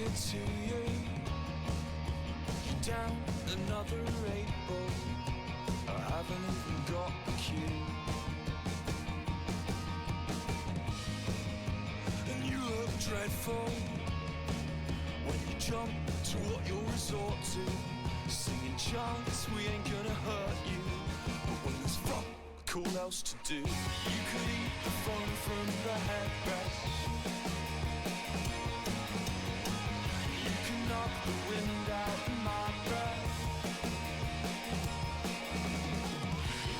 it to you? You're down another 8 ball. I haven't even got the cue. And you look dreadful when you jump to what you'll resort to, singing chants, we ain't gonna hurt you. But when there's fuck all else to do, you could eat the phone from the headrest. You can knock the wind out of my breath.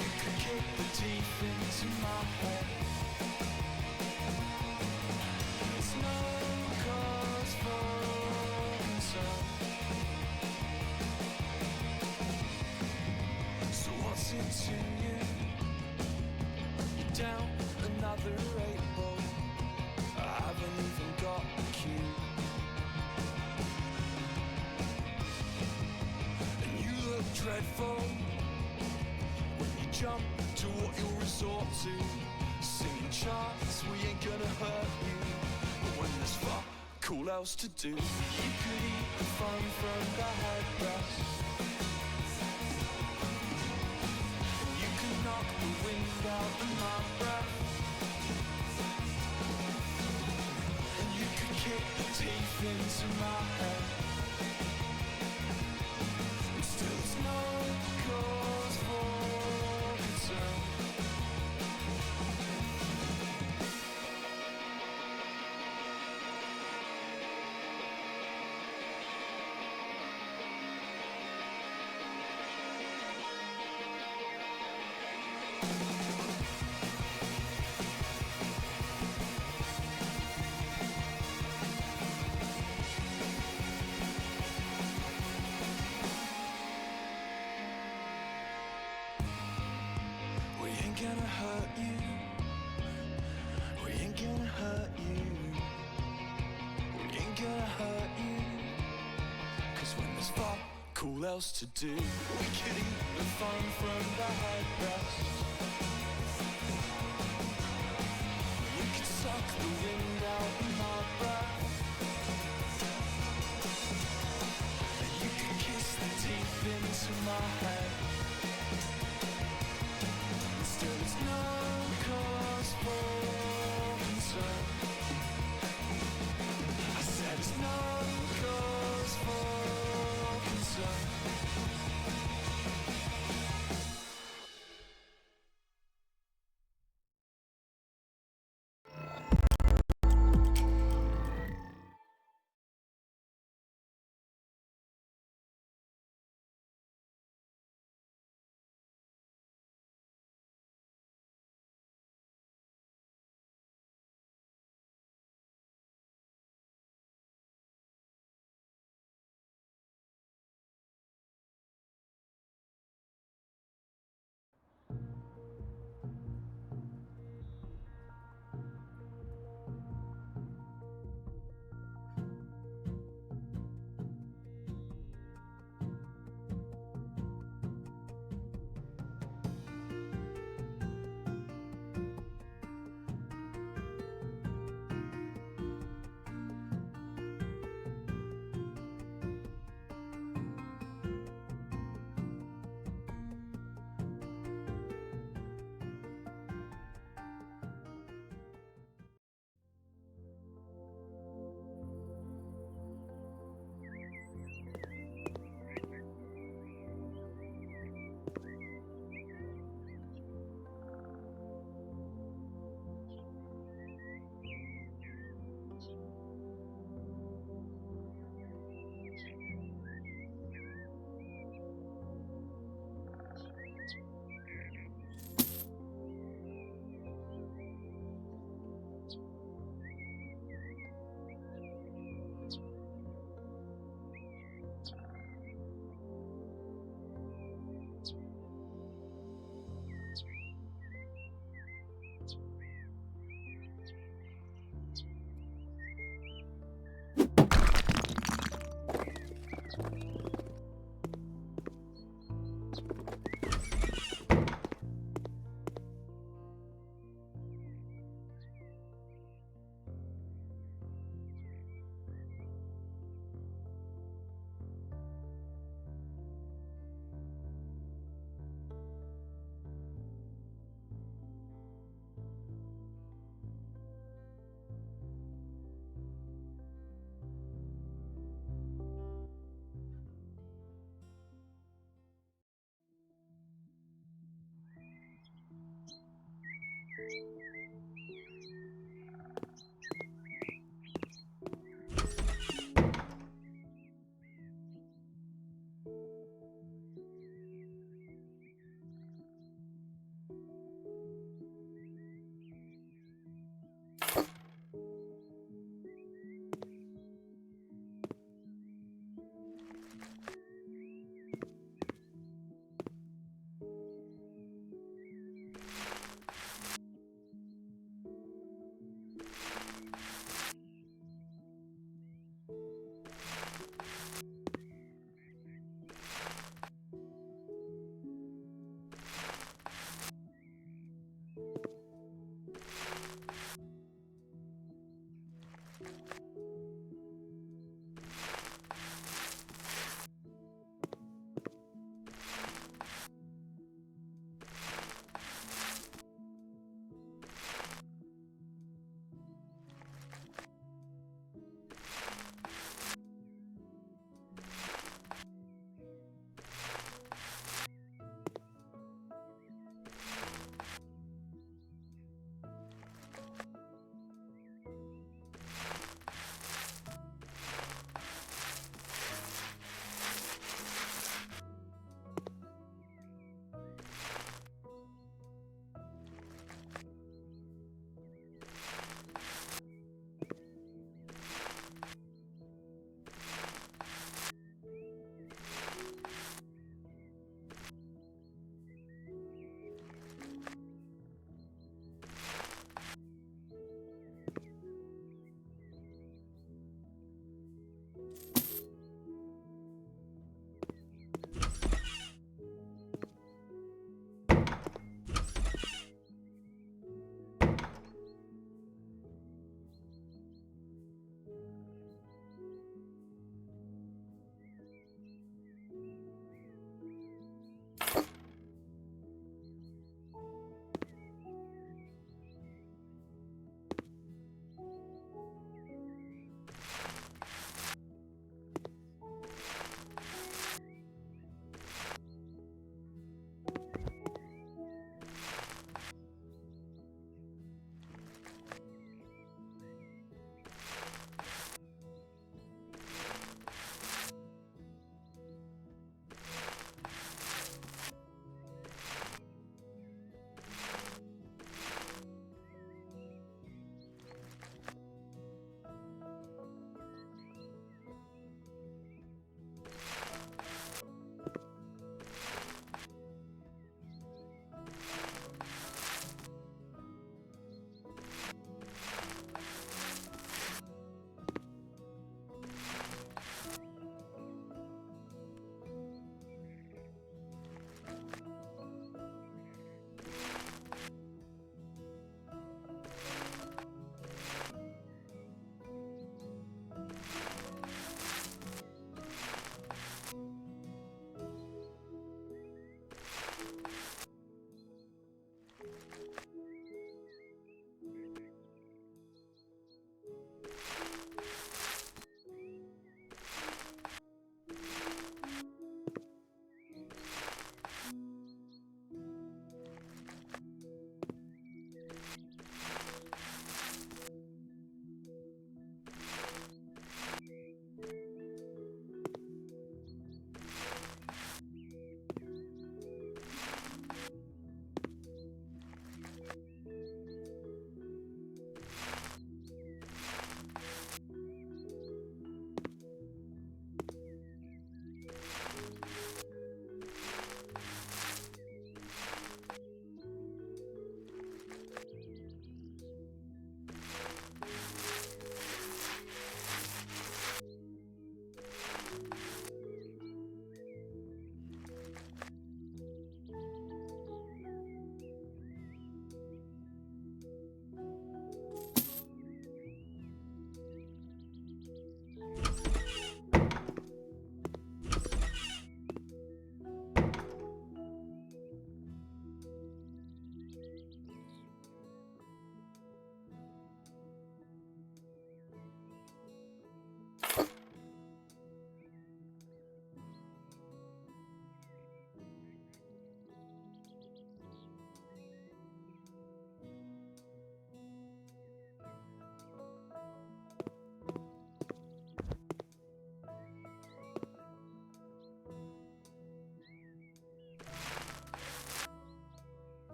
You could kick the teeth into my head. It's no cause for concern. So what's it to you? You're down another 8 ball. I haven't even got the cue. And you look dreadful when you jump to what you'll resort to, singing chants, we ain't gonna hurt you. But when there's fuck all else to do, you could eat the fun from the headrest. You can knock the wind out of my breath. And you could kick the teeth into my head. And still it's no cause for concern. We ain't gonna hurt you. We ain't gonna hurt you. We ain't gonna hurt you. Cause when there's fuck all else to do, we could eat the fun from the headrest. You could suck the wind out of my breath. And you could kiss the teeth into my head. Still it's no cause for concern. I said it's no cause for concern.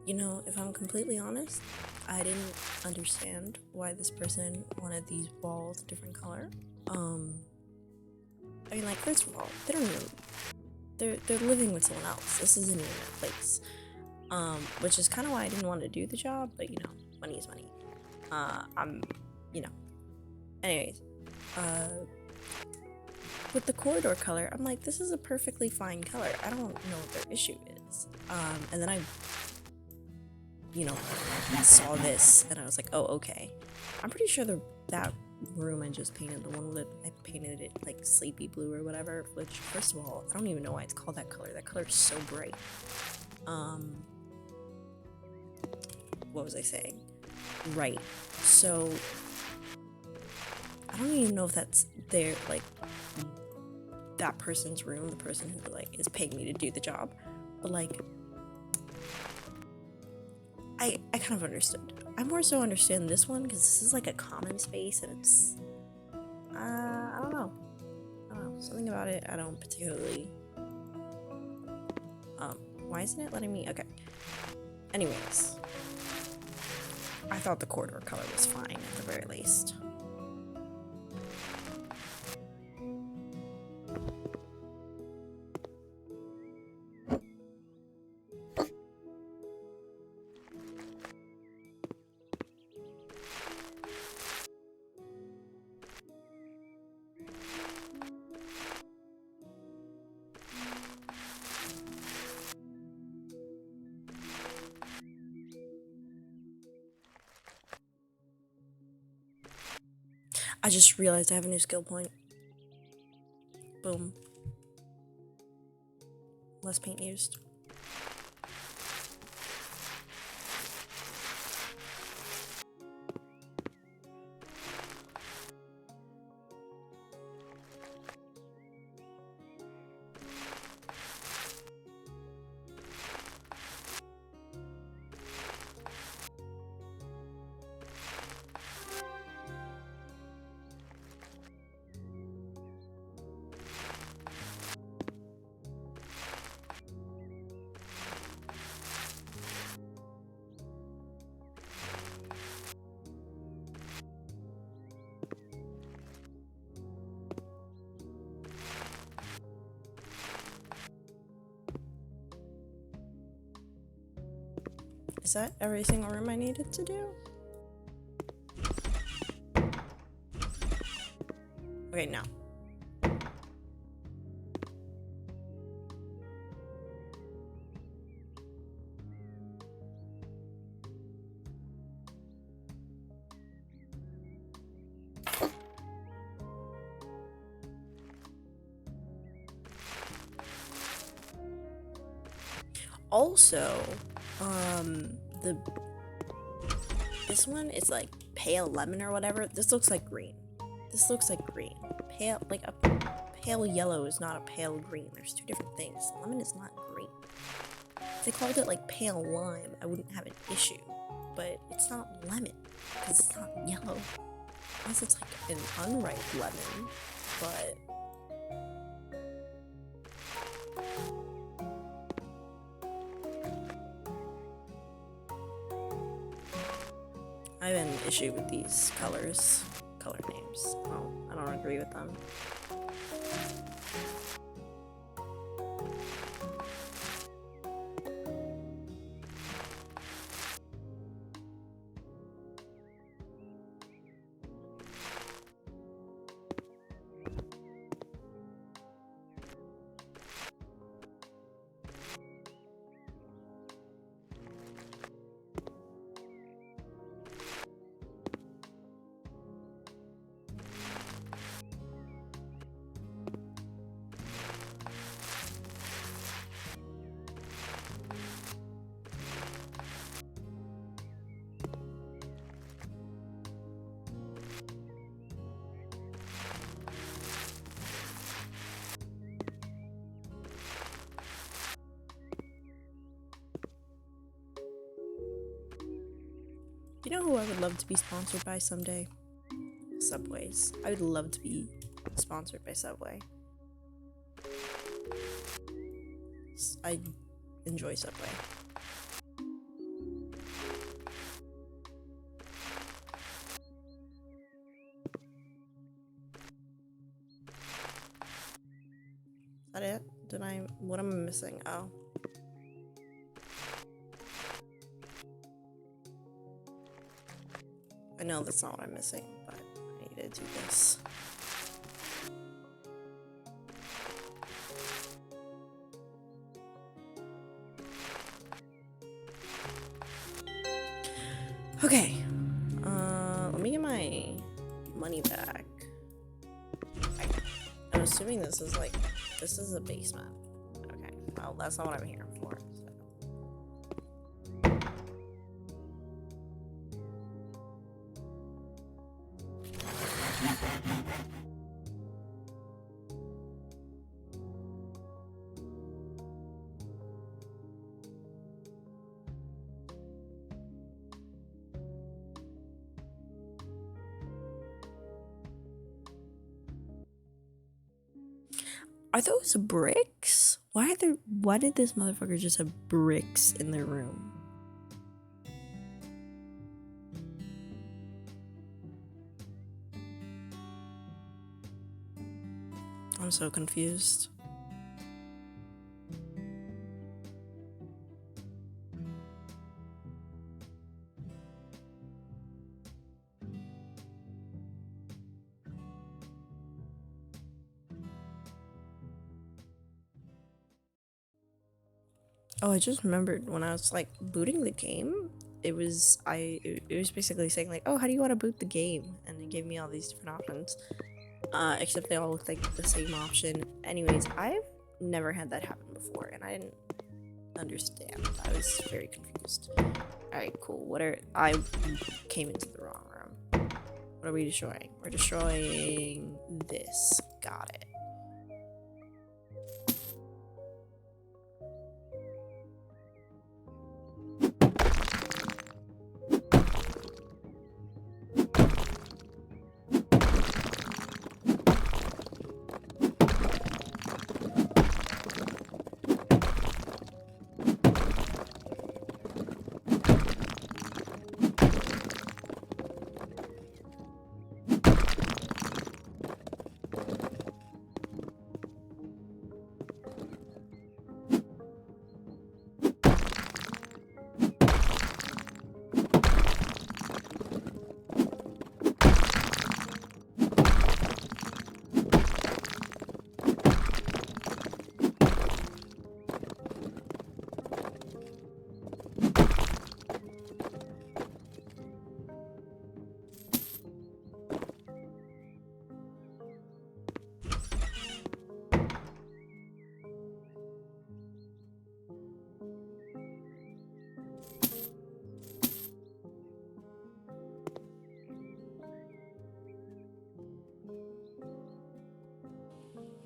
You know, if I'm completely honest, I didn't understand why this person wanted these walls a different color. I mean, like, first of all, they don't even, they're living with someone else. This isn't even their place. Which is kind of why I didn't want to do the job, but you know, money is money. You know. Anyways, with the corridor color, I'm like, this is a perfectly fine color. I don't know what their issue is. And then I, you know, saw this and I was like, oh, okay. I'm pretty sure that room I just painted, the one that I painted it like sleepy blue or whatever, which, first of all, I don't even know why it's called that color. That color is so bright. What was I saying? Right. So I don't even know if that's their, like, that person's room, the person who, like, is paying me to do the job. But, like, I kind of understood. I more so understand this one because this is, like, a common space and it's, I don't know. Something about it I don't particularly, why isn't it letting me? Okay. Anyways. I thought the corridor color was fine at the very least. I just realized I have a new skill point. Boom. Less paint used. Is that every single room I needed to do? Okay, now. Also, this one is like pale lemon or whatever. This looks like green. This looks like green. Pale, like a pale yellow is not a pale green. There's two different things. Lemon is not green. If they called it like pale lime, I wouldn't have an issue. But it's not lemon, because it's not yellow. Unless it's like an unripe lemon, but... I have an issue with these color names. I don't agree with them. You know who I would love to be sponsored by someday? Subways. I would love to be sponsored by Subway. I enjoy Subway. that it? What am I missing? Oh. I know that's not what I'm missing, but I need to do this. Okay. Let me get my money back. I'm assuming this is a basement. Okay, well, that's not what I'm here for. Are those bricks? Why did this motherfucker just have bricks in their room? I'm so confused. Oh, I just remembered when I was like booting the game, it was basically saying like, oh, how do you want to boot the game? And it gave me all these different options. Except they all looked like the same option. Anyways, I've never had that happen before, and I didn't understand. I was very confused. Alright, cool. I came into the wrong room. What are we destroying? We're destroying this. Got it.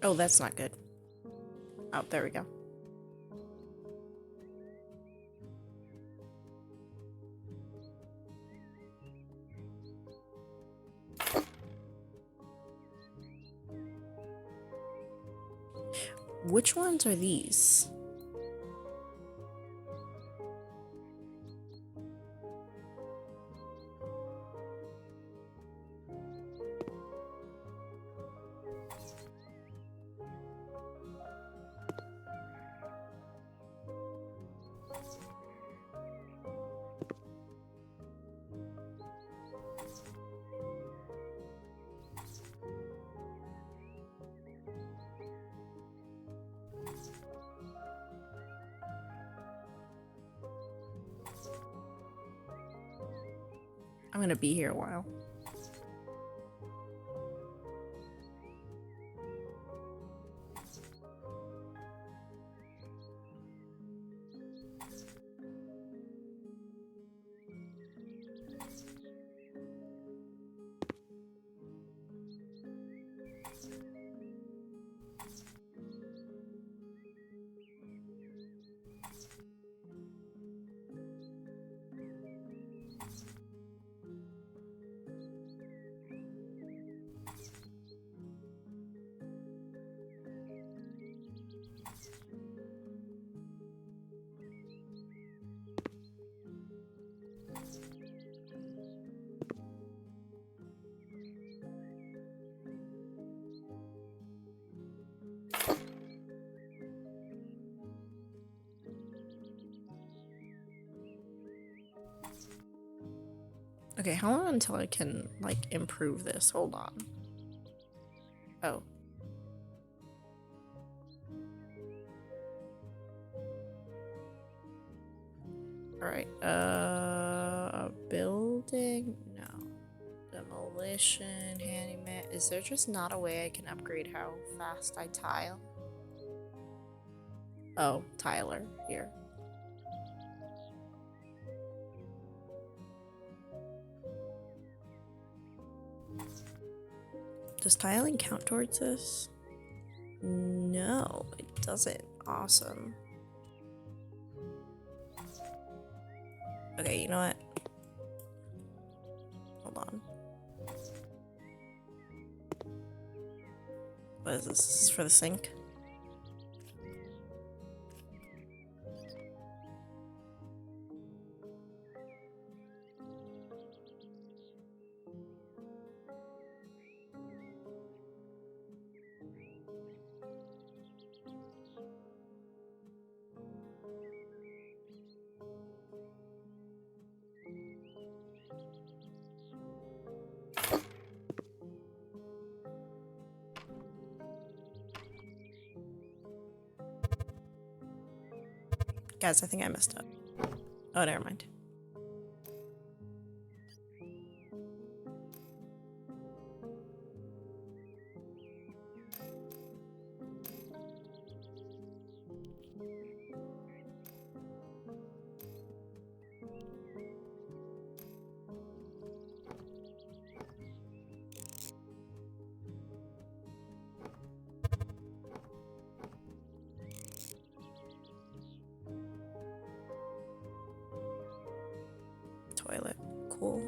Oh, that's not good. Oh, there we go. Which ones are these? I'm gonna be here a while. Okay, how long until I can, like, improve this? Hold on. Oh. Alright, building? No. Demolition, handyman. Is there just not a way I can upgrade how fast I tile? Oh, Tyler, here. Does tiling count towards this? No, it doesn't. Awesome. Okay, you know what? Hold on. What is this? This is for the sink? Guys, I think I messed up. Oh, never mind. Toilet. Cool.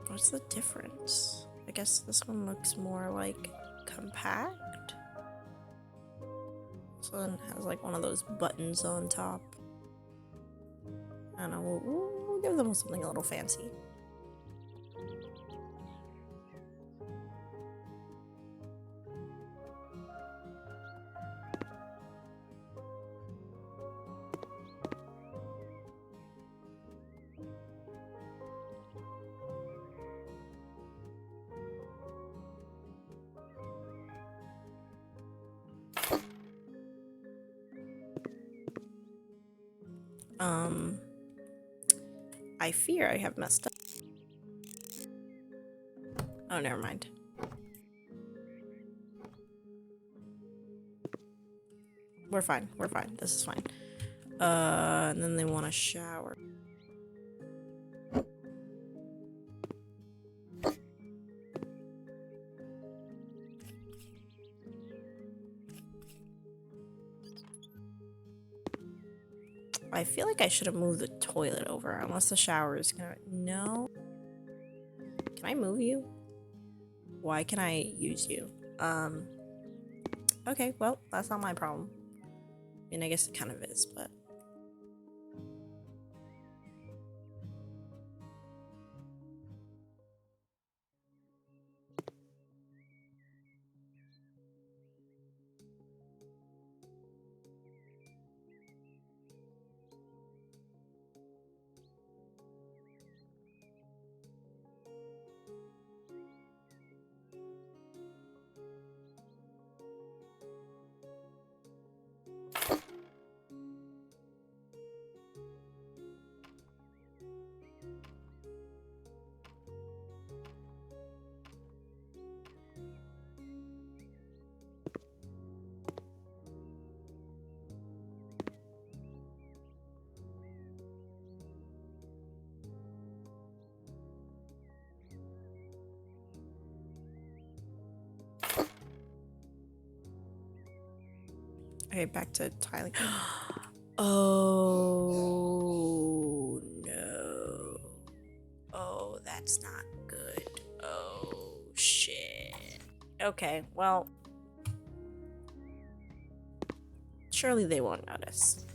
What's the difference? I guess this one looks more like compact. This one has like one of those buttons on top. I don't know, we'll give them something a little fancy. I fear I have messed up. Oh, never mind. We're fine. We're fine. This is fine. And then they want a shower. I feel like I should have moved the toilet over, unless the shower is gonna... No. Can I move you? Why can I use you? Okay, well, that's not my problem. I mean, I guess it kind of is, but... Okay, back to tiling. Oh, no. Oh, that's not good. Oh, shit. Okay, well... Surely they won't notice.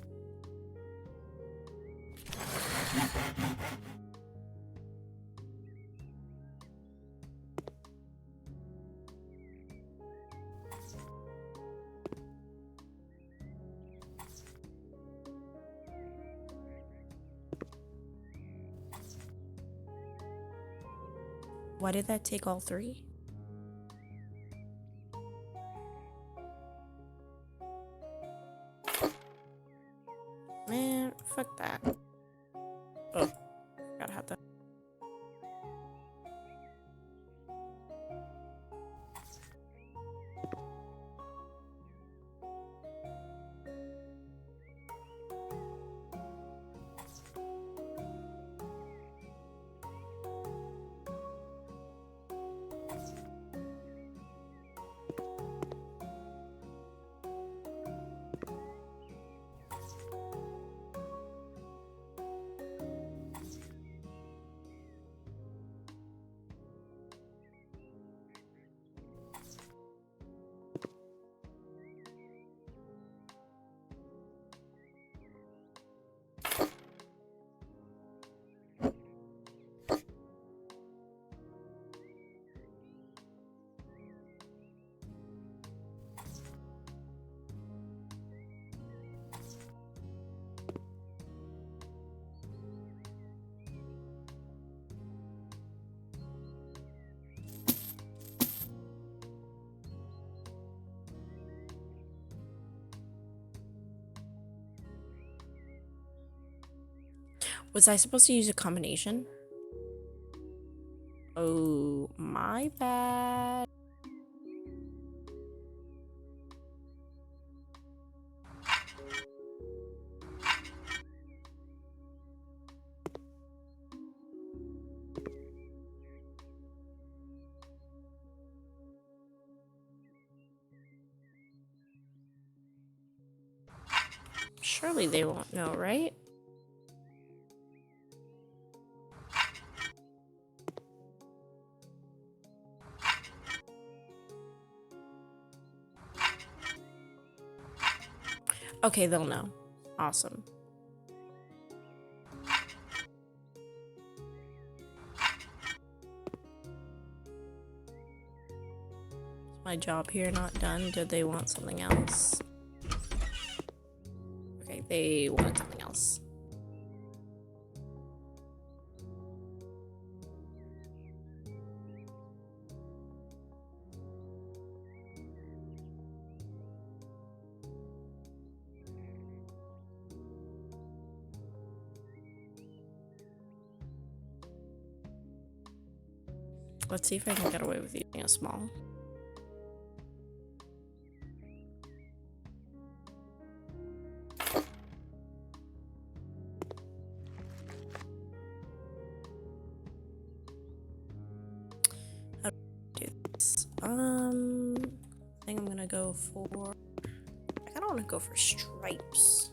Why did that take all 3? Man, fuck that. Oh, gotta have that. Was I supposed to use a combination? Oh, my bad. Surely they won't know, right? Okay, they'll know. Awesome. Is my job here not done? Did they want something else? Okay, they wanted something else. Let's see if I can get away with using a small. How do I do this? I think I'm gonna go for... I kinda wanna go for stripes.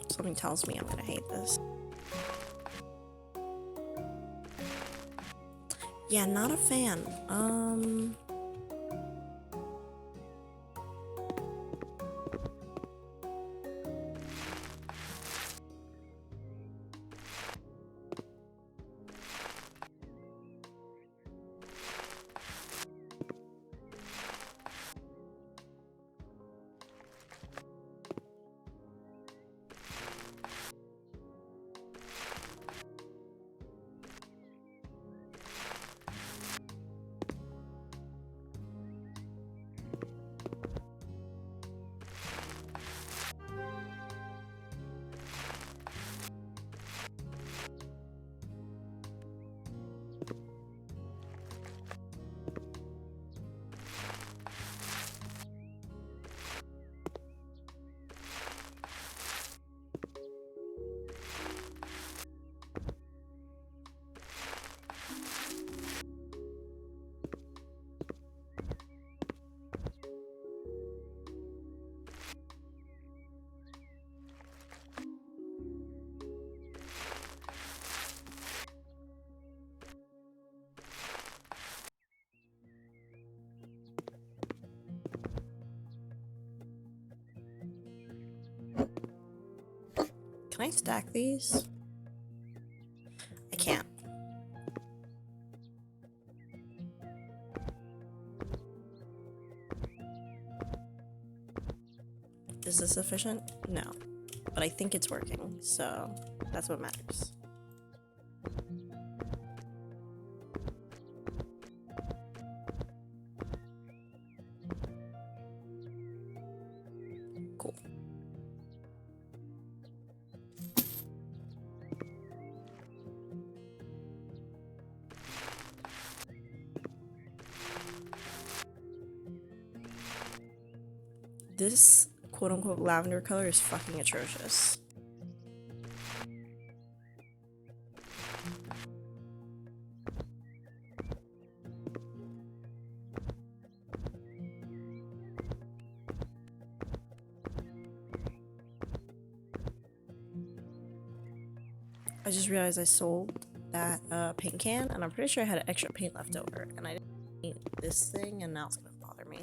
Something tells me I'm gonna hate this. Yeah, not a fan. Can I stack these? I can't. Is this sufficient? No. But I think it's working, so that's what matters. Cool. This quote-unquote lavender color is fucking atrocious. I just realized I sold that paint can, and I'm pretty sure I had extra paint left over, and I didn't paint this thing, and now it's gonna bother me.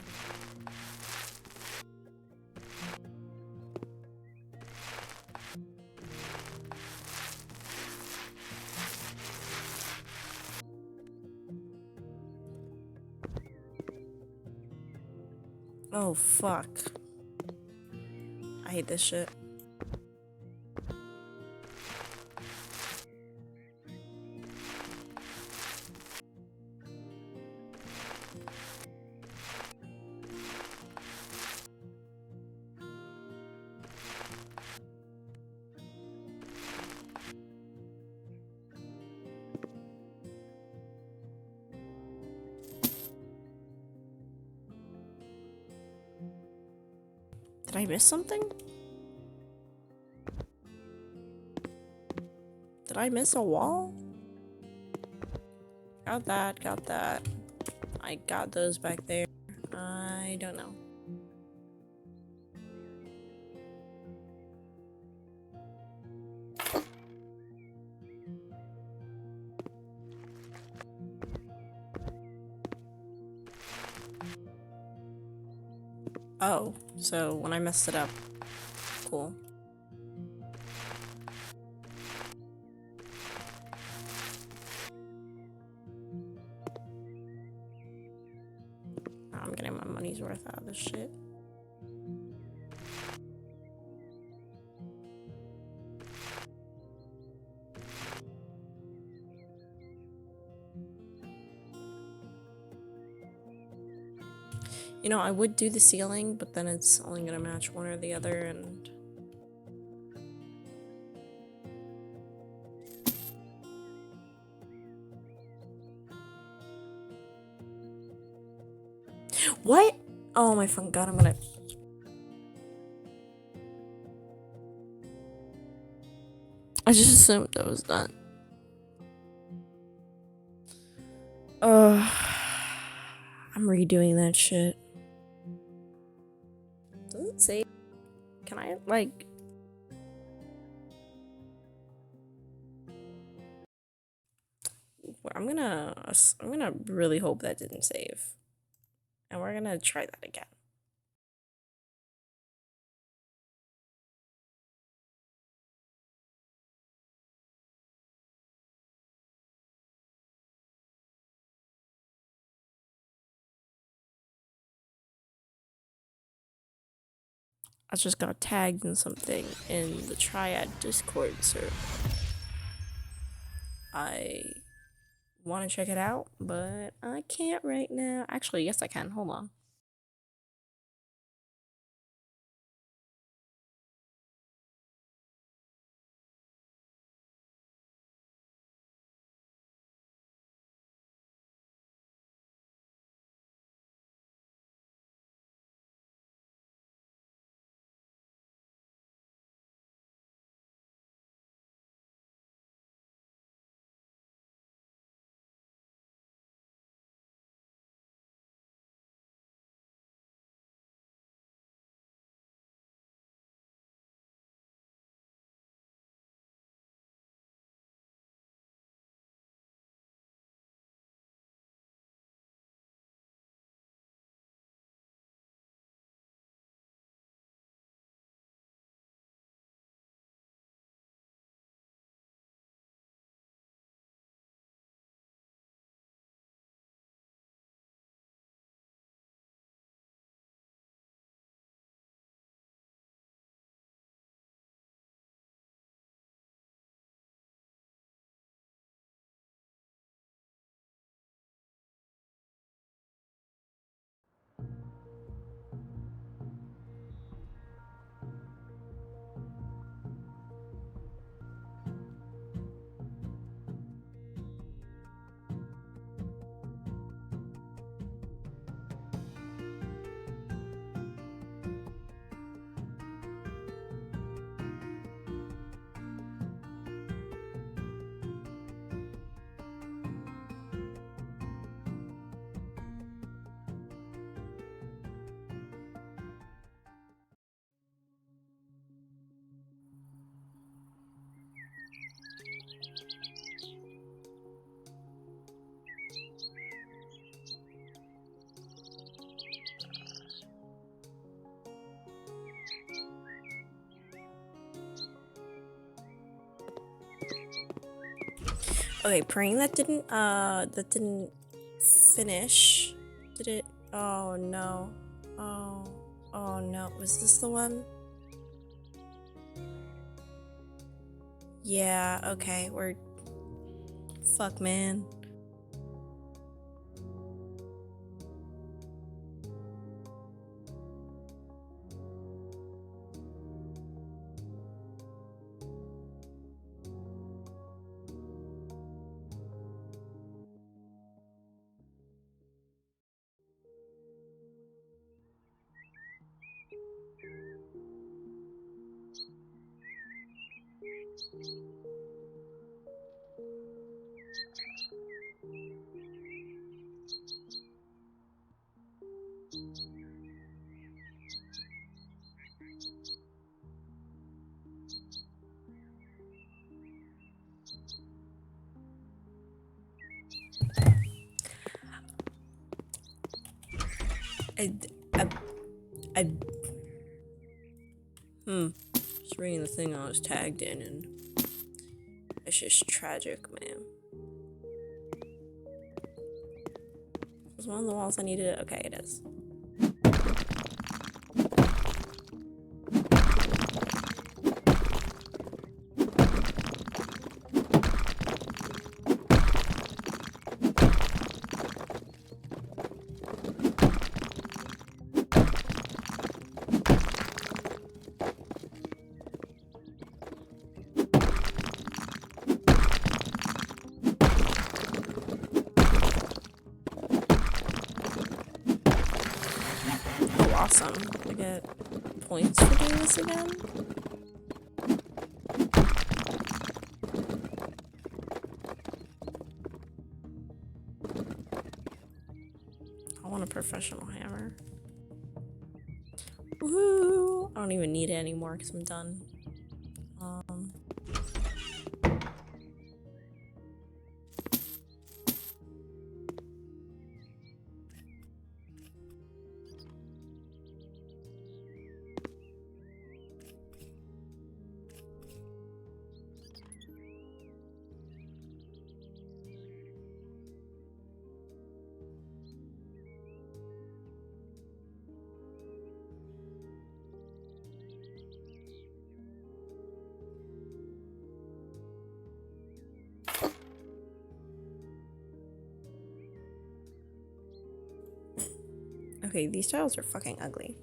Oh, fuck. I hate this shit. Did I miss something? Did I miss a wall? Got that, got that. I got those back there. I don't know. Oh, so when I messed it up. Cool. I'm getting my money's worth out of this shit. You know, I would do the ceiling, but then it's only gonna match one or the other, and... What? Oh my fucking god, I'm gonna... I just assumed that was done. I'm redoing that shit. Does it say... Can I, like... I'm gonna really hope that didn't save. And we're gonna try that again. I just got tagged in something in the Triad Discord server. I want to check it out, but I can't right now. Actually, yes I can. Hold on. Okay, praying that didn't finish. Did it? Oh no. Oh no. Was this the one? Yeah, okay, we're... Fuck, man. I, I, I, just reading the thing I was tagged in, and it's just tragic, man. Was one of the walls I needed? Okay, it is. Oh, awesome. I get points for doing this again? I want a professional hammer. Woohoo! I don't even need it anymore because I'm done. Okay, these tiles are fucking ugly.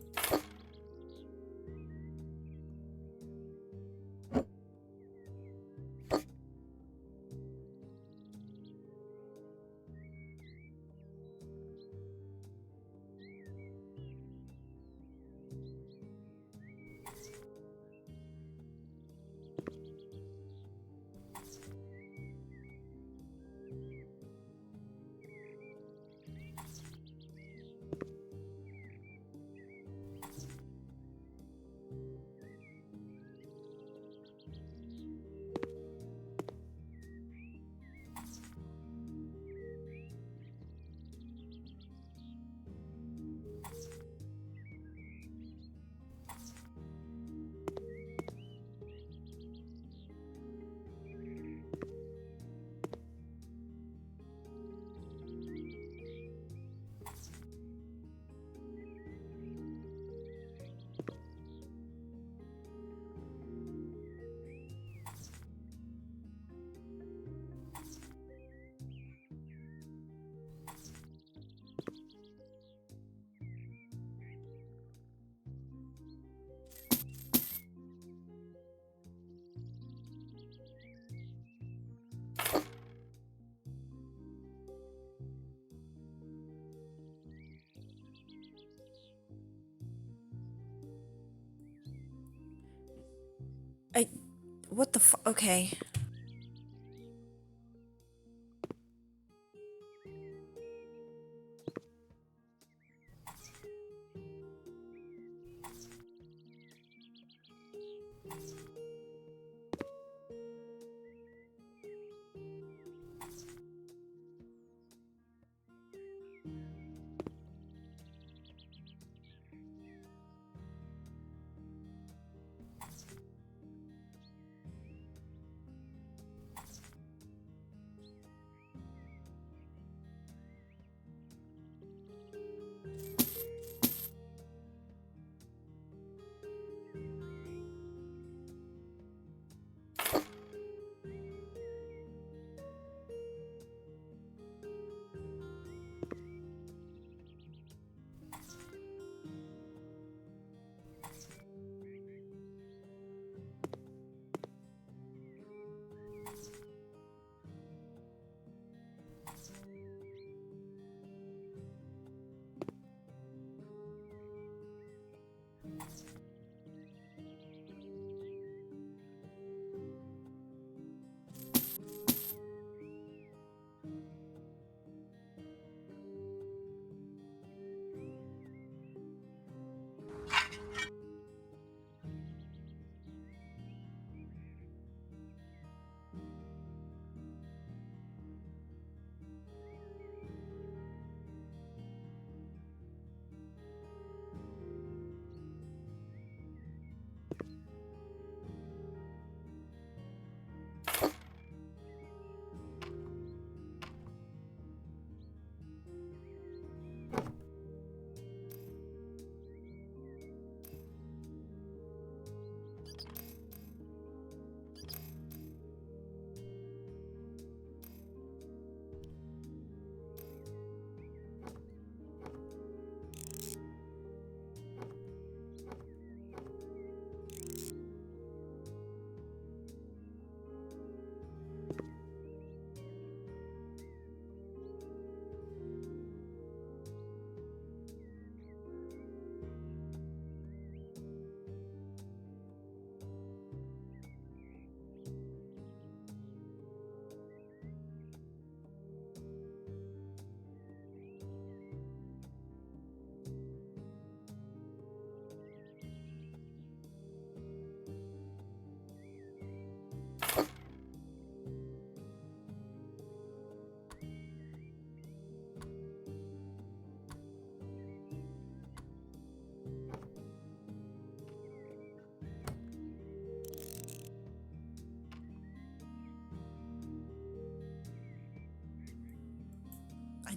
What the fuck? Okay.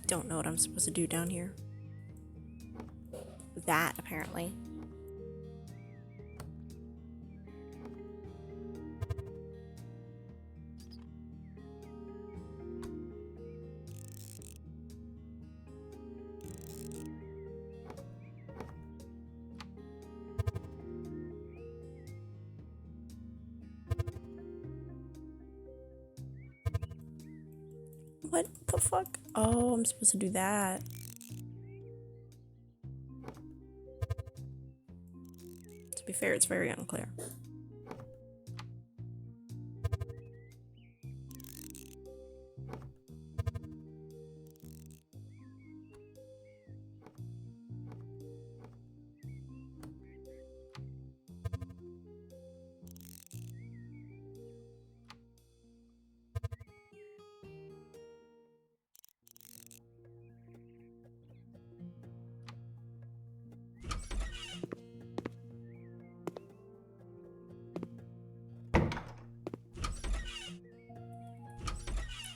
don't know what I'm supposed to do down here. That, apparently. What the fuck? Oh, I'm supposed to do that. To be fair, it's very unclear.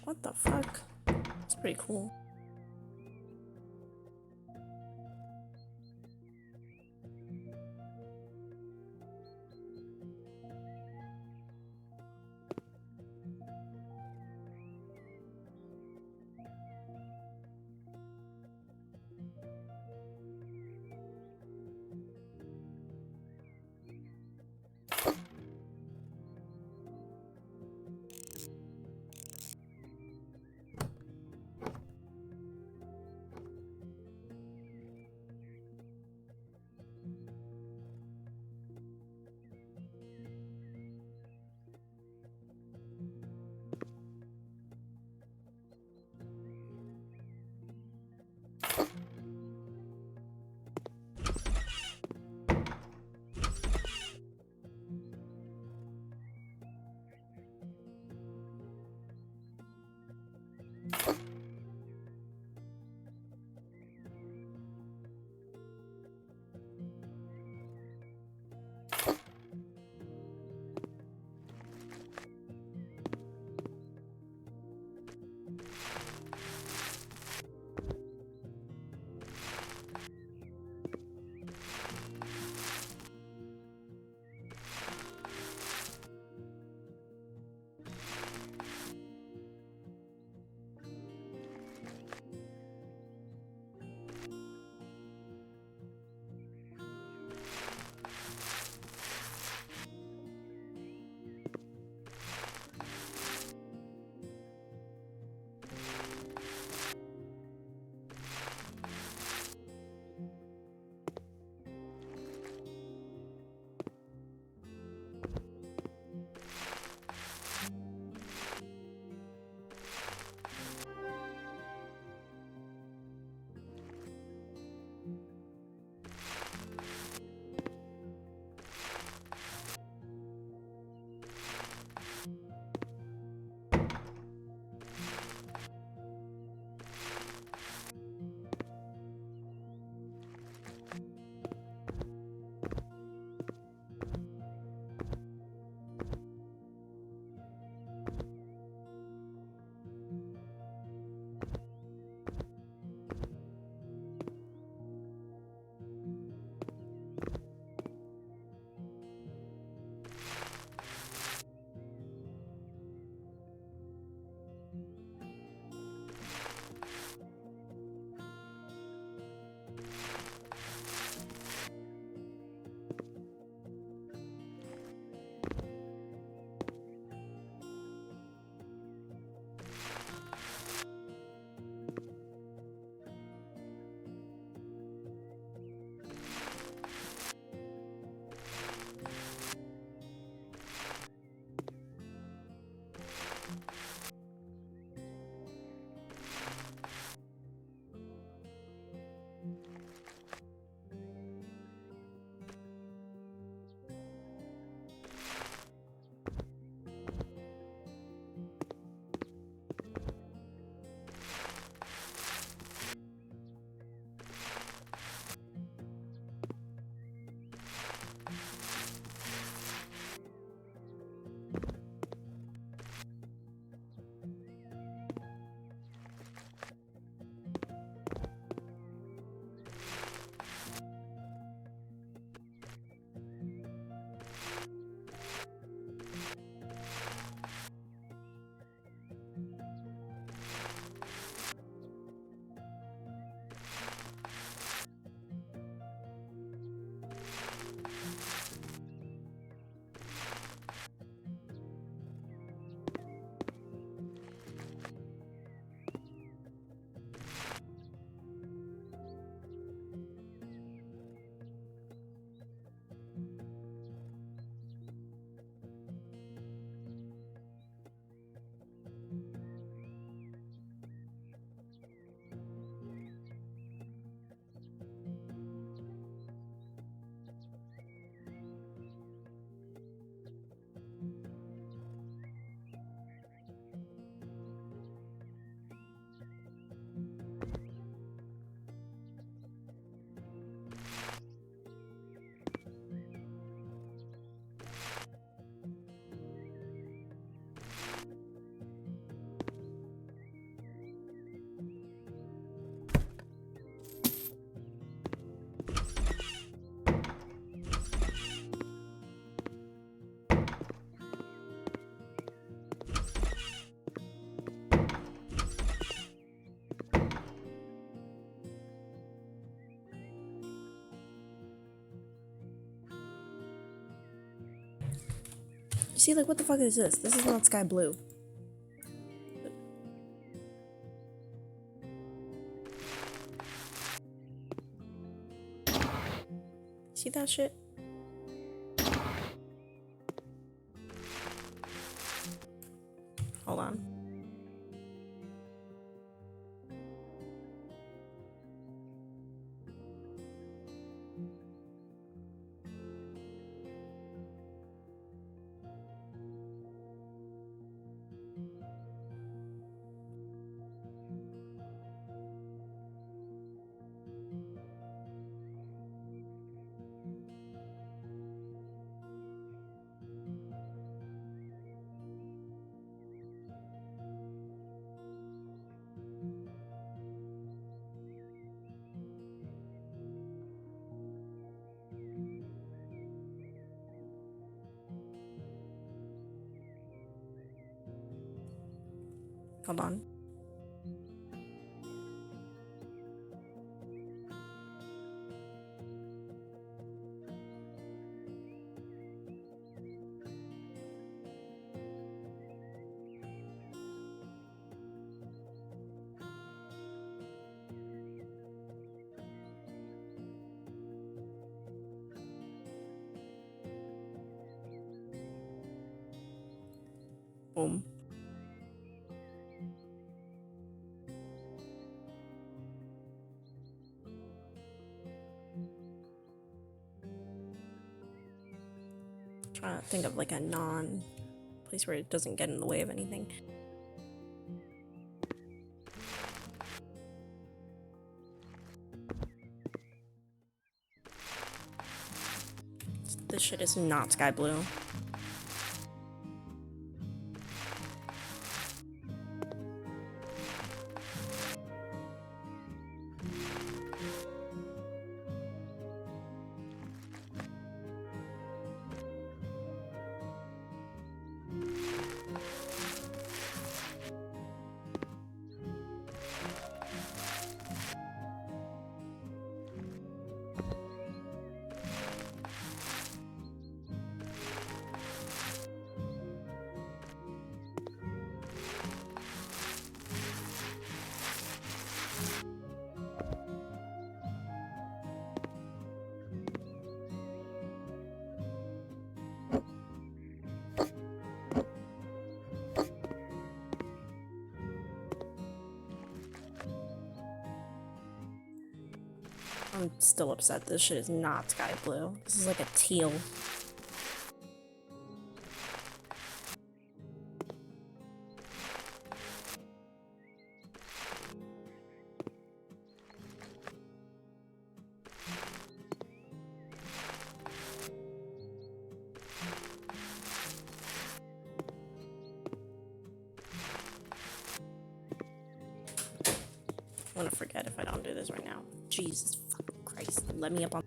What the fuck? It's pretty cool. You see, like, what the fuck is this? This is not sky blue. See that shit? Hold on. Hold on. Boom. Trying to think of like a place where it doesn't get in the way of anything. This shit is not sky blue. I'm still upset. This shit is not sky blue. This is like a teal. I'm gonna forget if I don't do this right now. Jesus fucking Christ. Let me up on.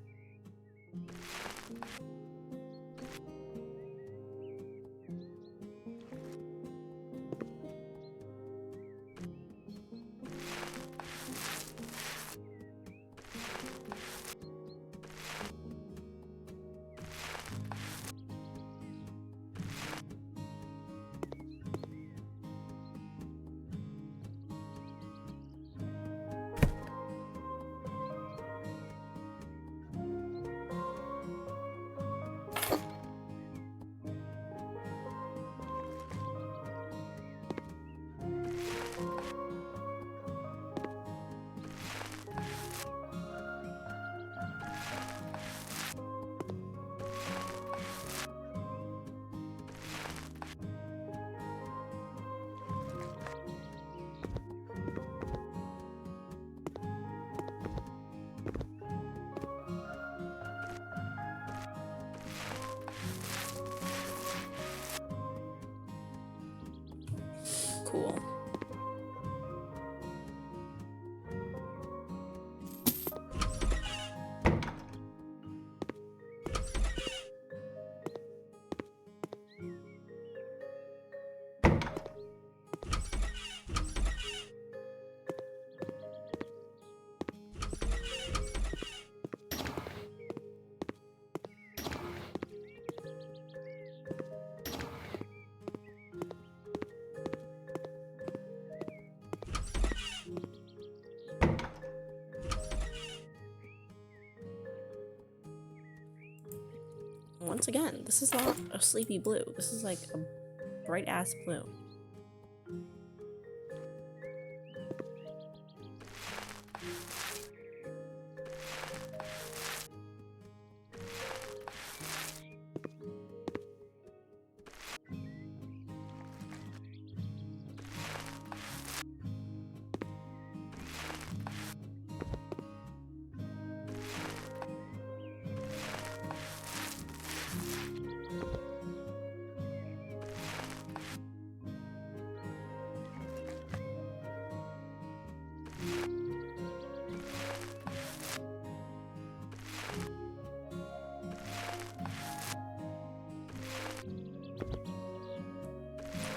Once again, this is not a sleepy blue. This is like a bright ass blue.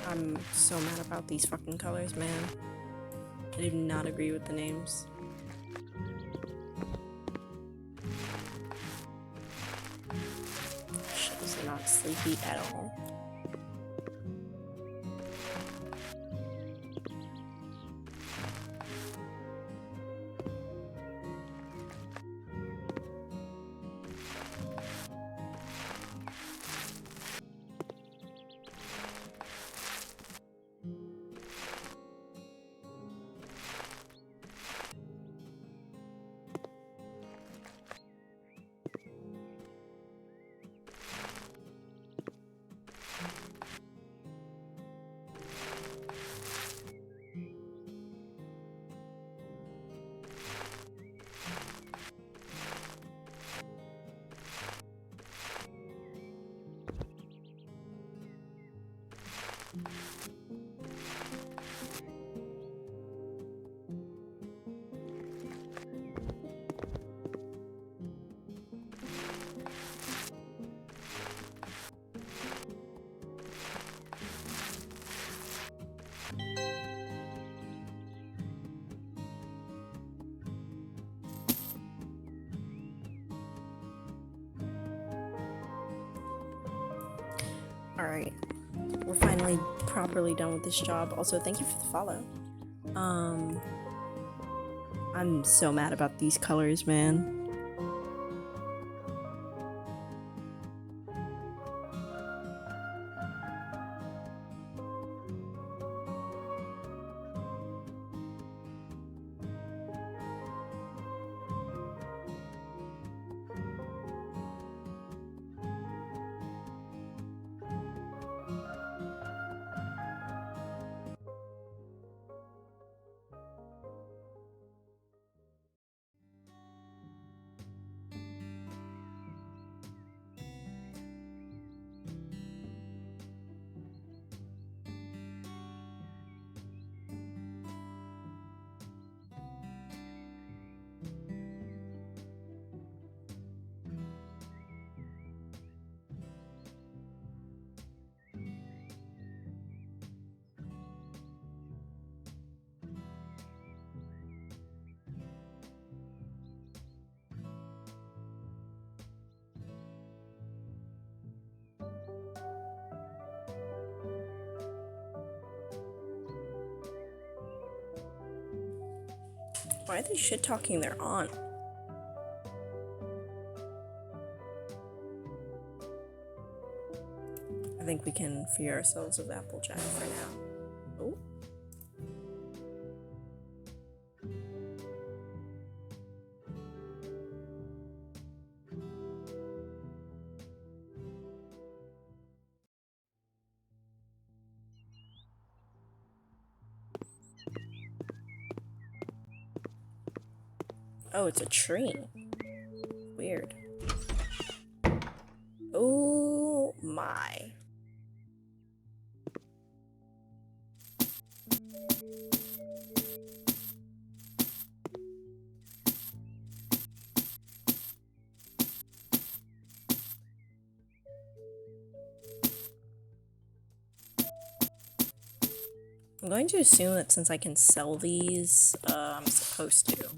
I'm so mad about these fucking colors, man. I do not agree with the names. Shit is not sleepy at all. Alright, we're finally properly done with this job. Also, thank you for the follow. I'm so mad about these colors, man. Why are they shit talking their aunt? I think we can free ourselves of Applejack for now. Oh. Oh, it's a tree. Weird. Oh my. I'm going to assume that since I can sell these, I'm supposed to.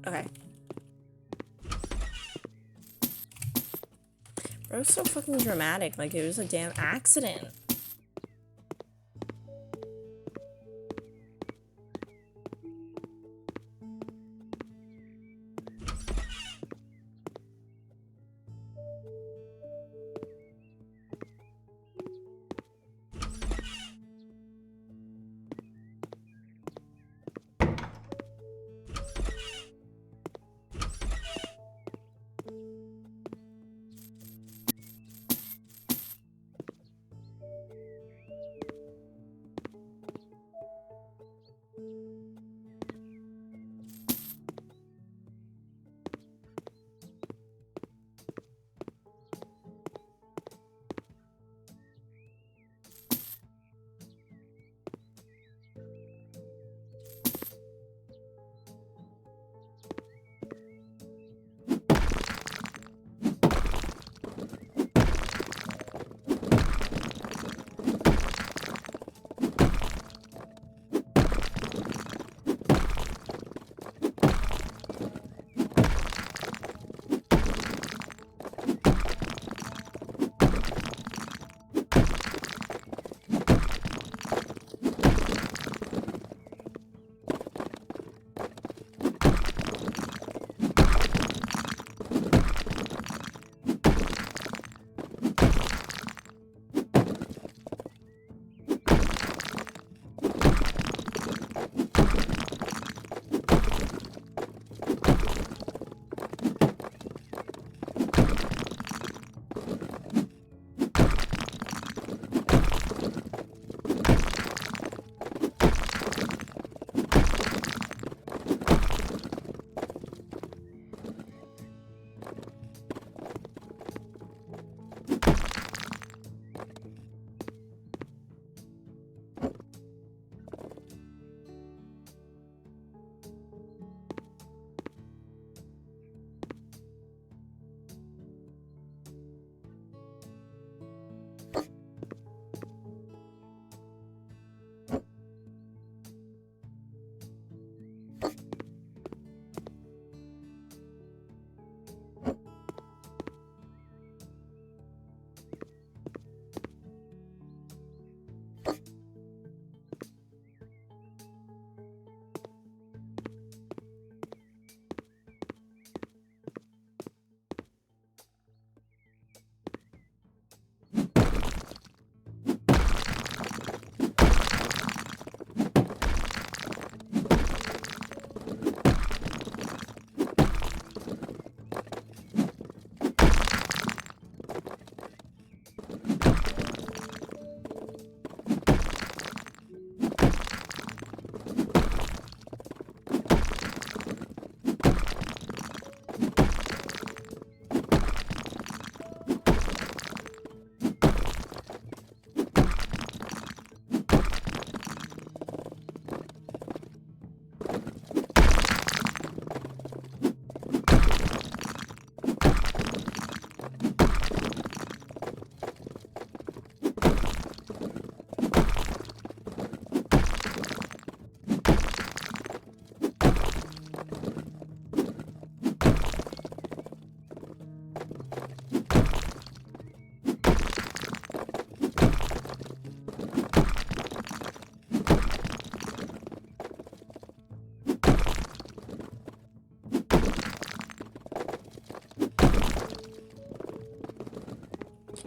Okay. Bro, so fucking dramatic. Like, it was a damn accident.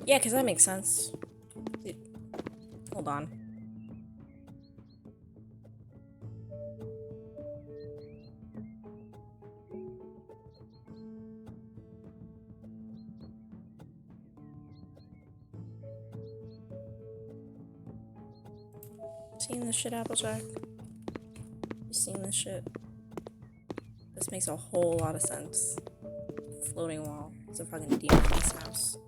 Yeah, because that makes sense. Hold on. Seeing this shit, Applejack? You seeing this shit? This makes a whole lot of sense. Floating wall. There's a fucking demon in this house.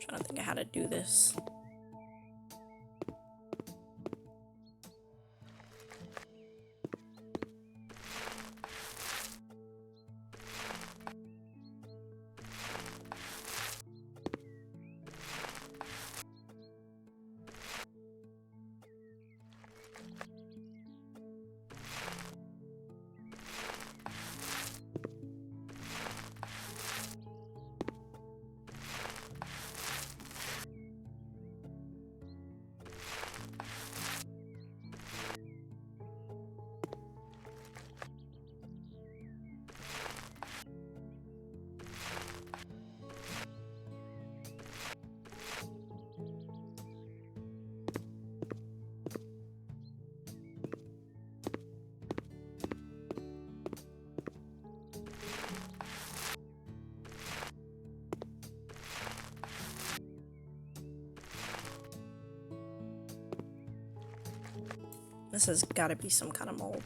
trying to think of how to do this. This has got to be some kind of mold.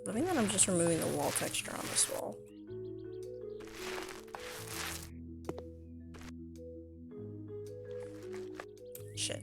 I think that I'm just removing the wall texture on this wall. Shit.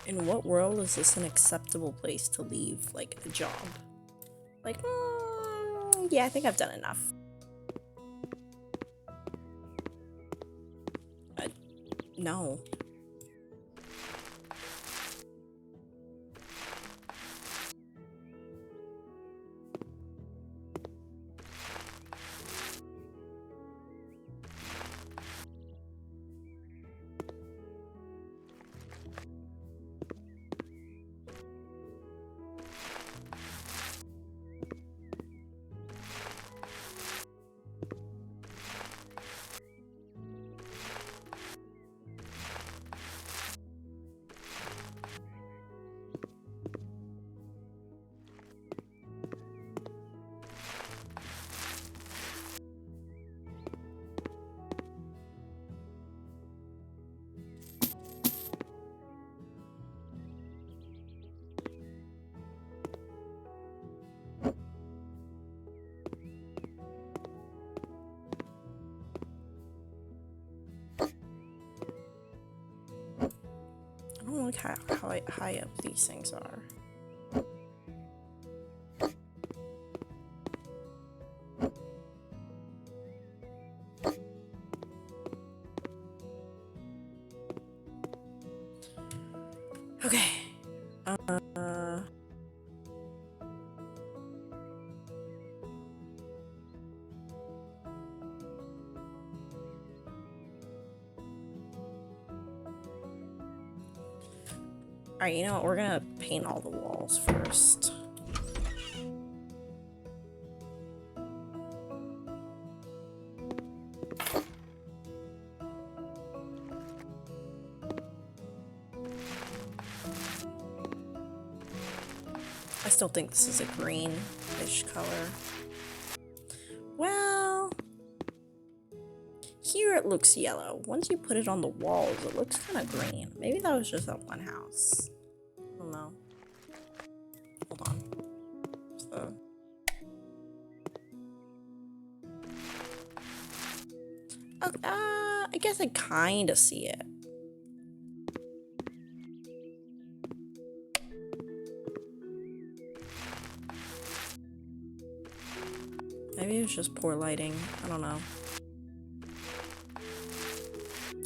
In what world is this an acceptable place to leave, like, a job? Like, yeah, I think I've done enough. No. I don't like how high up these things are. Okay. Alright, you know what? We're gonna paint all the walls first. I still think this is a greenish color. Well, here it looks yellow. Once you put it on the walls, it looks kind of green. Maybe that was just that one house. I don't know. Hold on. So. I guess I kind of see it. Maybe it's just poor lighting. I don't know.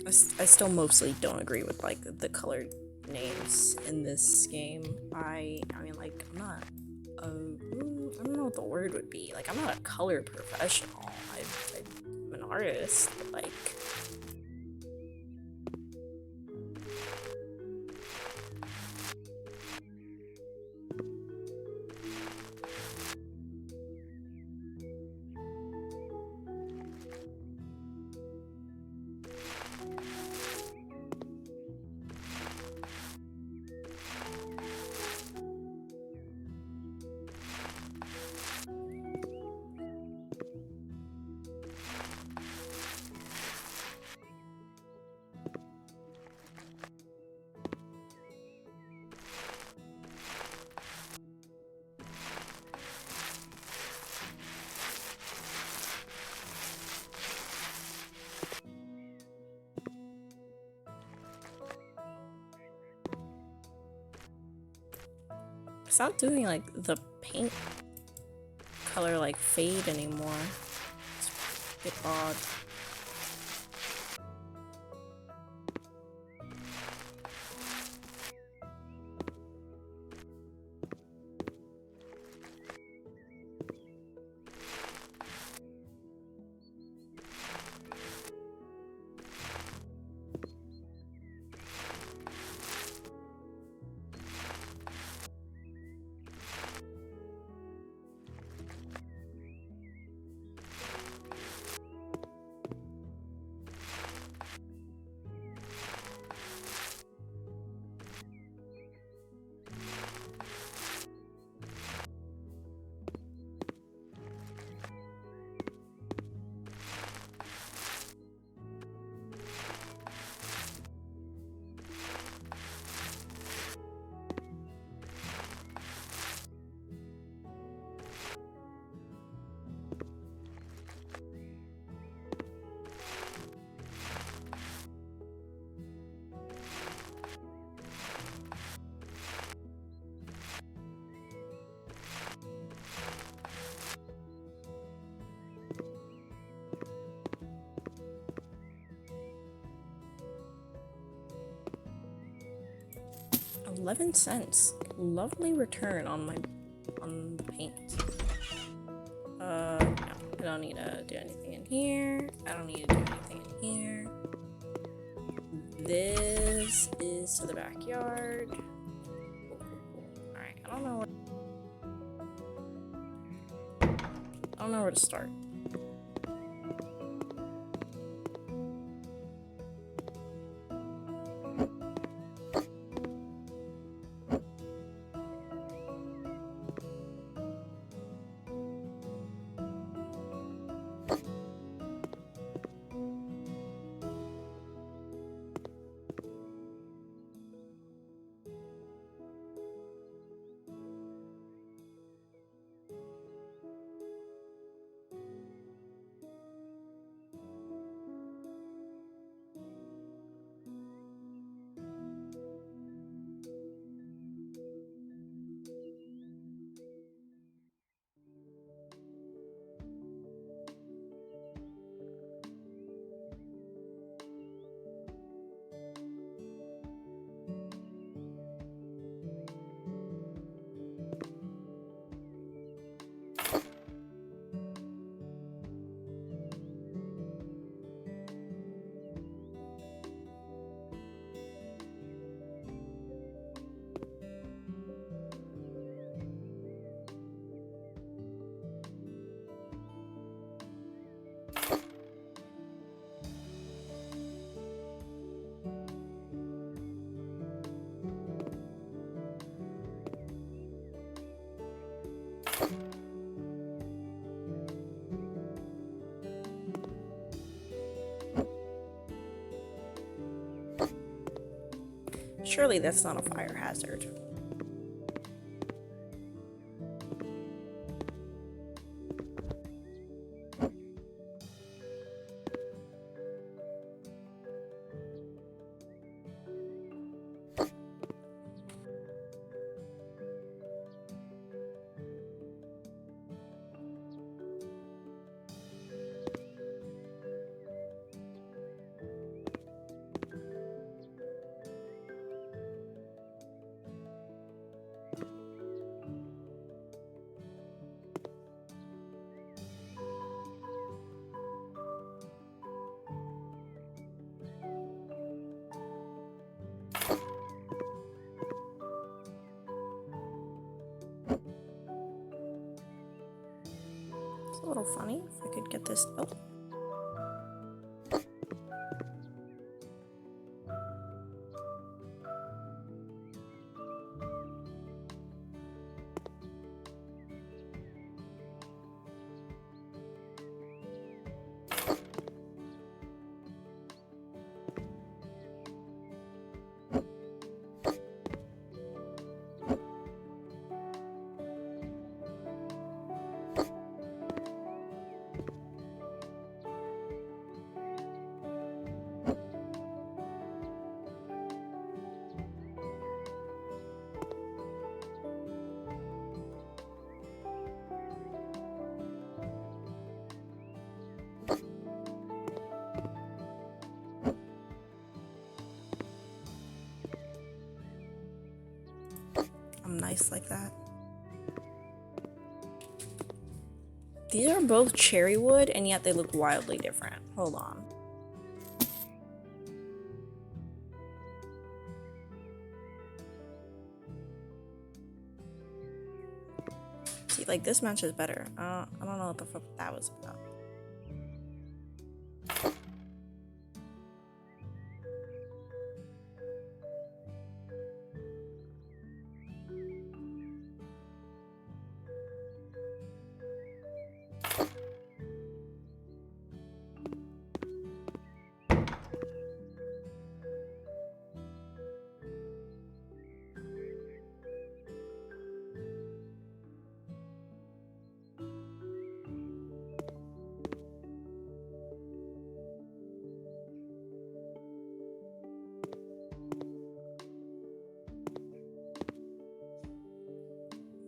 I still mostly don't agree with like the colored names in this game. I mean, like, I'm not I don't know what the word would be. Like, I'm not a color professional. I'm an artist, but like, it's not doing like the paint color like fade anymore. It's a bit odd. $0.11. Lovely return on the paint. No, I don't need to do anything in here. I don't need to do anything in here. This is to the backyard. Alright, I don't know where to start. Surely that's not a fire hazard. It's a little funny if I could get this. Oh. I'm nice like that. These are both cherry wood, and yet they look wildly different. Hold on. See, like, this matches better. I don't know what the fuck that was about.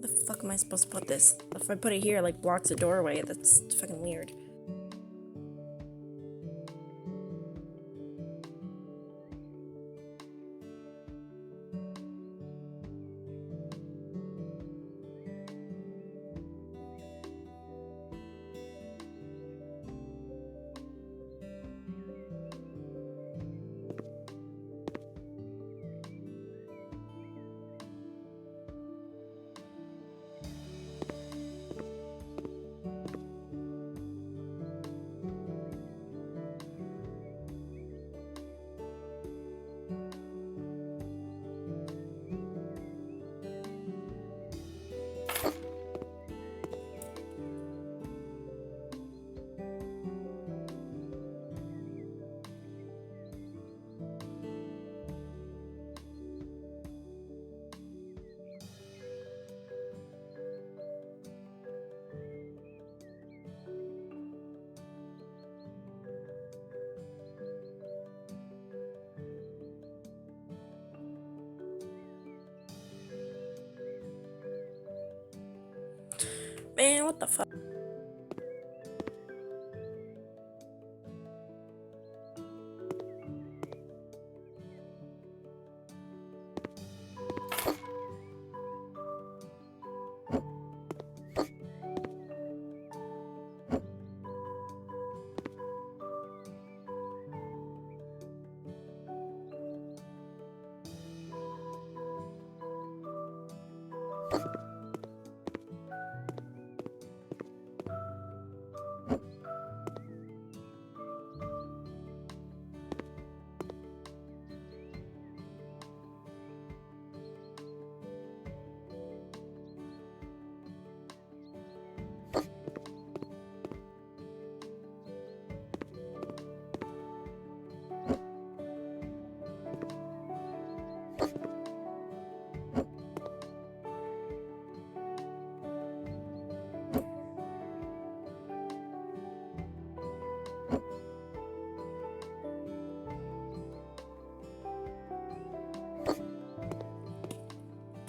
The fuck am I supposed to put this? If I put it here, like, blocks the doorway, that's fucking weird. Man, what the fuck?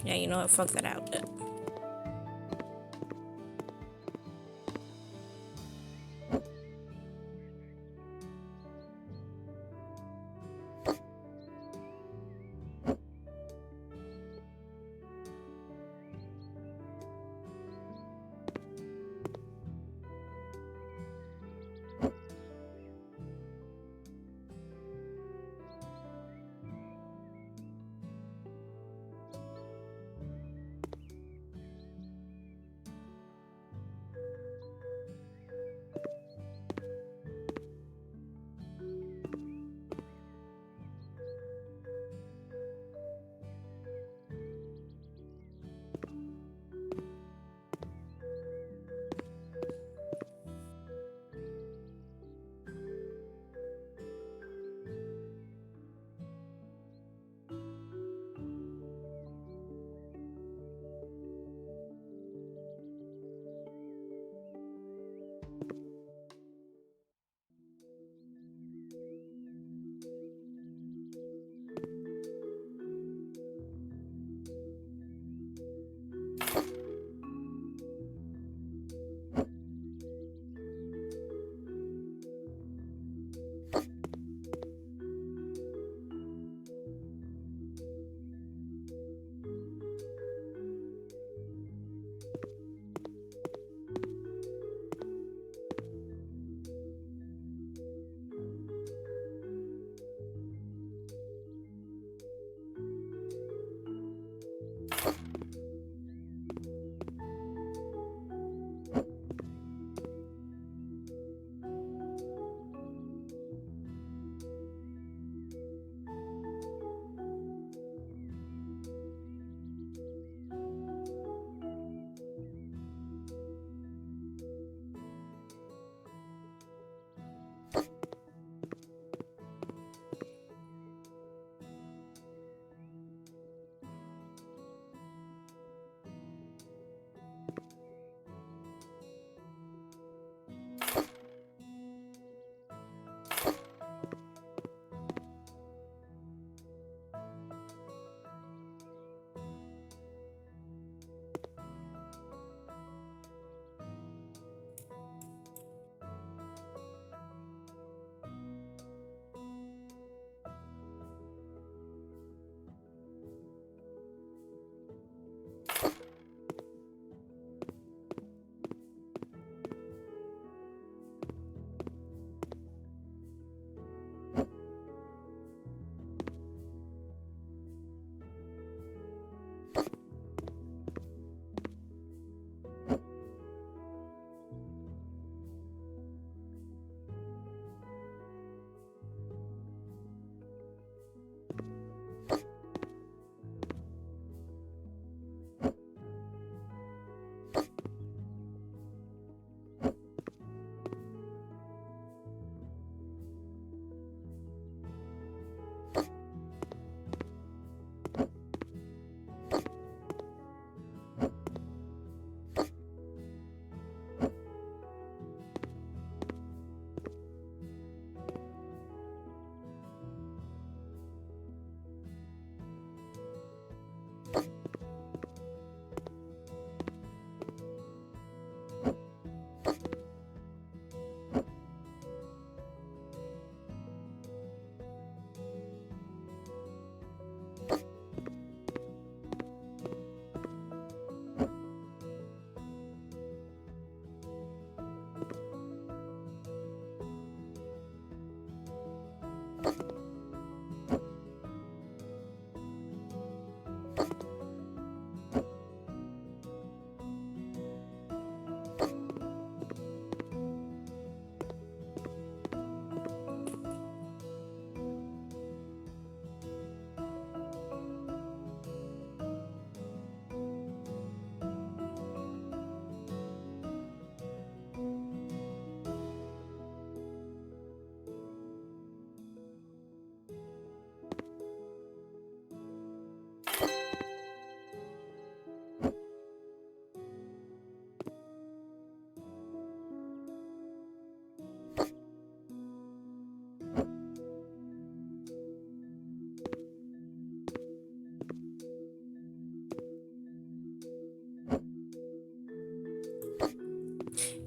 Yeah, you know what? Fuck that out.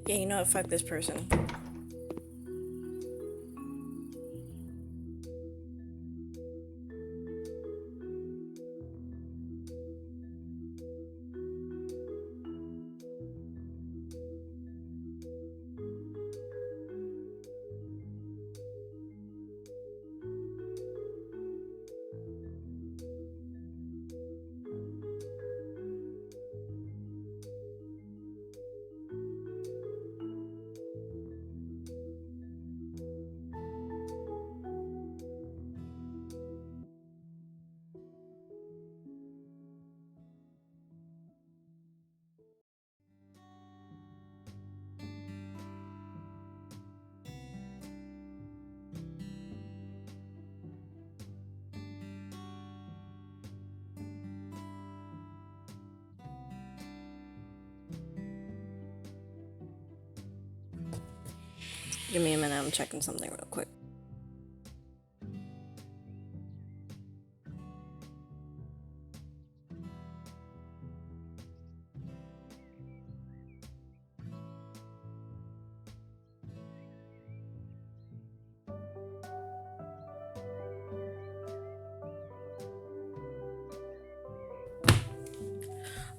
Yeah, you know what? Fuck this person. Give me a minute, I'm checking something real quick.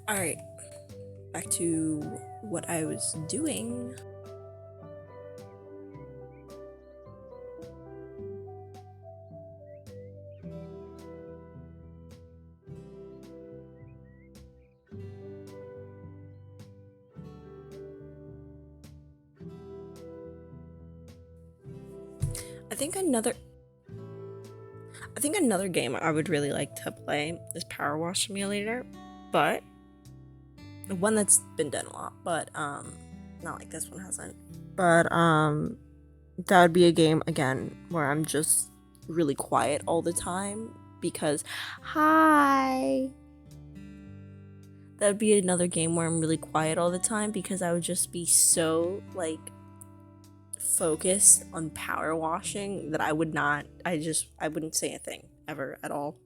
Alright, back to what I was doing. I think another game I would really like to play is Power Wash Simulator, but one that's been done a lot, but not like this one hasn't. But that would be a game again where I'm just really quiet all the time because hi. That would be another game where I'm really quiet all the time because I would just be so like focused on power washing that I wouldn't say a thing ever at all.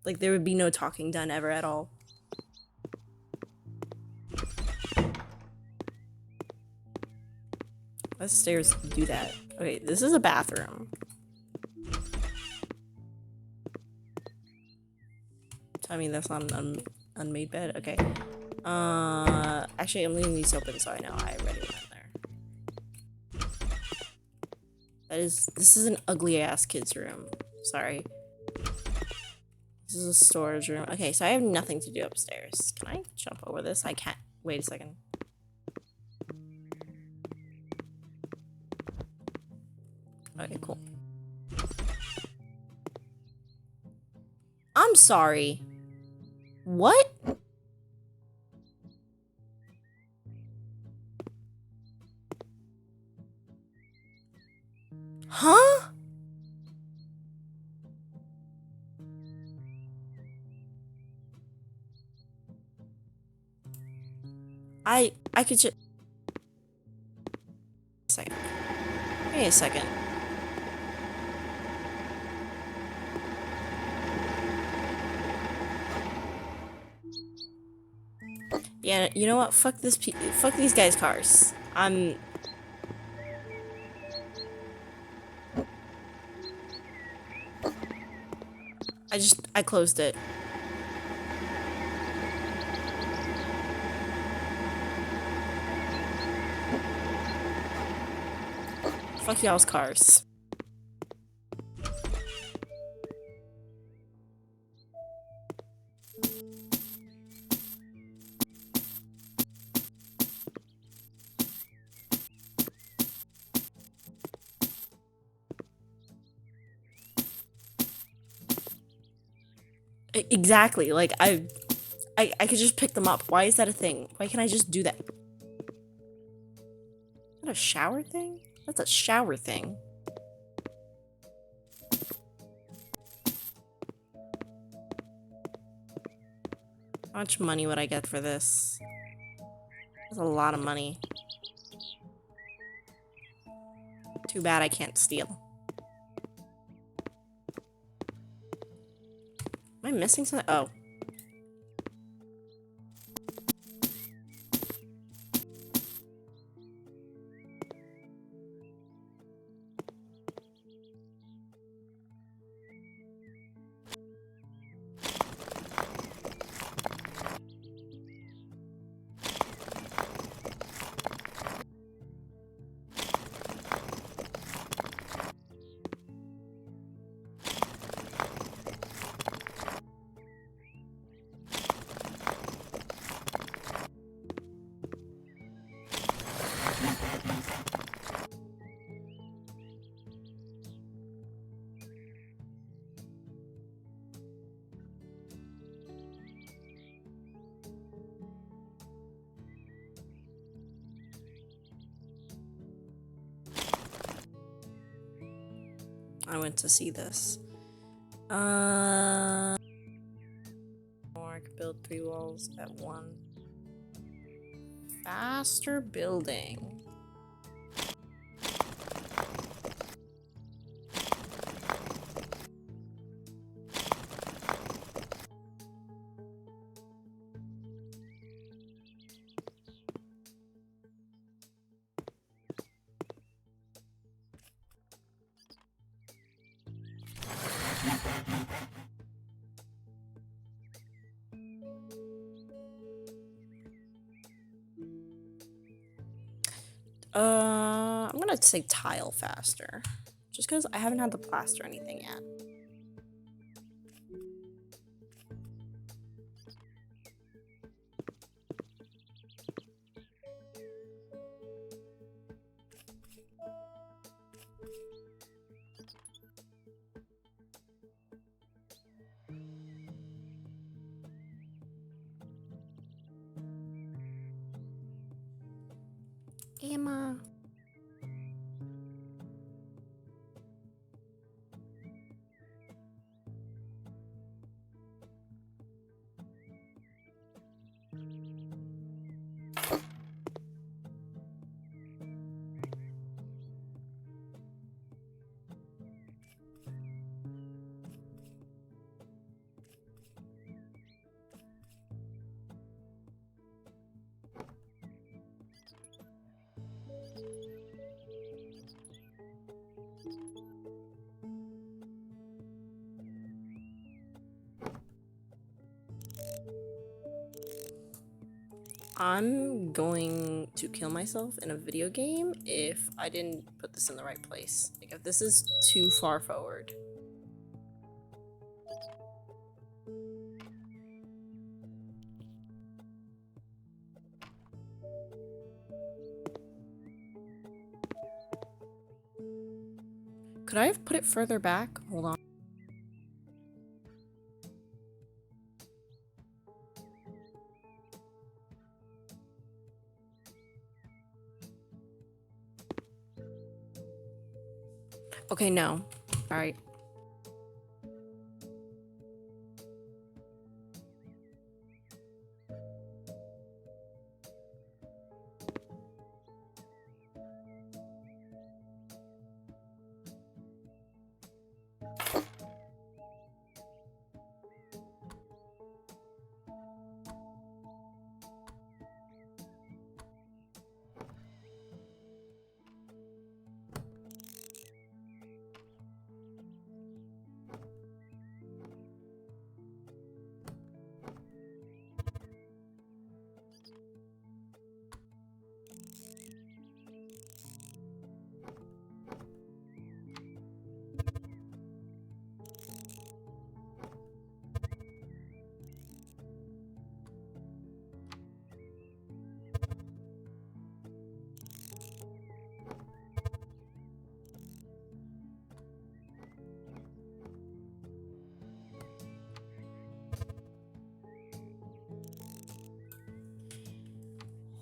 Like there would be no talking done ever at all. Let's stairs do that. Okay, this is a bathroom. I mean, that's not an unmade bed. Okay. Actually, I'm leaving these open so I know I already went there. This is an ugly ass kid's room. Sorry. This is a storage room. Okay, so I have nothing to do upstairs. Can I jump over this? I can't. Wait a second. Okay, cool. I'm sorry. What? Huh? I could just... Second. Wait a second. Yeah, you know what? Fuck this. Fuck these guys' cars. I closed it. Fuck y'all's cars. Exactly. Like I could just pick them up. Why is that a thing? Why can't I just do that? Is that a shower thing? That's a shower thing. How much money would I get for this? That's a lot of money. Too bad I can't steal. Am I missing something? Oh. I went to see this. Or I could build 3 walls at one. Faster building. I'm gonna say tile faster. Just because I haven't had to plaster anything yet. Emma. I'm going to kill myself in a video game if I didn't put this in the right place. Like, if this is too far forward. Could I have put it further back? Hold on. Okay, no. Alright.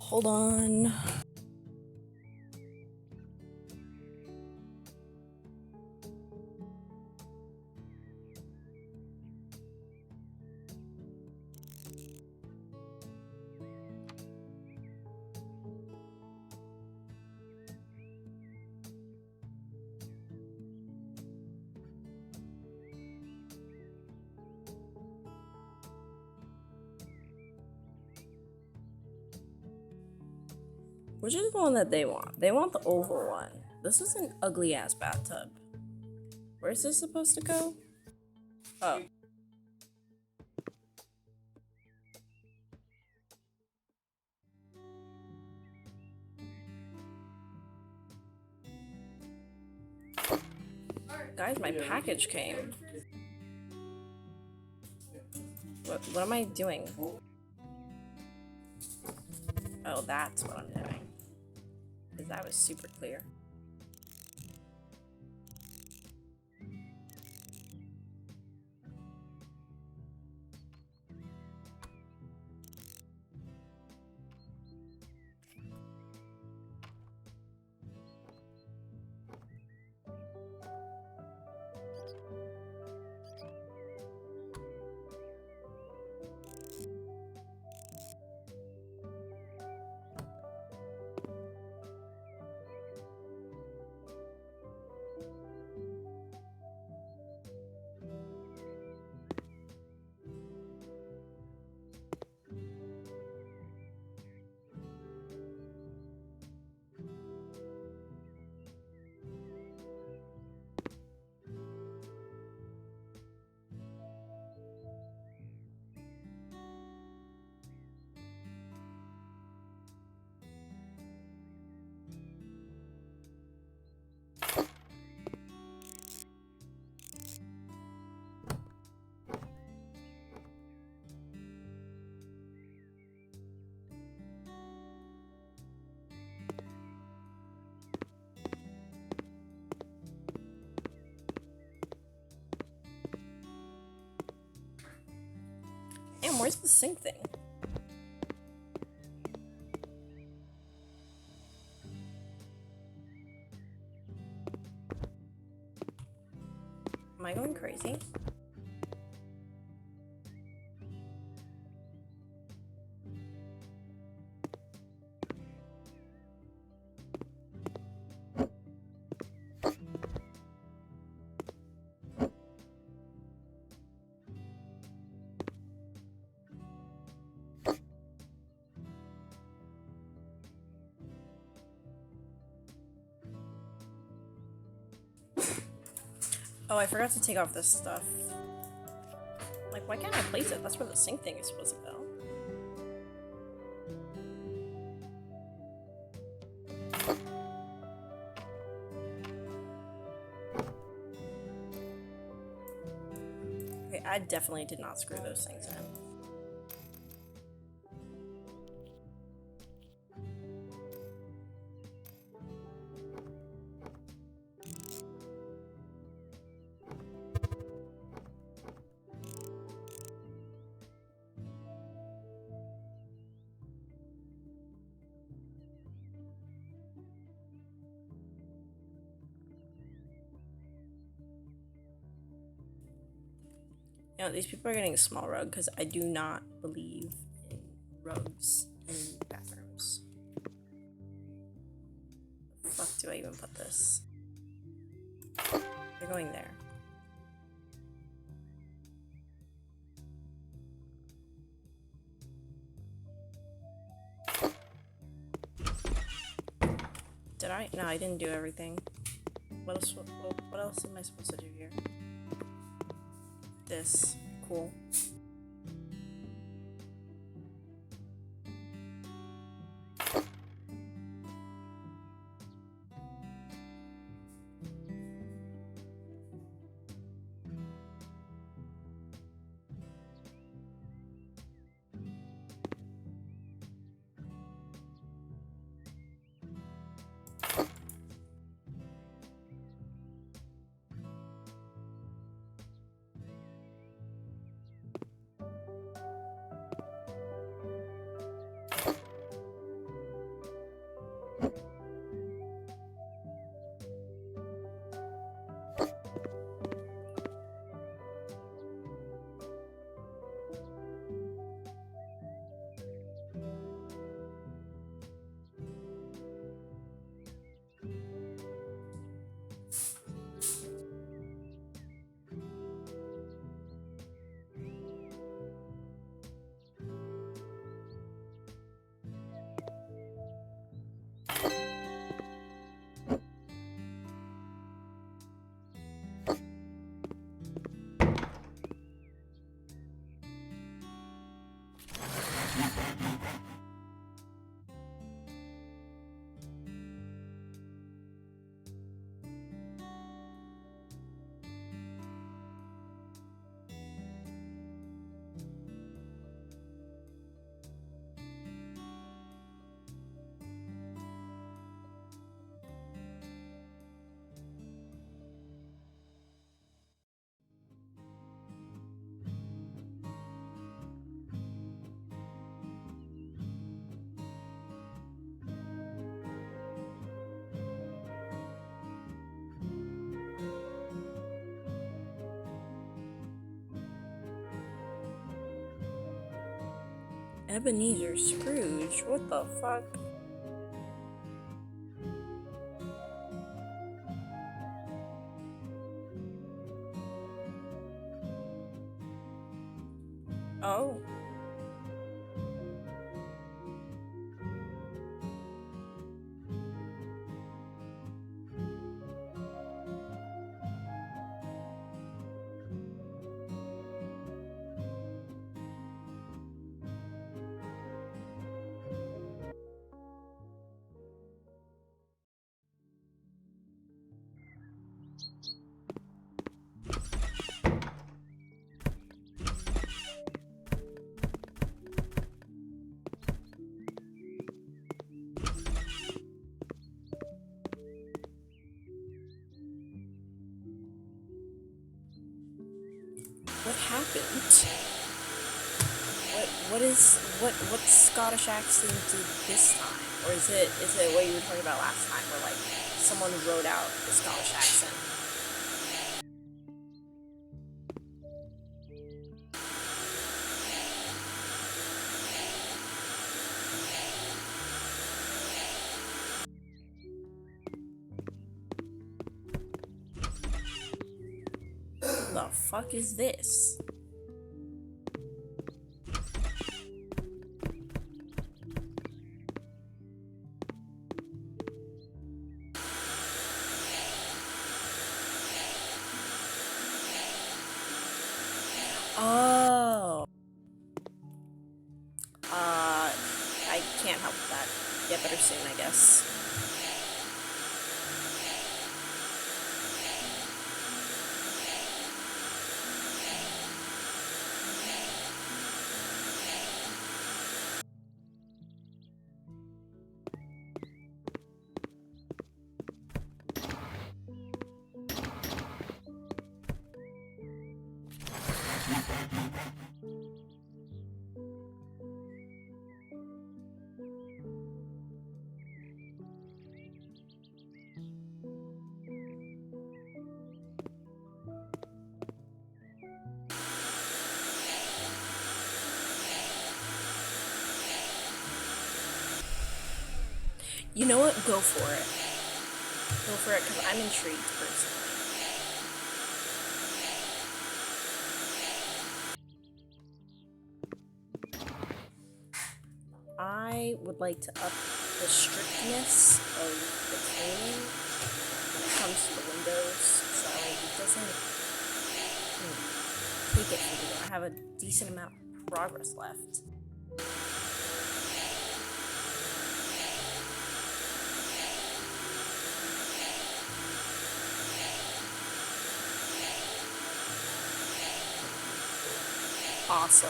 Hold on. Which is the one that they want? They want the oval one. This is an ugly ass bathtub. Where's this supposed to go? Oh. Guys, my package came. What am I doing? Oh, that's what I'm doing. Because that was super clear. Damn, where's the sync thing? Am I going crazy? Oh, I forgot to take off this stuff. Like, why can't I place it? That's where the sync thing is supposed to go. Okay, I definitely did not screw those things in. You know, these people are getting a small rug because I do not believe in rugs in bathrooms. The fuck do I even put this? They're going there. Did I? No, I didn't do everything. What else am I supposed to do here? This. Cool. Ebenezer Scrooge? What the fuck? Oh. What happened? what Scottish accent did this time? Or is it what you were talking about last time where like someone wrote out the Scottish accent? The fuck is this? Oh. I can't help that. Get better soon, I guess. You know what? Go for it. Go for it, because I'm intrigued personally. I would like to up the strictness of the cleaning when it comes to the windows, so that way it doesn't take it from me. I have a decent amount of progress left. Awesome.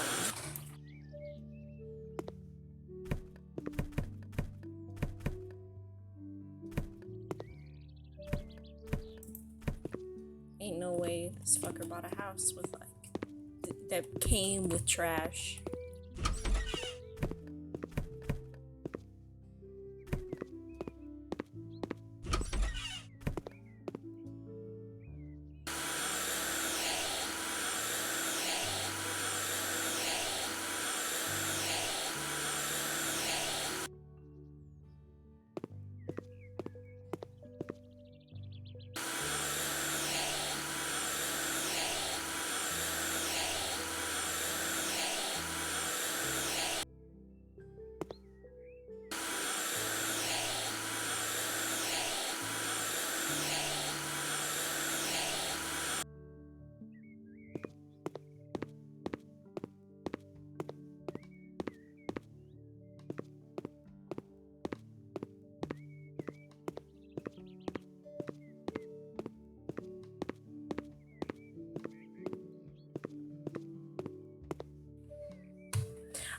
Ain't no way this fucker bought a house with like that came with trash.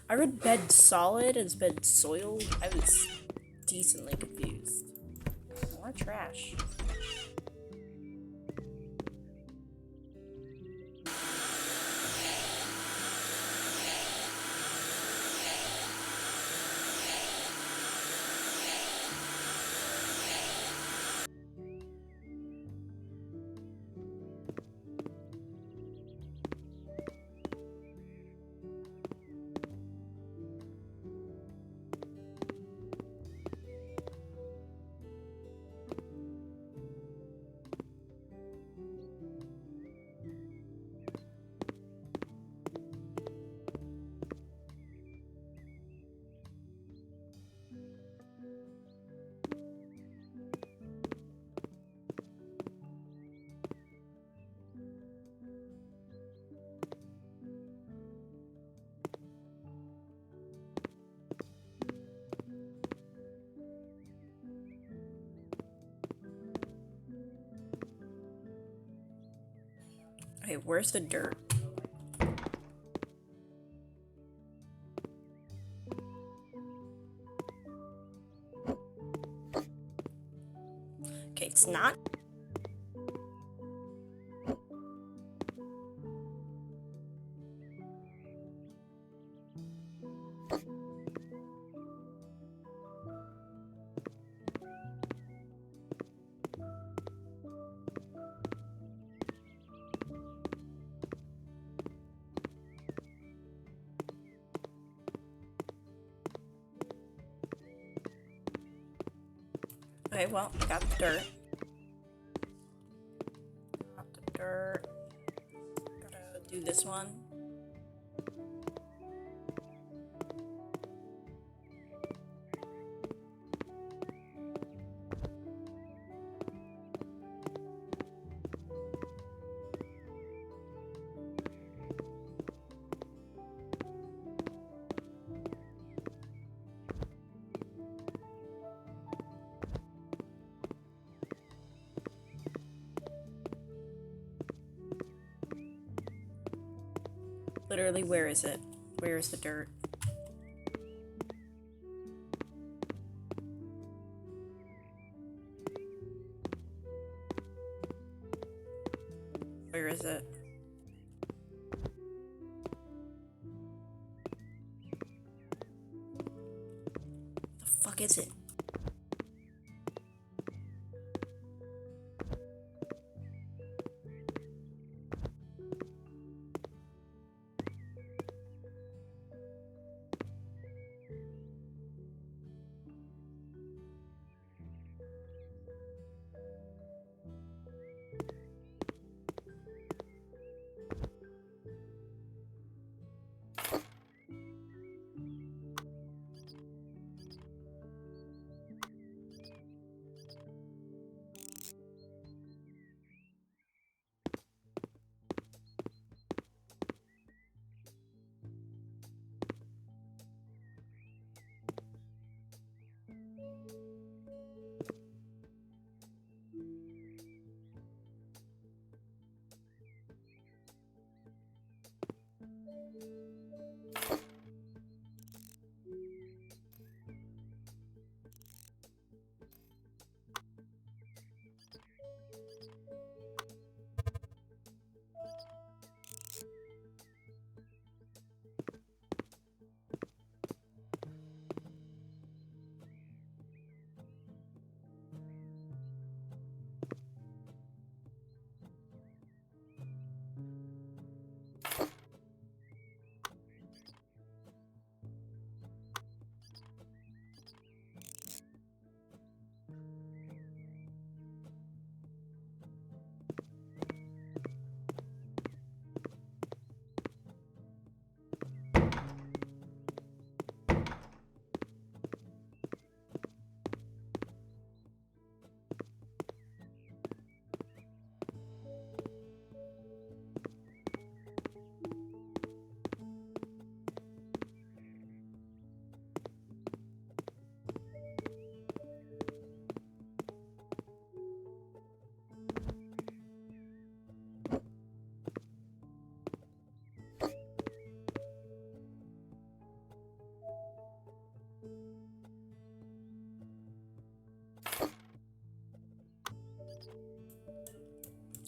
I read bed solid as bed soiled. I was decently confused. More trash. Okay, where's the dirt? Okay, it's not. Okay, well, I got the dirt. Got the dirt. Gotta do this one. Literally, where is it? Where is the dirt? Where is it? The fuck is it?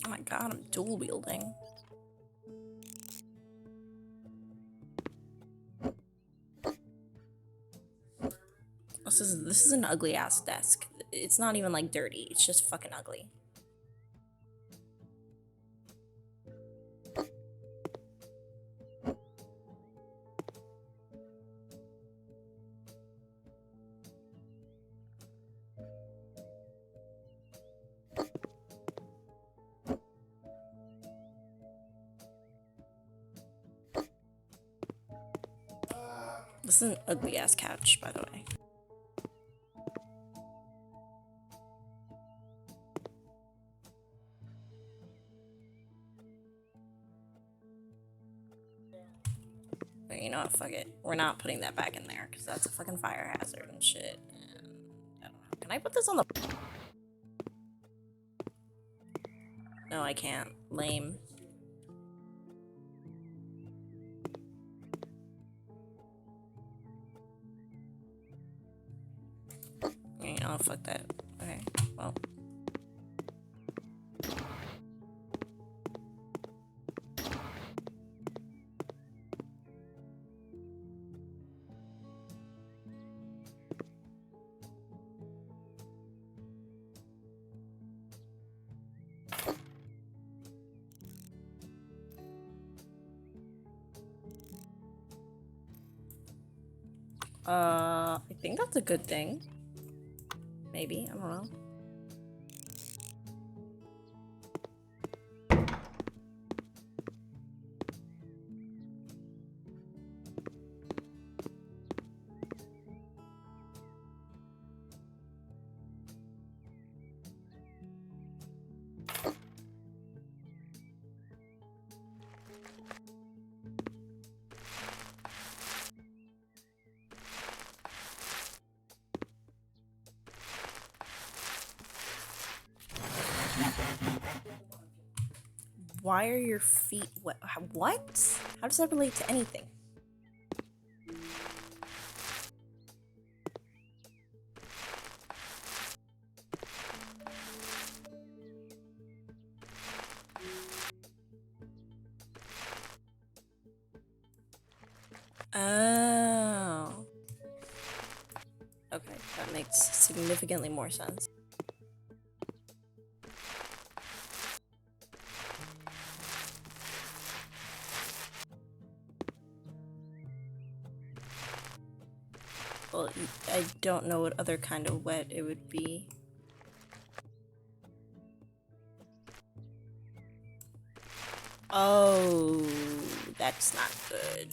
Oh my god, I'm dual wielding. This is an ugly ass desk. It's not even like dirty, it's just fucking ugly. This is an ugly ass couch, by the way. But you know what, fuck it. We're not putting that back in there, because that's a fucking fire hazard and shit. And I don't know. Can I put this on the... No, I can't. Lame. Oh, fuck that. Okay, well. I think that's a good thing. maybe, I don't know. Why are your feet wet? What? How does that relate to anything? Oh. Okay, that makes significantly more sense. Well, I don't know what other kind of wet it would be. Oh, that's not good.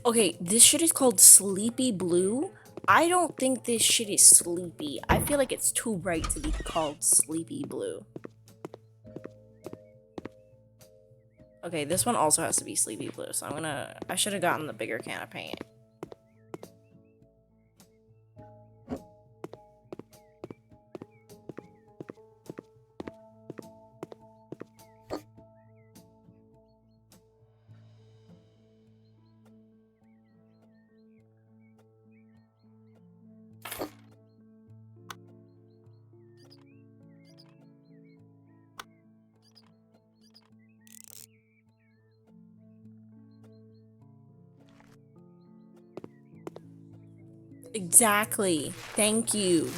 Okay, this shit is called Sleepy Blue. I don't think this shit is sleepy. I feel like it's too bright to be called Sleepy Blue. Okay, this one also has to be Sleepy Blue, so I should have gotten the bigger can of paint. Exactly. Thank you.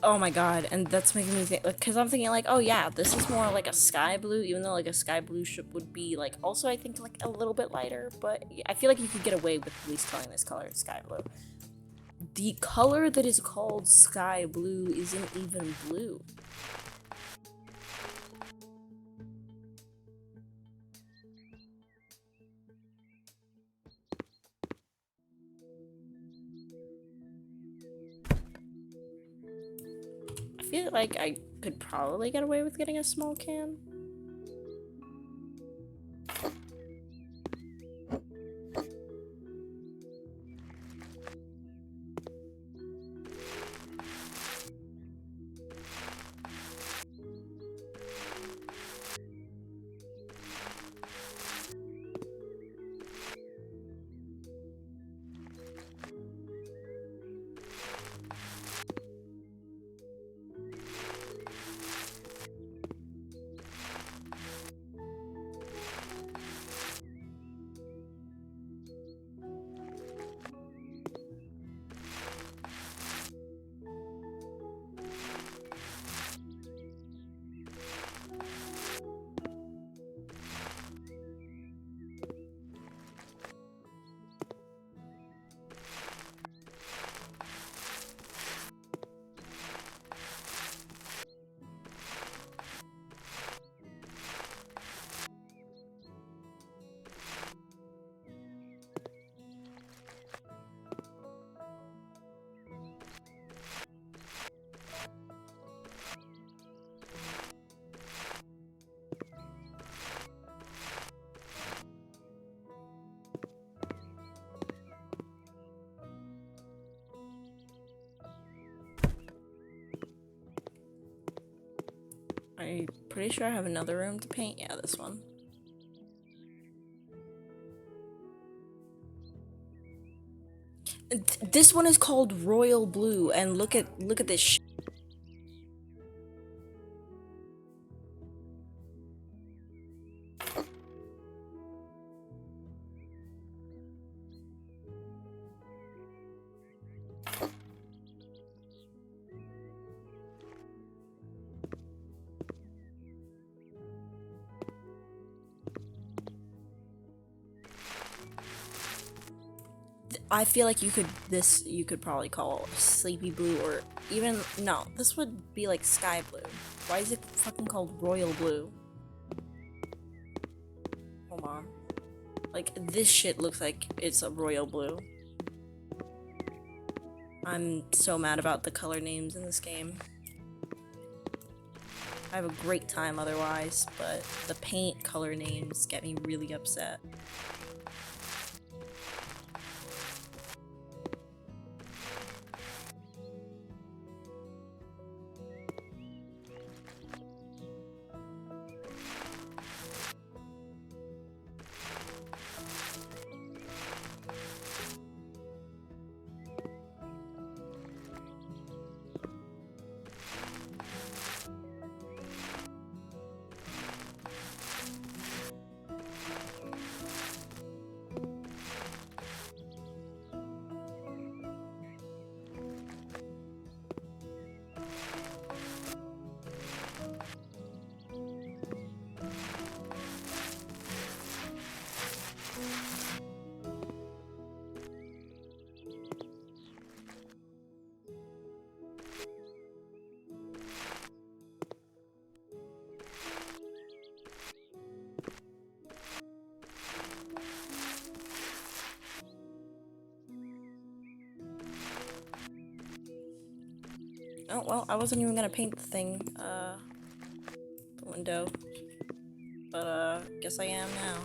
Oh my god, and that's making me think, because I'm thinking like, oh yeah, this is more like a sky blue, even though like a sky blue would be like, also I think like a little bit lighter, but I feel like you could get away with at least calling this color sky blue. The color that is called sky blue isn't even blue. I feel like I could probably get away with getting a small can. I'm pretty sure I have another room to paint. Yeah, this one. This one is called Royal Blue, and look at this I feel like you could probably call Sleepy Blue, or even, no, this would be like Sky Blue. Why is it fucking called Royal Blue? Hold on. Like, this shit looks like it's a Royal Blue. I'm so mad about the color names in this game. I have a great time otherwise, but the paint color names get me really upset. Oh, well, I wasn't even gonna paint the thing, the window. But, guess I am now.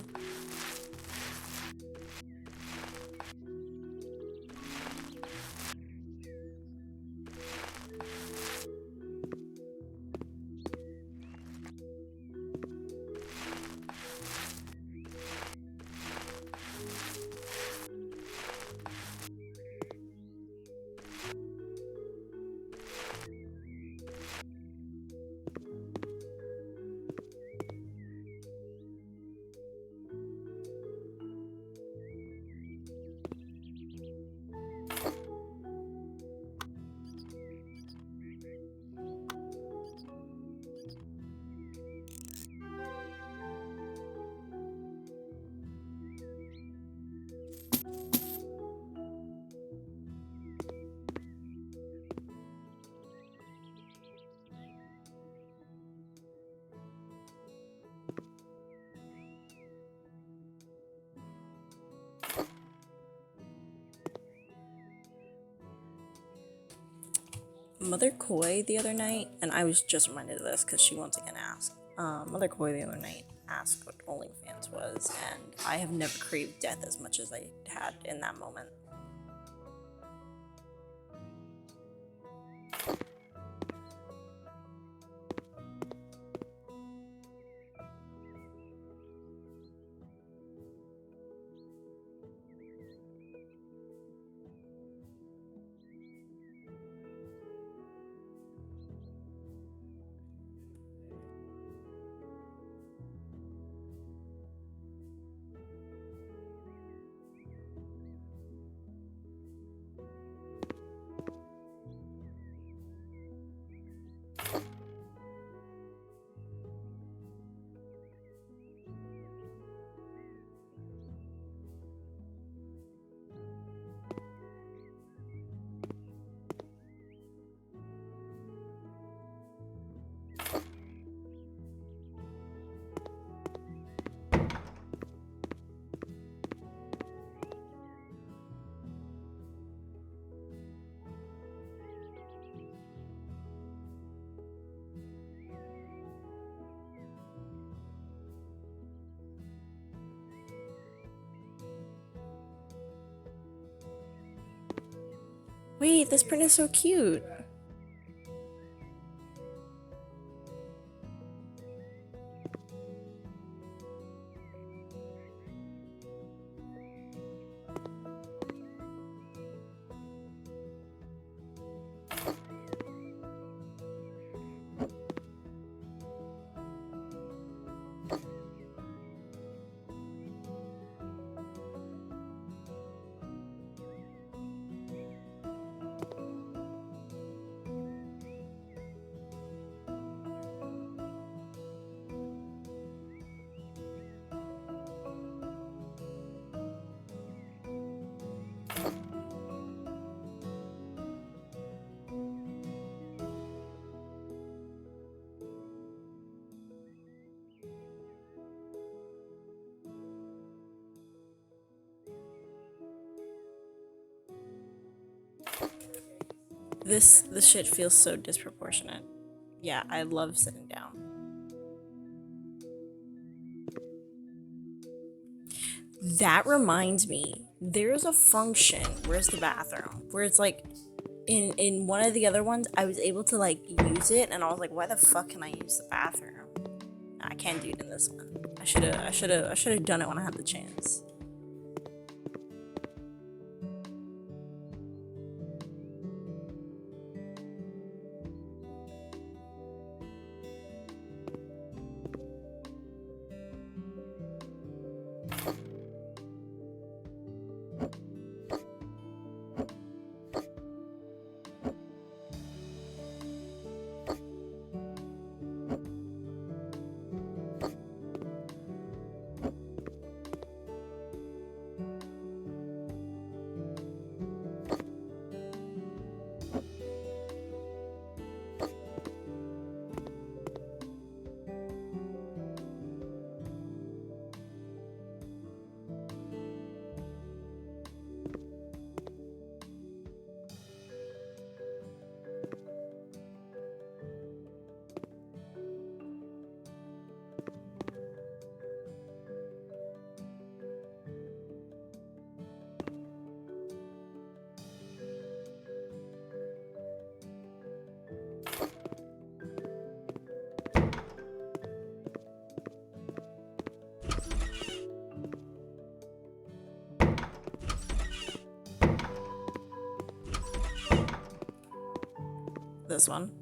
Mother Koi the other night, and I was just reminded of this because she once again asked. Mother Koi the other night asked what OnlyFans was, and I have never craved death as much as I had in that moment. Wait, this print is so cute. This shit feels so disproportionate. Yeah, I love sitting down. That reminds me, there's a function, where's the bathroom, where it's like, in one of the other ones, I was able to like use it, and I was like, why the fuck can I use the bathroom? I can't do it in this one. I should have done it when I had the chance. This one.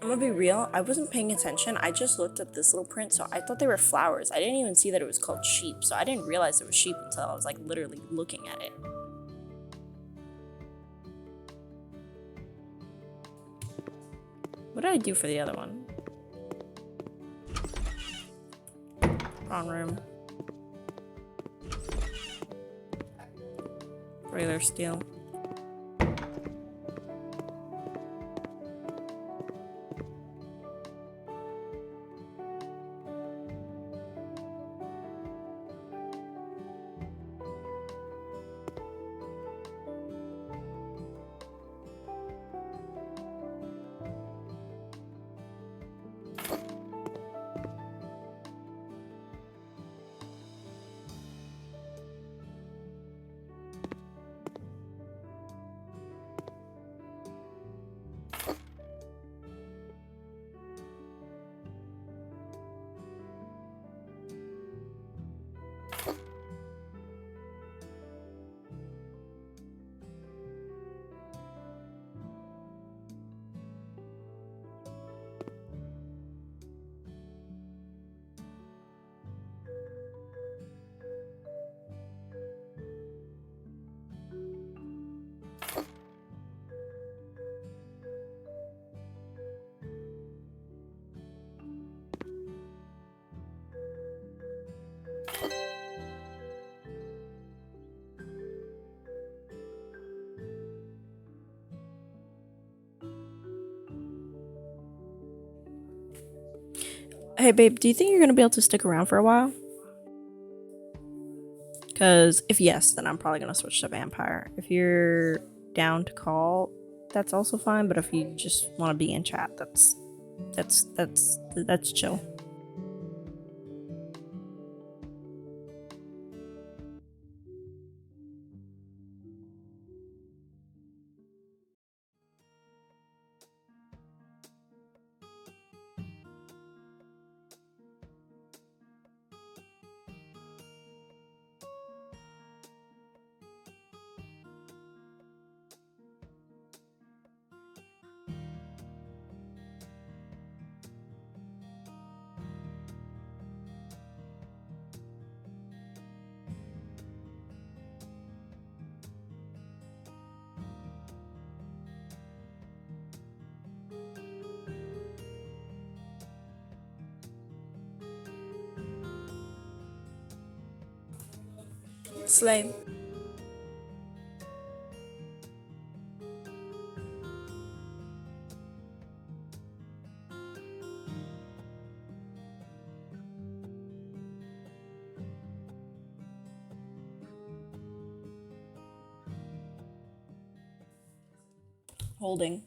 I'm gonna be real, I wasn't paying attention. I just looked at this little print, so I thought they were flowers. I didn't even see that it was called sheep, so I didn't realize it was sheep until I was like literally looking at it. What did I do for the other one? Wrong room. Regular steel. Hey babe, do you think you're gonna be able to stick around for a while? Because if yes, then I'm probably gonna switch to Vampyr. If you're down to call, that's also fine. But if you just want to be in chat, that's chill. Slay. Holding.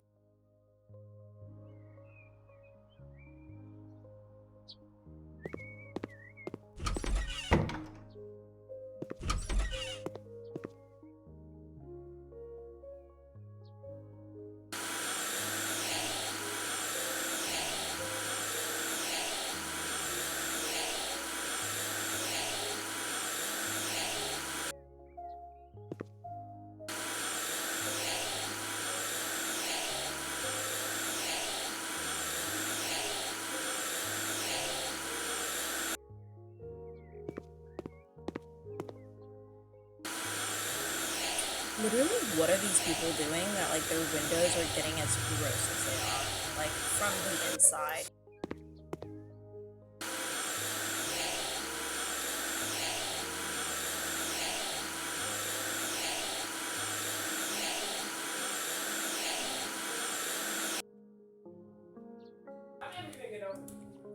Literally, what are these people doing that, like, their windows are getting as gross as they are? Like, from the inside.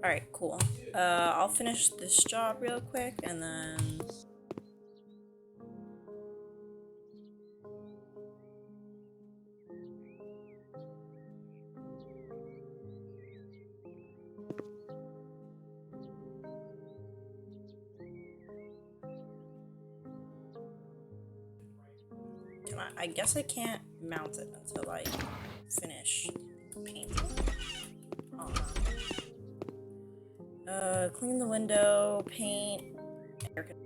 Alright, cool. I'll finish this job real quick, and then... I guess I can't mount it until I finish painting. Clean the window, paint, air conditioning.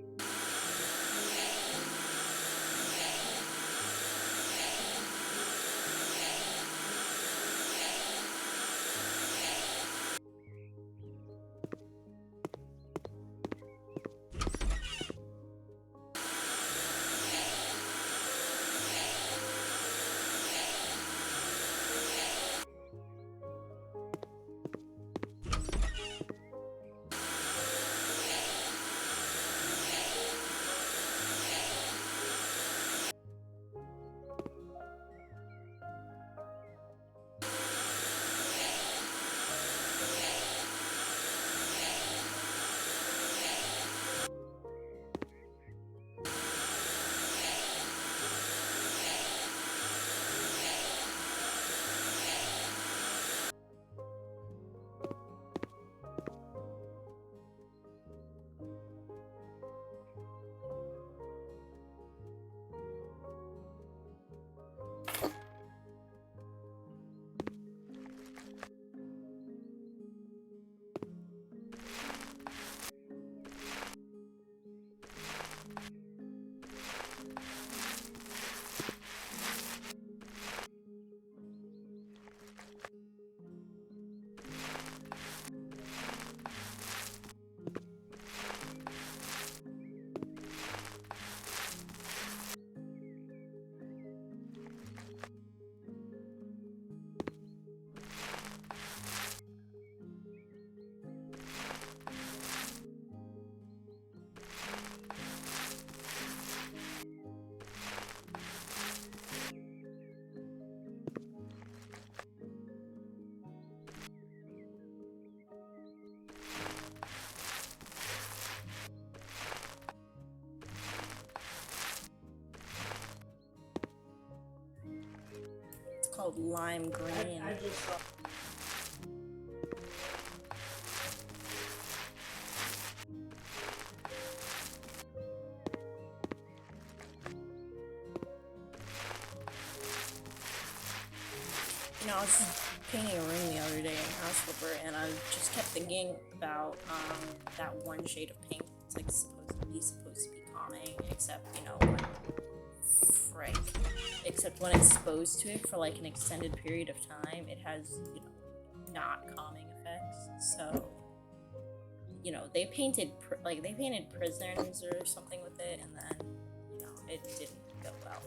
Called lime green. You know, I was painting a room the other day in House Flipper, and I just kept thinking about that one shade of pink. It's like supposed to be calming, except, you know, when frick. Except when it's exposed to it for like an extended period of time, it has, you know, not calming effects. So, you know, they painted prisoners or something with it, and then, you know, it didn't go well.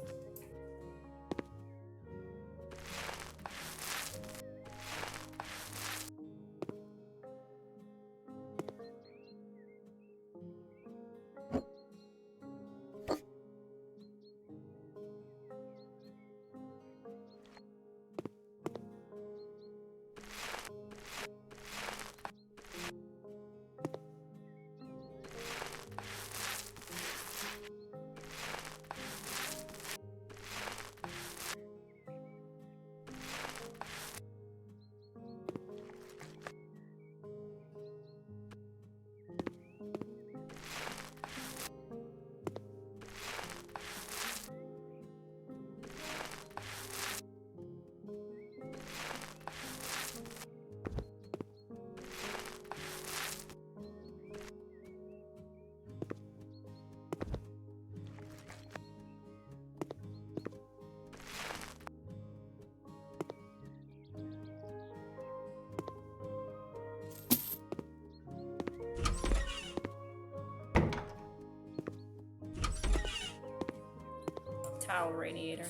towel radiator.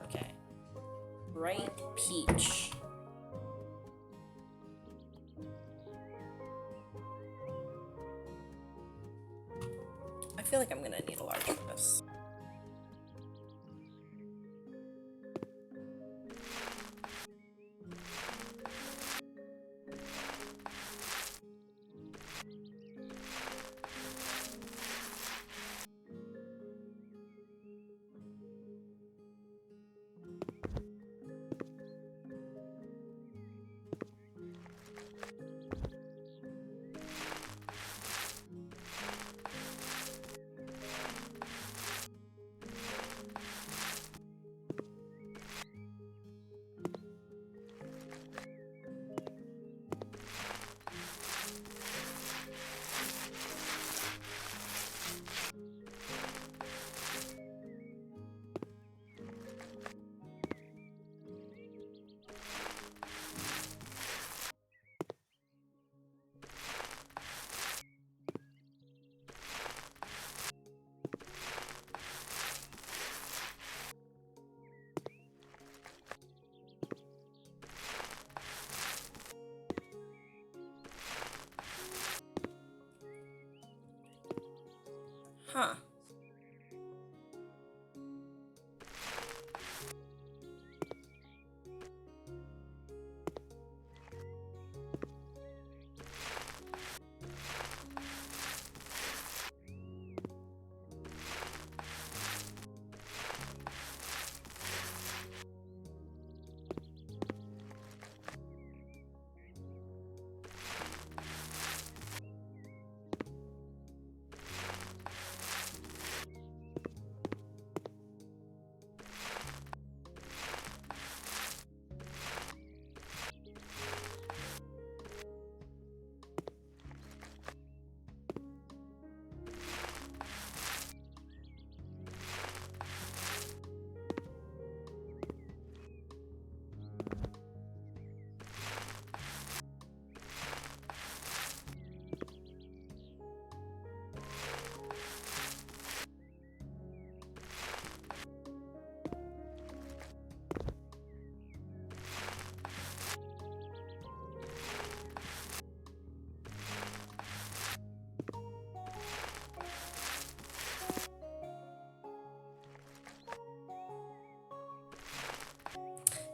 Okay. Bright peach. I feel like I'm gonna need a large for this. Huh.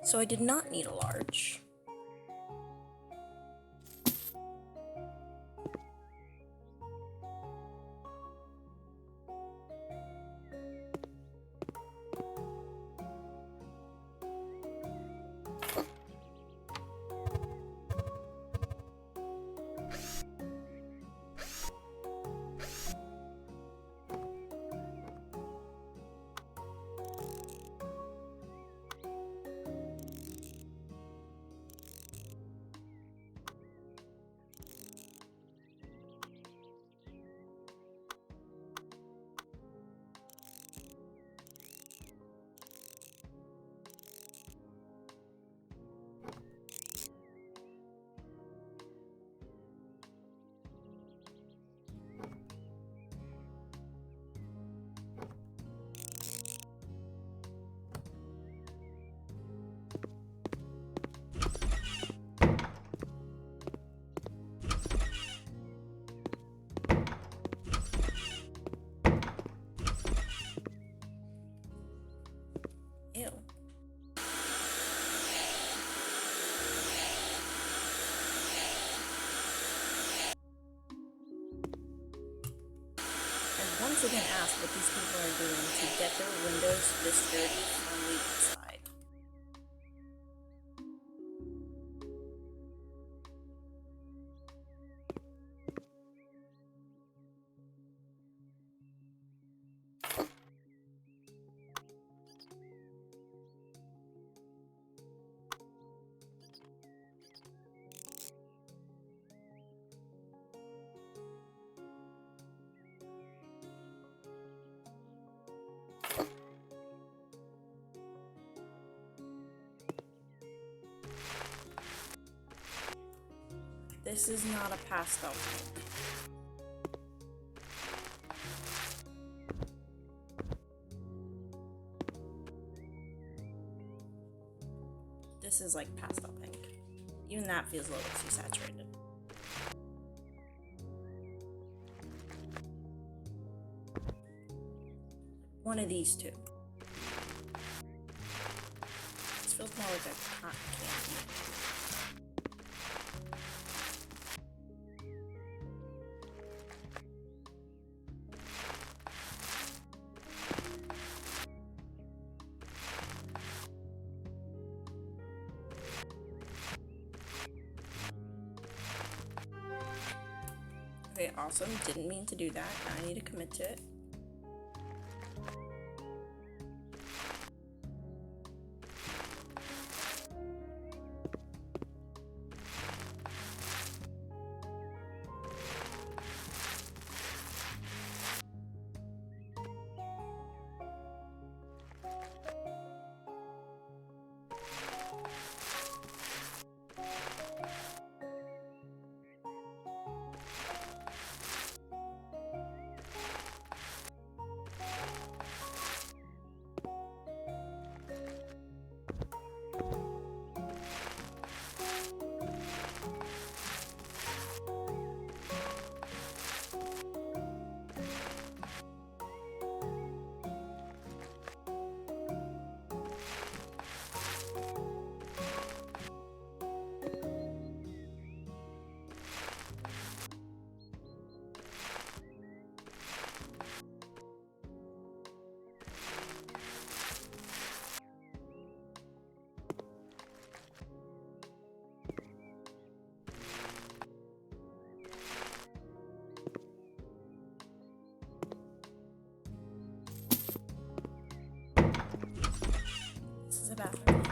So I did not need a large. Ew. And once again ask what these people are doing to get their windows this dirty from the inside. This is not a pastel pink. This is like pastel pink. Even that feels a little too saturated. One of these two. This feels more like a cotton candy. Okay, awesome. Didn't mean to do that. Now I need to commit to it. This is a bathroom.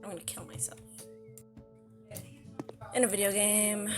I'm gonna kill myself. In a video game.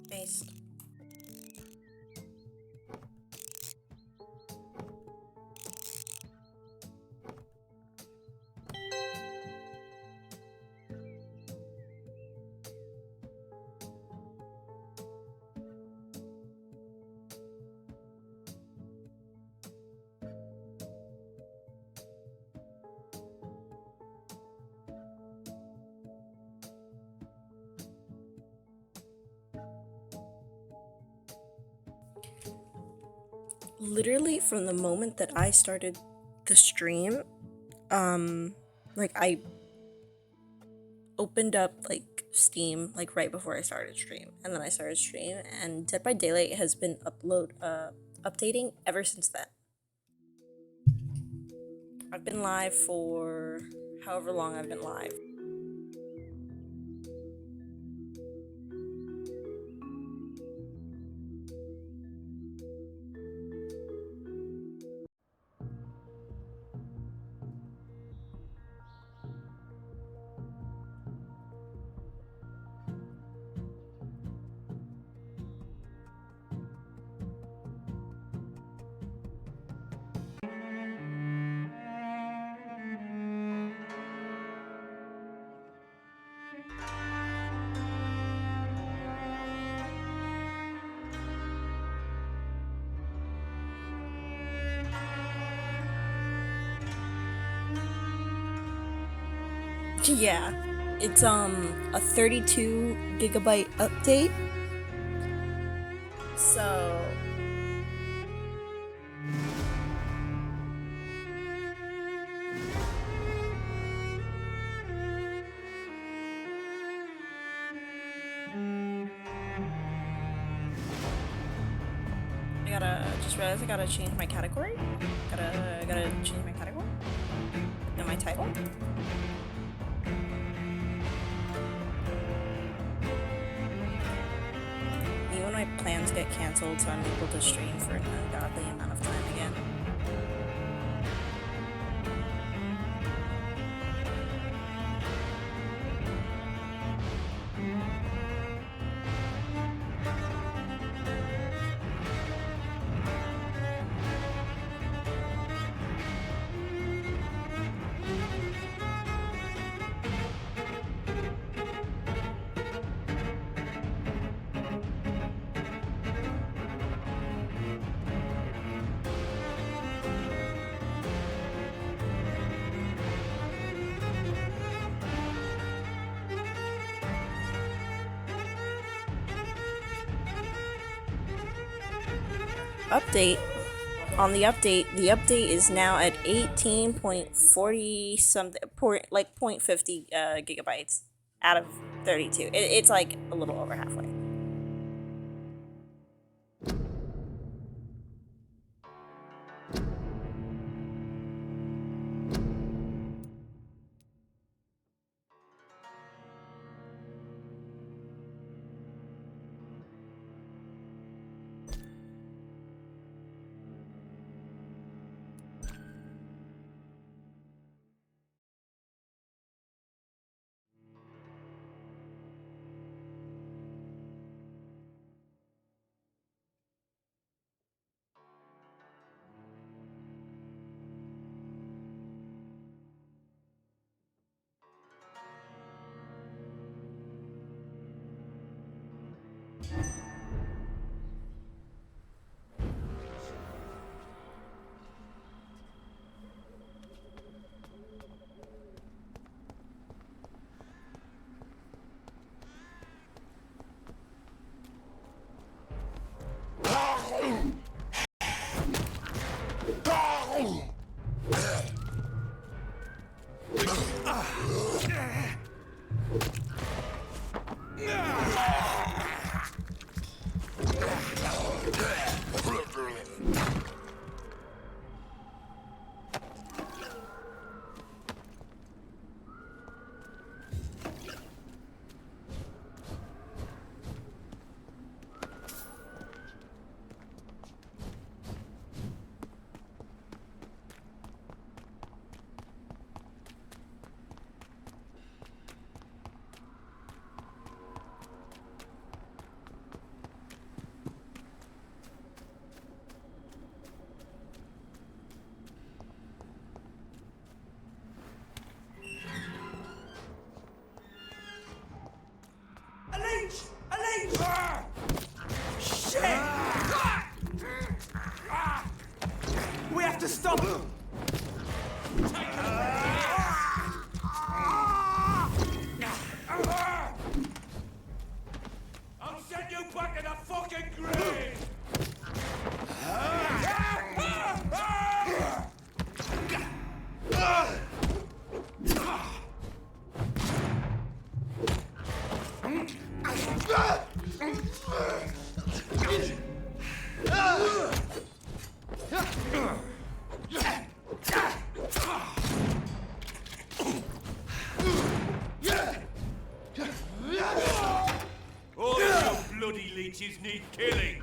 Based. Literally from the moment that I started the stream, like I opened up like Steam like right before I started stream, and then I started stream, and Dead by Daylight has been updating ever since then. I've been live for however long I've been live. Yeah, it's a 32 gigabyte update. So I gotta just realized I gotta change my category. Gotta change my category and my title. Even when my plans get canceled, so I'm able to stream for an ungodly amount of time again. Update. On the update is now at 18.40 something, like 0.50 gigabytes out of 32. It's like a little over halfway. Shit! We have to stop him! I'll send you back to the fucking grave! All you bloody leeches need killing!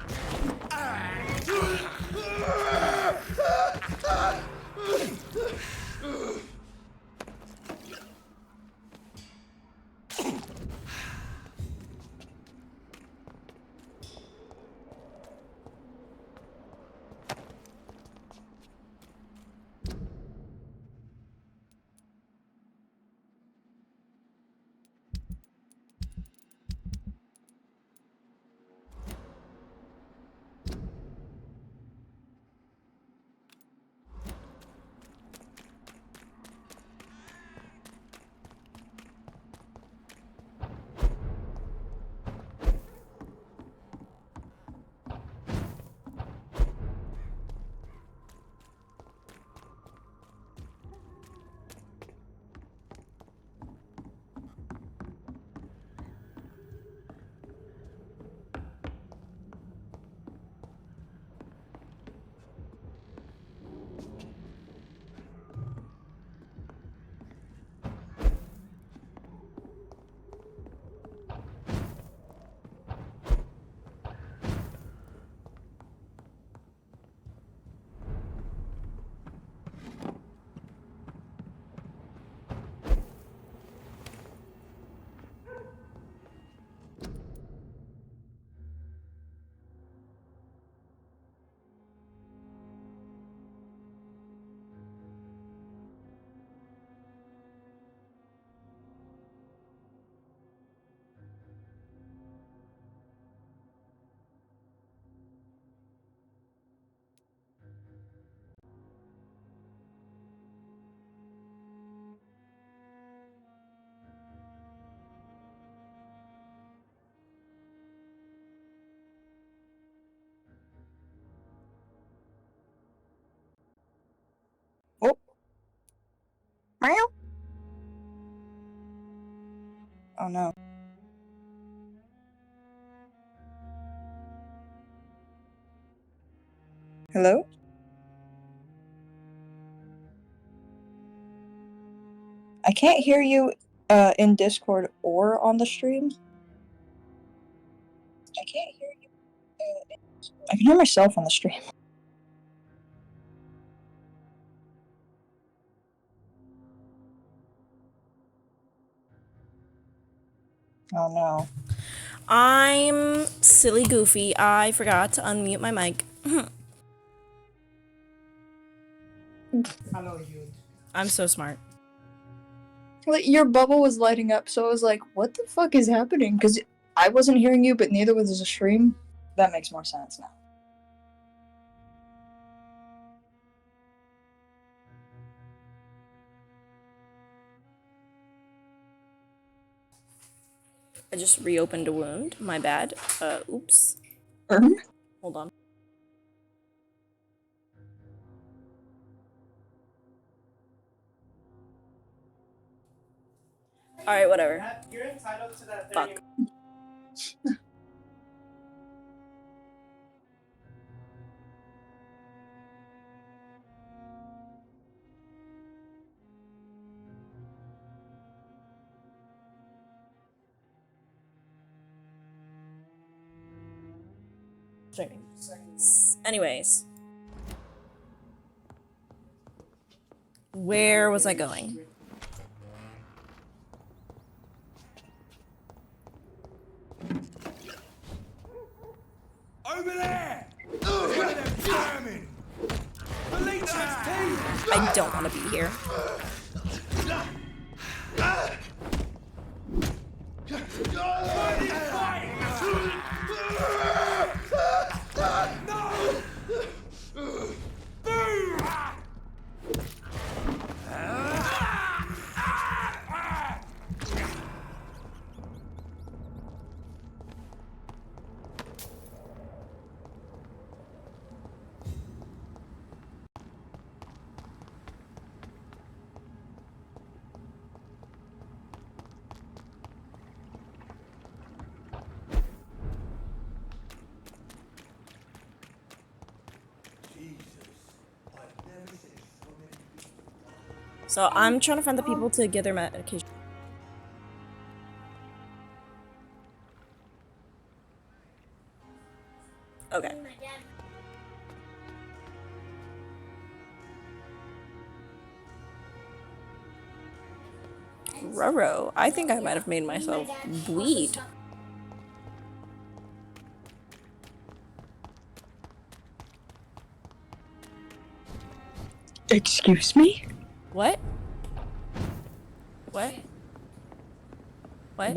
Meow. Oh no. Hello? I can't hear you in Discord or on the stream. I can't hear you. I can hear myself on the stream. Oh no. I'm silly goofy. I forgot to unmute my mic. Hello, youth. I'm so smart. Like, your bubble was lighting up, so I was like, what the fuck is happening? Because I wasn't hearing you, but neither was the stream. That makes more sense now. I just reopened a wound. My bad. Oops. Hold on. Alright, whatever. You're entitled to that 30 Fuck. Anyways. Where was I going? Over there! One of them vermin! The leech's teeth! I don't want to be here. So I'm trying to find the people to get their medication. Okay. Roro, I think I might have made myself bleed. Excuse me? What? What? What?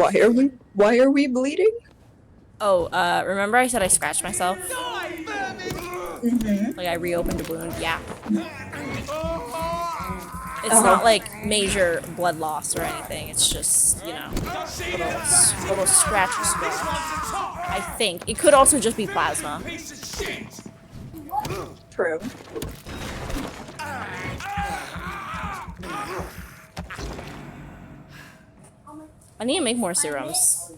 Why are we bleeding? Oh, remember I said I scratched myself? Mm-hmm. Like I reopened a wound? Yeah. It's not like major blood loss or anything. It's just, you know, little scratch. I think. It could also just be plasma. True. I need to make more serums.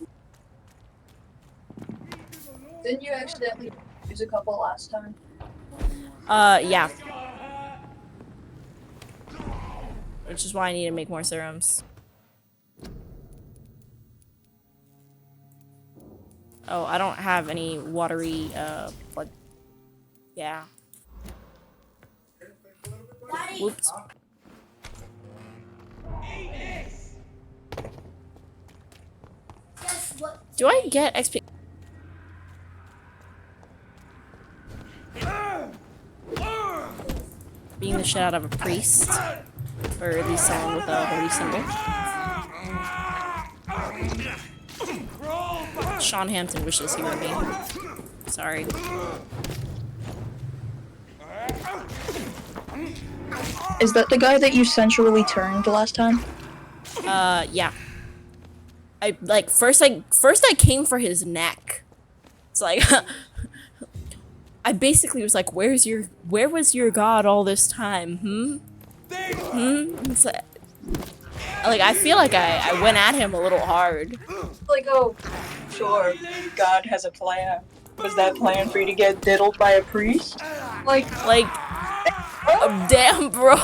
Didn't you accidentally use a couple last time? Yeah. Which is why I need to make more serums. Oh, I don't have any watery, blood. Yeah. Whoops. Do I get XP? Being the shit out of a priest. Or at least someone with a holy symbol. Sean Hampton wishes he were me. Sorry. Is that the guy that you sensually turned last time? Yeah. I like first I came for his neck. It's like I basically was like, where was your god all this time? It's like, Like, I feel like I went at him a little hard. Like, oh, sure, God has a plan. Was that plan for you to get diddled by a priest? Like, Damn, bro.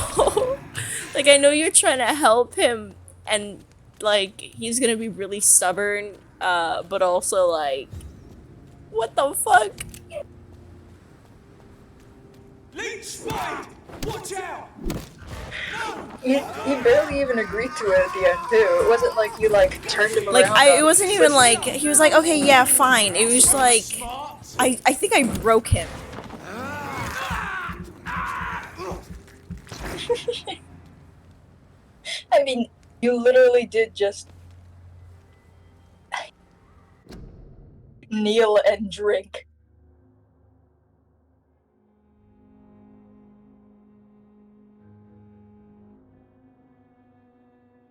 Like, I know you're trying to help him, and, like, he's gonna be really stubborn, but also, like, what the fuck? Leech spike! Watch out! he barely even agreed to it at the end, too. It wasn't like you, like, turned him Like, around. it wasn't even like, he was like, okay, yeah, fine. It was like, I think I broke him. I mean, you literally did just kneel and drink.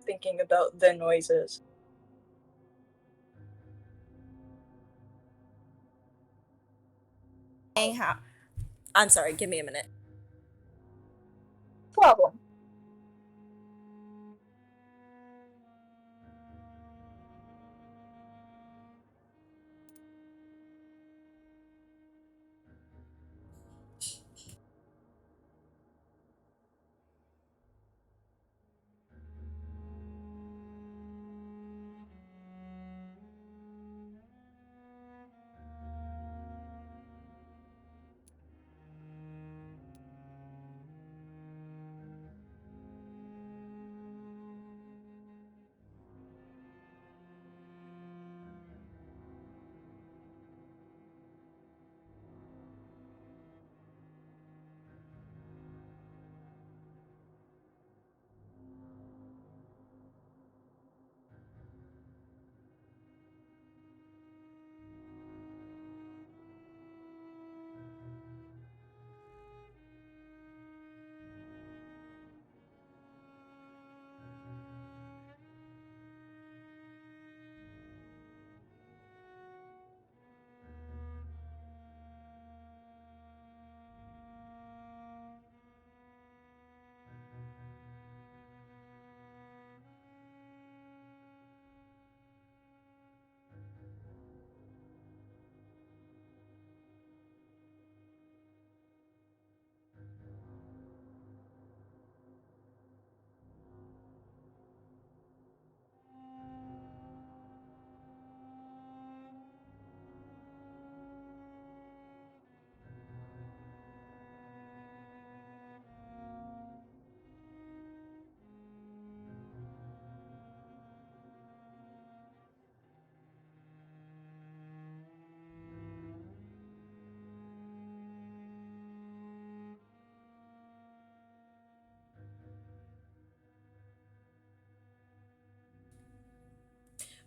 Thinking about the noises. I'm sorry, give me a minute. Problem.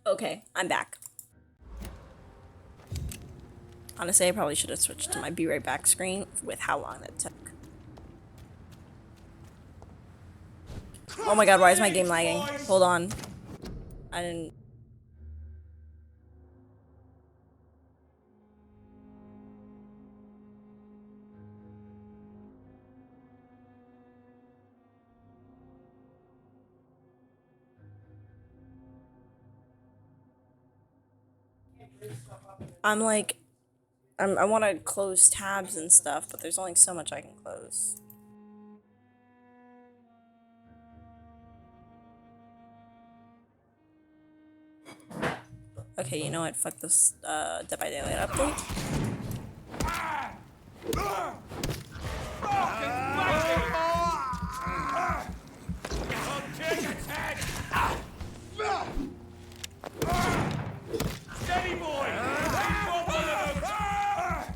Okay, I'm back. Honestly, I probably should have switched to my be right back screen with how long that took. Oh my god, why is my game lagging? Hold on. I didn't... I'm like... I want to close tabs and stuff, but there's only so much I can close. Okay, you know what? Fuck this Dead by Daylight update. Steady, boy! Got one of them!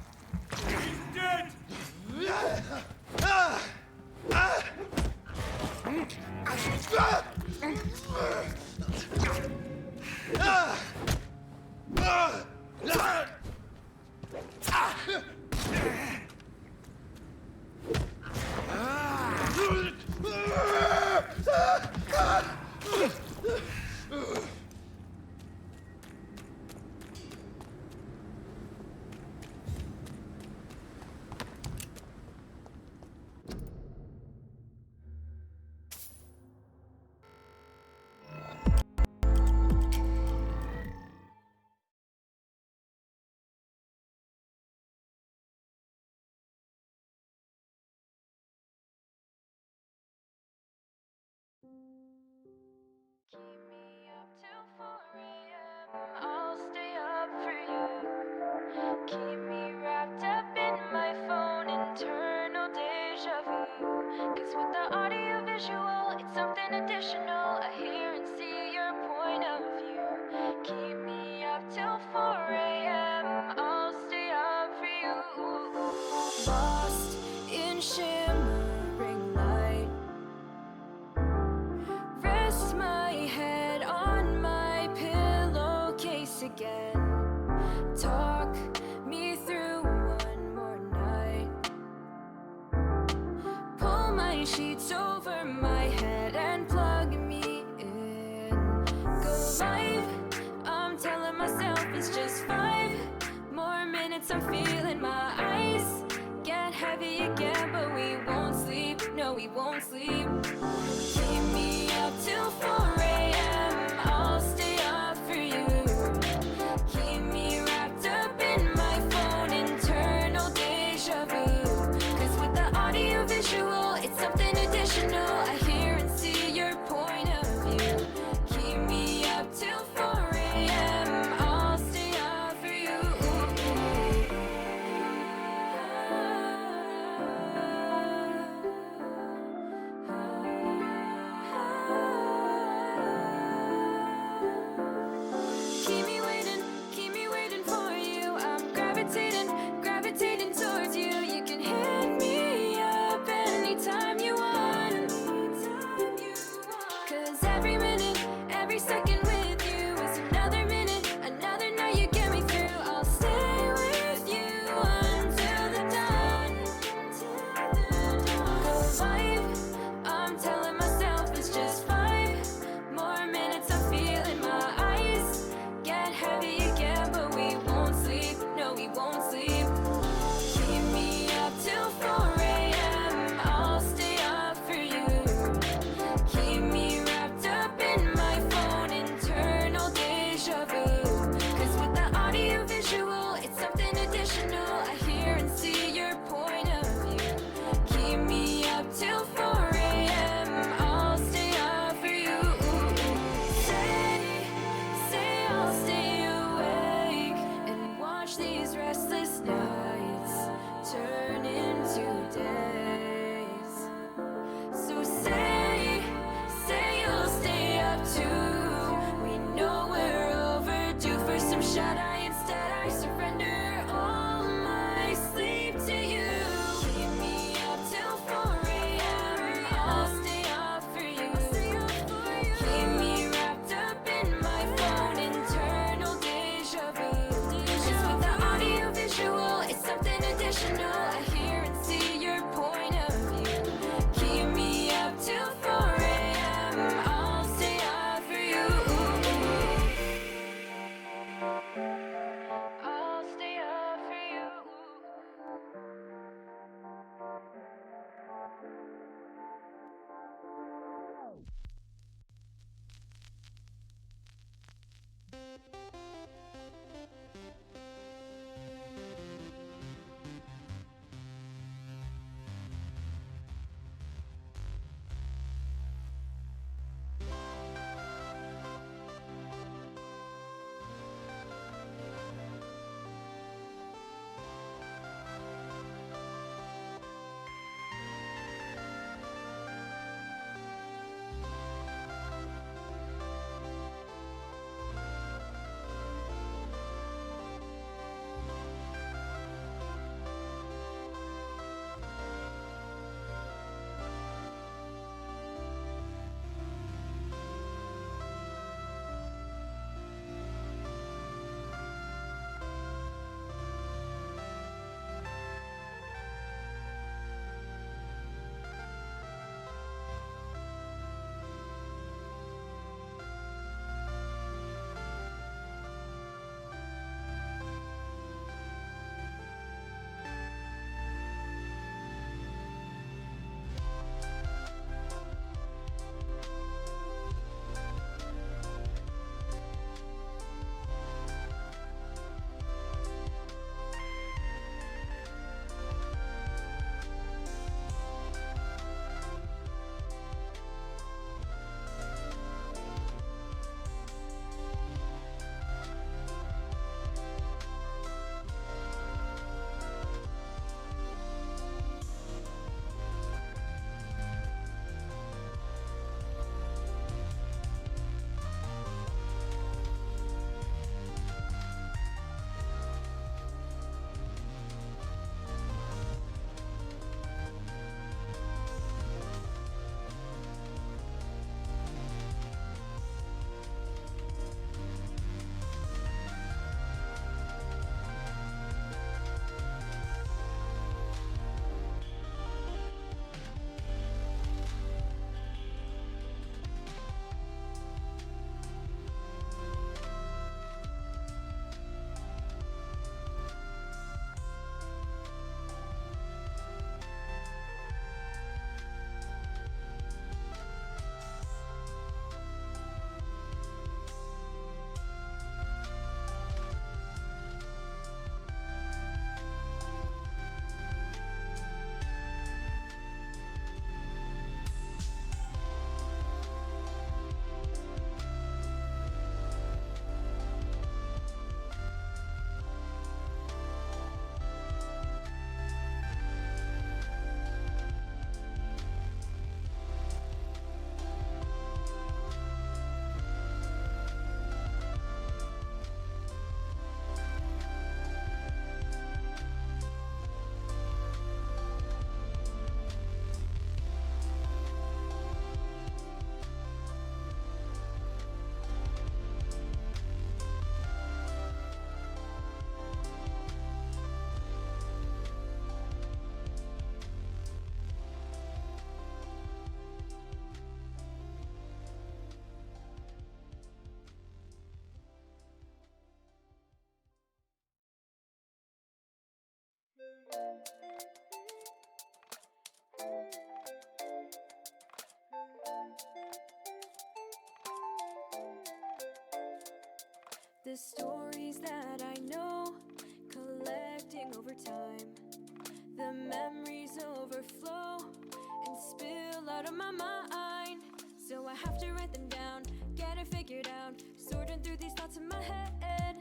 He's dead! Keep me up till 4 a.m. I'll stay up for you. Keep me wrapped up in my phone, internal deja vu. Cause with the audio visual, it's something additional. I hear and see your point of view. Keep me up till 4 a.m. I'll stay up for you. Lost in shimmering light. Rest my head on my pillowcase again. Talk me through one more night. Pull my sheets over my head and plug me in. Go live, I'm telling myself it's just 5 more minutes. I'm feeling my eyes get heavy again, but we won't sleep, no we won't sleep. Keep me up till 4 a.m. I'll stay up for you. Keep me wrapped up in my phone, internal deja vu. Cause with the audio visual, it's something additional. I hear and see your point of view. Keep me up till 4 a.m. I'll stay up for you. Keep me waiting for you. I'm gravitating towards you. You can hit me up anytime you want. The stories that I know, collecting over time. The memories overflow and spill out of my mind. So I have to write them down, get it figured out, sorting through these thoughts in my head.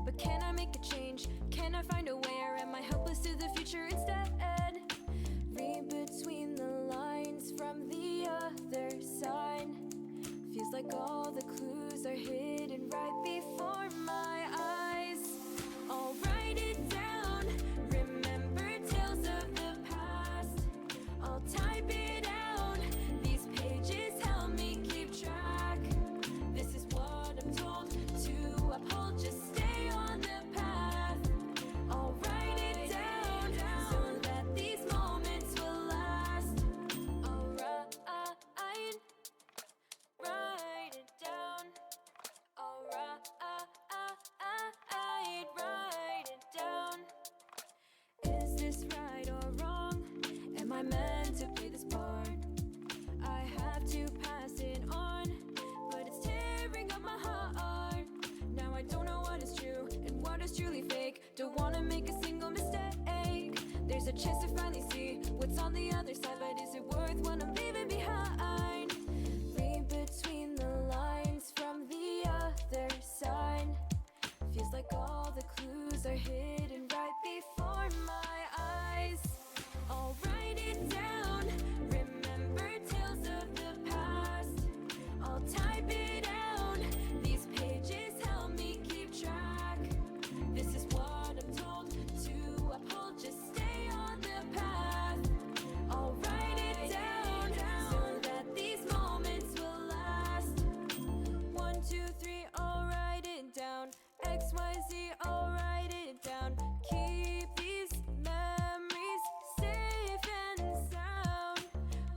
But can I make a change? Can I find a way, or am I helpless to the future instead? Read between the lines from the other side. Feels like all the clues are hidden right before my eyes. I'll write it down, remember tales of the past. I'll type it out, these pages help me keep track. This is what I'm told to uphold, just stay on the path. I'll write it down so that these moments will last. I'll write it down. I'll write it down. Is this right or wrong? Am I meant to play this part? I have to pass it on, but it's tearing up my heart. Now I don't know what is true and what is truly fake. Don't wanna make a single mistake. There's a chance to finally see what's on the other side, but is it worth what I'm leaving behind? Read between the lines from the other side. Feels like all the clues are hidden right before my eyes. I'll write it down, remember tales of the past. I'll type it out, these pages help me keep track. This is what I'm told to uphold, just stay on the path. I'll write it down so that these moments will last. 1, 2, 3, I'll write it down. X, Y, Z, I'll write it down. Keep these memories safe and sound.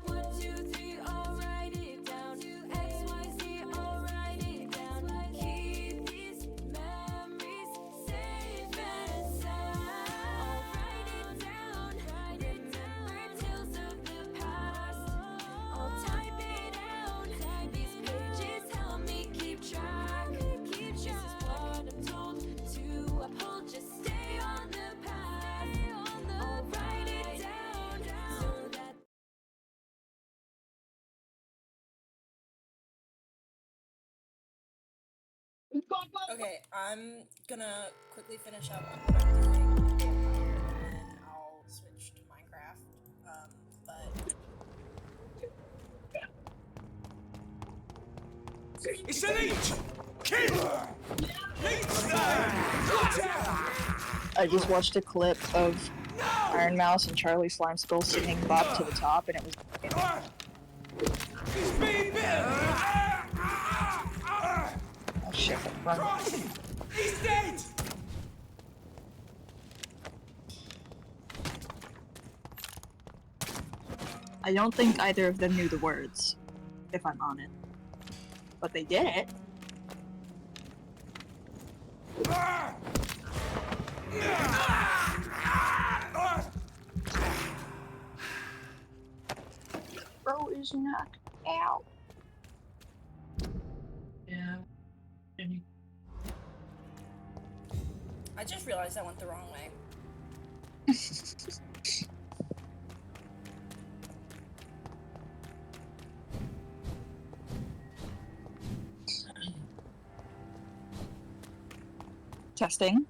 1, 2, 3, I'll write it down. X, Y, Z, I'll write it down. Keep these memories safe and sound. I'll write it down. Remember tales of the past. I'll type it out. These pages help me keep track. This is what I'm told to uphold, just stay on the path. I'll write it down so that Okay, I'm gonna quickly finish up what I'm doing, and then I'll switch to Minecraft. But It's an leech! Kill! Leech stand! I just watched a clip of Iron Mouse and Charlie Slimeskull singing Bob to the Top, and it was. He's being bitten! Oh shit, run. Christ! He's dead! I don't think either of them knew the words, if I'm honest. But they did it. Bro is knocked out. Yeah. I just realized I went the wrong way. Testing.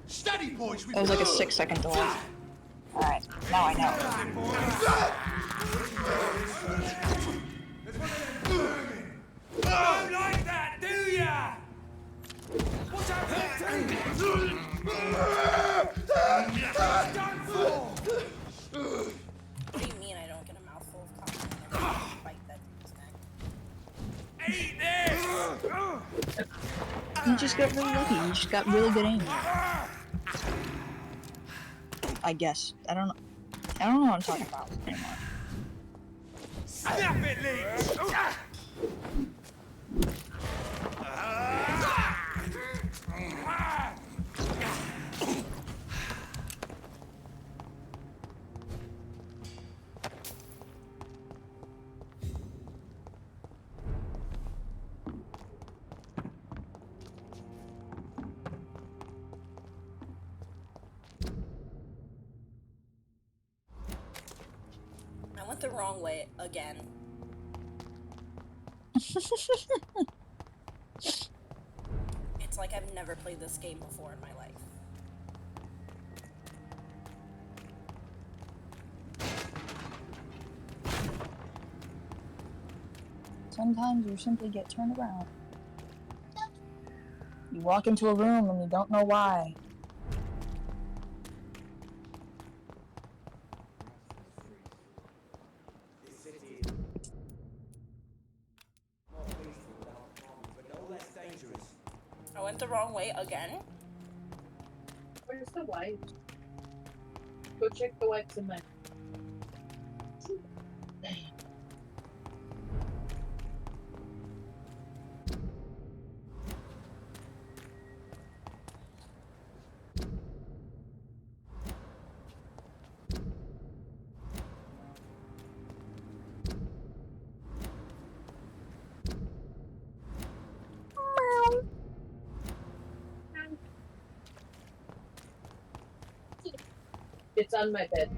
Steady, boys! That was like a 6-second delay. Alright, now I know. Don't like that, do ya? Watch out, Hector! Done for! What do you mean I don't get a mouthful of coffee and then bite that dude's neck? Eat this! You just got really lucky. You just got really good aim. I guess. I don't know what I'm talking about anymore. Snap it, Leech! went the wrong way again. It's like I've never played this game before in my life. Sometimes you simply get turned around. You walk into a room and you don't know why. I went the wrong way again? Where's the wipes? Go check the wipes in my. It's on my bed.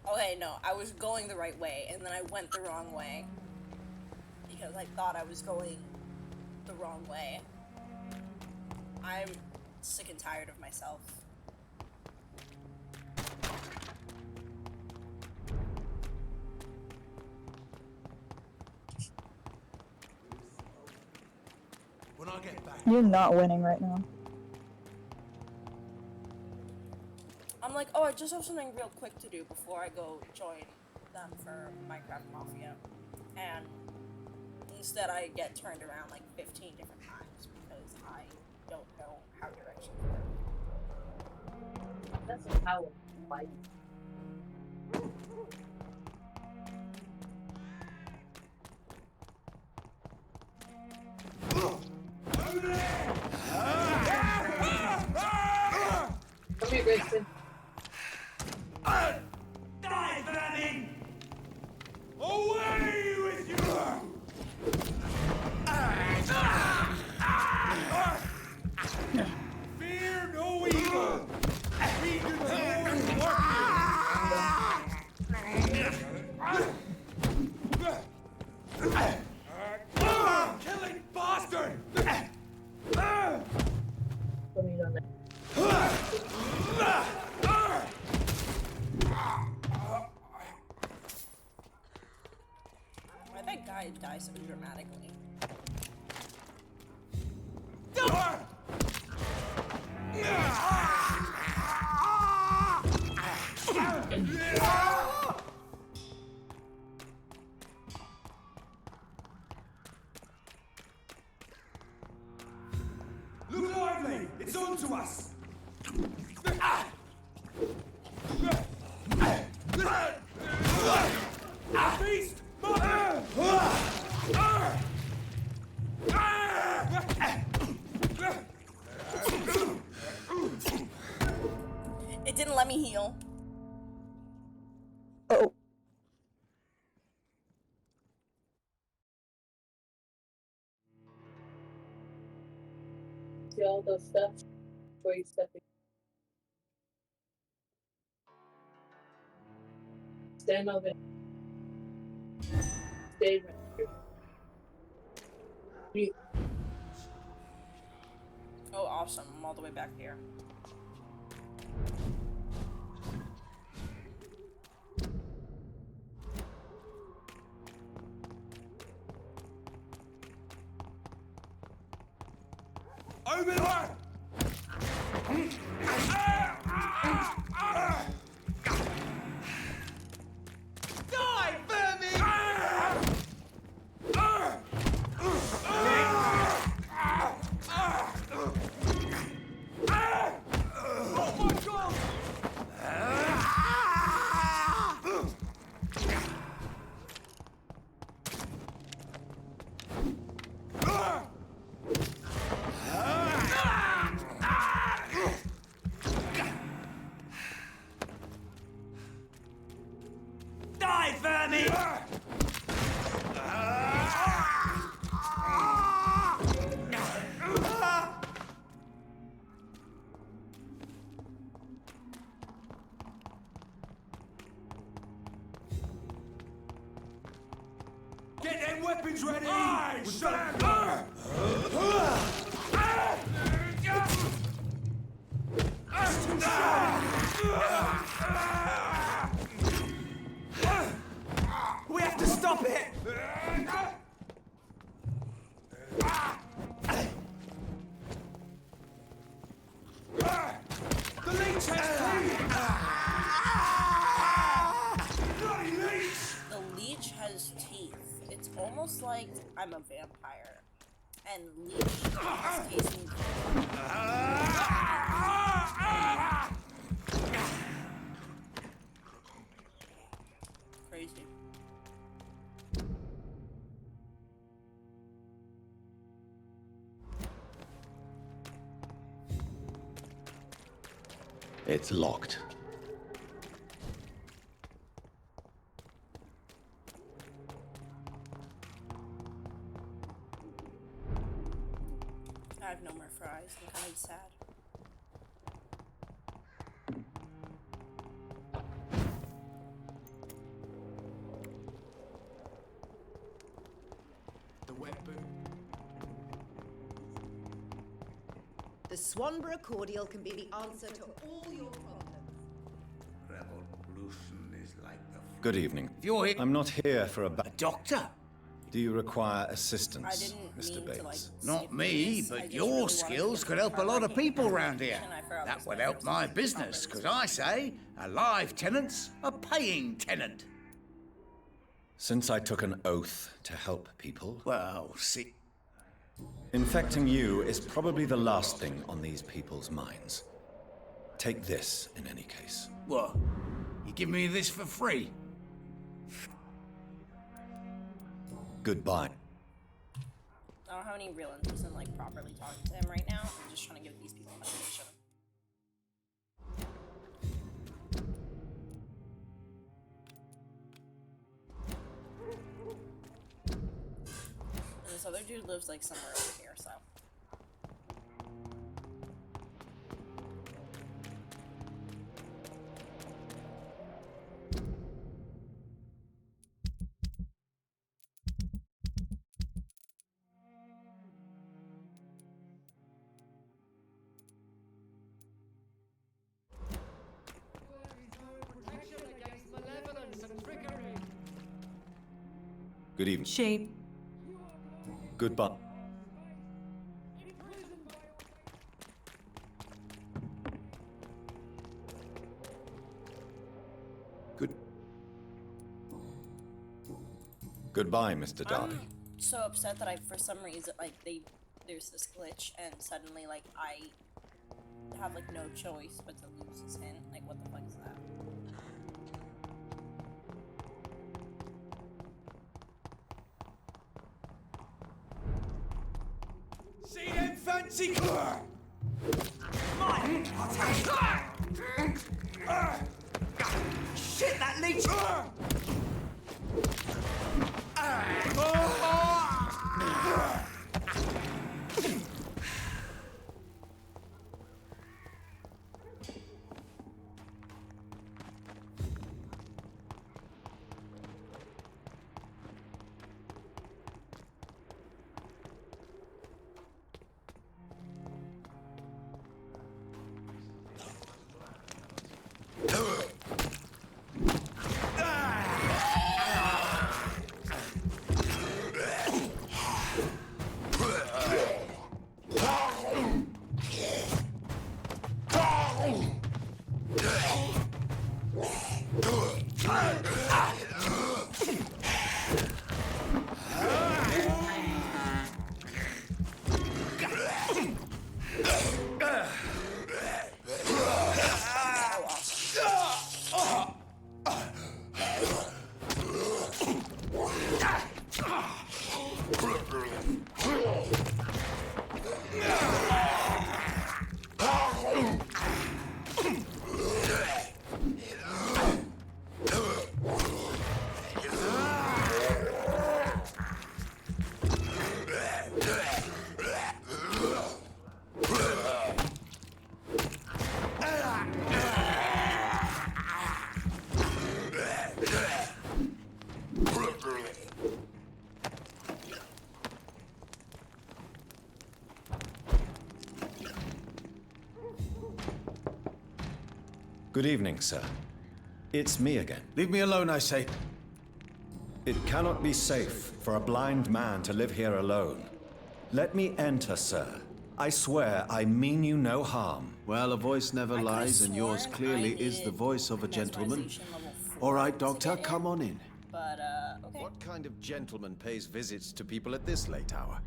Okay, no, I was going the right way, and then I went the wrong way. Because I thought I was going the wrong way. I'm sick and tired of myself. When I get back, You're not winning right now. I'm like, oh, I just have something real quick to do before I go join them for Minecraft Mafia. And instead I get turned around like 15 different times because I don't know how directions work. That's how wipe. Come here, Grayson. die, vermin! Away with you! Fear no evil! We do no killing bastard! Put me on that. Why'd that guy die so dramatically? Look lively! It's on to us! Beast! It didn't let me heal. Oh. See all those stuff before you step in. Stand over. Stay right here. You. Oh, awesome. I'm all the way back here. Open her! Die, vermin! Oh my god! Get them weapons ready! Aye, stand We have to stop it! The leech has Bloody leech! The leech has teeth. It's almost like I'm a vampire. And leech has tastes me. Crazy. It's locked. I have no more fries. I'm kind of sad. The weapon. The Swanborough cordial can be the answer to all your problems. Revolution is like the Good evening. You're here. I'm not here for a doctor. Do you require I assistance, didn't Mr. mean Bates? to, like, Not skip me, this. I but just your really wanted skills to could help a cover lot of my people around here. information. I forgot That this would my help first my time business, properly. because I say a live tenant's a paying tenant. Since I took an oath to help people, Well, see, infecting you is probably the last thing on these people's minds. Take this, in any case. what? You give me this for free? Goodbye. I don't have any real interest in like properly talking to him right now. I'm just trying to give these people information. And this other dude lives like somewhere over here, so. Good evening. Shape. Goodbye. Good. Goodbye, Mr. Darby. I'm so upset that for some reason, like, there's this glitch, and suddenly, like, I have, like, no choice but to lose his hint. Like, what the fuck is that? See them fancy Shit, that leech! Good evening, sir. It's me again. Leave me alone, I say. It cannot be safe for a blind man to live here alone. Let me enter, sir. I swear I mean you no harm. Well, a voice never I lies, could've and yours sworn clearly I is the needed voice of a gentleman. mesmerization level 4 All right, to Doctor, get in, come on in. But, okay. What kind of gentleman pays visits to people at this late hour?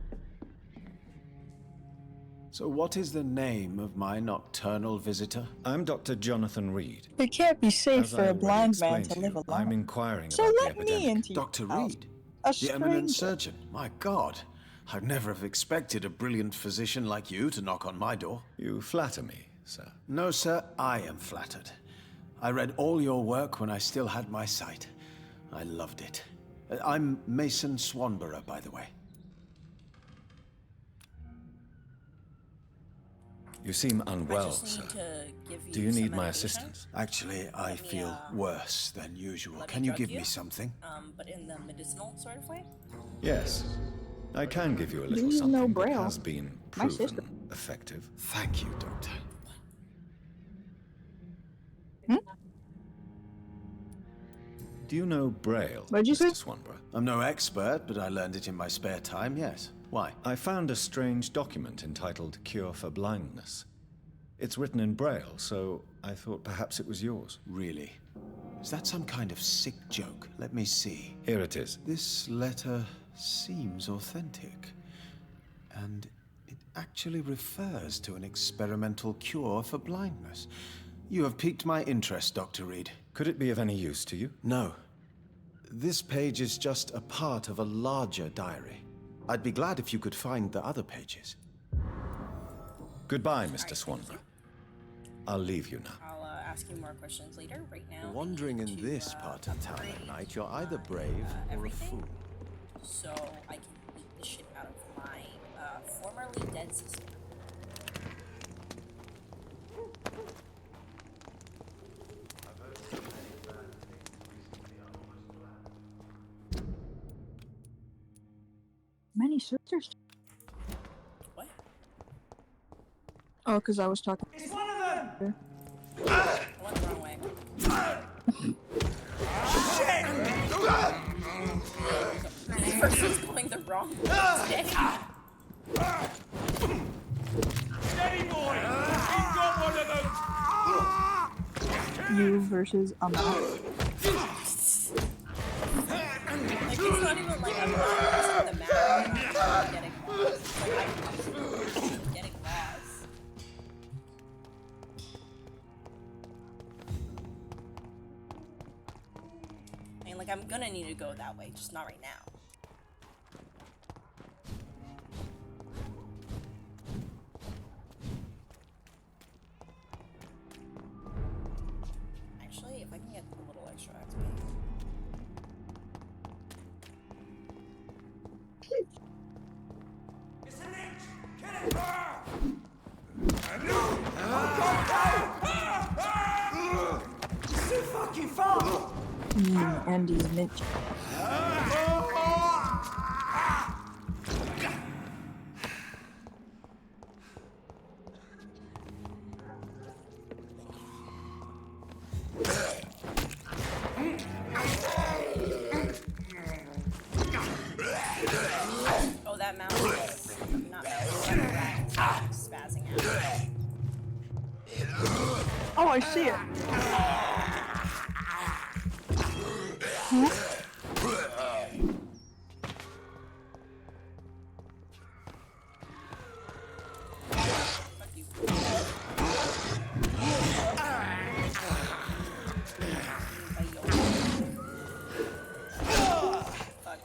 So what is the name of my nocturnal visitor? I'm Dr. Jonathan Reed. It can't be safe As for I a already blind man explained to live you, alone. I'm inquiring So about the let me epidemic. into your Dr. house. Reed? A The eminent stranger. surgeon. My God. I'd never have expected a brilliant physician like you to knock on my door. You flatter me, sir. No, sir, I am flattered. I read all your work when I still had my sight. I loved it. I'm Mason Swanborough, by the way. You seem I unwell, just sir. need to give you Do you some need my medication, assistance? Actually, I Let me, feel worse than usual. let me Can you drug give you? me something? But in the medicinal sort of way? Yes. I can give you a little you something know that Braille? has been My sister. proven effective. Thank you, Doctor. Do you know Braille, What'd you say? Mr. Swanborough? I'm no expert, but I learned it in my spare time, yes. Why? I found a strange document entitled Cure for Blindness. It's written in Braille, so I thought perhaps it was yours. Really? Is that some kind of sick joke? Let me see. Here it is. This letter seems authentic. And it actually refers to an experimental cure for blindness. You have piqued my interest, Dr. Reed. Could it be of any use to you? No. This page is just a part of a larger diary. I'd be glad if you could find the other pages. Goodbye, Mr. Swanborough. I'll leave you now. I'll ask you more questions later. Right now, I Wandering need in to, this part of town at upgrade night, you're either brave or a everything, fool. so I can beat the shit out of my formerly dead sister. Many sisters. What? Oh, because I was talking. I went the wrong way. This person's going the wrong way today. Steady, boy! He's got one of them! You versus a mouse. Like, it's not even like I'm not using the map. I'm getting lost. It's like I'm getting lost. I mean, like, I'm gonna need to go that way, just not right now. Actually, if I can get a little extra XP. Andy's mint. Oh, that mouse is not mouse, that rat is spazzing out. Oh, I see it. Huh? Fuck you. Fuck.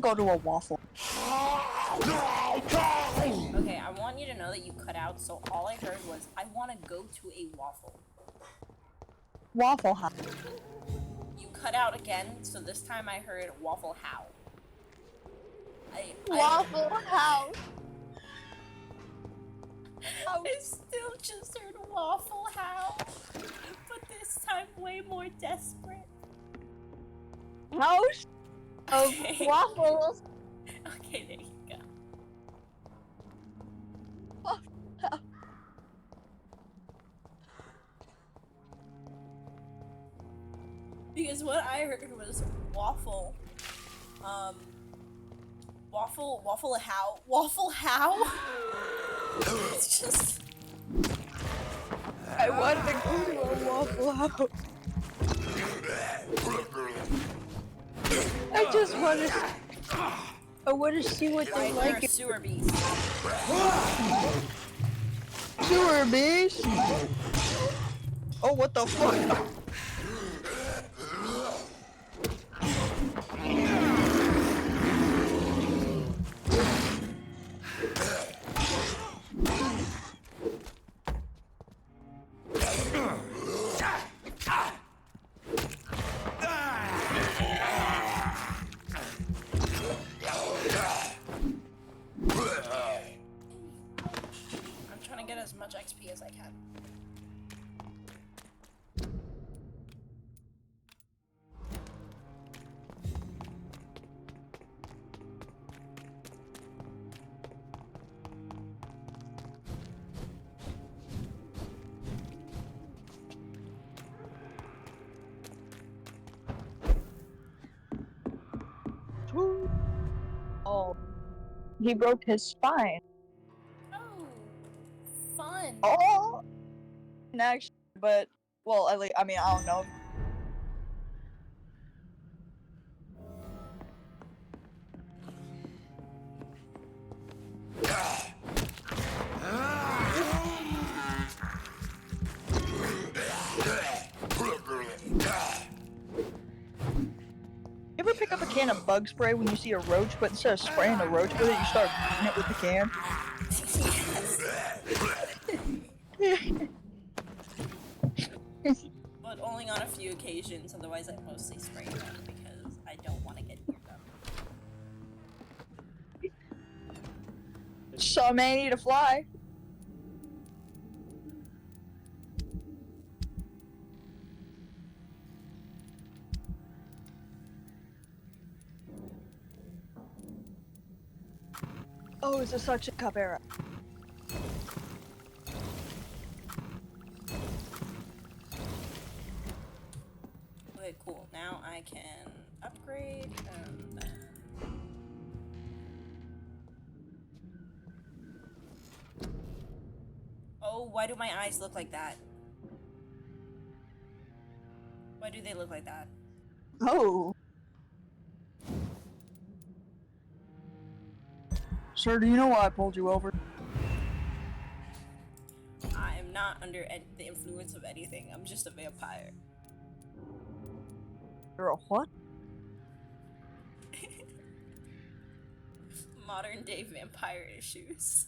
go to a waffle. Okay, I want you to know that you cut out, so all I heard was, I want to go to a waffle. Waffle House. You cut out again, so this time I heard Waffle How. Waffle House. I still just heard Waffle How, but this time way more desperate. House of waffles. Okay, there you go. Because what I heard was waffle. Waffle how? Waffle how? It's just... I want to go to a Waffle House. I just want to. I want to see what they You're like. a sewer beast. Sewer beast. Oh, what the fuck? I'm trying to get as much XP as I can. Oh, he broke his spine. Oh, fun. Oh, actually, but well, I mean, I don't know. You ever pick up a can of bug spray when you see a roach, but instead of spraying the roach with it, you start beating it with the can? But only on a few occasions, otherwise I mostly spray them because I don't want to get near them. Some may need to fly. Oh, it's a suction cup era. Okay, cool. Now I can upgrade and then... Oh, why do my eyes look like that? Why do they look like that? Oh. Sir, do you know why I pulled you over? I am not under the influence of anything. I'm just a vampire. You're a what? Modern day vampire issues.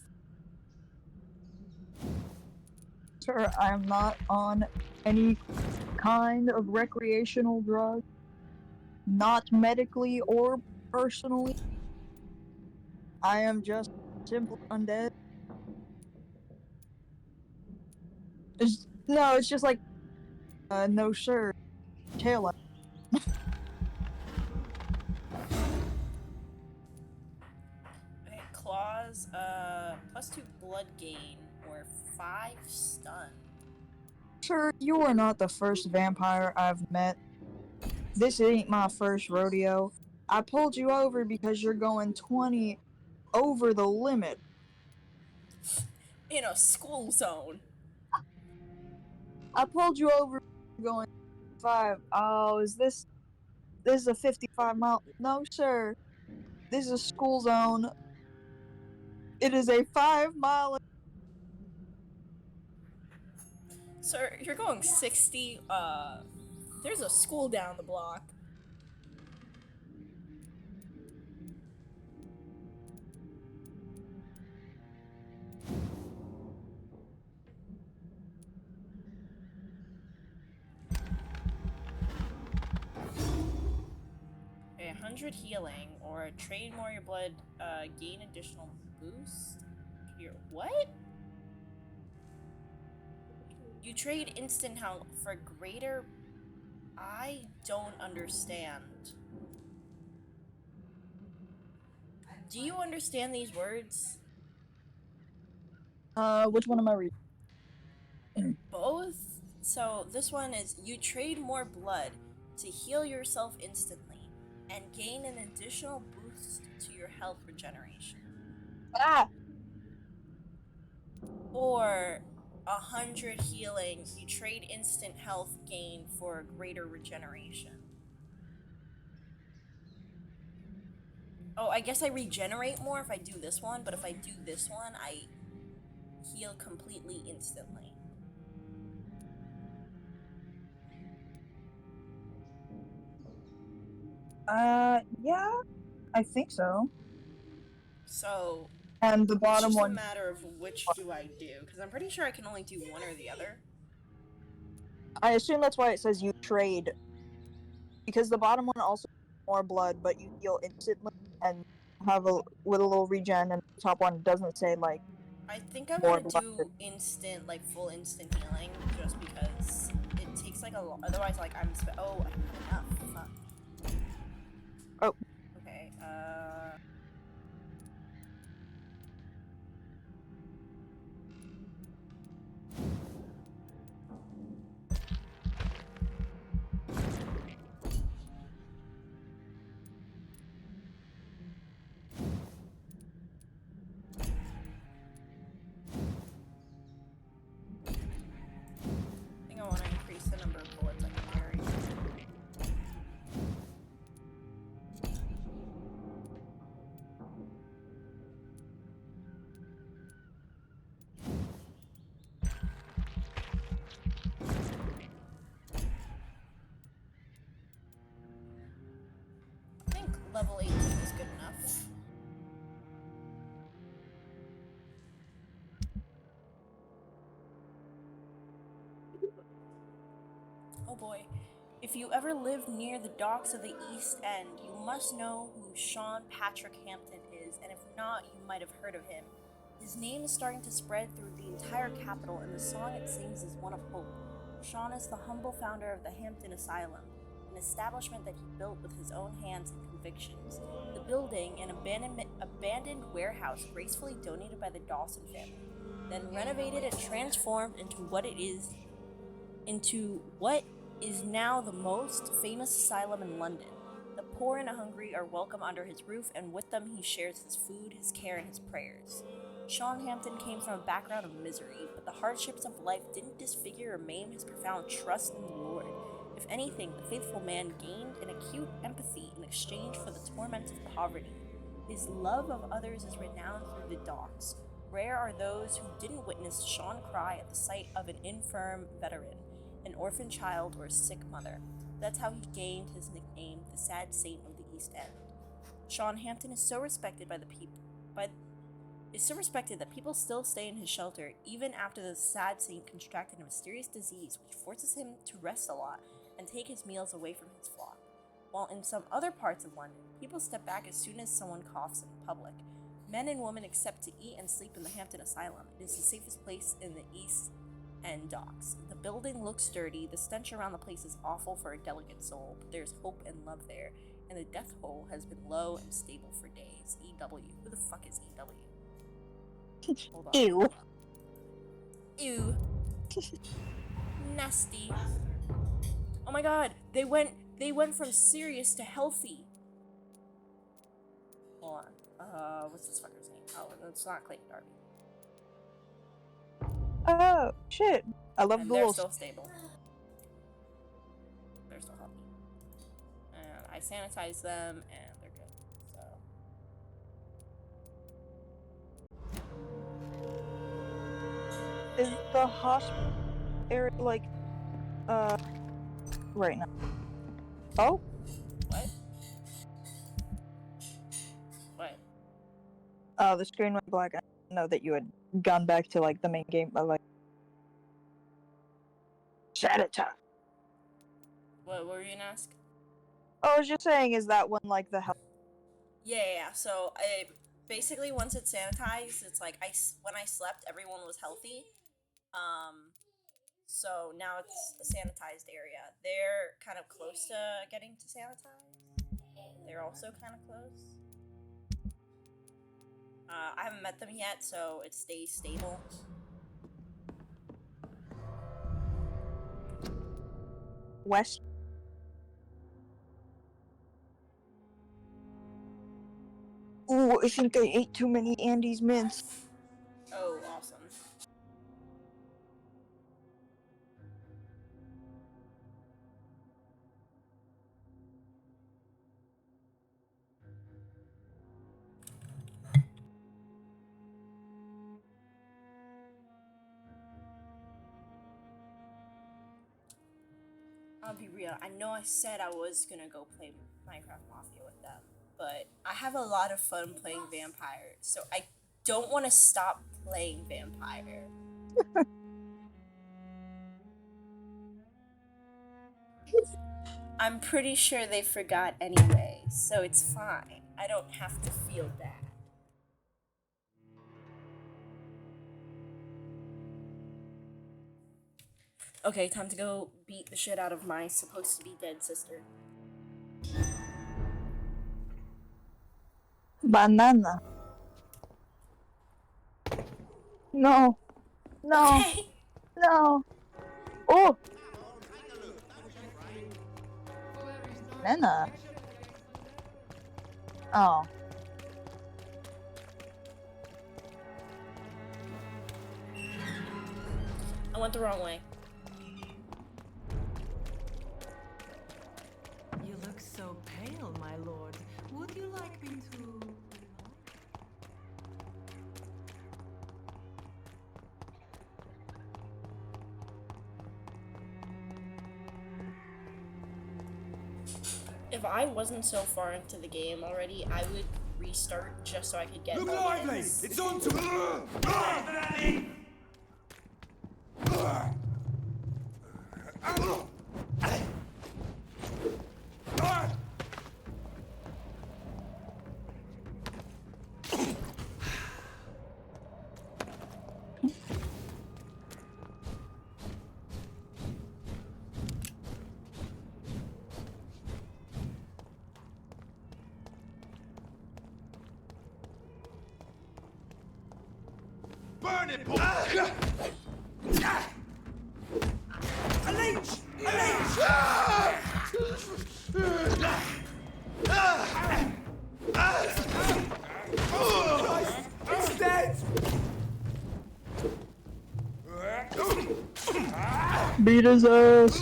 Sir, I am not on any kind of recreational drug. Not medically or personally. I am just simply undead. It's just like, no sir, tail up. Okay, claws, +2 blood gain, or 5 stun. Sir, you are not the first vampire I've met. This ain't my first rodeo. I pulled you over because you're going 20 over the limit. In a school zone. I pulled you over going 5. Oh, this is a 55 mile? No, sir. This is a school zone. It is a 5 mile. Sir, you're going 60, there's a school down the block. 100 healing, or trade more of your blood, gain additional boost. Your what? You trade instant health for greater. I don't understand. Do you understand these words? Which one am I reading? Both. So this one is you trade more blood to heal yourself instantly and gain an additional boost to your health regeneration. Ah! Or 100 healing, you trade instant health gain for greater regeneration. Oh, I guess I regenerate more if I do this one, but if I do this one, I heal completely instantly. Yeah, I think so. So, And the it's bottom just a one, matter of which do I do, because I'm pretty sure I can only do one or the other. I assume that's why it says you trade, because the bottom one also has more blood, but you heal instantly and have a with a little regen, and the top one doesn't say like I think I'm more gonna blood. do instant, like full instant healing, just because it takes like a lot. Otherwise, like oh, I don't have enough. Fuck. Oh. Okay. I think I want to increase the number of bullets I can carry. I think level 18 is good enough. Oh boy. If you ever lived near the docks of the East End, you must know who Sean Patrick Hampton is, and if not, you might have heard of him. His name is starting to spread through the entire capital, and the song it sings is one of hope. Sean is the humble founder of the Hampton Asylum, an establishment that he built with his own hands and convictions. The building, an abandoned warehouse gracefully donated by the Dawson family, then renovated and transformed into what is now the most famous asylum in London. The poor and hungry are welcome under his roof, and with them he shares his food, his care, and his prayers. Sean Hampton came from a background of misery, but the hardships of life didn't disfigure or maim his profound trust in the Lord. If anything, the faithful man gained an acute empathy in exchange for the torment of poverty. His love of others is renowned through the docks. Rare are those who didn't witness Sean cry at the sight of an infirm veteran, an orphan child, or a sick mother. That's how he gained his nickname, the Sad Saint of the East End. Sean Hampton is so respected that people still stay in his shelter even after the Sad Saint contracted a mysterious disease which forces him to rest a lot and take his meals away from his flock. While in some other parts of London, people step back as soon as someone coughs in public. Men and women accept to eat and sleep in the Hampton Asylum. It is the safest place in the East End docks. The building looks dirty, the stench around the place is awful for a delicate soul, but there's hope and love there, and the death toll has been low and stable for days. EW. Who the fuck is EW? Hold on. Ew. Ew. Nasty. Oh my god, they went from serious to healthy. Hold on. What's this fucker's name? Oh, it's not Clayton Darby. Oh, shit. I love And they're ghouls. still stable. They're still healthy. And I sanitize them, and they're good. So. Is the hospital area, like, right now? Oh? What? What? The screen went black. I didn't know that you had gone back to, like, the main game, but, like... Sanitize. What were you gonna ask? I was just saying, is that when like the health? Yeah. So basically once it's sanitized, it's like when I slept, everyone was healthy. So now it's a sanitized area. They're kind of close to getting to sanitize. They're also kind of close. I haven't met them yet, so it stays stable. West. Ooh, I think I ate too many Andy's mints. Oh, awesome. I'll be real. I know I said I was gonna go play Minecraft Mafia with them, but I have a lot of fun playing Vampyr, so I don't want to stop playing Vampyr. I'm pretty sure they forgot anyway, so it's fine. I don't have to feel bad. Okay, time to go beat the shit out of my supposed to be dead sister. Banana. No. No. Okay. No. Oh. Banana. Oh. I went the wrong way. You look so pale, my lord. Would you like me to... If I wasn't so far into the game already, I would restart just so I could get Look all lively! this. It's on to... Burn it, boy! A leech! A leech! It's dead! Beat his ass.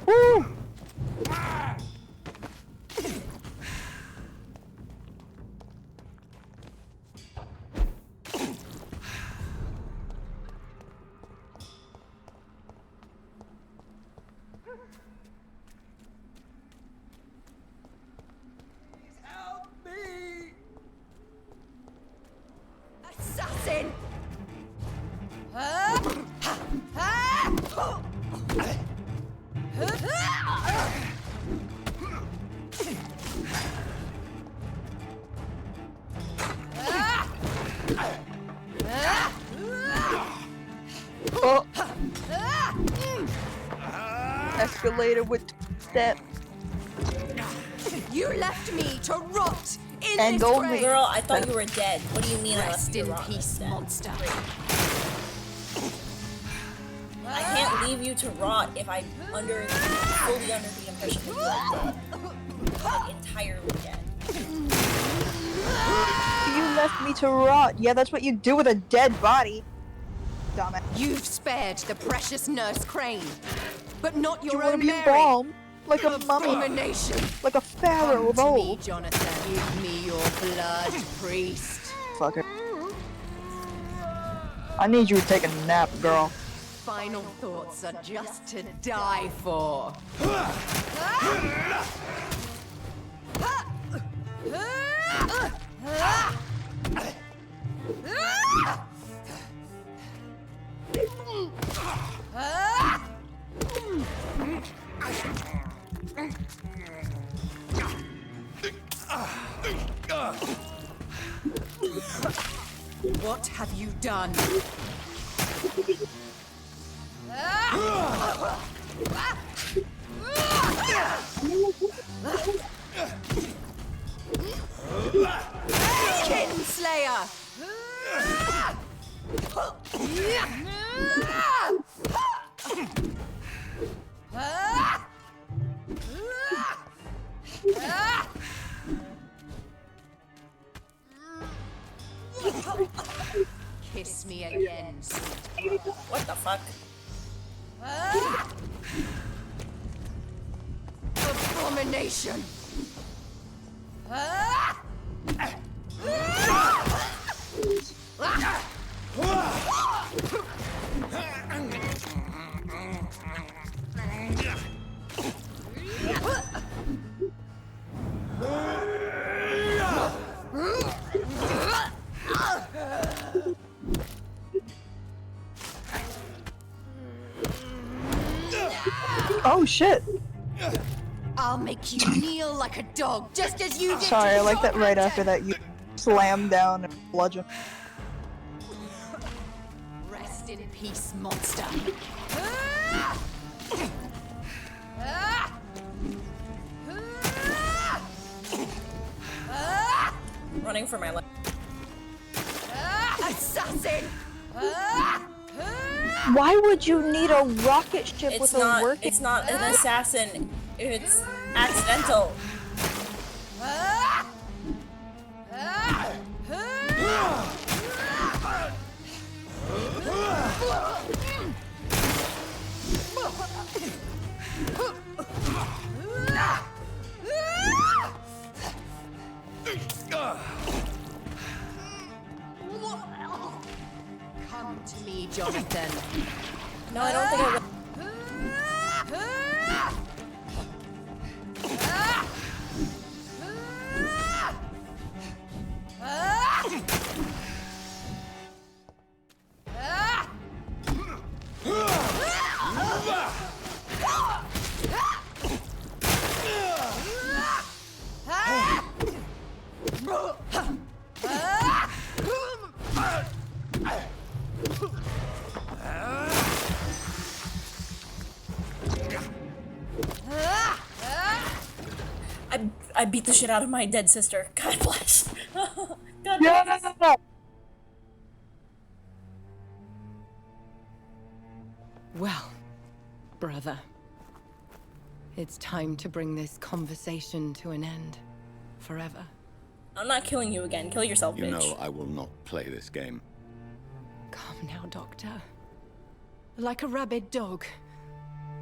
Woo! Help me! Assassin! Oh. Escalated with step. You left me to rot in And this only- grave. Girl, I thought you were dead. What do you mean I left Rest you in to rot peace, instead? monster. I can't leave you to rot if I'm fully under the impression that you are dead. Like, entirely dead. You left me to rot. Yeah, that's what you do with a dead body. Dumbass. You've spared the precious Nurse Crane, but not You your want to own be Mary. embalmed like a mummy, Abomination. like a pharaoh of Come to me, old. Jonathan. Give me your blood, priest. Fucker. I need you to take a nap, girl. Final thoughts are just to die for. What have you done? Kinslayer! Kiss me again. What the fuck? Abomination! Oh shit! I'll make you kneel like a dog, just as you did. Sorry, to I like that your right captain. after that you slam down and bludgeon. Rest in peace, monster. Running for my life. Assassin! Why would you need a rocket ship It's with a working? It's not an assassin if it's accidental. Come to me, Jonathan. No, I don't think I will. I beat the shit out of my dead sister. God bless. God bless. Yeah! Well, brother, it's time to bring this conversation to an end. Forever. I'm not killing you again. Kill yourself, You bitch. know I will not play this game. Calm now, Doctor. Like a rabid dog.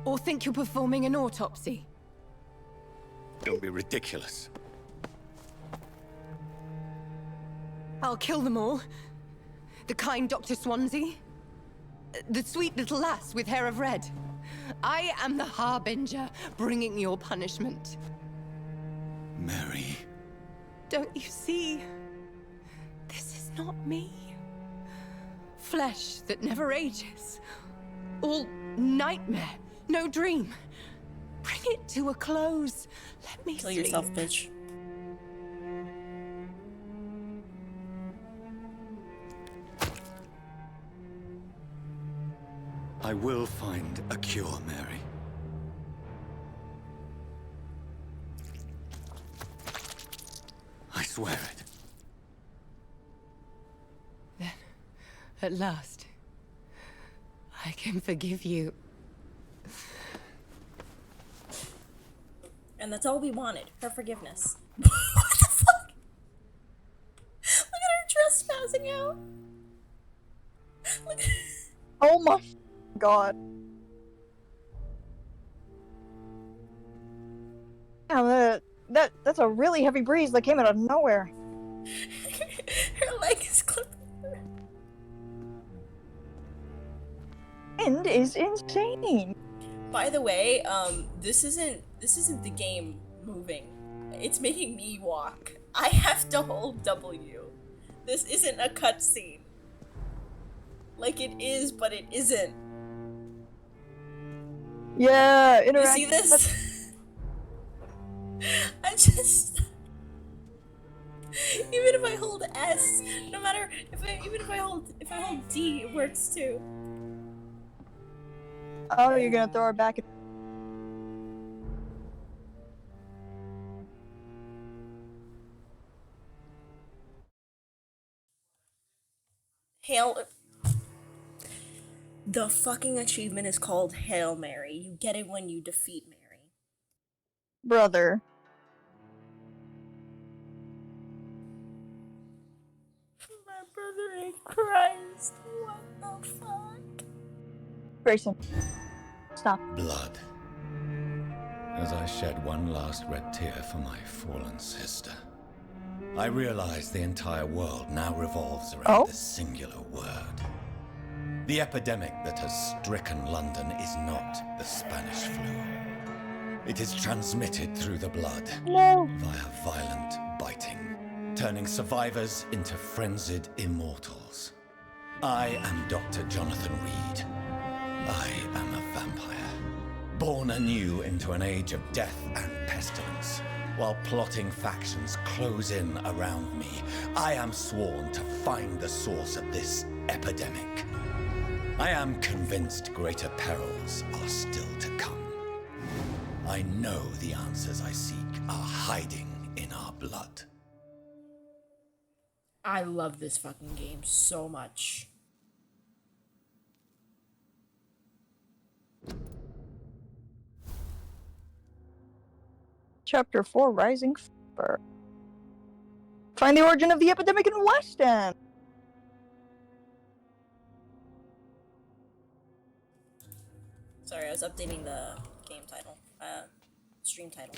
Or think you're performing an autopsy. Don't be ridiculous. I'll kill them all. The kind Dr. Swansea. The sweet little lass with hair of red. I am the Harbinger, bringing your punishment. Mary. Don't you see? This is not me. Flesh that never ages. All nightmare, no dream. Bring it to a close. Let me Kill sleep. yourself, bitch. I will find a cure, Mary. I swear it. Then, at last, I can forgive you. And that's all we wanted. Her forgiveness. What the fuck? Look at her trespassing out. Look at Oh my god. Yeah, that's a really heavy breeze that came out of nowhere. her leg is clipped. Wind is insane. By the way, this isn't the game moving. It's making me walk. I have to hold W. This isn't a cutscene. Like it is, but it isn't. Yeah, You see this? I just Even if I hold S, no matter even if I hold D, it works too. Oh, you're gonna throw her back at Hail. The fucking achievement is called Hail Mary. You get it when you defeat Mary. brother. My brother in Christ. What the fuck? Grayson, stop. Blood. As I shed one last red tear for my fallen sister, I realize the entire world now revolves around this singular word. The epidemic that has stricken London is not the Spanish flu. It is transmitted through the blood via violent biting, turning survivors into frenzied immortals. I am Dr. Jonathan Reed. I am a vampire, born anew into an age of death and pestilence. While plotting factions close in around me, I am sworn to find the source of this epidemic. I am convinced greater perils are still to come. I know the answers I seek are hiding in our blood. I love this fucking game so much. Chapter 4, Rising Fever. Find the origin of the epidemic in West End. Sorry, I was updating the game title. Stream title.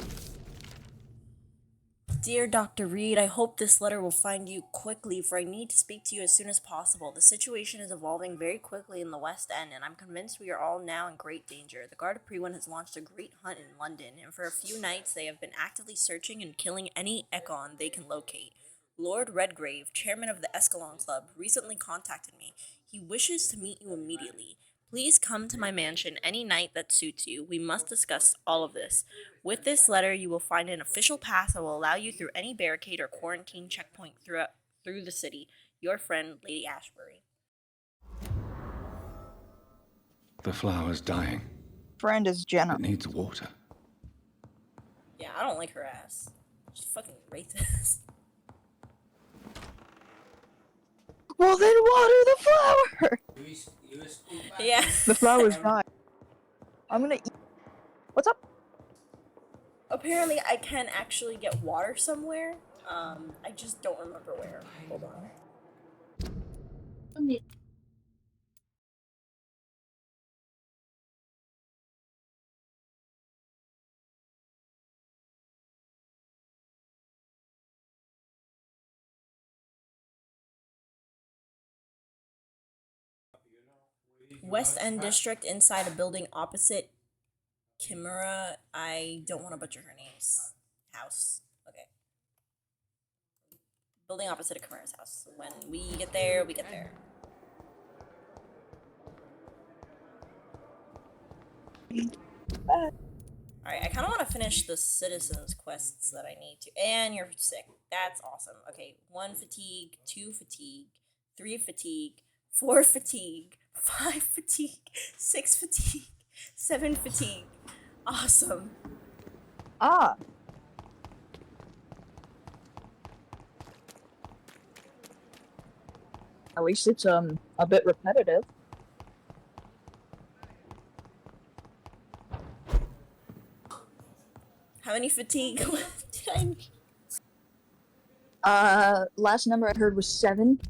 Dear Dr. Reed, I hope this letter will find you quickly, for I need to speak to you as soon as possible. The situation is evolving very quickly in the West End, and I'm convinced we are all now in great danger. The Guard of Prewen has launched a great hunt in London, and for a few nights they have been actively searching and killing any Econ they can locate. Lord Redgrave, chairman of the Escalon Club, recently contacted me. He wishes to meet you immediately. Please come to my mansion any night that suits you. We must discuss all of this. With this letter, you will find an official pass that will allow you through any barricade or quarantine checkpoint through the city. Your friend, Lady Ashbury. The flower's dying. Friend is Jenna. It needs water. Yeah, I don't like her ass. She's fucking racist. Well, then water the flower! Yeah. The flower's dying. I'm gonna eat. What's up? Apparently, I can actually get water somewhere. I just don't remember where. Hold on. West End District, inside a building opposite Kimura. I don't want to butcher her name's house. Okay. Building opposite of Kimura's house. When we get there, we get there. Alright, I kind of want to finish the citizens quests that I need to. And you're sick. That's awesome. Okay, 1 fatigue, 2 fatigue, 3 fatigue, 4 fatigue, 5 fatigue, 6 fatigue, 7 fatigue. Awesome. Ah. At least it's a bit repetitive. How many fatigue did I... Last number I heard was 7.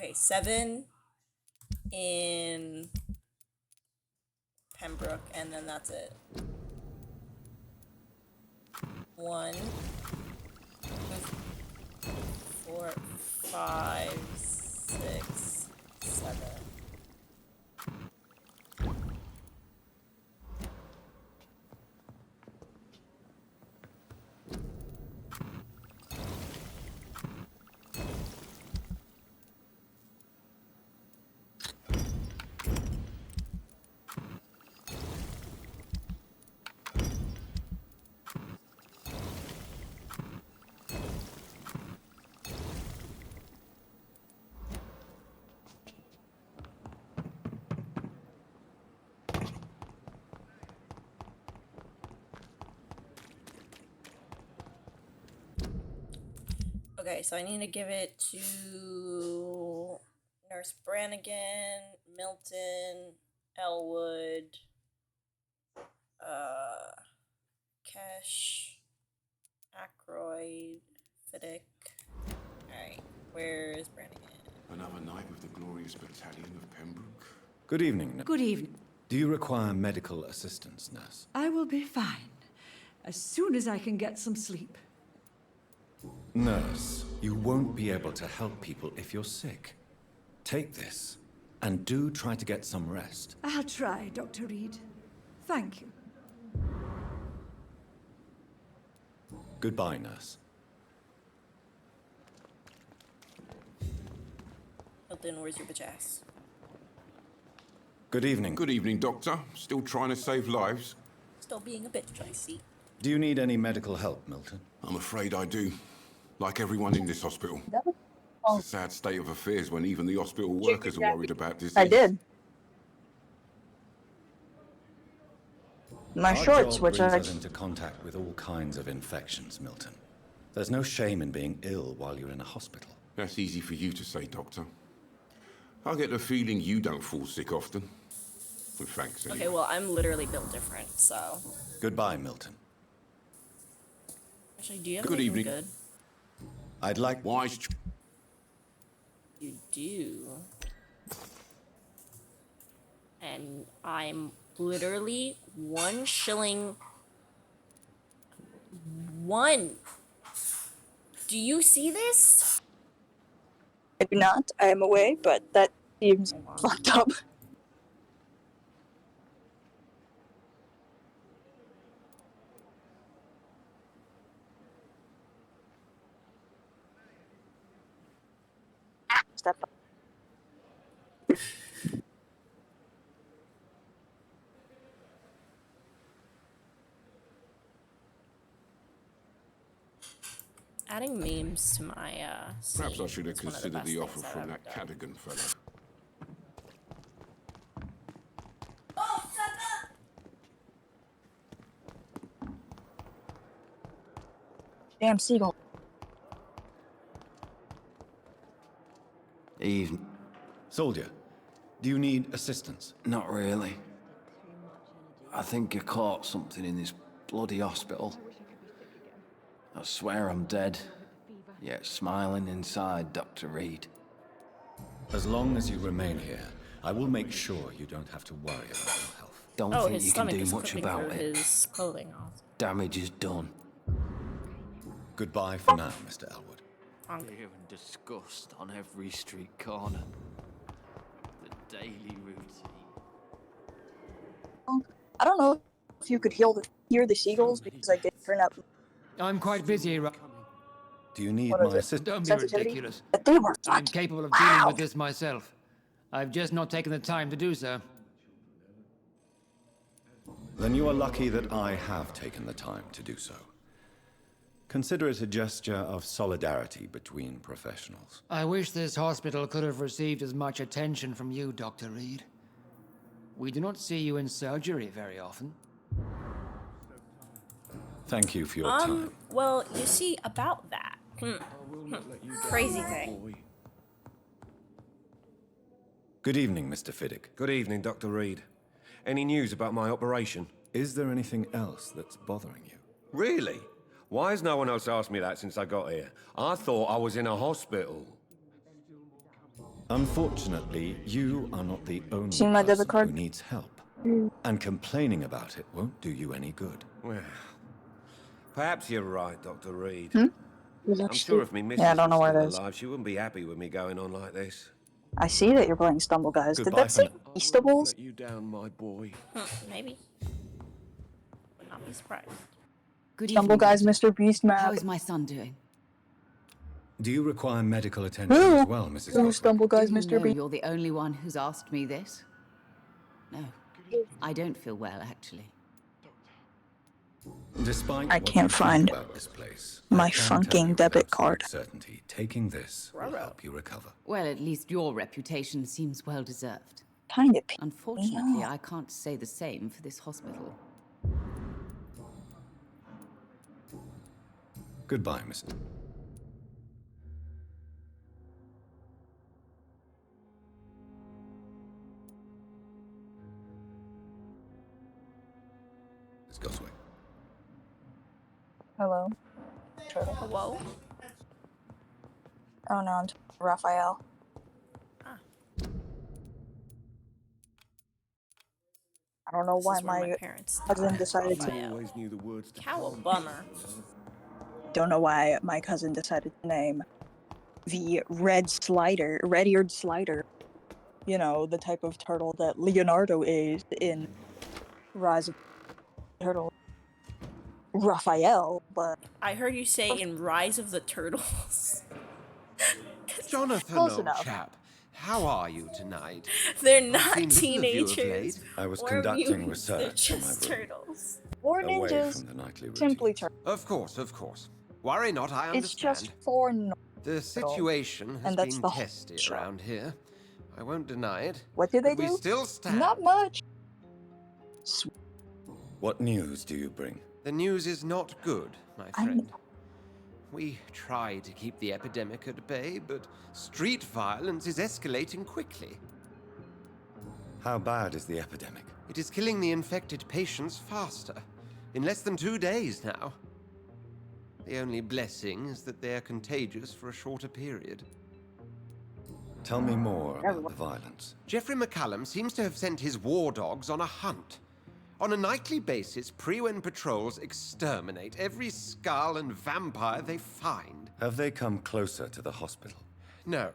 Okay, 7 in Pembroke, and then that's it. 1, 2, 4, 5, 6, 7. Okay, so I need to give it to Nurse Brannigan, Milton, Elwood, Kesh, Ackroyd, Fiddick. Alright, where is Brannigan? Another night with the glorious battalion of Pembroke. Good evening. Good evening. Do you require medical assistance, nurse? I will be fine. As soon as I can get some sleep. Nurse, you won't be able to help people if you're sick. Take this, and do try to get some rest. I'll try, Dr. Reed. Thank you. Goodbye, nurse. Milton, where's your bitch ass? Good evening. Good evening, Doctor. Still trying to save lives? Still being a bitch, I see. Do you need any medical help, Milton? I'm afraid I do. Like everyone in this hospital. It's a sad state of affairs when even the hospital workers are worried about disease. I did. My Our shorts, job which brings I... us into contact with all kinds of infections, Milton. There's no shame in being ill while you're in a hospital. That's easy for you to say, Doctor. I get the feeling you don't fall sick often. Well, thanks, anyway. Okay, well, I'm literally built different, so... Goodbye, Milton. Actually, do you have Good anything evening. good? I'd like... Wise... You do. And I'm literally 1 shilling. 1. Do you see this? I do not. I am away, but that seems fucked up. Step up. Adding memes to my Perhaps I scene should have is one of considered best the offer things I've from ever that done. Cadogan fellow. Damn seagull. Evening. Soldier, do you need assistance? Not really. I think I caught something in this bloody hospital. I swear I'm dead, yet smiling inside, Dr. Reed. As long as you remain here, I will make sure you don't have to worry about your health. Don't Oh, think his you can stomach do is much clipping about through it. his clothing off. Damage is done. Goodbye for now, Mr. Elwood. Fear and disgust on every street corner. The daily routine. I don't know if you could hear the seagulls because I did turn up. I'm quite busy. Do you need What my is it? assistance? Don't be Sensitivity? ridiculous. But they were I'm fucking capable of dealing loud. with this myself. I've just not taken the time to do so. Then you are lucky that I have taken the time to do so. Consider it a gesture of solidarity between professionals. I wish this hospital could have received as much attention from you, Dr. Reed. We do not see you in surgery very often. Thank you for your time. Well, you see, about that. Crazy thing. Good evening, Mr. Fiddick. Good evening, Dr. Reed. Any news about my operation? Is there anything else that's bothering you? Really? Why has no one else asked me that since I got here? I thought I was in a hospital. Unfortunately, you are not the only Seen my debit person card? who needs help. And complaining about it won't do you any good. Well, perhaps you're right, Dr. Reed. Was I'm that sure shit? if me missus Yeah, I don't know was where still it is. alive, she wouldn't be happy with me going on like this. I see that you're playing Stumble Guys. Did Goodbye that say for Feastables? Let you down, my boy. Maybe. Would not be surprised. Good Stumble evening, Guys, Doctor. Mr. Beast map. How is my son doing? Do you require medical attention as well, Mrs. Ooh, Gosling? Stumble Guys, Do you Mr. know Beast. you're the only one who's asked me this? No. I don't feel well, actually. Despite I what can't you think find about this place, my I can tell funking you debit with card. absolute certainty, taking this will help you recover. Well, at least your reputation seems well deserved. Kind of. Unfortunately, I can't say the same for this hospital. Goodbye, Mr. turtle. Hello? Oh no, I'm Raphael. Ah. I don't know This why is where my parents cousin decided to. Raphael. Cow a bummer. Don't know why my cousin decided to name the red-eared slider. You know, the type of turtle that Leonardo is in Rise of the Turtle. Raphael, but I heard you say in Rise of the Turtles. Jonathan, Close old enough. chap, how are you tonight? They're I've not seen little of you of teenagers. late. I was or conducting mutants. They're research for my just room. turtles. Or Away ninjas, from the nightly routine. simply turtles. Of course, of course. Worry not, I It's understand. just for no. The situation has and that's been the whole testy show. around here. I won't deny it. What do they but we do? still stand. Not much. What news do you bring? The news is not good, my friend. We try to keep the epidemic at bay, but street violence is escalating quickly. How bad is the epidemic? It is killing the infected patients faster. In less than 2 days now. The only blessing is that they are contagious for a shorter period. Tell me more about the violence. Jeffrey McCallum seems to have sent his war dogs on a hunt. On a nightly basis, Pre-Wen patrols exterminate every skull and vampire they find. Have they come closer to the hospital? No.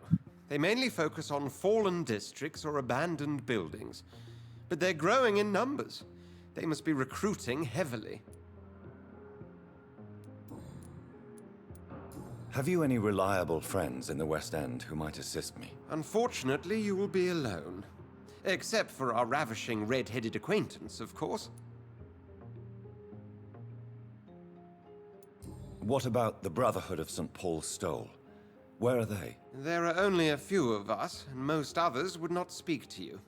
They mainly focus on fallen districts or abandoned buildings. But they're growing in numbers. They must be recruiting heavily. Have you any reliable friends in the West End who might assist me? Unfortunately, you will be alone. Except for our ravishing red-headed acquaintance, of course. What about the Brotherhood of St. Paul's Stole? Where are they? There are only a few of us, and most others would not speak to you.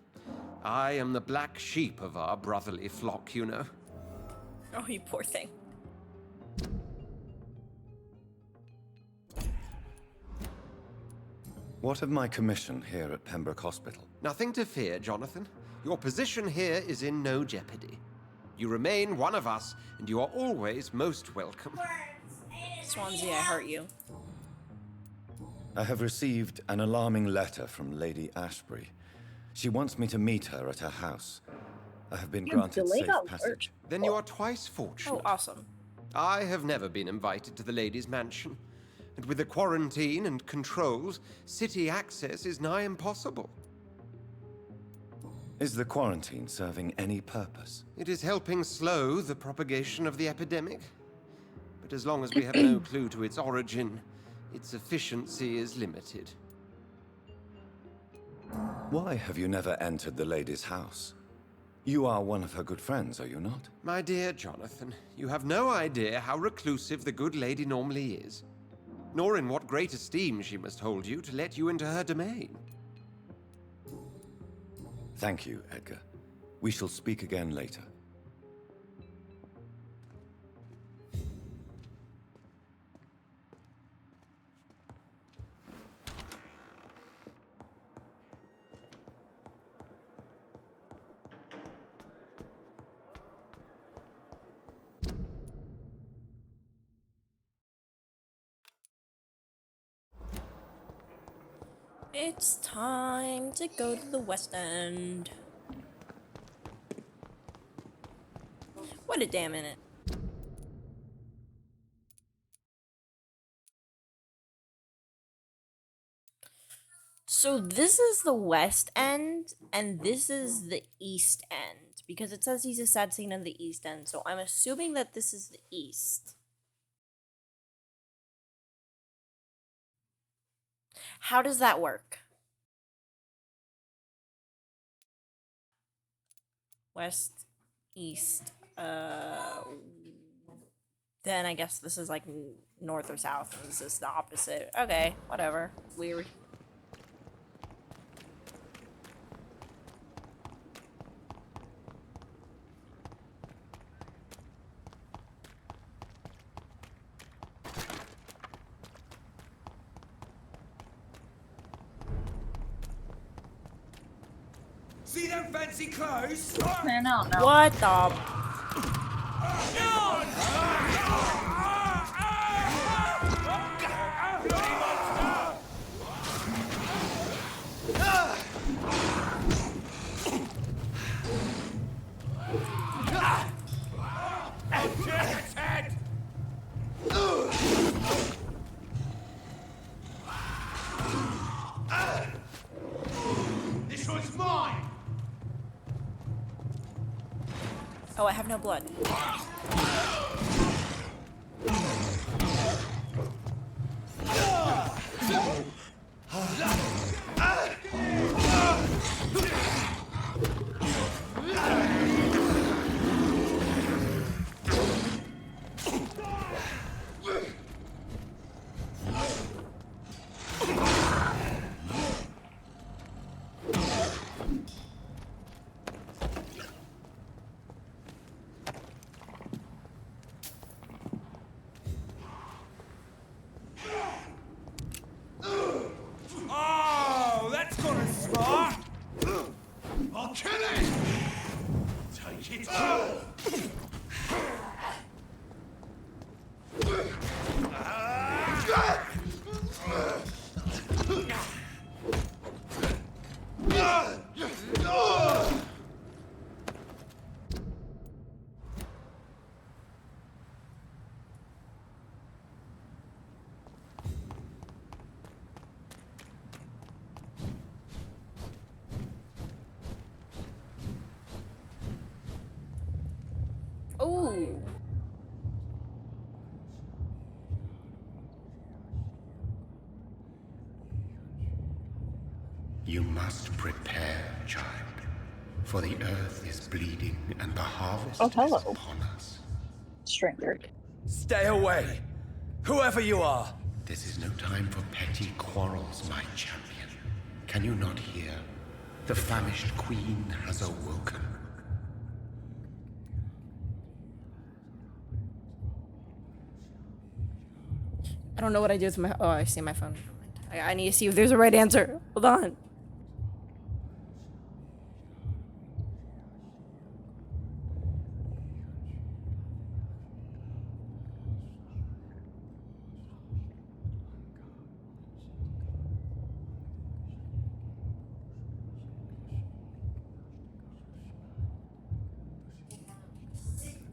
I am the black sheep of our brotherly flock, you know. Oh, you poor thing. What of my commission here at Pembroke Hospital? Nothing to fear, Jonathan. Your position here is in no jeopardy. You remain one of us, and you are always most welcome. Swansea, I hurt you. I have received an alarming letter from Lady Ashbury. She wants me to meet her at her house. I have been granted safe passage. Then you are twice fortunate. Oh, awesome. I have never been invited to the lady's mansion. And with the quarantine and controls, city access is nigh impossible. Is the quarantine serving any purpose? It is helping slow the propagation of the epidemic. But as long as we have no clue to its origin, its efficiency is limited. Why have you never entered the lady's house? You are one of her good friends, are you not? My dear Jonathan, you have no idea how reclusive the good lady normally is. Nor in what great esteem she must hold you to let you into her domain. Thank you, Edgar. We shall speak again later. It's time to go to the West End. Wait a damn minute. So this is the West End, and this is the East End, because it says he's a sad scene in the East End, so I'm assuming that this is the East. How does that work? West, East, then I guess this is like north or south, and this is the opposite. Okay, whatever. Weird. See them fancy clothes? Man, I don't know. What the? Oh, I have no blood. Oh, that's gonna smart. I'll kill it. Take it. Ooh. You must prepare, child, for the earth is bleeding and the harvest is upon us. Stranger. Stay away, whoever you are! This is no time for petty quarrels, my champion. Can you not hear? The famished queen has awoken. I don't know what I do with my. Oh, I see my phone. I need to see if there's a right answer. Hold on.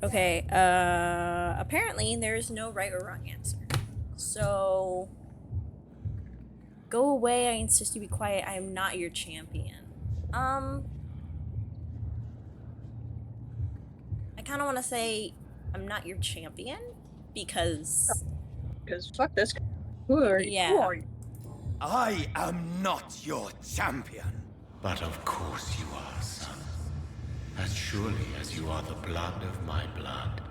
Okay, apparently there's no right or wrong answer. So, go away, I insist you be quiet, I am not your champion. I kind of want to say I'm not your champion, because... Because fuck this guy. Who are you? Yeah. Who are you? I am not your champion. But of course you are, son. As surely as you are the blood of my blood.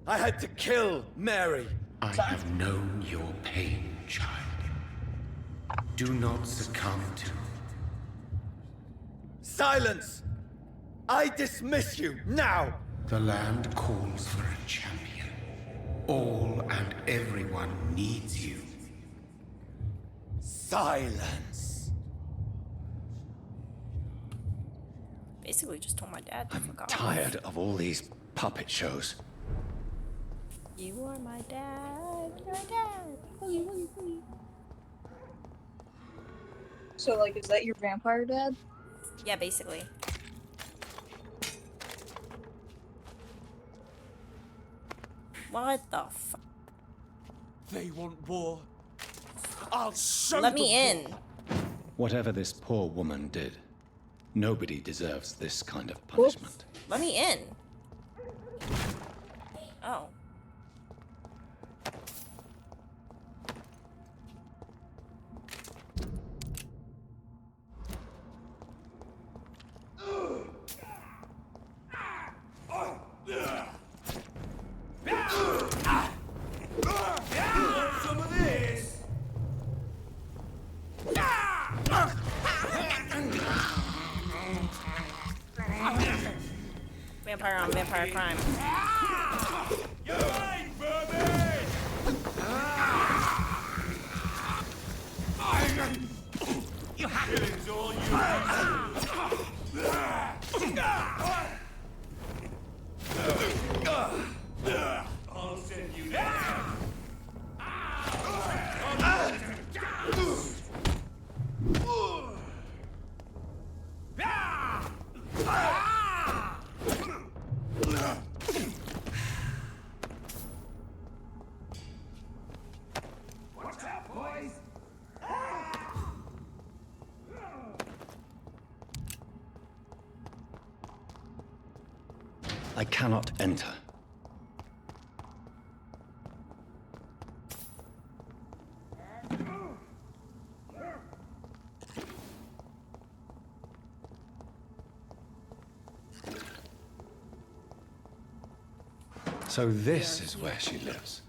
I had to kill Mary. I have known your pain, child. Do not succumb to... Silence! I dismiss you, now! The land calls for a champion. All and everyone needs you. Silence! Basically just told my dad to fuck off. Tired of all these puppet shows. You are my dad. You're my dad. Woogie, woogie, woogie. So, like, is that your vampire dad? Yeah, basically. What the fuck? They want war. I'll show Let me them in. war. Whatever this poor woman did, nobody deserves this kind of punishment. Let me in. Oh. Some of this. Vampire on vampire crime. You're right, Vermin! You have killing's all you I'll send you down. I cannot enter. So this is where she lives.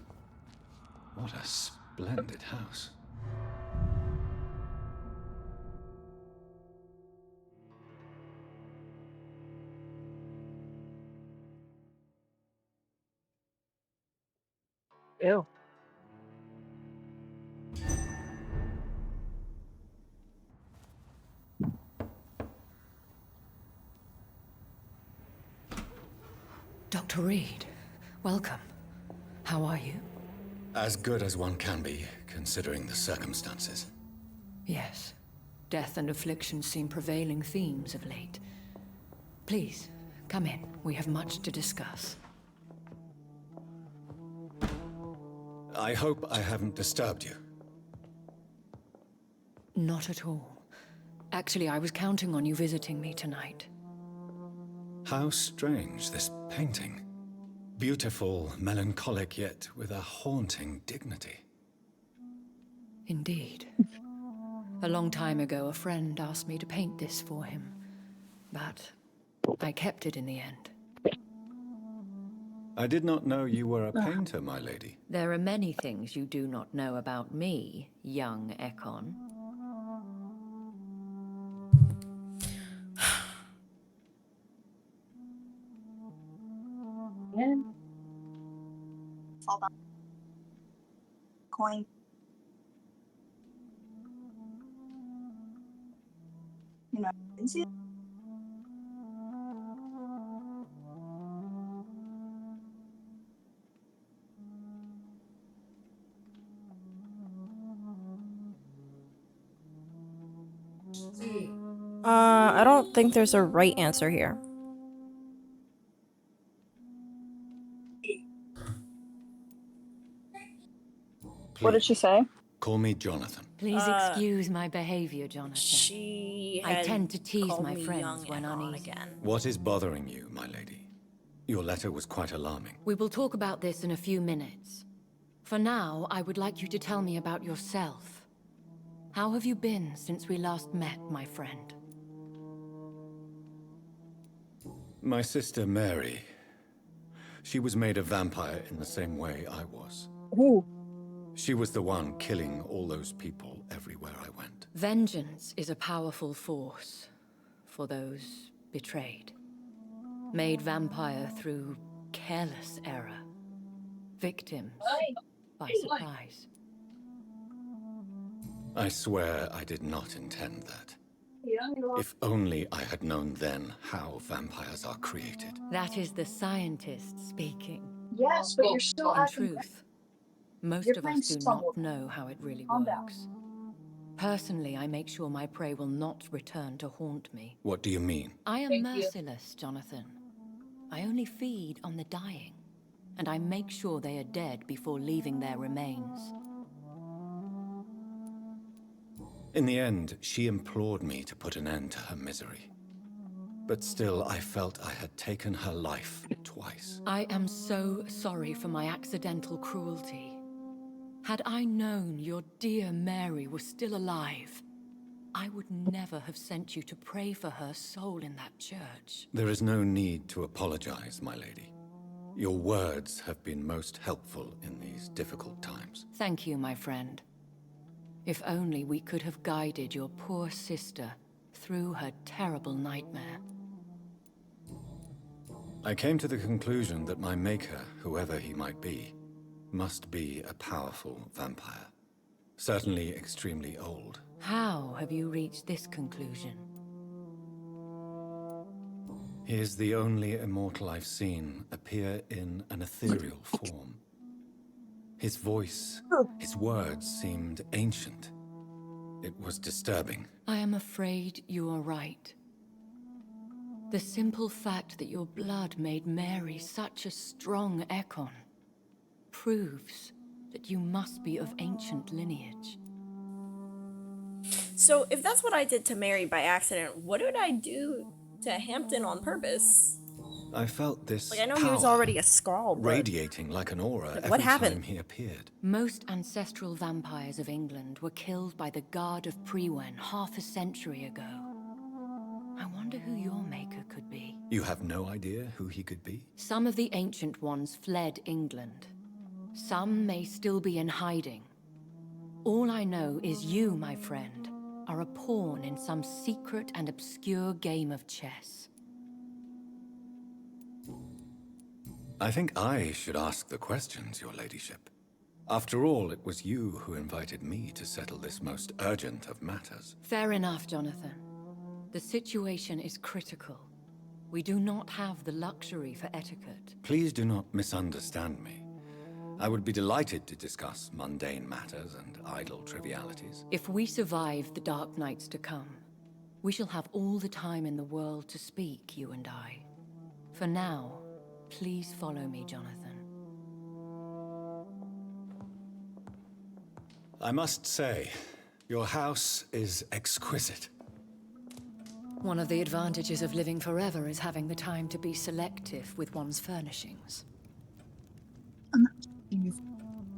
What a splendid house. Ew. Dr. Reed, welcome. How are you? As good as one can be, considering the circumstances. Yes. Death and affliction seem prevailing themes of late. Please, come in. We have much to discuss. I hope I haven't disturbed you. Not at all. Actually, I was counting on you visiting me tonight. How strange, this painting. Beautiful, melancholic, yet with a haunting dignity. Indeed. A long time ago, a friend asked me to paint this for him, but I kept it in the end. I did not know you were a painter, my lady. There are many things you do not know about me, young Ekon. Hold on. Coin. You know, is it? I don't think there's a right answer here. What did she say? Call me Jonathan. Please excuse my behavior, Jonathan. She I had tend to tease called my me friends young when Ekon uneasy. again. What is bothering you, my lady? Your letter was quite alarming. We will talk about this in a few minutes. For now, I would like you to tell me about yourself. How have you been since we last met, my friend? My sister Mary. She was made a vampire in the same way I was. Ooh. She was the one killing all those people everywhere I went. Vengeance is a powerful force for those betrayed. Made vampire through careless error. Victims by surprise. I swear I did not intend that. If only I had known then how vampires are created. That is the scientist speaking. Yes, but you're still In acting. truth, most Your of us brain's do stumbled. not know how it really Calm down. works. Personally, I make sure my prey will not return to haunt me. What do you mean? I am merciless, Jonathan. I only feed on the dying, and I make sure they are dead before leaving their remains. In the end, she implored me to put an end to her misery. But still, I felt I had taken her life twice. I am so sorry for my accidental cruelty. Had I known your dear Mary was still alive, I would never have sent you to pray for her soul in that church. There is no need to apologize, my lady. Your words have been most helpful in these difficult times. Thank you, my friend. If only we could have guided your poor sister through her terrible nightmare. I came to the conclusion that my maker, whoever he might be, must be a powerful vampire. Certainly extremely old. How have you reached this conclusion? He is the only immortal I've seen appear in an ethereal form. His voice, his words seemed ancient. It was disturbing. I am afraid you are right. The simple fact that your blood made Mary such a strong Ekon proves that you must be of ancient lineage. So if that's what I did to Mary by accident, what did I do to Hampton on purpose? I felt this Like, I know he was power already a Skrull, but radiating like an aura like, every what happened? time he appeared. Most ancestral vampires of England were killed by the Guard of Prewen half a century ago. I wonder who your maker could be. You have no idea who he could be? Some of the ancient ones fled England. Some may still be in hiding. All I know is you, my friend, are a pawn in some secret and obscure game of chess. I think I should ask the questions, your ladyship. After all, it was you who invited me to settle this most urgent of matters. Fair enough, Jonathan. The situation is critical. We do not have the luxury for etiquette. Please do not misunderstand me. I would be delighted to discuss mundane matters and idle trivialities. If we survive the dark nights to come, we shall have all the time in the world to speak, you and I. For now, please follow me, Jonathan. I must say, your house is exquisite. One of the advantages of living forever is having the time to be selective with one's furnishings.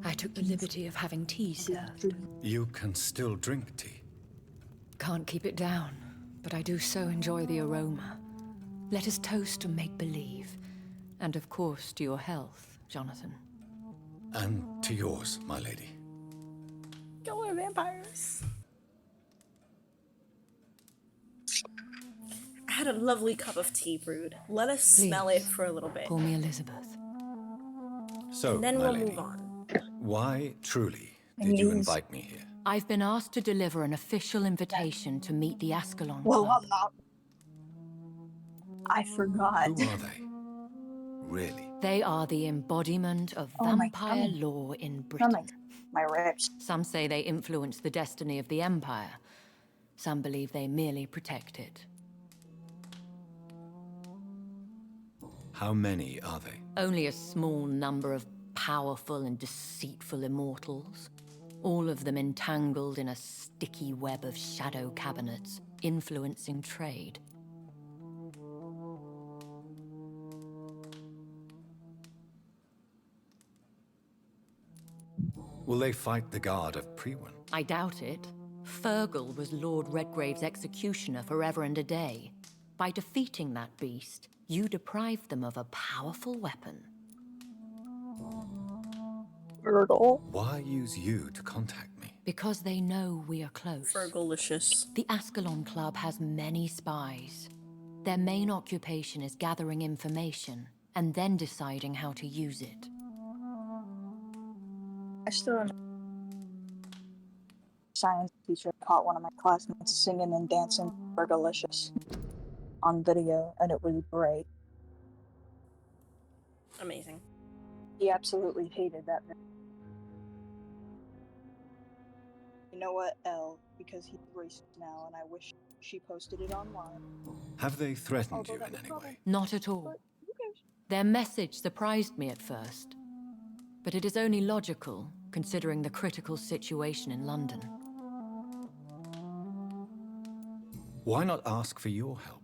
I took the liberty of having tea served. You can still drink tea. Can't keep it down, but I do so enjoy the aroma. Let us toast to make-believe. And of course, to your health, Jonathan. And to yours, my lady. Go away, vampires. I had a lovely cup of tea brewed. Let us smell it for a little bit. Call me Elizabeth. So, And then my we'll lady, move on. why truly did you invite me here? I've been asked to deliver an official invitation to meet the Ascalon Well, Club. I'm not. I forgot. Who are they? Really? They are the embodiment of vampire law in Britain. My ribs. Some say they influence the destiny of the Empire. Some believe they merely protect it. How many are they? Only a small number of powerful and deceitful immortals. All of them entangled in a sticky web of shadow cabinets, influencing trade. Will they fight the Guard of Prewen? I doubt it. Fergal was Lord Redgrave's executioner forever and a day. By defeating that beast, you deprived them of a powerful weapon. Fergal? Why use you to contact me? Because they know we are close. Fergalicious. The Ascalon Club has many spies. Their main occupation is gathering information and then deciding how to use it. I still remember science teacher caught one of my classmates singing and dancing Fergalicious on video, and it was great. Amazing. He absolutely hated that video. You know what, Elle? Because he's racist now, and I wish she posted it online. Have they threatened you in any way? Not at all. Their message surprised me at first. But it is only logical, considering the critical situation in London. Why not ask for your help?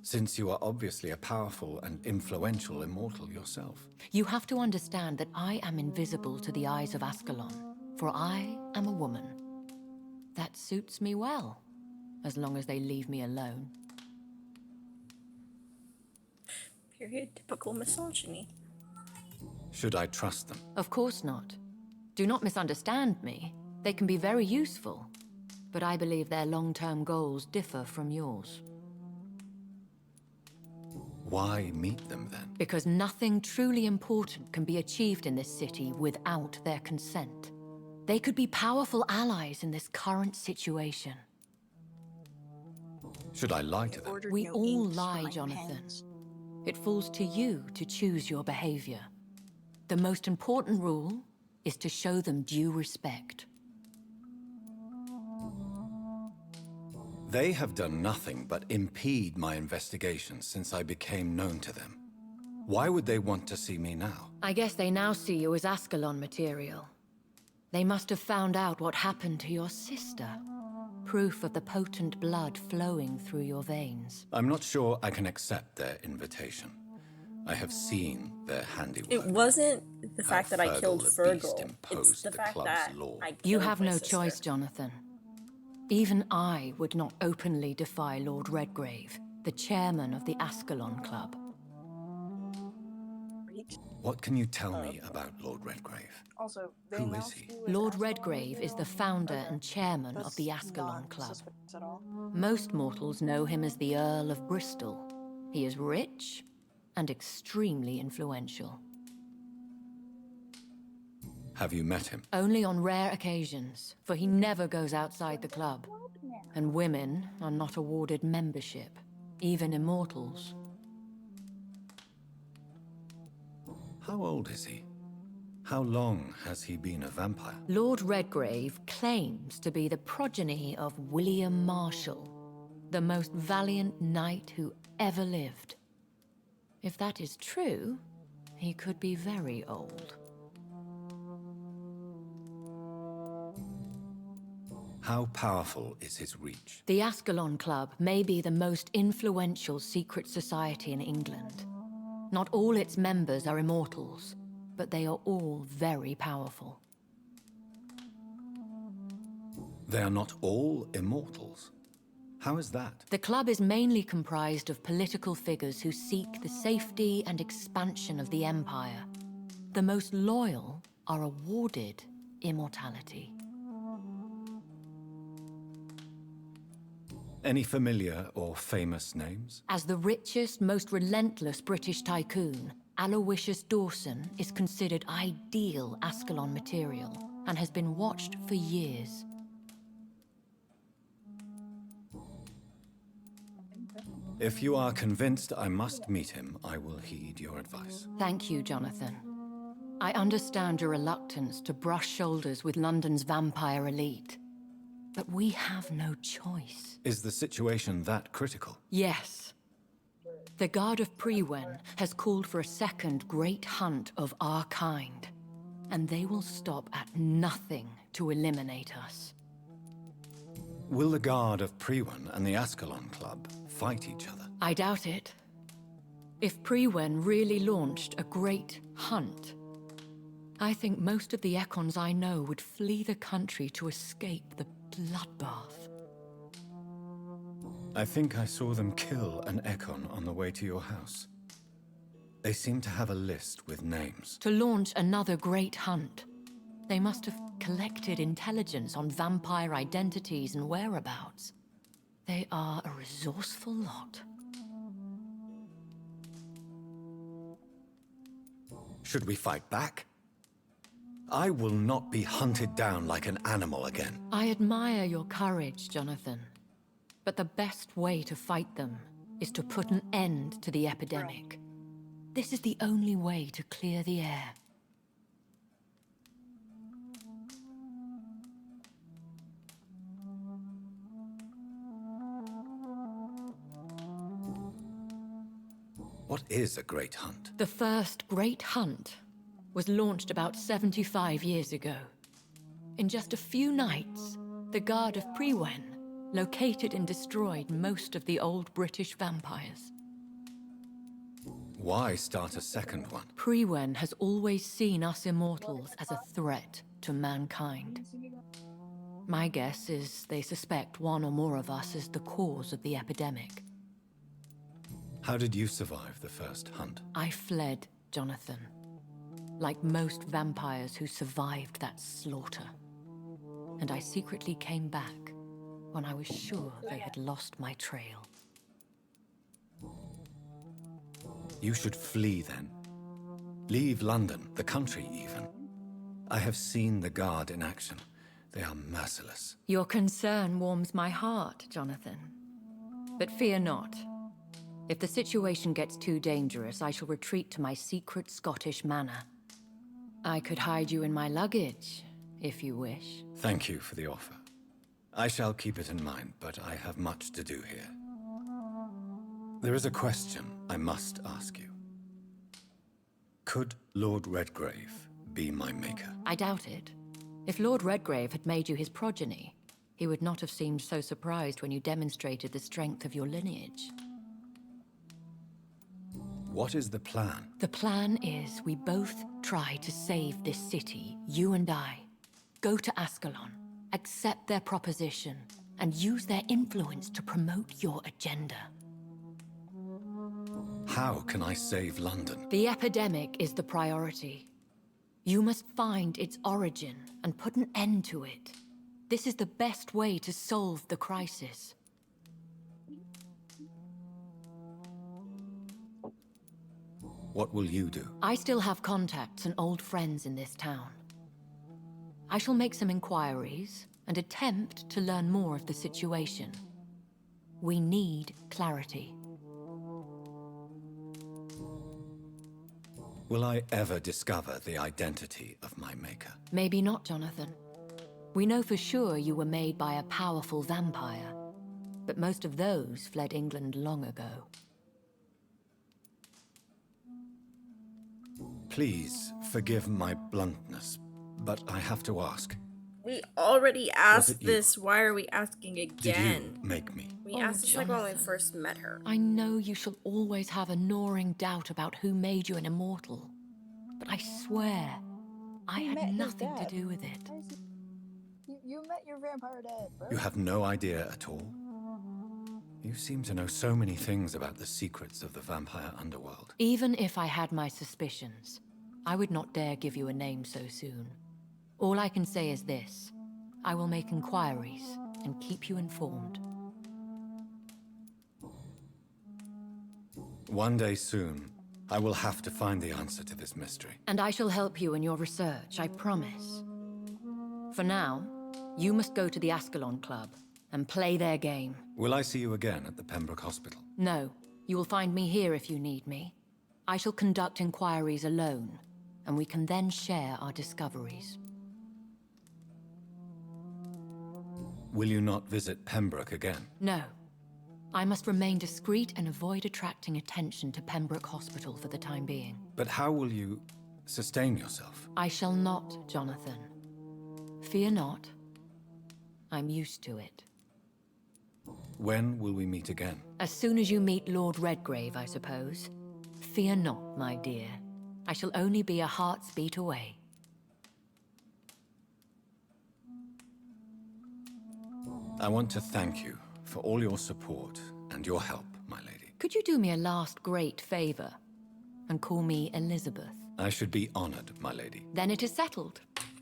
Since you are obviously a powerful and influential immortal yourself. You have to understand that I am invisible to the eyes of Ascalon, for I am a woman. That suits me well, as long as they leave me alone. Period. Typical misogyny. Should I trust them? Of course not. Do not misunderstand me. They can be very useful, but I believe their long-term goals differ from yours. Why meet them then? Because nothing truly important can be achieved in this city without their consent. They could be powerful allies in this current situation. Should I lie to them? We all lie, Jonathan. It falls to you to choose your behavior. The most important rule is to show them due respect. They have done nothing but impede my investigations since I became known to them. Why would they want to see me now? I guess they now see you as Ascalon material. They must have found out what happened to your sister. Proof of the potent blood flowing through your veins. I'm not sure I can accept their invitation. I have seen their handiwork. It wasn't the How fact that I killed Fergal the Beast Fergal. It's imposed the the fact club's that law. I killed You have my no sister. choice, Jonathan. Even I would not openly defy Lord Redgrave, the chairman of the Ascalon Club. What can you tell me about Lord Redgrave? Also, they Who is announced he? you as Lord Ascalon Redgrave is the Zero. founder Okay. and chairman of That's the Ascalon not Club. suspicious at all. Most mortals know him as the Earl of Bristol. He is rich and extremely influential. Have you met him? Only on rare occasions, for he never goes outside the club. And women are not awarded membership, even immortals. How old is he? How long has he been a vampire? Lord Redgrave claims to be the progeny of William Marshall, the most valiant knight who ever lived. If that is true, he could be very old. How powerful is his reach? The Ascalon Club may be the most influential secret society in England. Not all its members are immortals, but they are all very powerful. They are not all immortals. How is that? The club is mainly comprised of political figures who seek the safety and expansion of the Empire. The most loyal are awarded immortality. Any familiar or famous names? As the richest, most relentless British tycoon, Aloysius Dawson is considered ideal Ascalon material and has been watched for years. If you are convinced I must meet him, I will heed your advice. Thank you, Jonathan. I understand your reluctance to brush shoulders with London's vampire elite, but we have no choice. Is the situation that critical? Yes. The Guard of Prewen has called for a second great hunt of our kind, and they will stop at nothing to eliminate us. Will the Guard of Prewen and the Ascalon Club fight each other? I doubt it. If Prewen really launched a great hunt, I think most of the Ekons I know would flee the country to escape the bloodbath. I think I saw them kill an Ekon on the way to your house. They seem to have a list with names. To launch another great hunt, they must have collected intelligence on vampire identities and whereabouts. They are a resourceful lot. Should we fight back? I will not be hunted down like an animal again. I admire your courage, Jonathan. But the best way to fight them is to put an end to the epidemic. This is the only way to clear the air. What is a great hunt? The first great hunt was launched about 75 years ago. In just a few nights, the Guard of Prewen located and destroyed most of the old British vampires. Why start a second one? Prewen has always seen us immortals as a threat to mankind. My guess is they suspect one or more of us is the cause of the epidemic. How did you survive the first hunt? I fled, Jonathan. Like most vampires who survived that slaughter. And I secretly came back when I was sure they had lost my trail. You should flee then. Leave London, the country even. I have seen the Guard in action. They are merciless. Your concern warms my heart, Jonathan. But fear not. If the situation gets too dangerous, I shall retreat to my secret Scottish manor. I could hide you in my luggage, if you wish. Thank you for the offer. I shall keep it in mind, but I have much to do here. There is a question I must ask you. Could Lord Redgrave be my maker? I doubt it. If Lord Redgrave had made you his progeny, he would not have seemed so surprised when you demonstrated the strength of your lineage. What is the plan? The plan is we both try to save this city, you and I. Go to Ascalon, accept their proposition, and use their influence to promote your agenda. How can I save London? The epidemic is the priority. You must find its origin and put an end to it. This is the best way to solve the crisis. What will you do? I still have contacts and old friends in this town. I shall make some inquiries and attempt to learn more of the situation. We need clarity. Will I ever discover the identity of my maker? Maybe not, Jonathan. We know for sure you were made by a powerful vampire, but most of those fled England long ago. Please forgive my bluntness, but I have to ask. We already asked you? this. Why are we asking Did again? you make me? We asked this like when we first met her. I know you shall always have a gnawing doubt about who made you an immortal, but I swear, I had nothing to do with it. You met your vampire dad, bro. You have no idea at all? You seem to know so many things about the secrets of the vampire underworld. Even if I had my suspicions, I would not dare give you a name so soon. All I can say is this: I will make inquiries and keep you informed. One day soon, I will have to find the answer to this mystery. And I shall help you in your research, I promise. For now, you must go to the Ascalon Club and play their game. Will I see you again at the Pembroke Hospital? No, you will find me here if you need me. I shall conduct inquiries alone, and we can then share our discoveries. Will you not visit Pembroke again? No. I must remain discreet and avoid attracting attention to Pembroke Hospital for the time being. But how will you sustain yourself? I shall not, Jonathan. Fear not. I'm used to it. When will we meet again? As soon as you meet Lord Redgrave, I suppose. Fear not, my dear. I shall only be a heart's beat away. I want to thank you for all your support and your help, my lady. Could you do me a last great favor and call me Elizabeth? I should be honored, my lady. Then it is settled.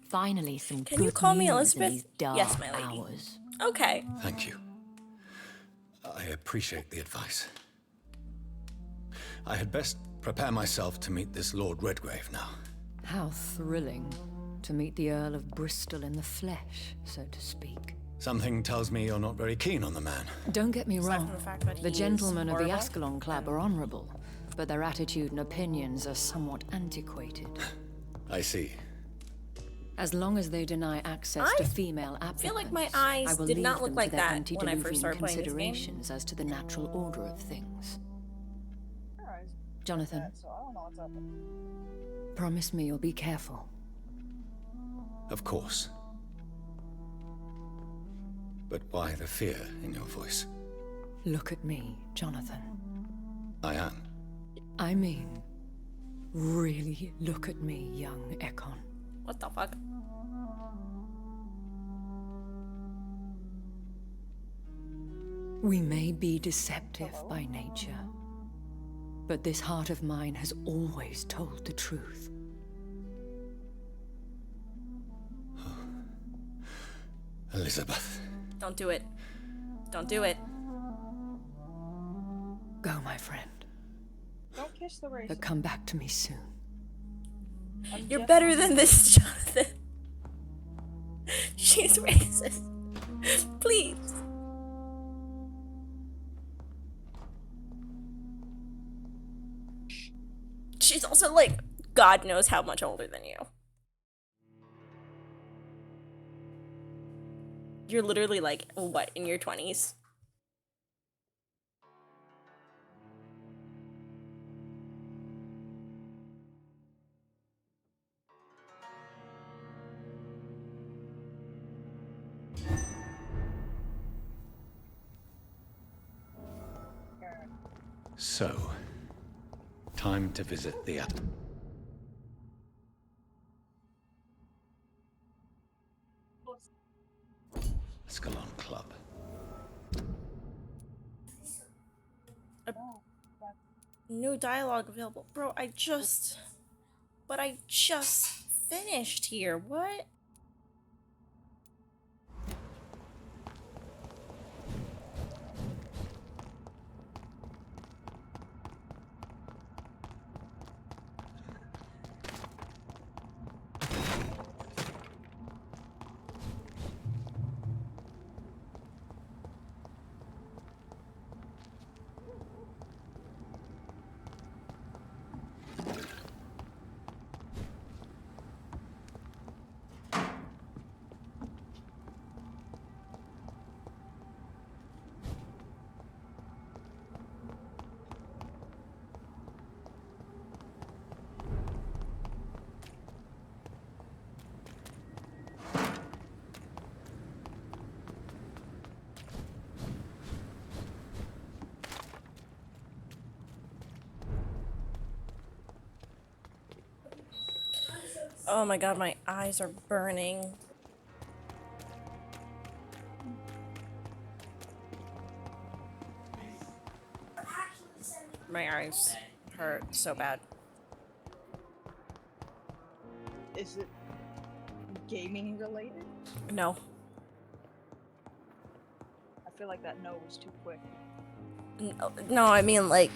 Finally, some Can good you call me news Elizabeth? in these dark Yes, my lady. hours. Okay. Thank you. I appreciate the advice. I had best prepare myself to meet this Lord Redgrave now. How thrilling to meet the Earl of Bristol in the flesh, so to speak. Something tells me you're not very keen on the man. Don't get me wrong. the fact that The he gentlemen is of the horrible. Ascalon Club are honorable, but their attitude and opinions are somewhat antiquated. I see. As long as they deny access to female applicants, feel like my eyes I will did leave not look them like to their that when I first antediluvian started playing this game. considerations as to the natural order of things. Jonathan, So I don't know what's up. promise me you'll be careful. Of course. But why the fear in your voice? Look at me, Jonathan. I am. I mean, really look at me, young Ekon. What the fuck? We may be deceptive by nature, but this heart of mine has always told the truth. Elizabeth. Don't do it. Don't do it. Go, my friend, Don't kiss the racist. but come back to me soon. You're better than this, Jonathan. She's racist. Please. She's also like, God knows how much older than you. You're literally like, what, in your 20s? So, Time to visit the Ascalon Club. No dialogue available. Bro, I just finished here. What? Oh my god, my eyes are burning. My eyes hurt so bad. Is it gaming related? No. I feel like that no was too quick. No, I mean like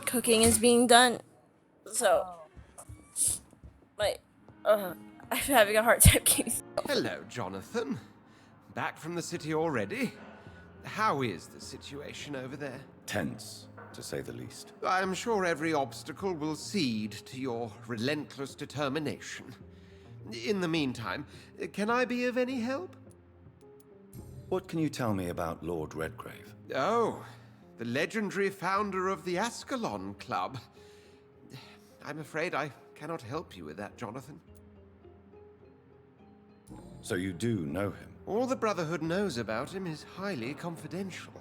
cooking is being done. So I'm having a hard time keeping. Hello, Jonathan. Back from the city already? How is the situation over there? Tense, to say the least. I'm sure every obstacle will cede to your relentless determination. In the meantime, can I be of any help? What can you tell me about Lord Redgrave? Oh, the legendary founder of the Ascalon Club. I'm afraid I cannot help you with that, Jonathan. So you do know him? All the Brotherhood knows about him is highly confidential.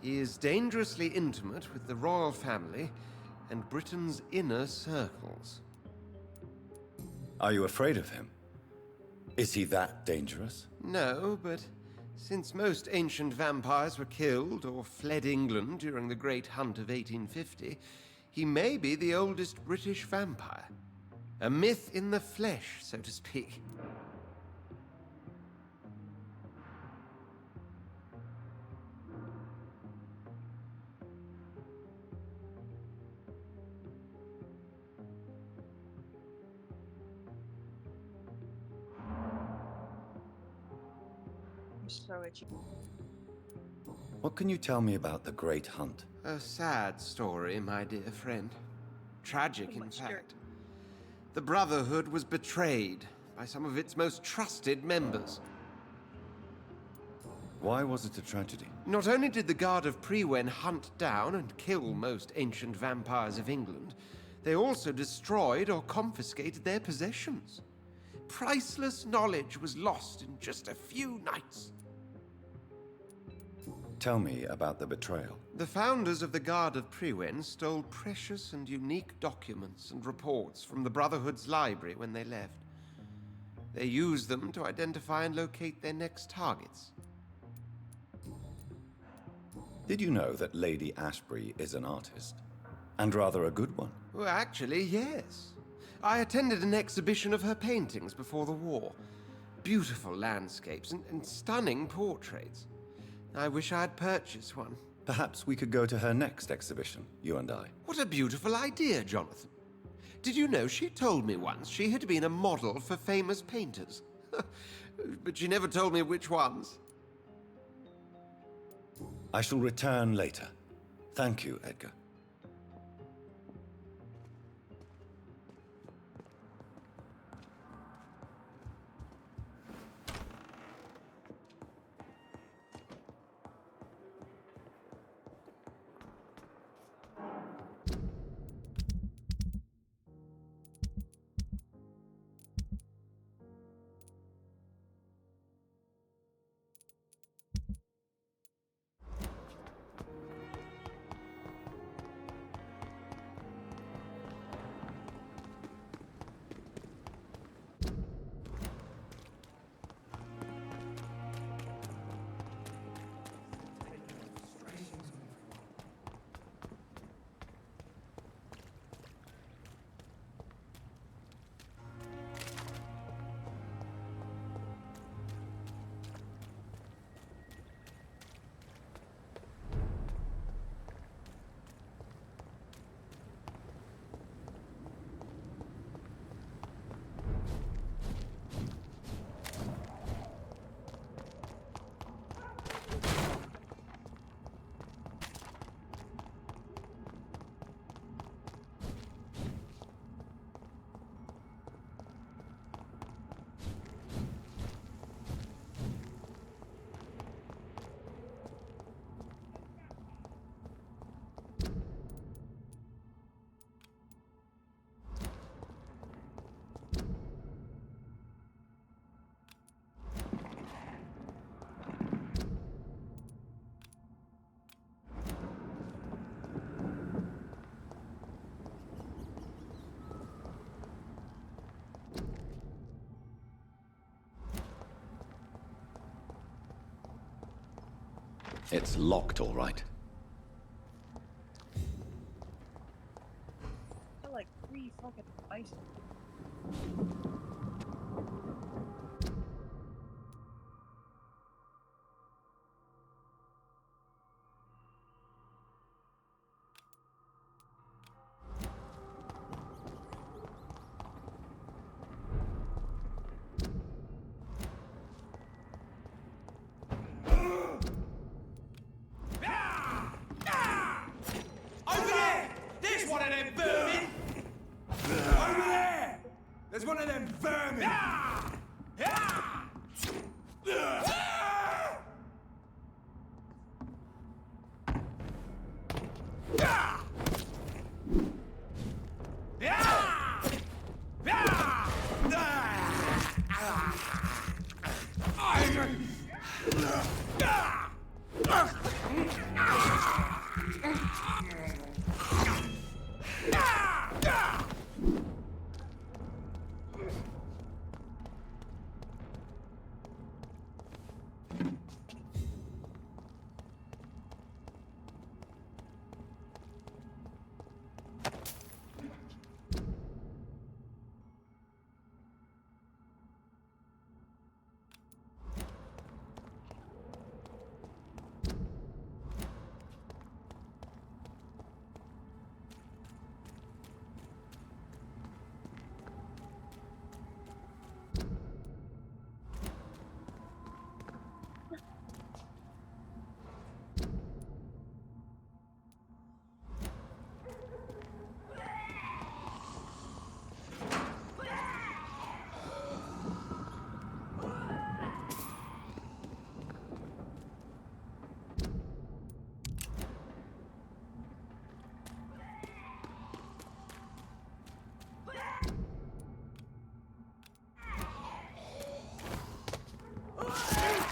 He is dangerously intimate with the royal family and Britain's inner circles. Are you afraid of him? Is he that dangerous? No, but since most ancient vampires were killed or fled England during the Great Hunt of 1850, he may be the oldest British vampire. A myth in the flesh, so to speak. So itchy. What can you tell me about the Great Hunt? A sad story, my dear friend. Tragic, in fact. The Brotherhood was betrayed by some of its most trusted members. Why was it a tragedy? Not only did the Guard of Prewen hunt down and kill most ancient vampires of England, they also destroyed or confiscated their possessions. Priceless knowledge was lost in just a few nights. Tell me about the betrayal. The founders of the Guard of Prewen stole precious and unique documents and reports from the Brotherhood's library when they left. They used them to identify and locate their next targets. Did you know that Lady Ashbury is an artist? And rather a good one? Well, actually, yes. I attended an exhibition of her paintings before the war. Beautiful landscapes and stunning portraits. I wish I had purchased one. Perhaps we could go to her next exhibition, you and I. What a beautiful idea, Jonathan. Did you know she told me once she had been a model for famous painters? But she never told me which ones. I shall return later. Thank you, Edgar. It's locked, all right. I feel like 3 fucking ice. Over there! There's one of them vermin! Over there! There's one of them vermin!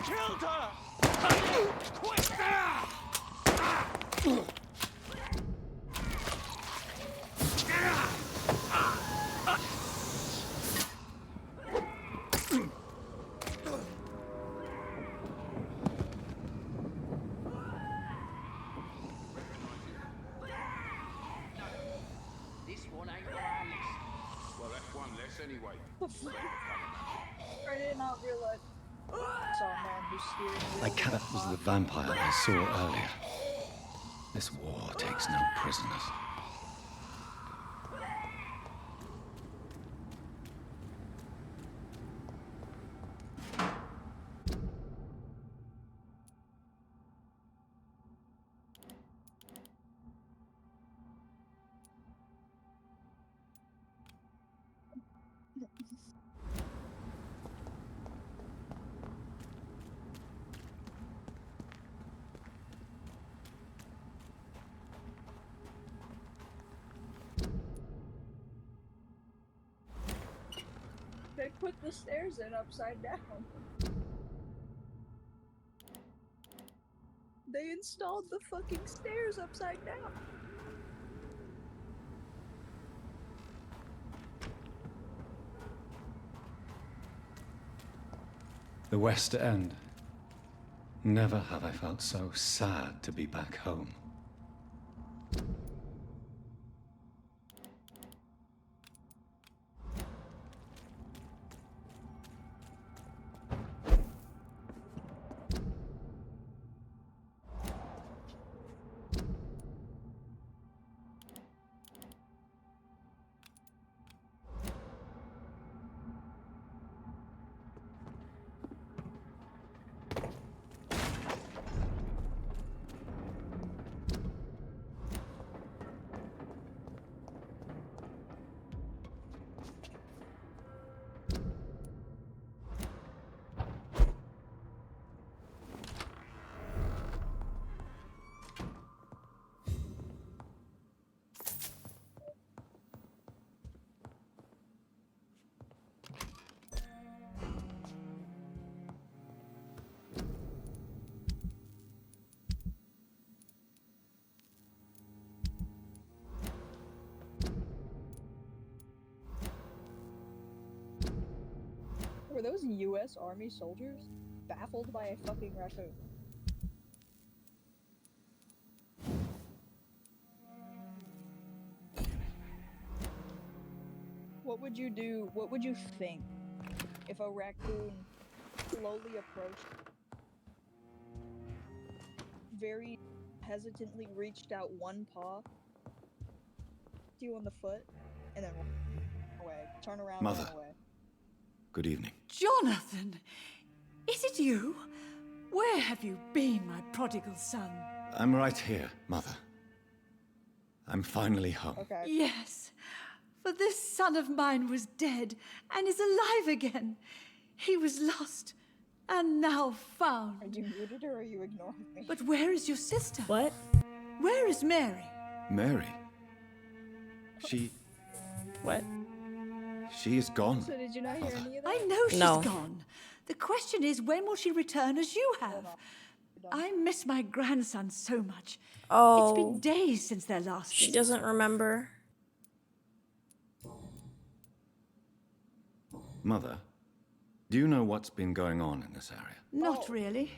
Killed her! Quick! This one ain't on our list. Well, that's one less anyway. I did not realize. Saw a man who's steering. Like that was the vampire I saw earlier. This war takes no prisoners. They put the stairs in upside down. They installed the fucking stairs upside down. The West End. Never have I felt so sad to be back home. Were those US Army soldiers baffled by a fucking raccoon? What would you do? What would you think if a raccoon slowly approached, very hesitantly reached out one paw to you on the foot, and then ran away, turn around, Mother. ran away? Good evening. Jonathan! Is it you? Where have you been, my prodigal son? I'm right here, Mother. I'm finally home. Okay. Yes, for this son of mine was dead and is alive again. He was lost and now found. Are you muted or are you ignoring me? But where is your sister? What? Where is Mary? Mary? She... What? She is gone. So did you not hear any of that? I know she's No. gone. The question is, when will she return as you have? I miss my grandson so much. Oh. It's been days since their last She visit. doesn't remember. Mother, do you know what's been going on in this area? Not really.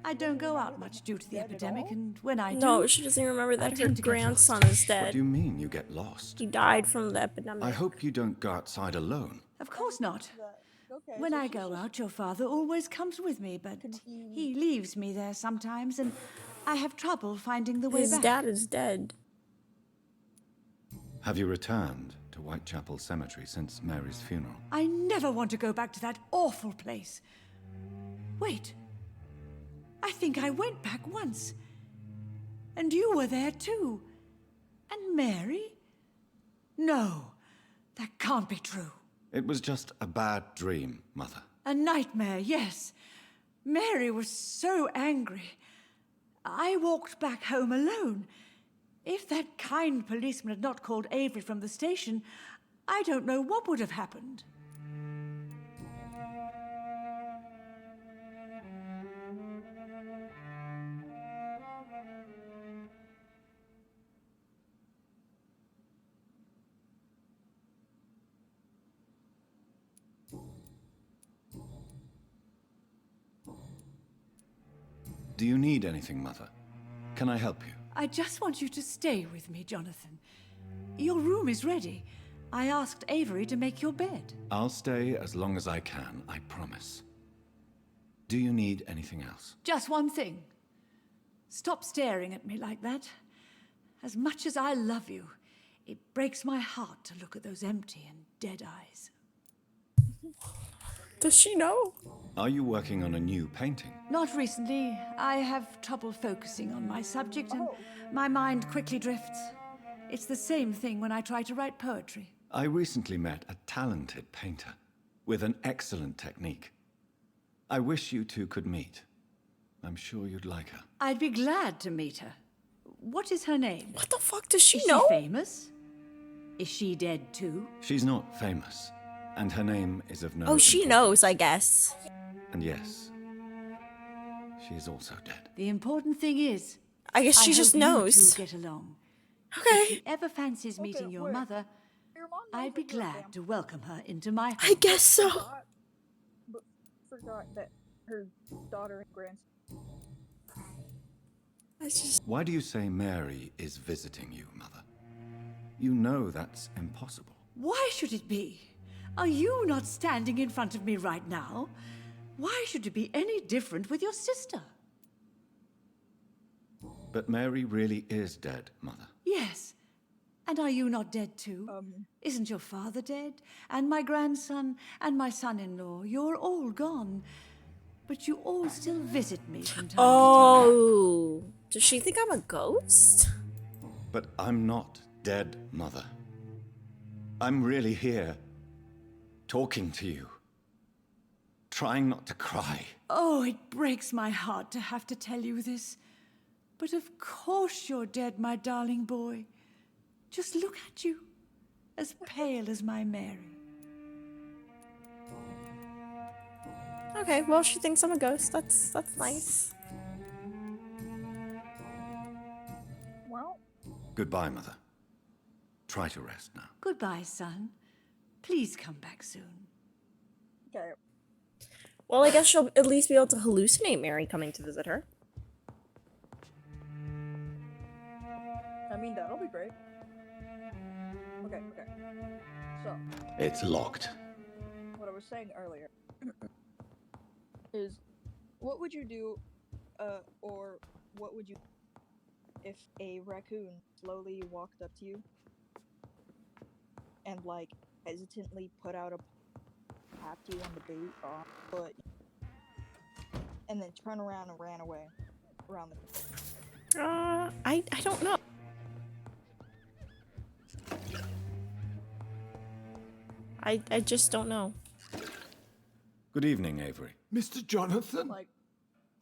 I don't go out much due to the epidemic, and when I do... No, she doesn't remember I that her tend to get grandson lost. is dead. What do you mean you get lost? He died from the epidemic. I hope you don't go outside alone. Of course not. Okay, When so I she's go just out, your father always comes with me, but he leaves me there sometimes, and I have trouble finding the way His back. dad is dead. Have you returned to Whitechapel Cemetery since Mary's funeral? I never want to go back to that awful place. Wait. I think I went back once. And you were there too. And Mary? No, that can't be true. It was just a bad dream, Mother. A nightmare, yes. Mary was so angry. I walked back home alone. If that kind policeman had not called Avery from the station, I don't know what would have happened. Do you need anything, Mother? Can I help you? I just want you to stay with me, Jonathan. Your room is ready. I asked Avery to make your bed. I'll stay as long as I can, I promise. Do you need anything else? Just one thing. Stop staring at me like that. As much as I love you, it breaks my heart to look at those empty and dead eyes. Does she know? Are you working on a new painting? Not recently. I have trouble focusing on my subject, and my mind quickly drifts. It's the same thing when I try to write poetry. I recently met a talented painter with an excellent technique. I wish you two could meet. I'm sure you'd like her. I'd be glad to meet her. What is her name? What the fuck does she Is know? she famous? Is she dead too? She's not famous, and her name is of no Oh, she knows, I guess. And yes, she is also dead. The important thing is, I guess she just hope you knows. two get along. Okay. If she ever fancies meeting your wait. mother, Your mom I'd be knows your glad to welcome her into my home. I guess so. Forgot that her daughter and grandson. Why do you say Mary is visiting you, Mother? You know that's impossible. Why should it be? Are you not standing in front of me right now? Why should it be any different with your sister? But Mary really is dead, Mother. Yes. And are you not dead too? Isn't your father dead? And my grandson and my son-in-law? You're all gone. But you all still visit me from time to time. Oh. Does she think I'm a ghost? But I'm not dead, Mother. I'm really here, talking to you, trying not to cry. Oh, it breaks my heart to have to tell you this. But of course you're dead, my darling boy. Just look at you, as pale as my Mary. Okay, well, she thinks I'm a ghost. That's nice. Well, Goodbye, Mother. Try to rest now. Goodbye, son. Please come back soon. okay. Well, I guess she'll at least be able to hallucinate Mary coming to visit her. I mean, that'll be great. Okay. So, It's locked. what I was saying earlier is, what would you do, or what would you if a raccoon slowly walked up to you and like hesitantly put out a tapped you on the boot or on the foot, and then turned around and ran away around the. I don't know. I just don't know. Good evening, Avery. Mr. Jonathan? Like,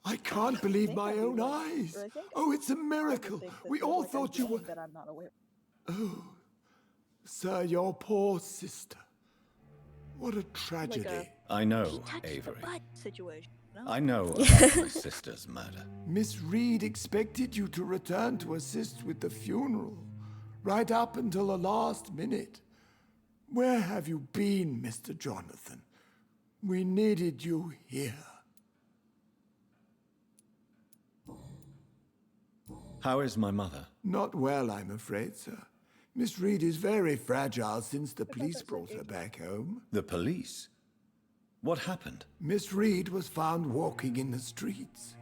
I can't believe my own eyes. Oh, it's a miracle. We all thought you were. That I'm not aware. Oh, sir, your poor sister. What a tragedy. I know, Avery. Situation. No? I know about my sister's murder. Miss Reed expected you to return to assist with the funeral, right up until the last minute. Where have you been, Mr. Jonathan? We needed you here. How is my mother? Not well, I'm afraid, sir. Miss Reed is very fragile since the police brought her back home. The police? What happened? Miss Reed was found walking in the streets.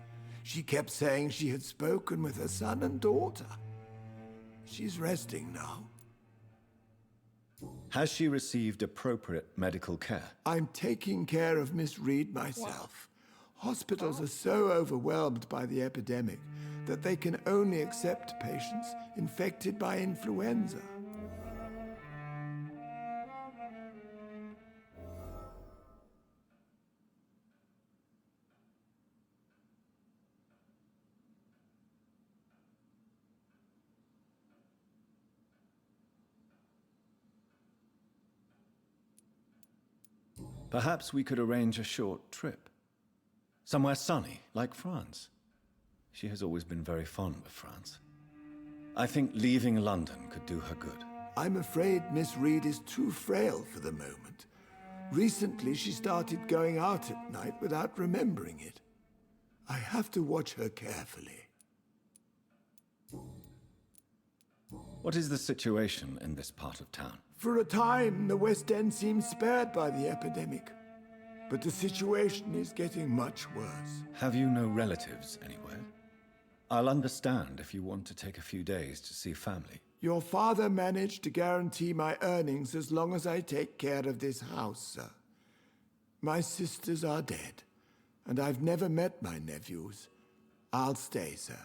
She kept saying she had spoken with her son and daughter. She's resting now. Has she received appropriate medical care? I'm taking care of Miss Reed myself. Hospitals are so overwhelmed by the epidemic that they can only accept patients infected by influenza. Perhaps we could arrange a short trip. Somewhere sunny, like France. She has always been very fond of France. I think leaving London could do her good. I'm afraid Miss Reed is too frail for the moment. Recently, she started going out at night without remembering it. I have to watch her carefully. What is the situation in this part of town? For a time, the West End seemed spared by the epidemic. But the situation is getting much worse. Have you no relatives anywhere? I'll understand if you want to take a few days to see family. Your father managed to guarantee my earnings as long as I take care of this house, sir. My sisters are dead, and I've never met my nephews. I'll stay, sir.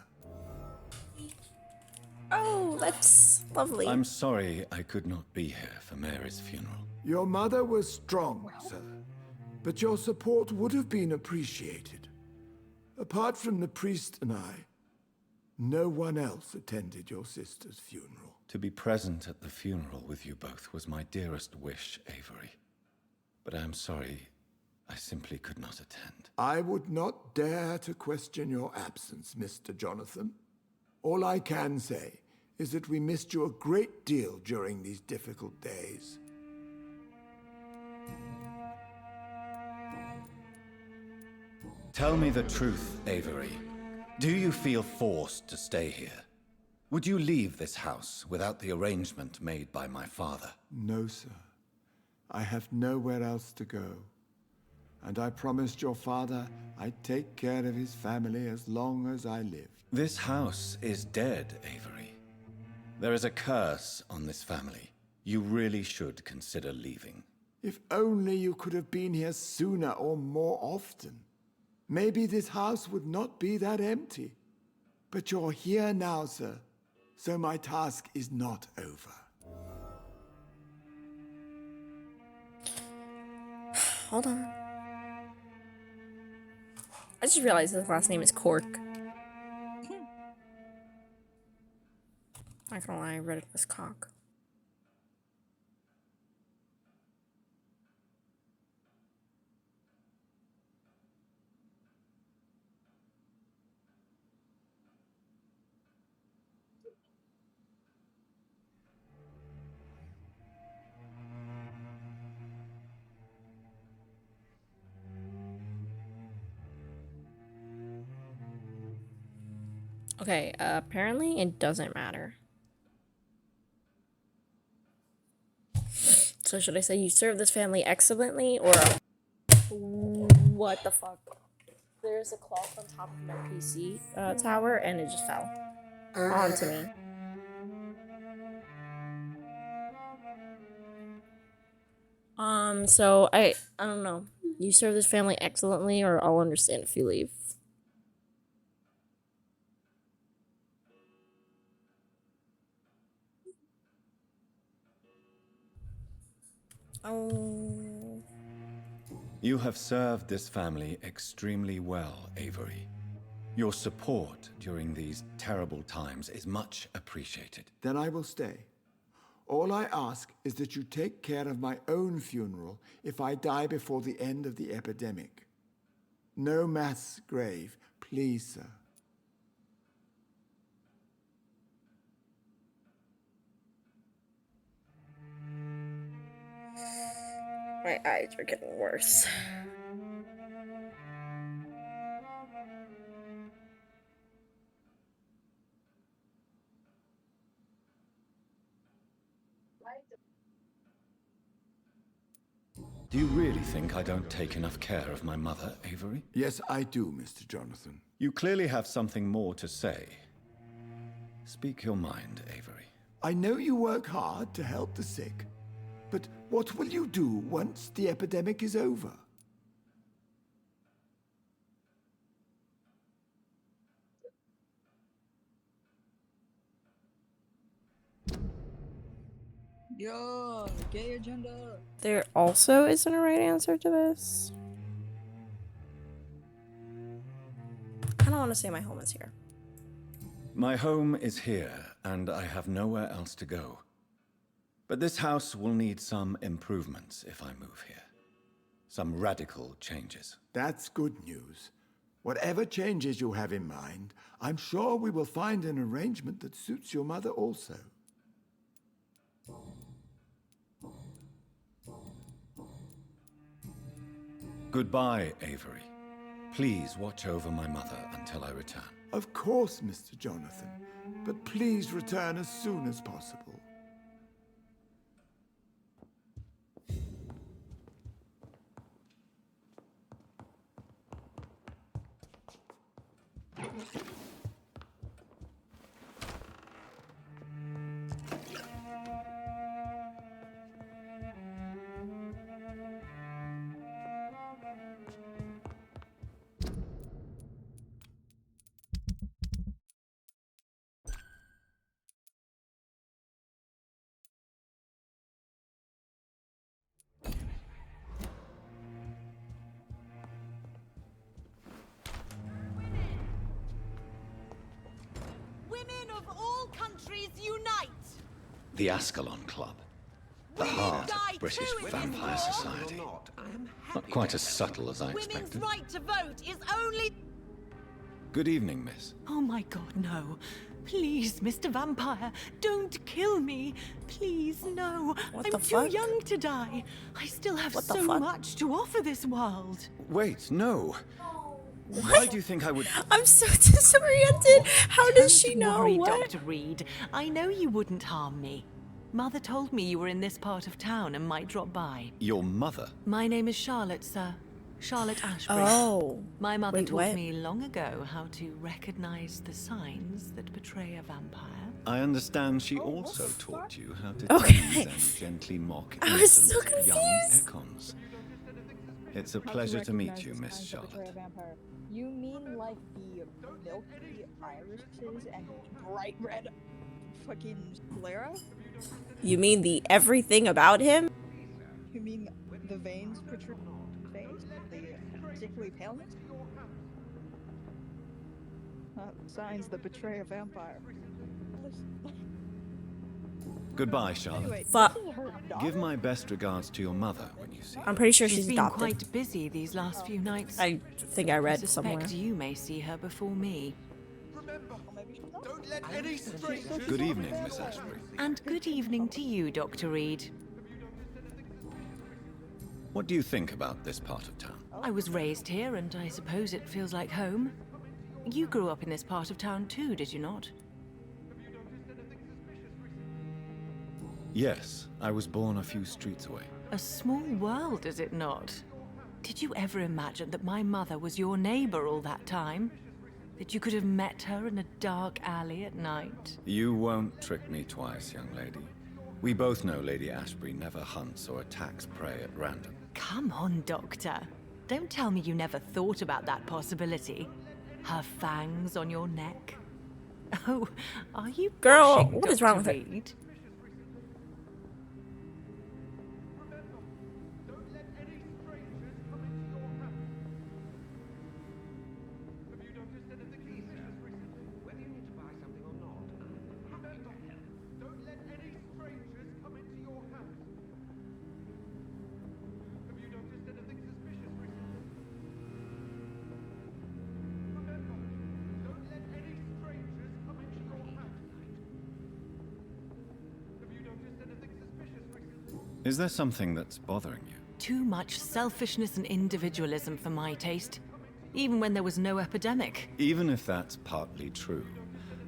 Oh, that's lovely. I'm sorry I could not be here for Mary's funeral. Your mother was strong, sir, but your support would have been appreciated. Apart from the priest and I, no one else attended your sister's funeral. To be present at the funeral with you both was my dearest wish, Avery. But I am sorry, I simply could not attend. I would not dare to question your absence, Mr. Jonathan. All I can say is that we missed you a great deal during these difficult days. Tell me the truth, Avery. Do you feel forced to stay here? Would you leave this house without the arrangement made by my father? No, sir. I have nowhere else to go. And I promised your father I'd take care of his family as long as I lived. This house is dead, Avery. There is a curse on this family. You really should consider leaving. If only you could have been here sooner or more often. Maybe this house would not be that empty. But you're here now, sir. So my task is not over. Hold on. I just realized his last name is Cork. Not gonna lie, I read it as cock. Okay, apparently it doesn't matter. So should I say you serve this family excellently, or what the fuck? There's a clock on top of my PC tower, and it just fell onto me. So I don't know. You serve this family excellently, or I'll understand if you leave. Oh. You have served this family extremely well, Avery. Your support during these terrible times is much appreciated. Then I will stay. All I ask is that you take care of my own funeral if I die before the end of the epidemic. No mass grave, please, sir. My eyes are getting worse. Do you really think I don't take enough care of my mother, Avery? Yes, I do, Mr. Jonathan. You clearly have something more to say. Speak your mind, Avery. I know you work hard to help the sick, but what will you do once the epidemic is over? Yo, gay agenda. There also isn't a right answer to this. I don't want to say my home is here. My home is here, and I have nowhere else to go. But this house will need some improvements if I move here. Some radical changes. That's good news. Whatever changes you have in mind, I'm sure we will find an arrangement that suits your mother also. Goodbye, Avery. Please watch over my mother until I return. Of course, Mr. Jonathan, but please return as soon as possible. Women of all countries unite! The Ascalon Club. The heart of British vampire society. Not quite as subtle as I Women's expected. right to vote is only... Good evening, miss. Oh my god, no. Please, Mr. Vampire, don't kill me. Please, no. What I'm the too fuck? young to die. I still have What the so fuck? much to offer this world. Wait, no. Why do you think I would... I'm so disoriented. How does she know? Don't worry, What? Dr. Reed. I know you wouldn't harm me. Mother told me you were in this part of town and might drop by. Your mother? My name is Charlotte, sir. Charlotte Ashbury. Oh. My mother Wait, taught what? me long ago how to recognize the signs that betray a vampire. I understand she also taught you how to Okay. tease and gently mock I was so innocent young confused. Econs. It's a pleasure to meet you, Miss Charlotte. You mean like the milky irises and bright red fucking sclera? You mean the everything about him? You mean the veins protruding from his face? The sickly paleness? Signs that betray a vampire. Goodbye, Charlotte. Anyway, Fuck. this is her daughter? Give my best regards to your mother when you see her. I'm pretty sure She's she's been adopted. quite busy these last few nights. I think I read I suspect somewhere. you may see her before me. Don't let any strangers... Good evening, Miss Ashbury. And good evening to you, Dr. Reed. What do you think about this part of town? I was raised here, and I suppose it feels like home. You grew up in this part of town too, did you not? Yes, I was born a few streets away. A small world, is it not? Did you ever imagine that my mother was your neighbor all that time? That you could have met her in a dark alley at night? You won't trick me twice, young lady. We both know Lady Ashbury never hunts or attacks prey at random. Come on, Doctor. Don't tell me you never thought about that possibility. Her fangs on your neck. Oh, are you Girl, blushing, what is Dr. wrong with her? Reed? Is there something that's bothering you? Too much selfishness and individualism for my taste. Even when there was no epidemic. Even if that's partly true,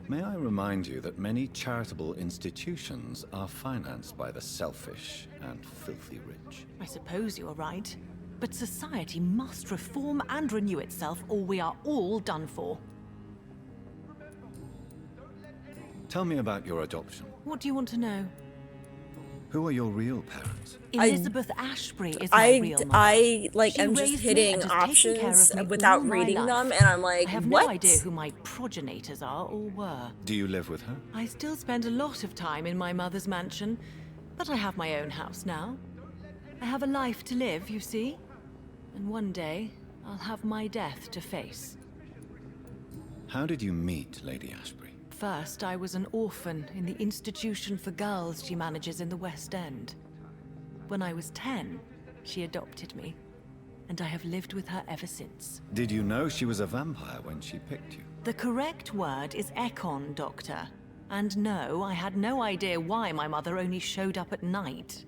may I remind you that many charitable institutions are financed by the selfish and filthy rich. I suppose you're right. But society must reform and renew itself, or we are all done for. Tell me about your adoption. What do you want to know? Who are your real parents? Elizabeth Ashbury is my real mother. I like She am just raised me hitting and has taken care options of me without all my reading life. them, and I'm like, I have what? no idea who my progenitors are or were. Do you live with her? I still spend a lot of time in my mother's mansion, but I have my own house now. I have a life to live, you see. And one day, I'll have my death to face. How did you meet Lady Ashbury? First, I was an orphan in the institution for girls she manages in the West End. When I was 10, she adopted me, and I have lived with her ever since. Did you know she was a vampire when she picked you? The correct word is Ekon, Doctor. And no, I had no idea why my mother only showed up at night.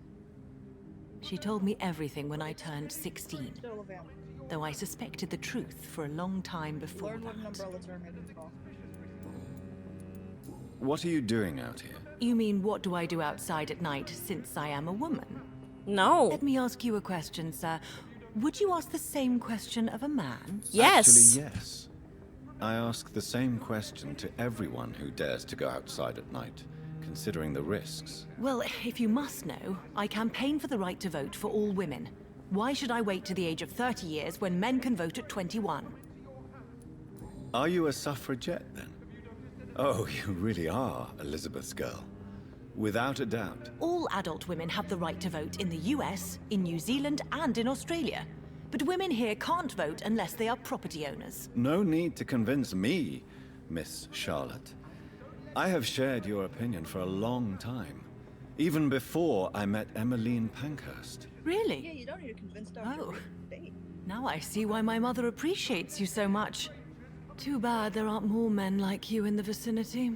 She told me everything when I turned 16, though I suspected the truth for a long time before Learn what an that. umbrella term is called. What are you doing out here? You mean, what do I do outside at night since I am a woman? No. Let me ask you a question, sir. Would you ask the same question of a man? Yes. Actually, yes. I ask the same question to everyone who dares to go outside at night, considering the risks. Well, if you must know, I campaign for the right to vote for all women. Why should I wait to the age of 30 years when men can vote at 21? Are you a suffragette, then? Oh, you really are Elizabeth's girl. Without a doubt. All adult women have the right to vote in the US, in New Zealand, and in Australia. But women here can't vote unless they are property owners. No need to convince me, Miss Charlotte. I have shared your opinion for a long time. Even before I met Emmeline Pankhurst. Really? Yeah, you don't need to convince Dr. Oh. Reed. Now I see why my mother appreciates you so much. Too bad there aren't more men like you in the vicinity.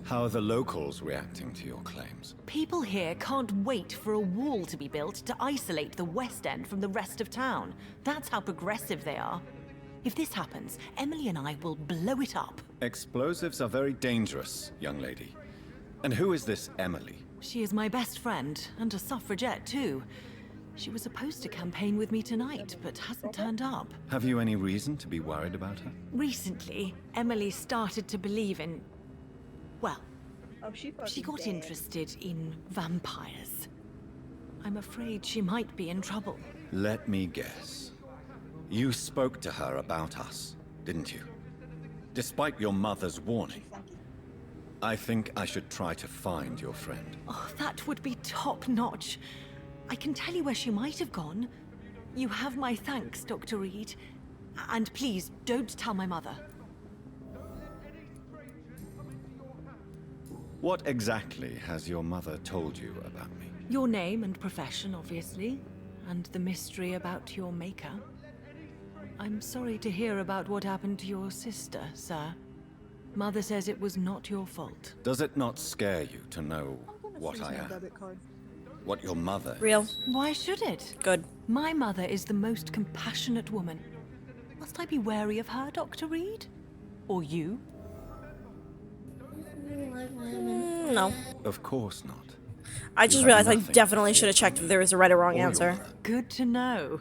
How are the locals reacting to your claims? People here can't wait for a wall to be built to isolate the West End from the rest of town. That's how progressive they are. If this happens, Emily and I will blow it up. Explosives are very dangerous, young lady. And who is this Emily? She is my best friend, and a suffragette too. She was supposed to campaign with me tonight, but hasn't turned up. Have you any reason to be worried about her? Recently, Emily started to believe in... well, Oh, she got dead. interested in vampires. I'm afraid she might be in trouble. Let me guess. You spoke to her about us, didn't you? Despite your mother's warning. I think I should try to find your friend. Oh, that would be top-notch. I can tell you where she might have gone. You have my thanks, Dr. Reed. And please, don't tell my mother. What exactly has your mother told you about me? Your name and profession, obviously. And the mystery about your maker. I'm sorry to hear about what happened to your sister, sir. Mother says it was not your fault. Does it not scare you to know what I am? What your mother Real. is? Why should it? Good. My mother is the most compassionate woman. Must I be wary of her, Dr. Reed? Or you? No. Of course not. I You just have realized I nothing to definitely fear should have from checked me if there was a right or wrong or your answer. mother. Good to know.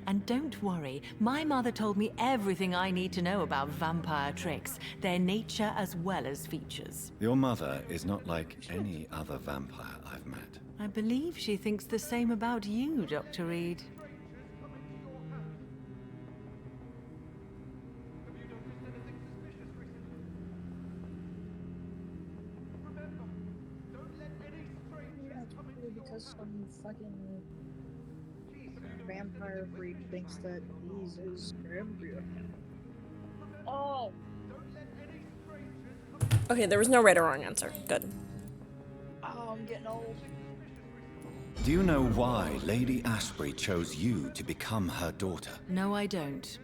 And don't worry, my mother told me everything I need to know about vampire tricks, their nature as well as features. Your mother is not like any other vampire I've met. I believe she thinks the same about you, Dr. Reed. Because some fucking vampire freak thinks that he's his Vampyr. Oh! Okay, there was no right or wrong answer. Good. Oh, I'm getting old. Do you know why Lady Ashbury chose you to become her daughter? No, I don't.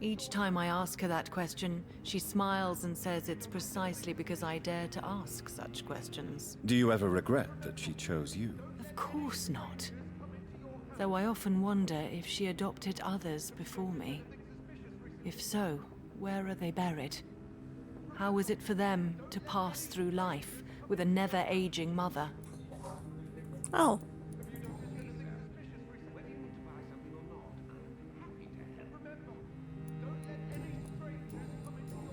Each time I ask her that question, she smiles and says it's precisely because I dare to ask such questions. Do you ever regret that she chose you? Of course not. Though I often wonder if she adopted others before me. If so, where are they buried? How is it for them to pass through life with a never-aging mother? Oh.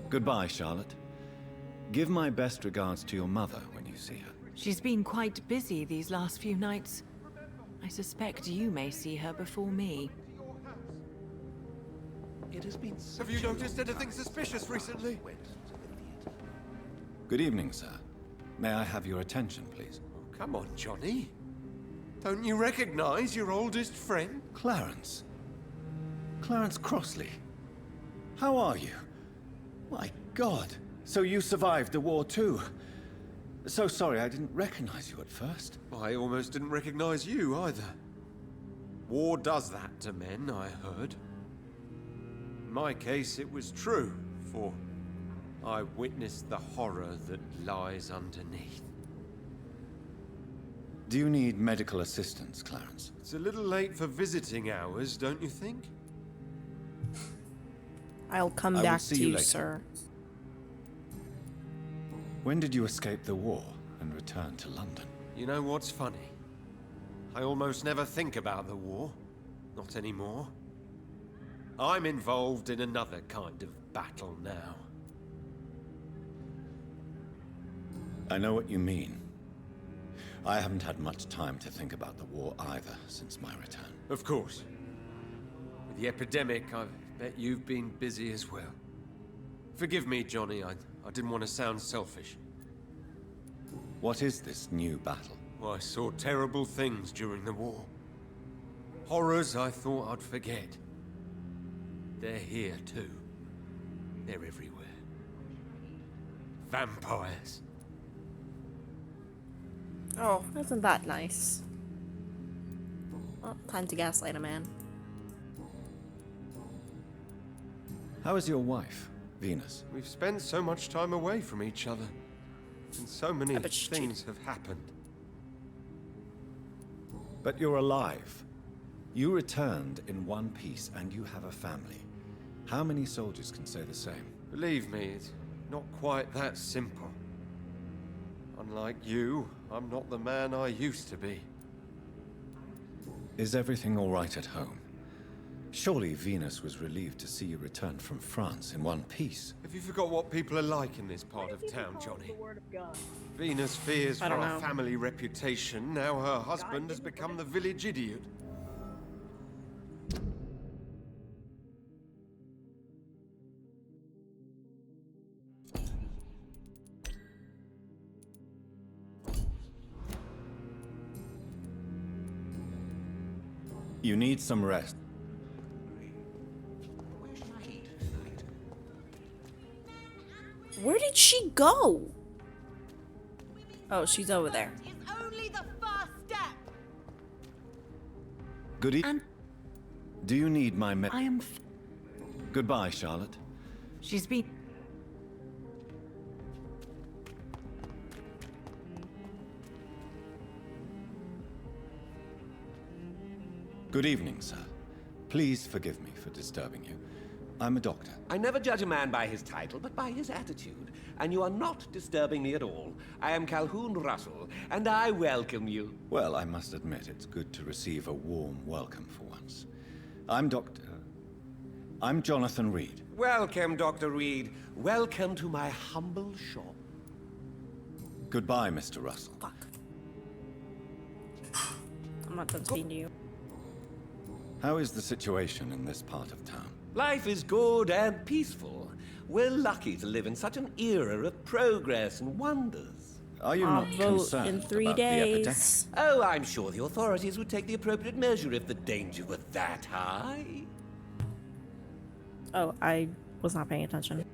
Goodbye, Charlotte. Give my best regards to your mother when you see her. She's been quite busy these last few nights. I suspect you may see her before me. It has been. Have you noticed anything suspicious recently? Good evening, sir. May I have your attention, please? Oh, come on, Johnny. Don't you recognize your oldest friend? Clarence. Clarence Crossley. How are you? My God. So you survived the war too. So sorry I didn't recognize you at first. I almost didn't recognize you either. War does that to men, I heard. In my case, it was true, for I witnessed the horror that lies underneath. Do you need medical assistance, Clarence? It's a little late for visiting hours, don't you think? I'll come I will back see to you you, later. sir. When did you escape the war and return to London? You know what's funny? I almost never think about the war. Not anymore. I'm involved in another kind of battle now. I know what you mean. I haven't had much time to think about the war either since my return. Of course. With the epidemic, I bet you've been busy as well. Forgive me, Johnny, I didn't want to sound selfish. What is this new battle? Well, I saw terrible things during the war. Horrors I thought I'd forget. They're here too. They're everywhere. Vampires. Oh, isn't that nice? Well, time to gaslight a man. How is your wife, Venus? We've spent so much time away from each other. And so many I bet she things have happened. But you're alive. You returned in one piece and you have a family. How many soldiers can say the same? Believe me, it's not quite that simple. Unlike you, I'm not the man I used to be. Is everything all right at home? Surely Venus was relieved to see you return from France in one piece. Have you forgot what people are like in this part of town, Johnny? Venus fears for I don't our know. family reputation. Now her husband has become the village idiot. You need some rest. Where did she go? Oh, she's over there. Is only the first step. Good evening. Do you need my I am. Goodbye, Charlotte. She's been. Good evening, sir. Please forgive me for disturbing you. I'm a doctor. I never judge a man by his title, but by his attitude. And you are not disturbing me at all. I am Calhoun Russell, and I welcome you. Well, I must admit, it's good to receive a warm welcome for once. I'm Jonathan Reed. Welcome, Dr. Reed. Welcome to my humble shop. Goodbye, Mr. Russell. Fuck. I'm not done speaking to you. How is the situation in this part of town? Life is good and peaceful. We're lucky to live in such an era of progress and wonders. Are you not concerned in 3 about the epidemic? days. Oh, I'm sure the authorities would take the appropriate measure if the danger were that high. Oh, I was not paying attention.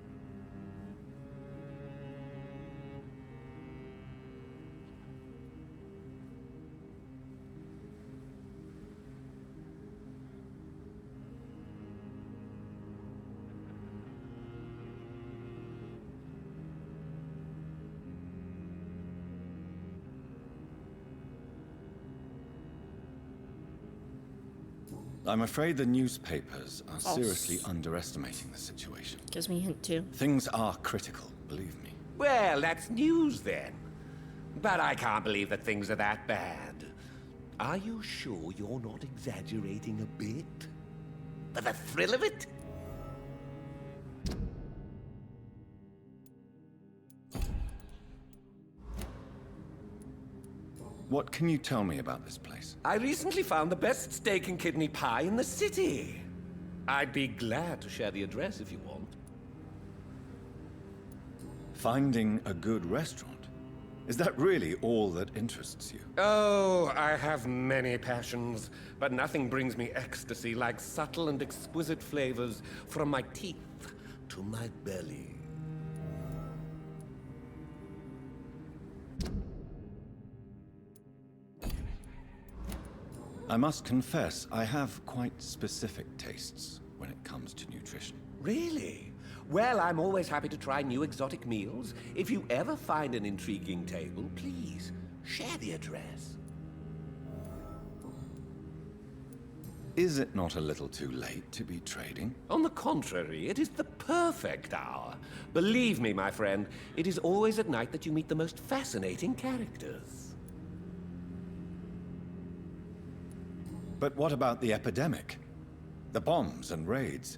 I'm afraid the newspapers are seriously underestimating the situation. Gives me a hint too. Things are critical, believe me. Well, that's news then. But I can't believe that things are that bad. Are you sure you're not exaggerating a bit? For the thrill of it? What can you tell me about this place? I recently found the best steak and kidney pie in the city. I'd be glad to share the address if you want. Finding a good restaurant? Is that really all that interests you? Oh, I have many passions, but nothing brings me ecstasy like subtle and exquisite flavors from my teeth to my belly. I must confess, I have quite specific tastes when it comes to nutrition. Really? Well, I'm always happy to try new exotic meals. If you ever find an intriguing table, please share the address. Is it not a little too late to be trading? On the contrary, it is the perfect hour. Believe me, my friend, it is always at night that you meet the most fascinating characters. But what about the epidemic? The bombs and raids?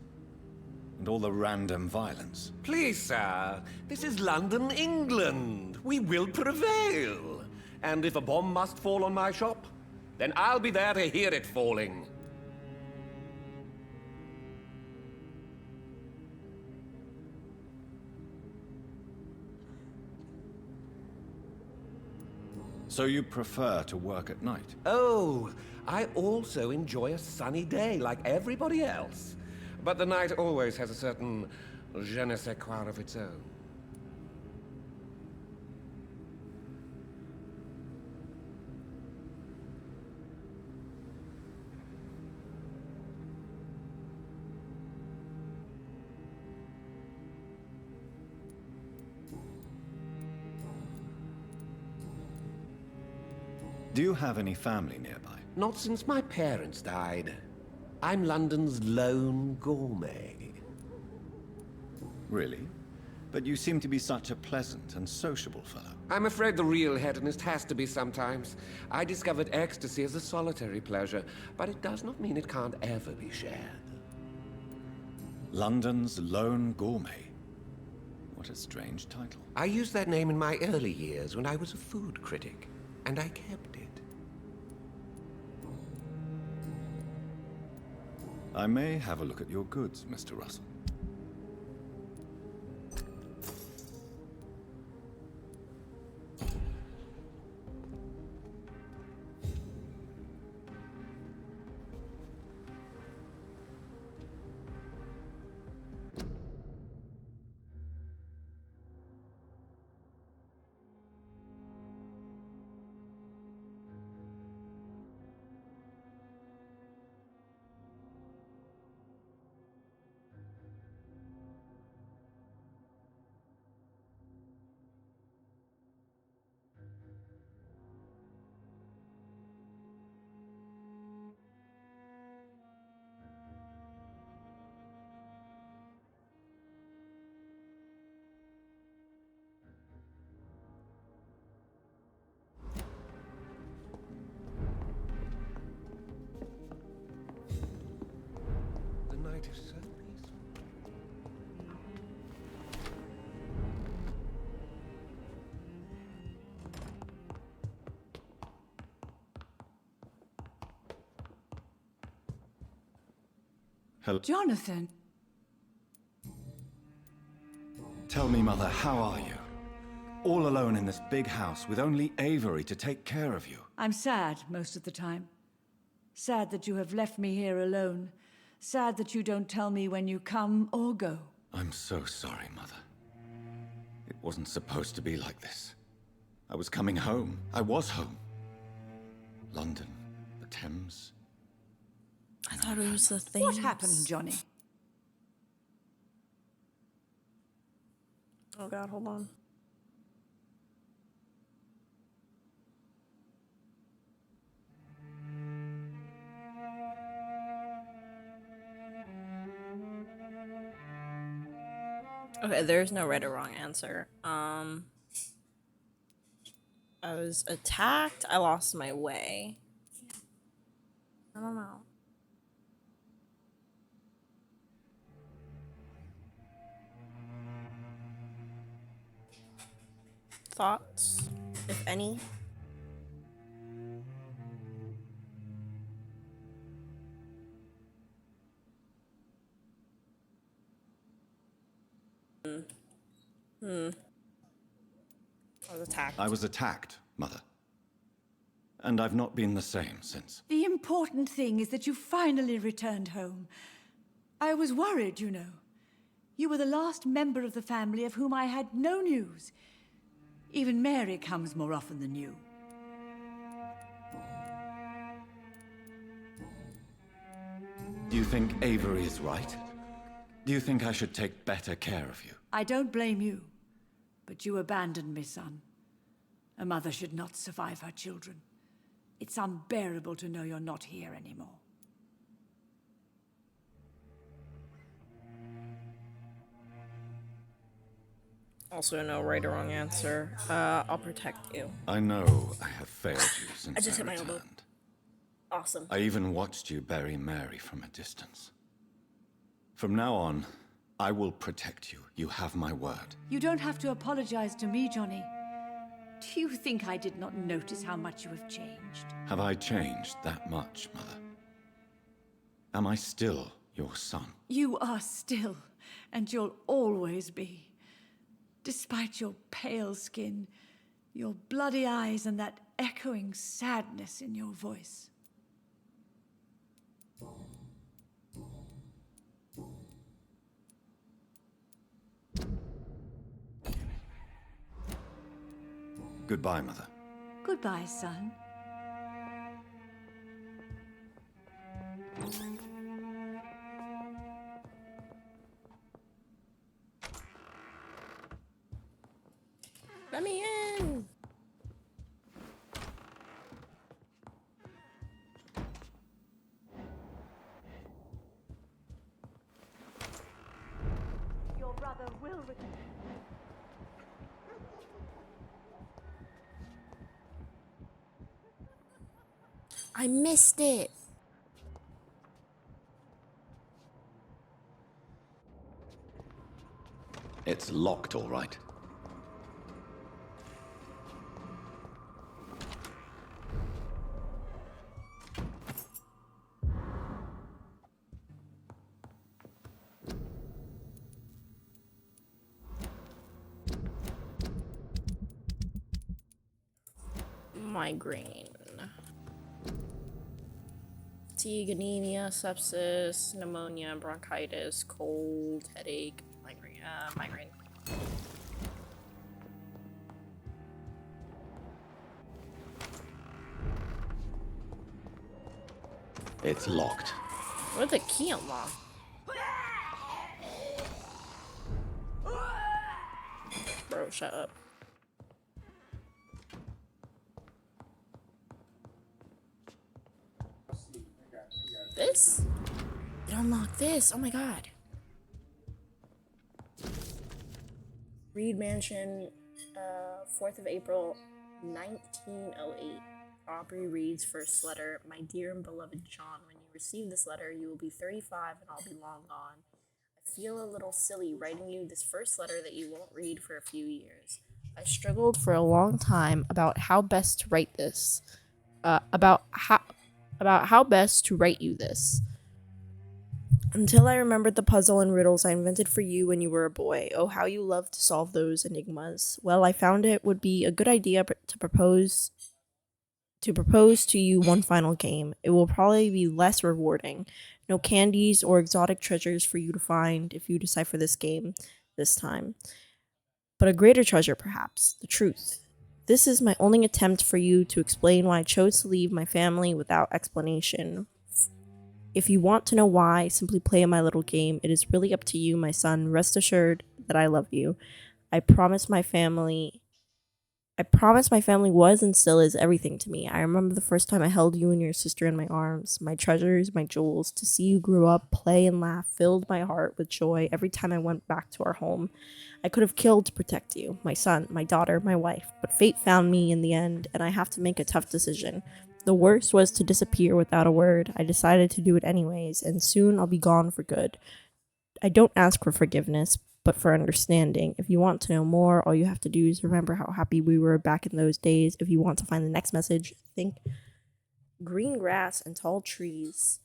And all the random violence? Please, sir, this is London, England. We will prevail. And if a bomb must fall on my shop, then I'll be there to hear it falling. So you prefer to work at night? Oh, I also enjoy a sunny day like everybody else. But the night always has a certain je ne sais quoi of its own. Do you have any family nearby? Not since my parents died. I'm London's lone gourmet. Really? But you seem to be such a pleasant and sociable fellow. I'm afraid the real hedonist has to be sometimes. I discovered ecstasy as a solitary pleasure, but it does not mean it can't ever be shared. London's lone gourmet. What a strange title. I used that name in my early years when I was a food critic, and I kept it. I may have a look at your goods, Mr. Russell. Hello. Jonathan. Tell me, Mother, how are you? All alone in this big house with only Avery to take care of you. I'm sad most of the time. Sad that you have left me here alone. Sad that you don't tell me when you come or go. I'm so sorry, Mother. It wasn't supposed to be like this. I was coming home. I was home. London, the Thames. I thought it was the thing. What happened, Johnny? Oh god, hold on. Okay, there's no right or wrong answer. I was attacked. I lost my way. I don't know. Thoughts, if any? I was attacked. I was attacked, Mother. And I've not been the same since. The important thing is that you finally returned home. I was worried, you know. You were the last member of the family of whom I had no news. Even Mary comes more often than you. Do you think Avery is right? Do you think I should take better care of you? I don't blame you, but you abandoned me, son. A mother should not survive her children. It's unbearable to know you're not here anymore. Also, no right or wrong answer. I'll protect you. I know I have failed you since I just hit my returned. elbow. Awesome. I even watched you bury Mary from a distance. From now on, I will protect you. You have my word. You don't have to apologize to me, Johnny. Do you think I did not notice how much you have changed? Have I changed that much, Mother? Am I still your son? You are still, and you'll always be. Despite your pale skin, your bloody eyes, and that echoing sadness in your voice. Goodbye, Mother. Goodbye, son. Let me in. Your brother will return. I missed it. It's locked, all right. Migraine. Fatigue, anemia, sepsis, pneumonia, bronchitis, cold, headache, migraine. It's locked. What the key unlock? Bro, shut up. This? It unlocked this. Oh my god. Reed Mansion, 4th of April, 1908. Aubrey Reed's first letter. My dear and beloved John, when you receive this letter, you will be 35 and I'll be long gone. I feel a little silly writing you this first letter that you won't read for a few years. I struggled for a long time about how best to write this. About how best to write you this. Until I remembered the puzzle and riddles I invented for you when you were a boy. Oh, how you loved to solve those enigmas. Well, I found it would be a good idea to propose to you one final game. It will probably be less rewarding. No candies or exotic treasures for you to find if you decipher this game this time. But a greater treasure, perhaps, the truth. This is my only attempt for you to explain why I chose to leave my family without explanation. If you want to know why, simply play my little game. It is really up to you, my son. Rest assured that I love you. I promise my family was and still is everything to me. I remember the first time I held you and your sister in my arms, my treasures, my jewels. To see you grow up, play, and laugh filled my heart with joy every time I went back to our home. I could have killed to protect you, my son, my daughter, my wife, but fate found me in the end, and I have to make a tough decision. The worst was to disappear without a word. I decided to do it anyways, and soon I'll be gone for good. I don't ask for forgiveness, but for understanding. If you want to know more, all you have to do is remember how happy we were back in those days. If you want to find the next message, think green grass and tall trees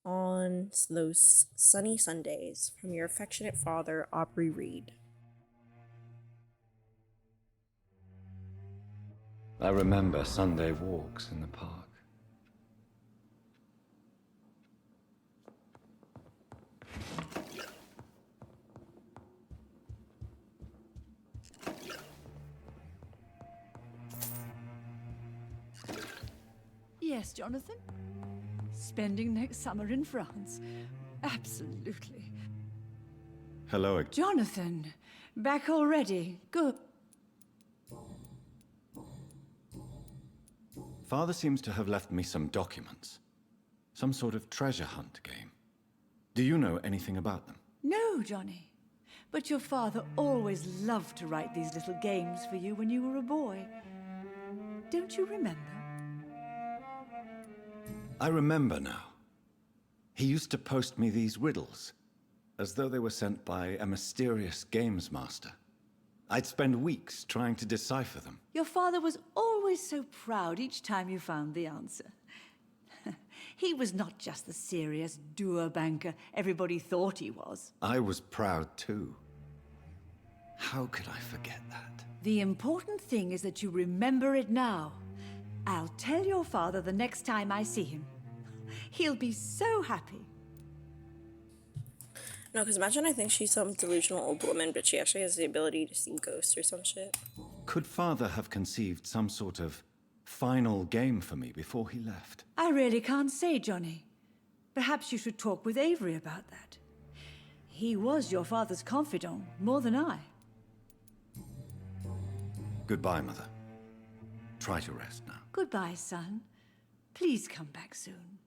on those sunny Sundays. From your affectionate father, Aubrey Reed. I remember Sunday walks in the park. Yes, Jonathan? Spending next summer in France. Absolutely. Hello, Jonathan, back already. Good. Father seems to have left me some documents. Some sort of treasure hunt game. Do you know anything about them? No, Johnny. But your father always loved to write these little games for you when you were a boy. Don't you remember? I remember now. He used to post me these riddles, as though they were sent by a mysterious games master. I'd spend weeks trying to decipher them. Your father was always so proud each time you found the answer. He was not just the serious doer banker everybody thought he was. I was proud too. How could I forget that? The important thing is that you remember it now. I'll tell your father the next time I see him. He'll be so happy. No, because imagine I think she's some delusional old woman, but she actually has the ability to see ghosts or some shit. Could Father have conceived some sort of final game for me before he left? I really can't say, Johnny. Perhaps you should talk with Avery about that. He was your father's confidant, more than I. Goodbye, Mother. Try to rest now. Goodbye, son. Please come back soon.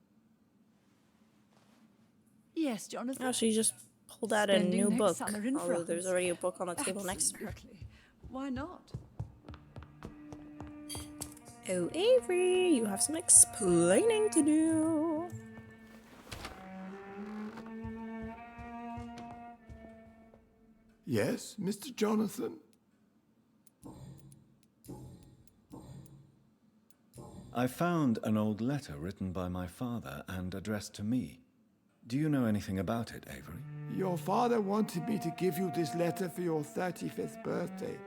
Yes, Jonathan? Oh, she just pulled out a Spending new next book. summer in Although there's France. already a book on the table next to her. Absolutely. Why not? Oh, Avery, you have some explaining to do. Yes, Mr. Jonathan? I found an old letter written by my father and addressed to me. Do you know anything about it, Avery? Your father wanted me to give you this letter for your 35th birthday,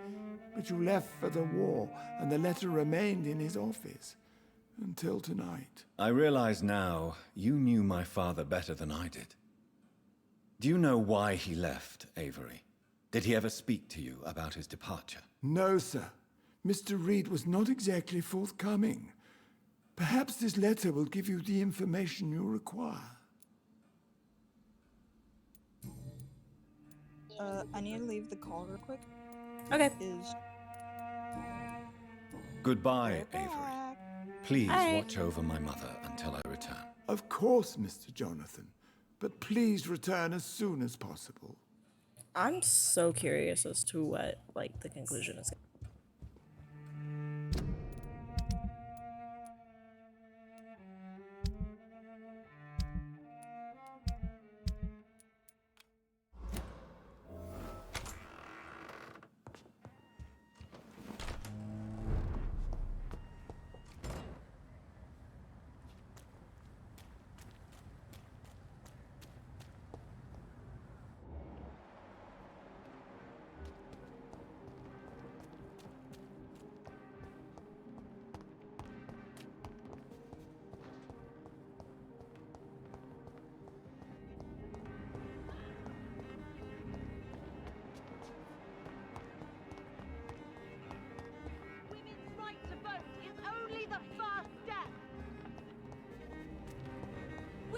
but you left for the war, and the letter remained in his office until tonight. I realize now you knew my father better than I did. Do you know why he left, Avery? Did he ever speak to you about his departure? No, sir. Mr. Reed was not exactly forthcoming. Perhaps this letter will give you the information you require. I need to leave the call real quick. Okay. Goodbye, Avery. Please watch over my mother until I return. Of course, Mr. Jonathan. But please return as soon as possible. I'm so curious as to what, like, the conclusion is.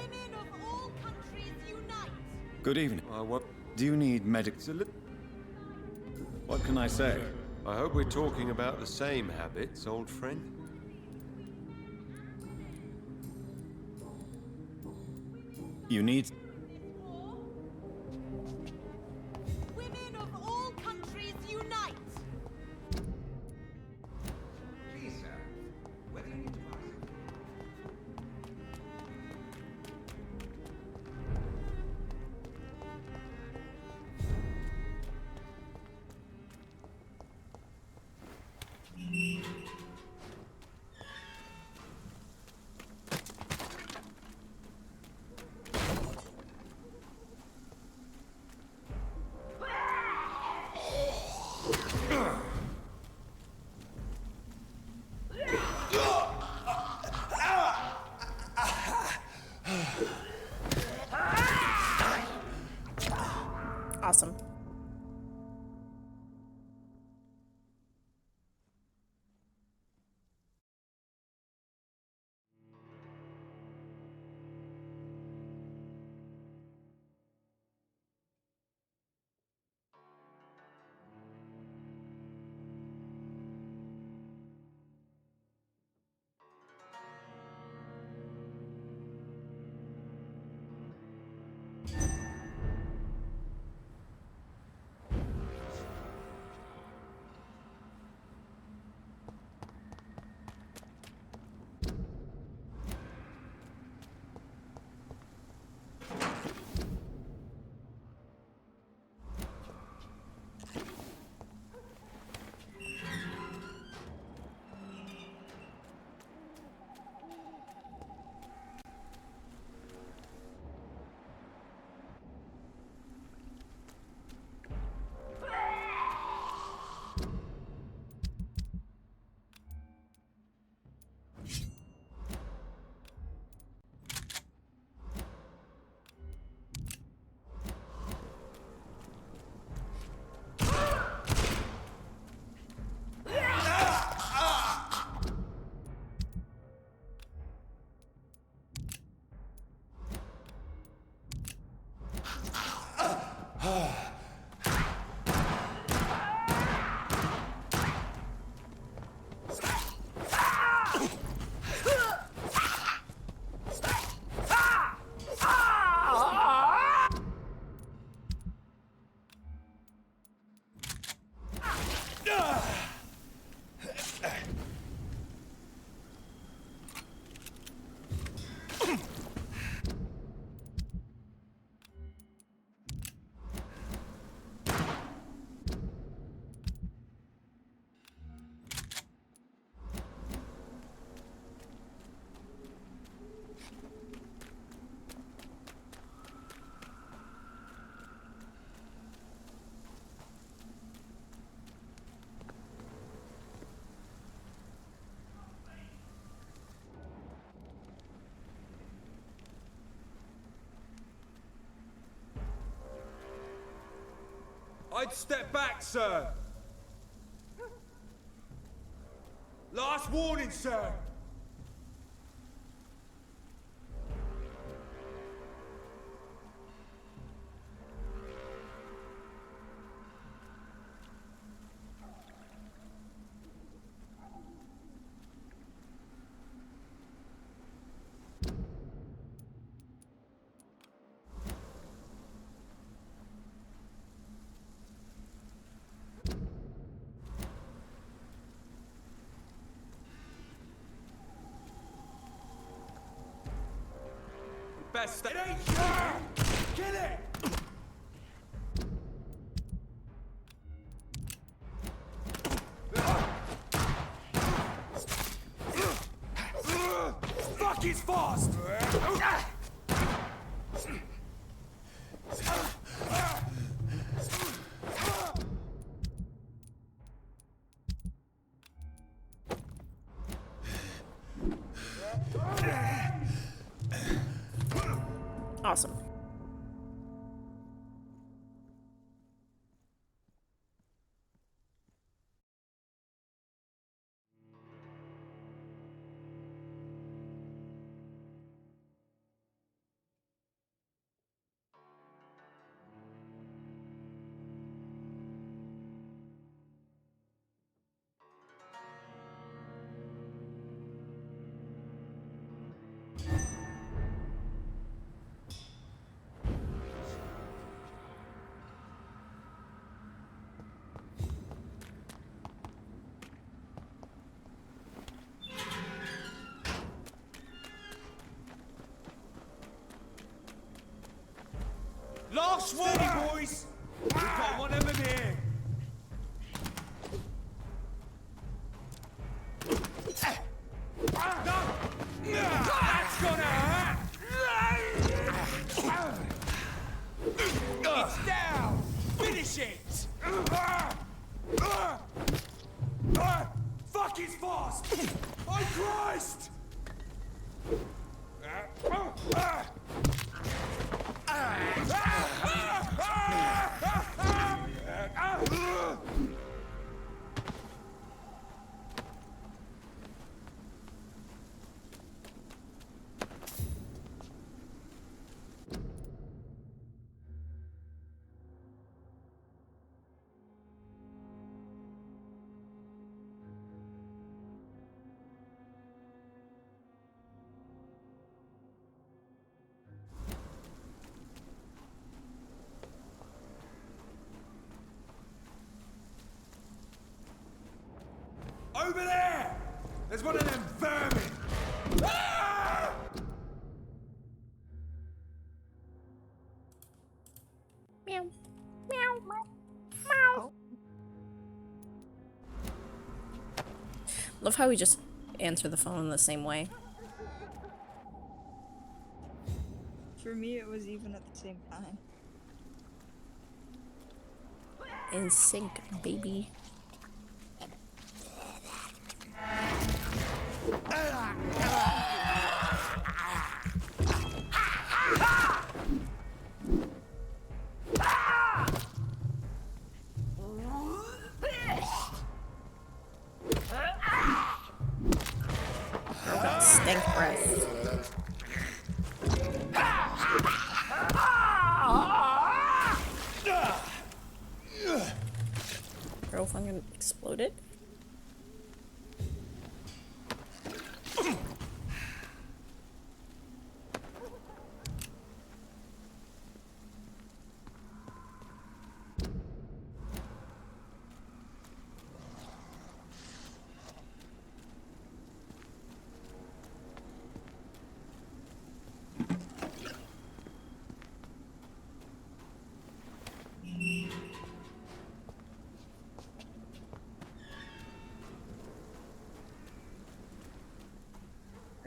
Women of all countries unite! Good evening. What? Do you need medic... What can I say? I hope we're talking about the same habits, old friend. You need... Women of all countries unite! Please, sir. Whether you need to pass it. Awesome. I'd step back, sir. Last warning, sir. Best. It ain't sure. Kill it. Fuck, he's fast. Awesome. Swarmy boys! We've got one of them here! That's gonna hurt! It's down! Finish it! Fuck, it's fast! Oh, Christ! Over there! There's one of them vermin! Ah! Meow. Meow. Meow. Love how we just answer the phone the same way. For me, it was even at the same time. In sync, baby. Stank breath. Girl fucking exploded.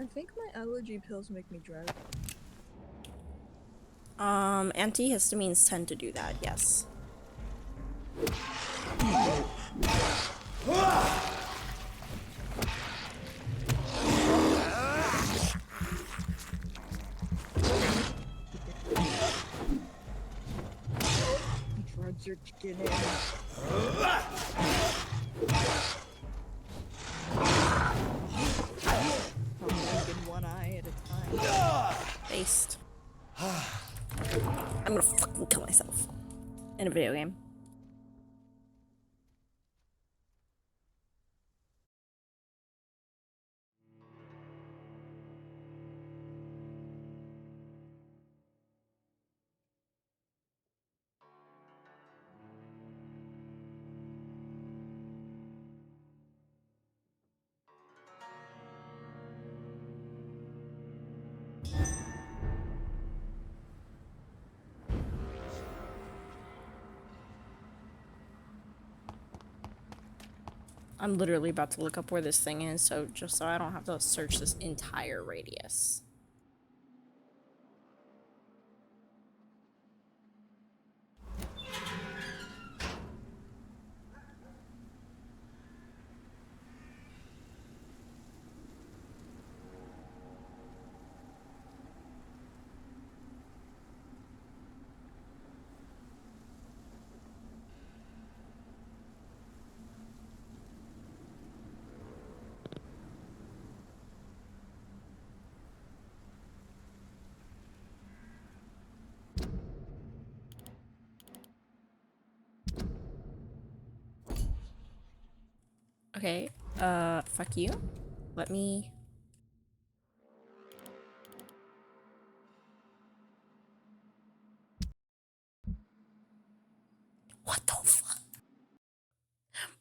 I think my allergy pills make me drowsy. Antihistamines tend to do that, yes. Drugs are kicking in. One eye at a time. Based. I'm gonna fucking kill myself. In a video game. I'm literally about to look up where this thing is, so just so I don't have to search this entire radius. Okay, fuck you. Let me... What the fuck?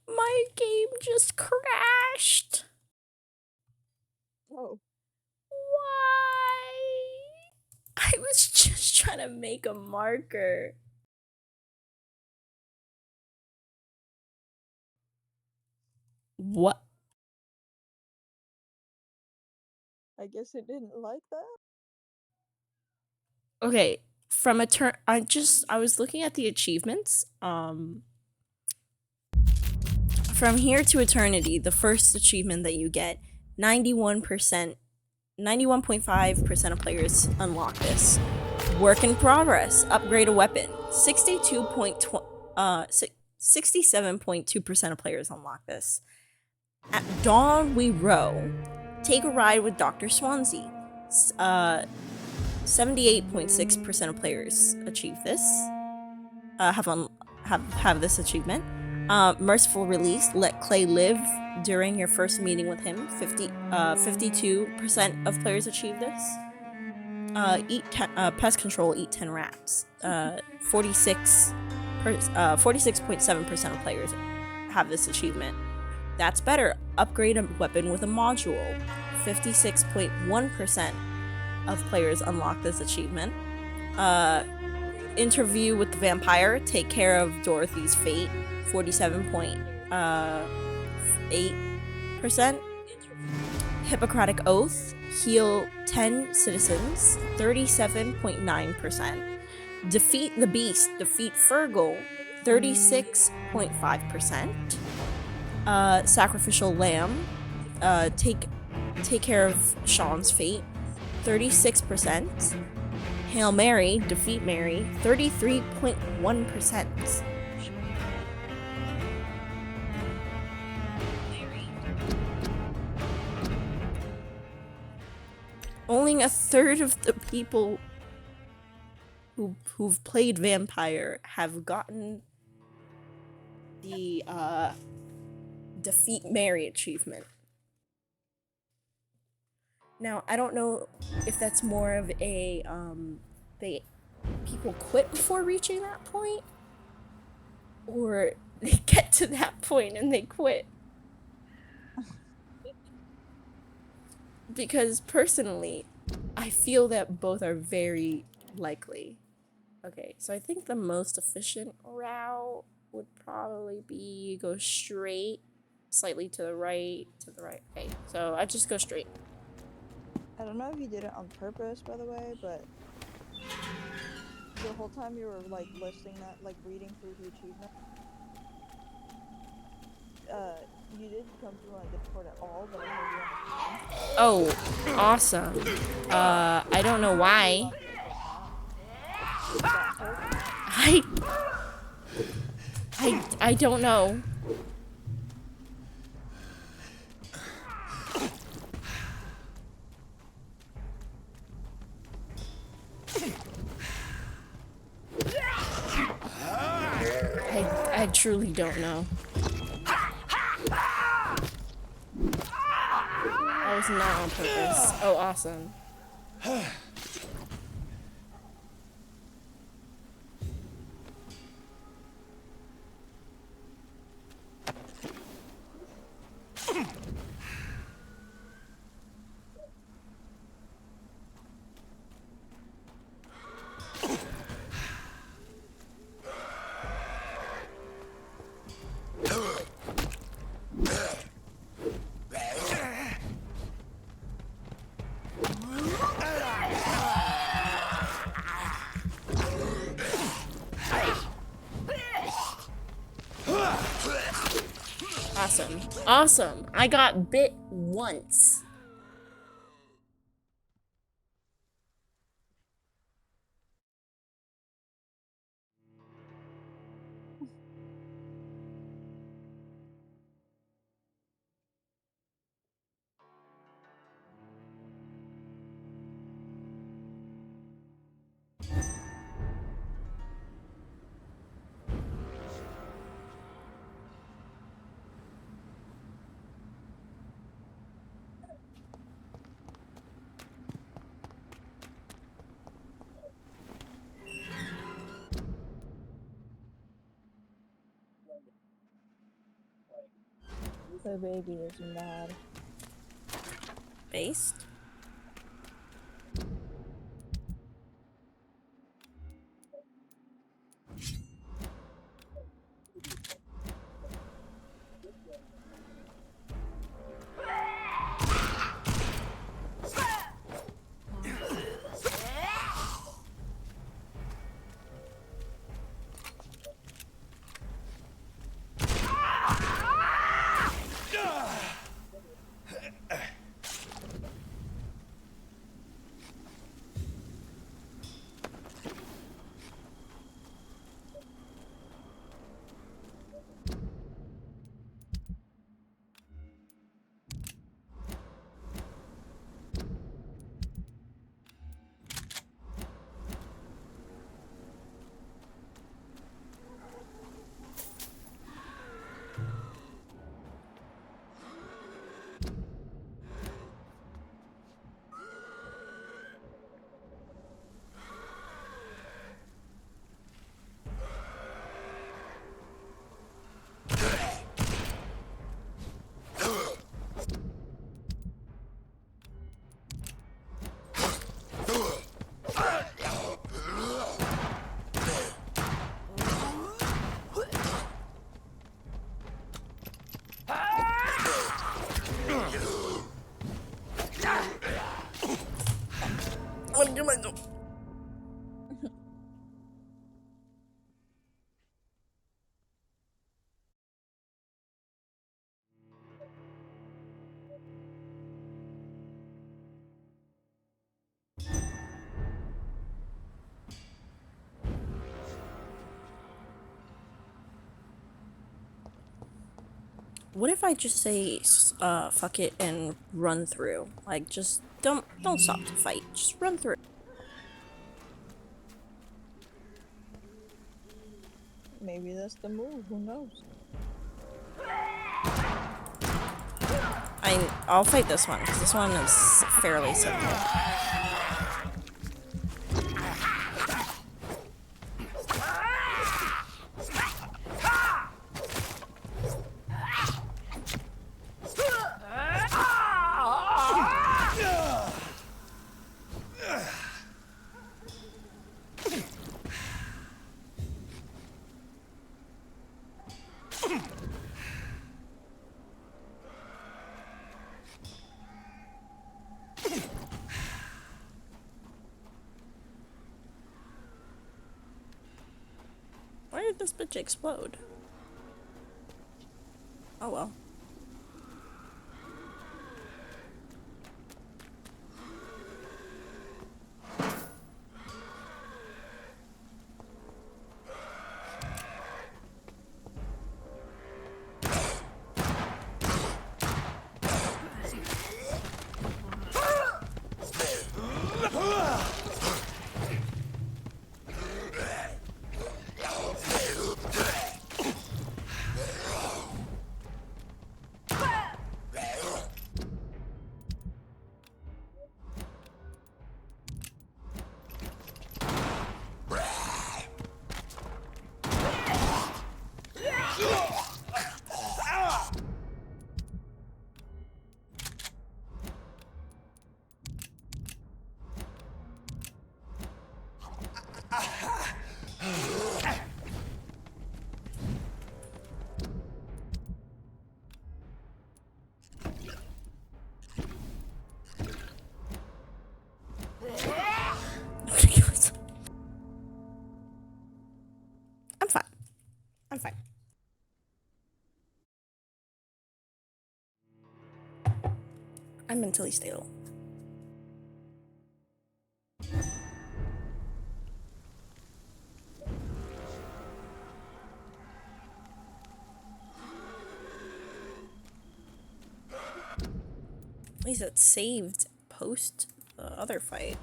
My game just crashed. Oh. Why? I was just trying to make a marker. What? I guess it didn't like that. Okay, from a turn, I was looking at the achievements. From here to eternity, the first achievement that you get, 91.5% of players unlock this. Work in progress, upgrade a weapon. 67.2% of players unlock this. At dawn we row. Take a ride with Dr. Swansea. 78.6% of players achieve this. Have this achievement. Merciful release. Let Clay live during your first meeting with him. 52% of players achieve this. Pest control. Eat 10 rats. 46.7% of players have this achievement. That's better. Upgrade a weapon with a module. 56.1% of players unlock this achievement. Interview with the vampire. Take care of Dorothy's fate. 47.8%. Hippocratic Oath. Heal 10 citizens. 37.9%. Defeat the Beast. Defeat Fergal. 36.5%. Sacrificial Lamb. Take care of Sean's fate. 36%. Hail Mary. Defeat Mary. 33.1%. Only a third of the people who've played Vampire have gotten the Defeat Mary achievement. Now, I don't know if that's more of a people quit before reaching that point, or they get to that point and they quit. Because personally, I feel that both are very likely. Okay, so I think the most efficient route would probably be go straight, slightly to the right. Okay, so I just go straight. I don't know if you did it on purpose, by the way, but the whole time you were like listing that, like reading through the achievement, you didn't come through on a Discord at all, but I heard you on the phone. Oh, awesome. I don't know why. I don't know. I truly don't know. That was not on purpose. Oh, awesome. Awesome. Awesome. I got bit once. The baby is mad. Based? What if I just say, fuck it and run through? Like, just don't stop to fight. Just run through. Maybe that's the move. Who knows? I'll fight this one because this one is fairly simple. Why did this bitch explode? Oh well. I'm fine. I'm fine. I'm mentally stable. At least it saved post the other fight.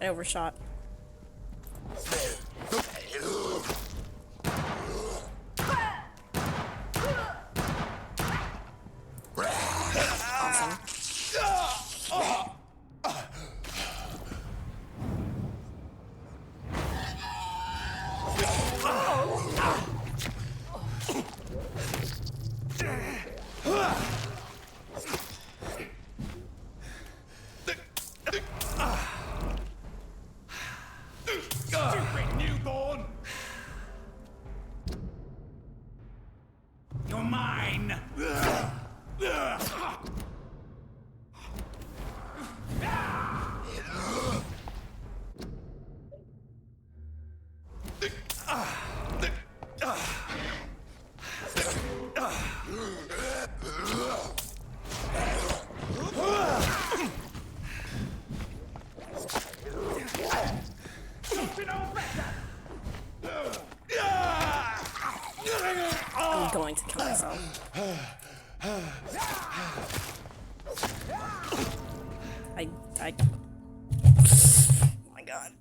I overshot. Awesome. Stupid newborn! You're mine! I'm going to kill myself. Oh my god.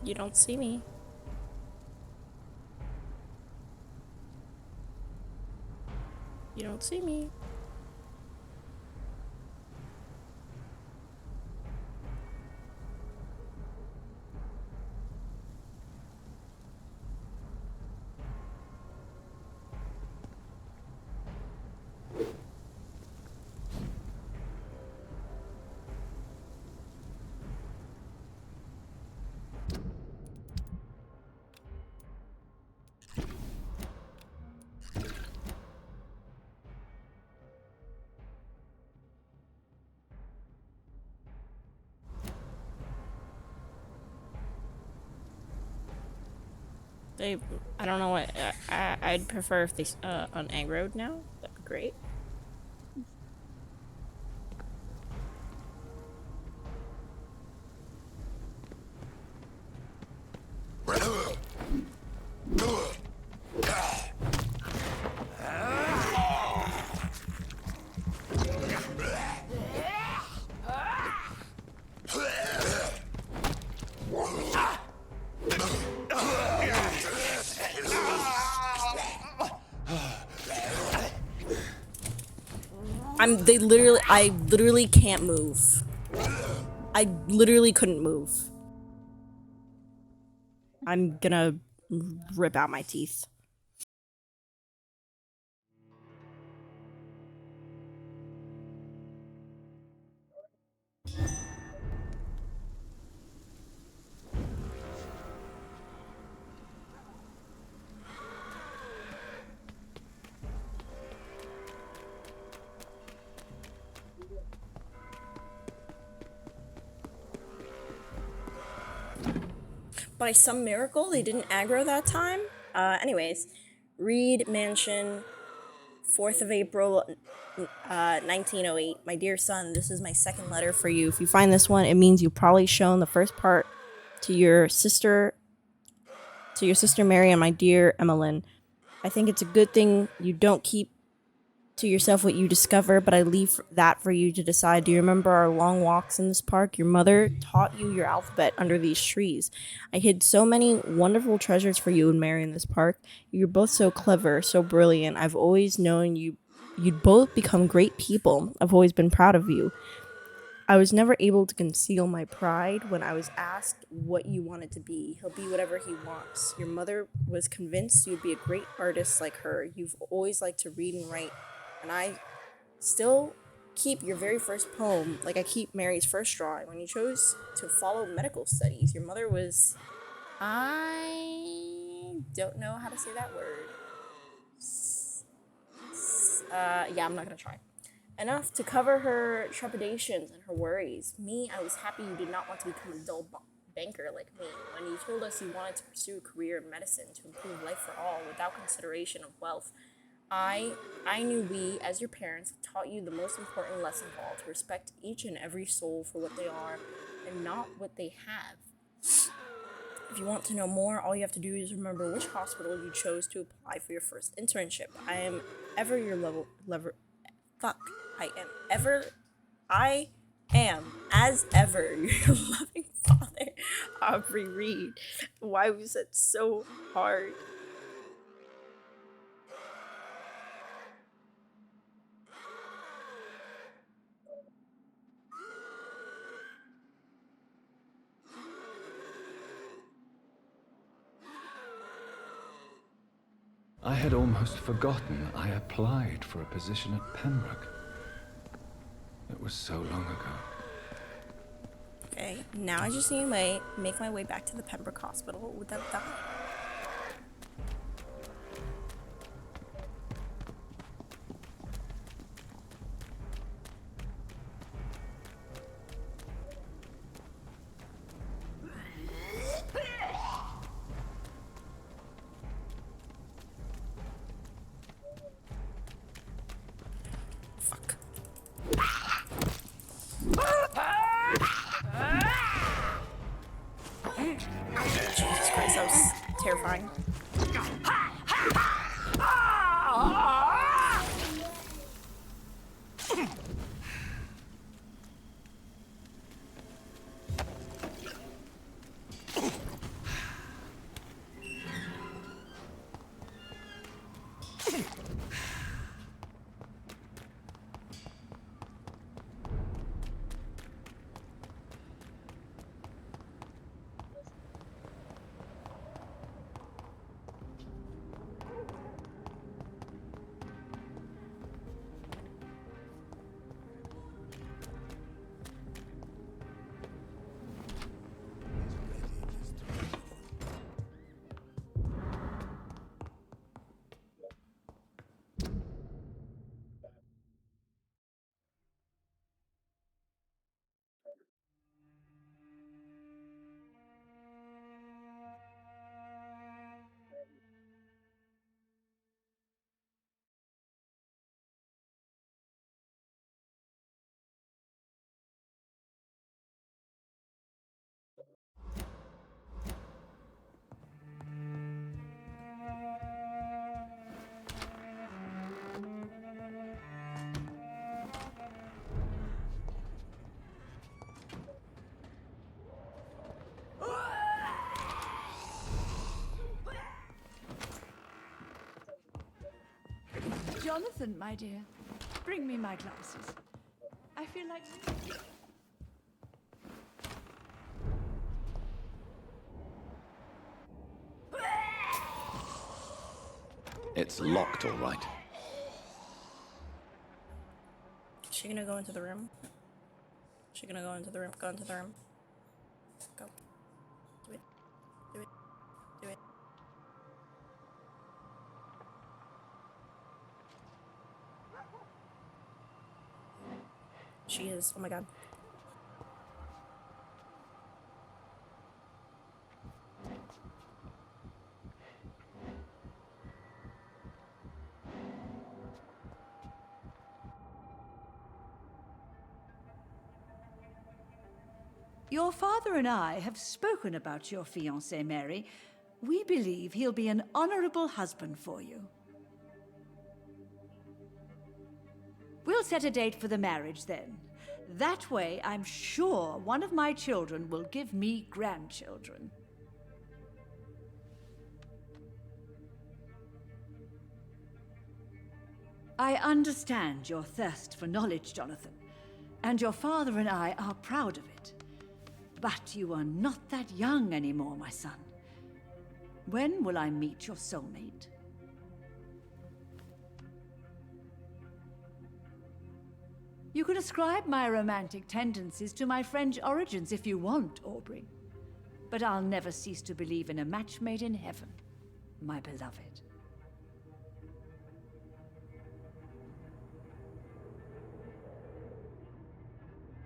You don't see me. You don't see me. I don't know what. I'd prefer if they unaggroed now. That'd be great. I literally can't move. I literally couldn't move. I'm gonna rip out my teeth. By some miracle, they didn't aggro that time. Anyways, Reed Mansion, 4th of April, 1908. My dear son, this is my second letter for you. If you find this one, it means you've probably shown the first part to your sister Mary and my dear Emmeline. I think it's a good thing you don't keep to yourself what you discover, but I leave that for you to decide. Do you remember our long walks in this park? Your mother taught you your alphabet under these trees. I hid so many wonderful treasures for you and Mary in this park. You're both so clever, so brilliant. I've always known you'd both become great people. I've always been proud of you. I was never able to conceal my pride when I was asked what you wanted to be. He'll be whatever he wants. Your mother was convinced you'd be a great artist like her. You've always liked to read and write. And I still keep your very first poem like I keep Mary's first drawing. When you chose to follow medical studies, your mother was... I don't know how to say that word. Yeah, I'm not gonna try. Enough to cover her trepidations and her worries. Me, I was happy you did not want to become a dull banker like me. When you told us you wanted to pursue a career in medicine to improve life for all without consideration of wealth, I knew we, as your parents, taught you the most important lesson of all, to respect each and every soul for what they are and not what they have. If you want to know more, all you have to do is remember which hospital you chose to apply for your first internship. I am ever your as ever, your loving father, Aubrey Reed. Why was it so hard? I had almost forgotten I applied for a position at Pembroke. It was so long ago. Okay, now I just need to make my way back to the Pembroke Hospital without dying. Jesus Christ, that was Jonathan, my dear, bring me my glasses. I feel like... It's locked, all right. Is she gonna go into the room? Is she gonna go into the room? Go into the room. Go. Do it. Do it. Do it. She is. Oh my god. Your father and I have spoken about your fiancé, Mary. We believe he'll be an honorable husband for you. We'll set a date for the marriage then. That way, I'm sure one of my children will give me grandchildren. I understand your thirst for knowledge, Jonathan, and your father and I are proud of it. But you are not that young anymore, my son. When will I meet your soulmate? You can ascribe my romantic tendencies to my French origins if you want, Aubrey. But I'll never cease to believe in a match made in heaven, my beloved.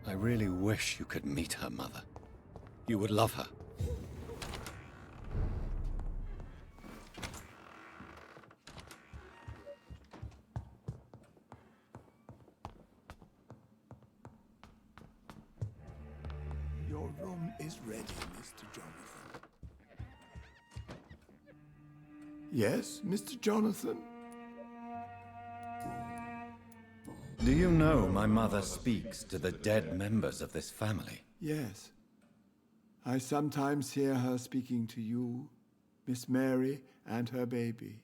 I really wish you could meet her, Mother. You would love her. Your room is ready, Mr. Jonathan. Yes, Mr. Jonathan? Do you know my mother speaks to the dead members of this family? Yes. I sometimes hear her speaking to you, Miss Mary, and her baby.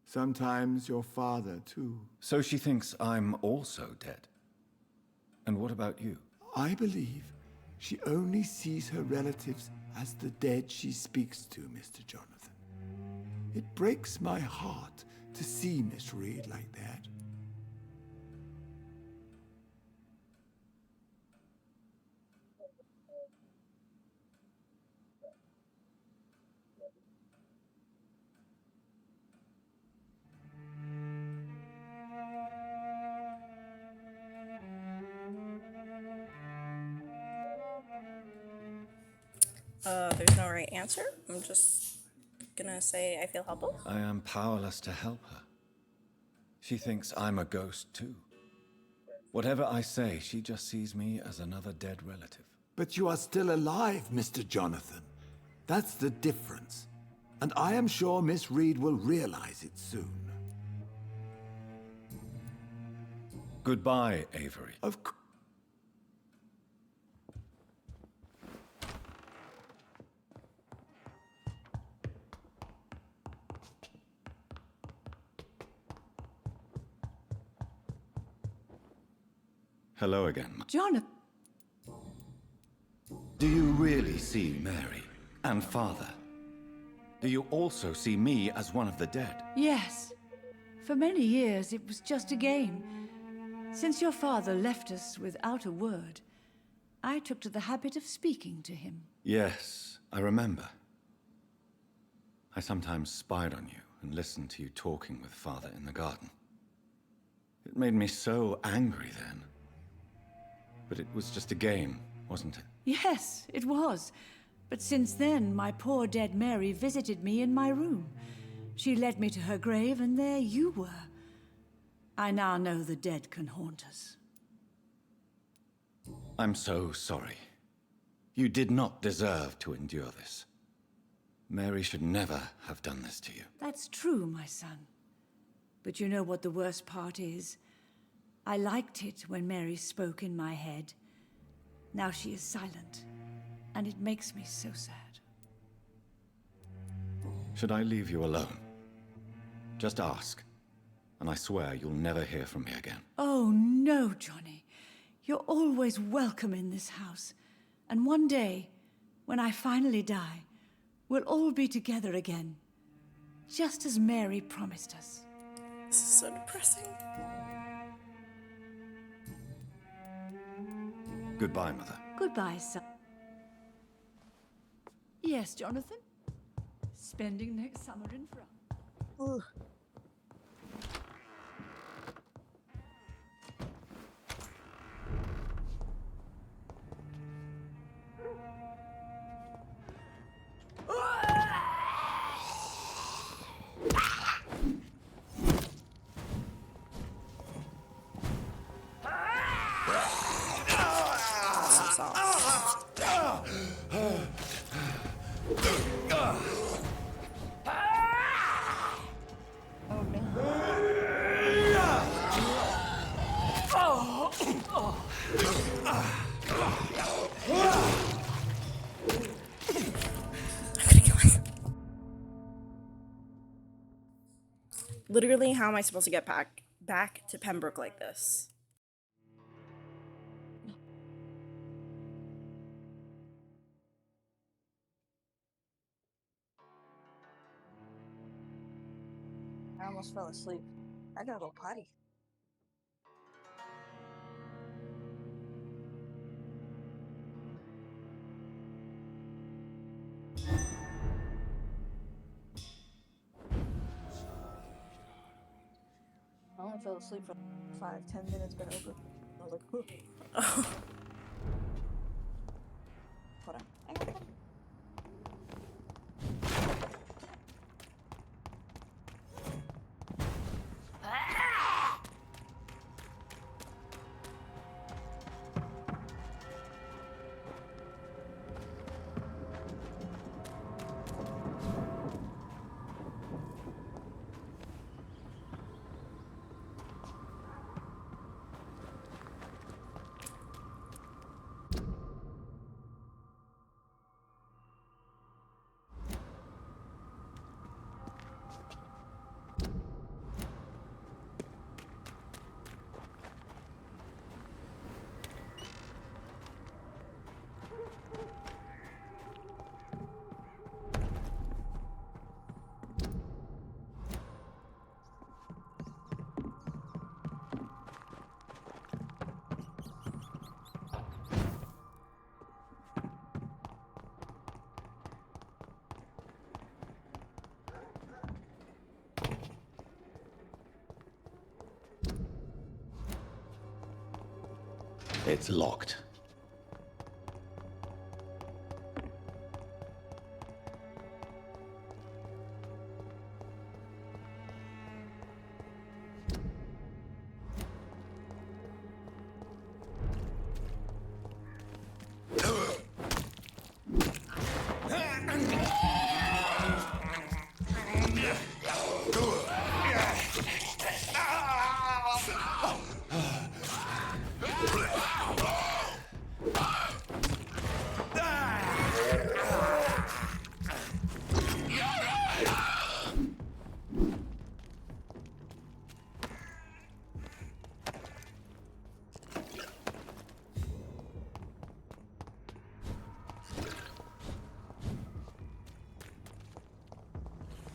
Sometimes your father, too. So she thinks I'm also dead. And what about you? I believe she only sees her relatives as the dead she speaks to, Mr. Jonathan. It breaks my heart to see Miss Reed like that. There's no right answer. I'm just gonna say I feel helpless. I am powerless to help her. She thinks I'm a ghost too. Whatever I say, she just sees me as another dead relative. But you are still alive, Mr. Jonathan. That's the difference. And I am sure Miss Reed will realize it soon. Goodbye, Avery. Of course. Hello again. Jonathan. Do you really see Mary and Father? Do you also see me as one of the dead? Yes. For many years, it was just a game. Since your father left us without a word, I took to the habit of speaking to him. Yes, I remember. I sometimes spied on you and listened to you talking with Father in the garden. It made me so angry then. But it was just a game, wasn't it? Yes, it was. But since then, my poor dead Mary visited me in my room. She led me to her grave, and there you were. I now know the dead can haunt us. I'm so sorry. You did not deserve to endure this. Mary should never have done this to you. That's true, my son. But you know what the worst part is? I liked it when Mary spoke in my head. Now she is silent, and it makes me so sad. Should I leave you alone? Just ask. and I swear you'll never hear from me again. Oh, no, Johnny. You're always welcome in this house. And one day, when I finally die, we'll all be together again. Just as Mary promised us. This is so depressing. Goodbye, Mother. Goodbye, son. Yes, Jonathan? Spending next summer in France. Ugh. Literally, how am I supposed to get back to Pembroke like this? I almost fell asleep. I gotta go potty. I only fell asleep for 5-10 minutes, but over. I was like, oh. Hold on. I gotta go. It's locked.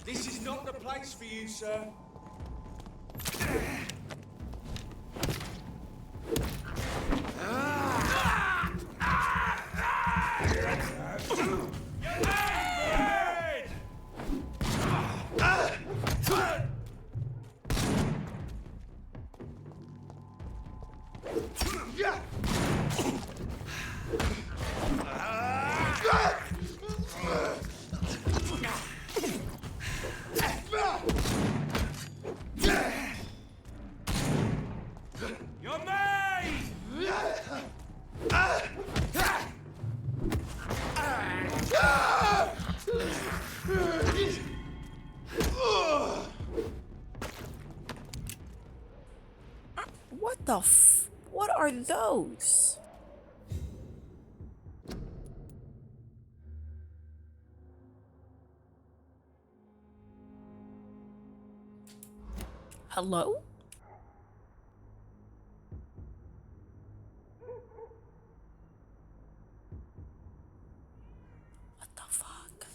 This is not the place for you, sir. What the what are those? Hello? What the fuck?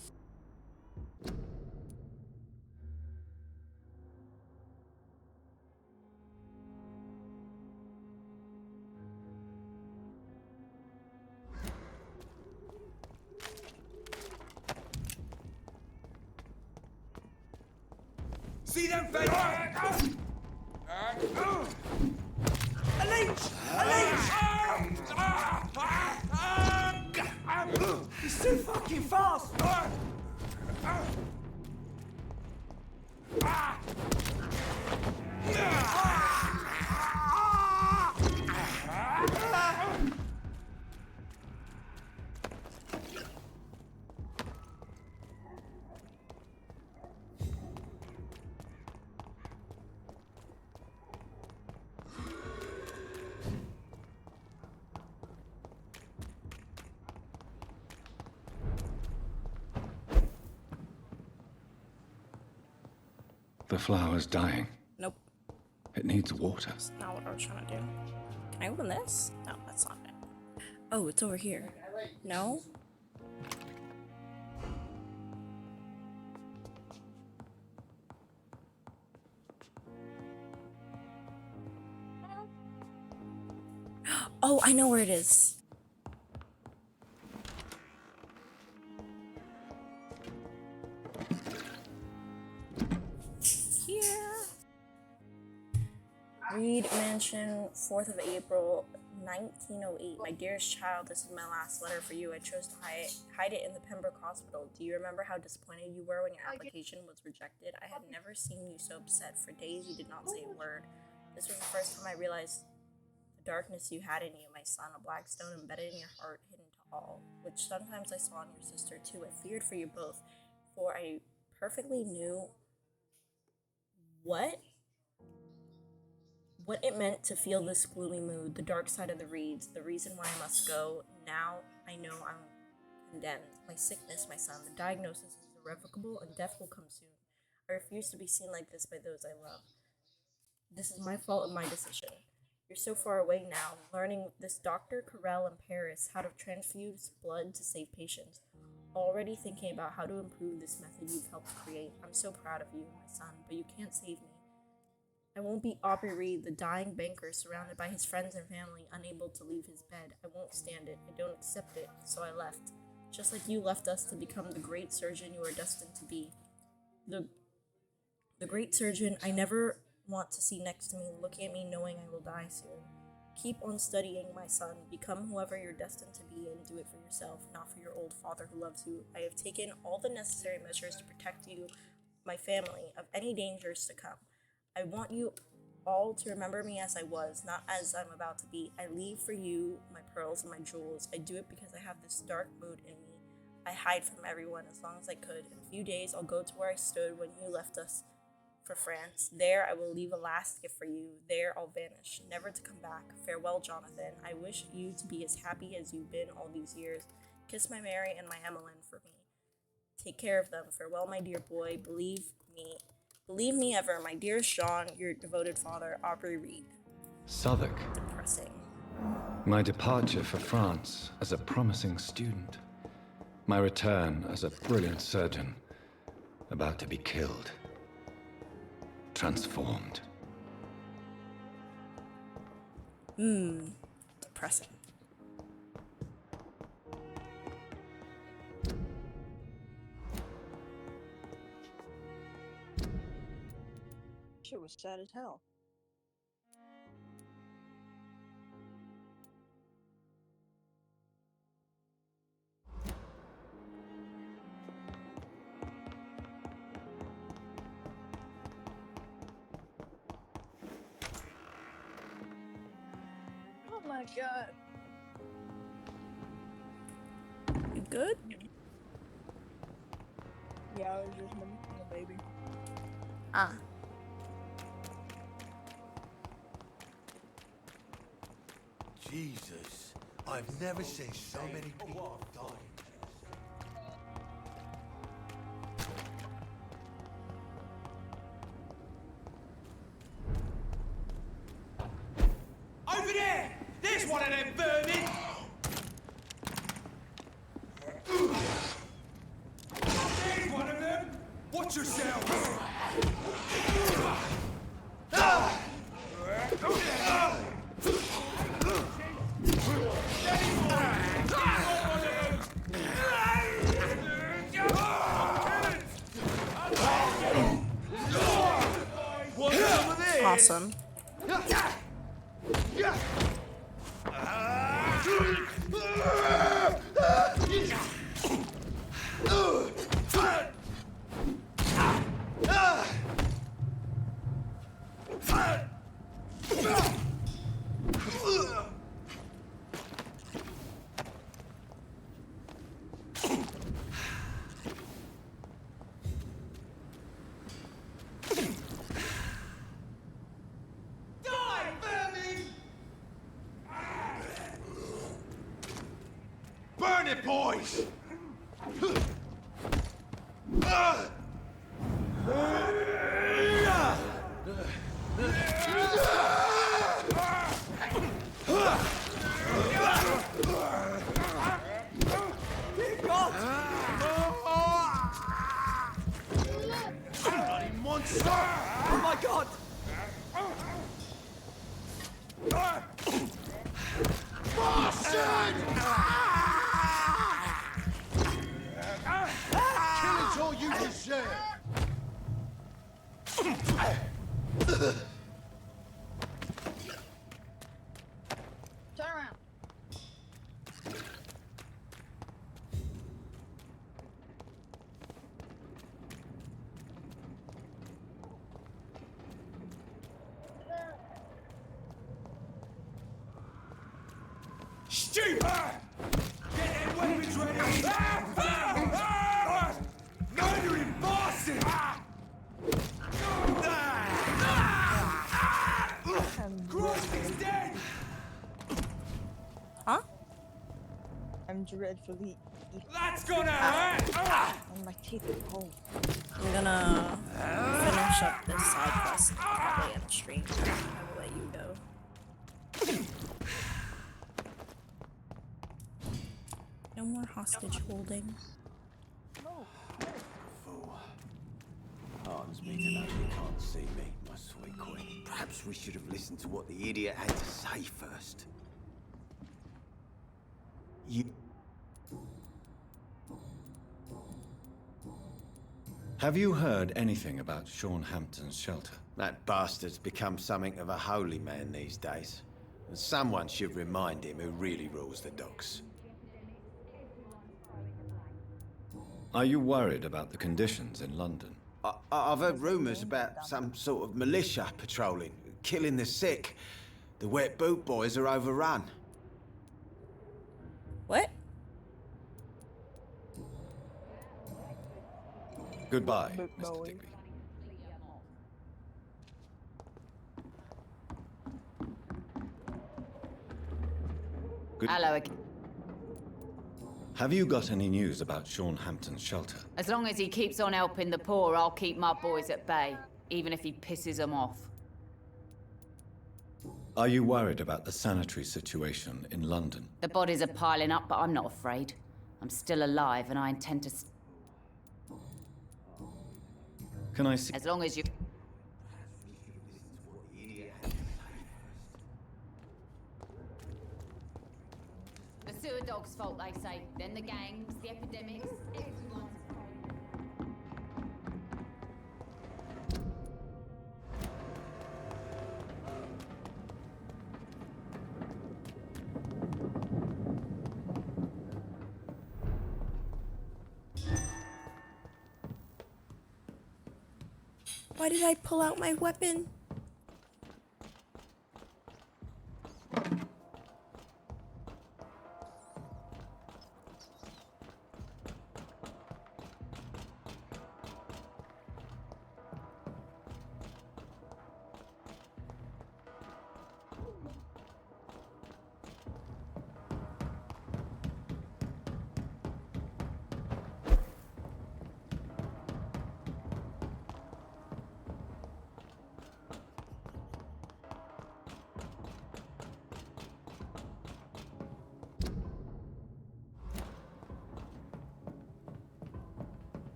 See them fellas? A leech! A leech! He's too fucking fast! The flower's dying. Nope. It needs water. That's not what I was trying to do. Can I open this? No, that's not it. Oh, it's over here. No? Oh, I know where it is. Here. Reed Mansion, 4th of April, 1908. My dearest child, this is my last letter for you. I chose to hide it in the Pembroke Hospital. Do you remember how disappointed you were when your application was rejected? I had never seen you so upset. For days you did not say a word. This was the first time I realized the darkness you had in you, my son, a black stone embedded in your heart, hidden to all, which sometimes I saw in your sister too. I feared for you both, for I perfectly knew what it meant to feel this gloomy mood, the dark side of the reeds, the reason why I must go. Now I know I'm condemned. My sickness, my son, the diagnosis is irrevocable and death will come soon. I refuse to be seen like this by those I love. This is my fault and my decision. You're so far away now, learning with this Dr. Carell in Paris how to transfuse blood to save patients. Already thinking about how to improve this method you've helped create. I'm so proud of you, my son, but you can't save me. I won't be Aubrey Reed, the dying banker surrounded by his friends and family, unable to leave his bed. I won't stand it. I don't accept it, so I left. Just like you left us to become the great surgeon you are destined to be. The great surgeon I never want to see next to me, looking at me knowing I will die soon. Keep on studying, my son. Become whoever you're destined to be and do it for yourself, not for your old father who loves you. I have taken all the necessary measures to protect you, my family, of any dangers to come. I want you all to remember me as I was, not as I'm about to be. I leave for you my pearls and my jewels. I do it because I have this dark mood in me. I hide from everyone as long as I could. In a few days, I'll go to where I stood when you left us for France. There I will leave a last gift for you. There I'll vanish, never to come back. Farewell, Jonathan. I wish you to be as happy as you've been all these years. Kiss my Mary and my Emmeline for me. Take care of them. Farewell, my dear boy. Believe me ever, my dearest Jean, your devoted father, Aubrey Reed. Southwark. Depressing. My departure for France as a promising student. My return as a brilliant surgeon, about to be killed. Transformed. Depressing. Shit was sad as hell. Oh my god. You good? Yeah, I was just mimicking a baby. Ah. Jesus, I've never seen so many people die. one of them vermin! There's one of them! Watch yourselves! Awesome. Burn it, boys! Bloody monster! Oh my god! Bastard! Killing's all you deserve! Turn around. Stupid! Get them weapons ready! Murdering bastard! Crosby's dead! Huh? I'm dreadfully. That's gonna hurt! And my teeth are cold. I'm gonna finish up this side quest and probably end stream. I'll let you go. No more hostage holding. Fool. Pardons me to know you can't see me, my sweet queen. Perhaps we should have listened to what the idiot had to say first. You... Have you heard anything about Sean Hampton's shelter? That bastard's become something of a holy man these days. And someone should remind him who really rules the docks. Are you worried about the conditions in London? I've heard rumours about some sort of militia patrolling, killing the sick. The wet boot boys are overrun. What? Goodbye, Mr. Digby. Hello again. Have you got any news about Sean Hampton's shelter? As long as he keeps on helping the poor, I'll keep my boys at bay, even if he pisses them off. Are you worried about the sanitary situation in London? The bodies are piling up, but I'm not afraid. I'm still alive, and I intend to... Can I see... As long as you... The sewer dog's fault, they say. Then the gangs, the epidemics, everyone's... Why did I pull out my weapon?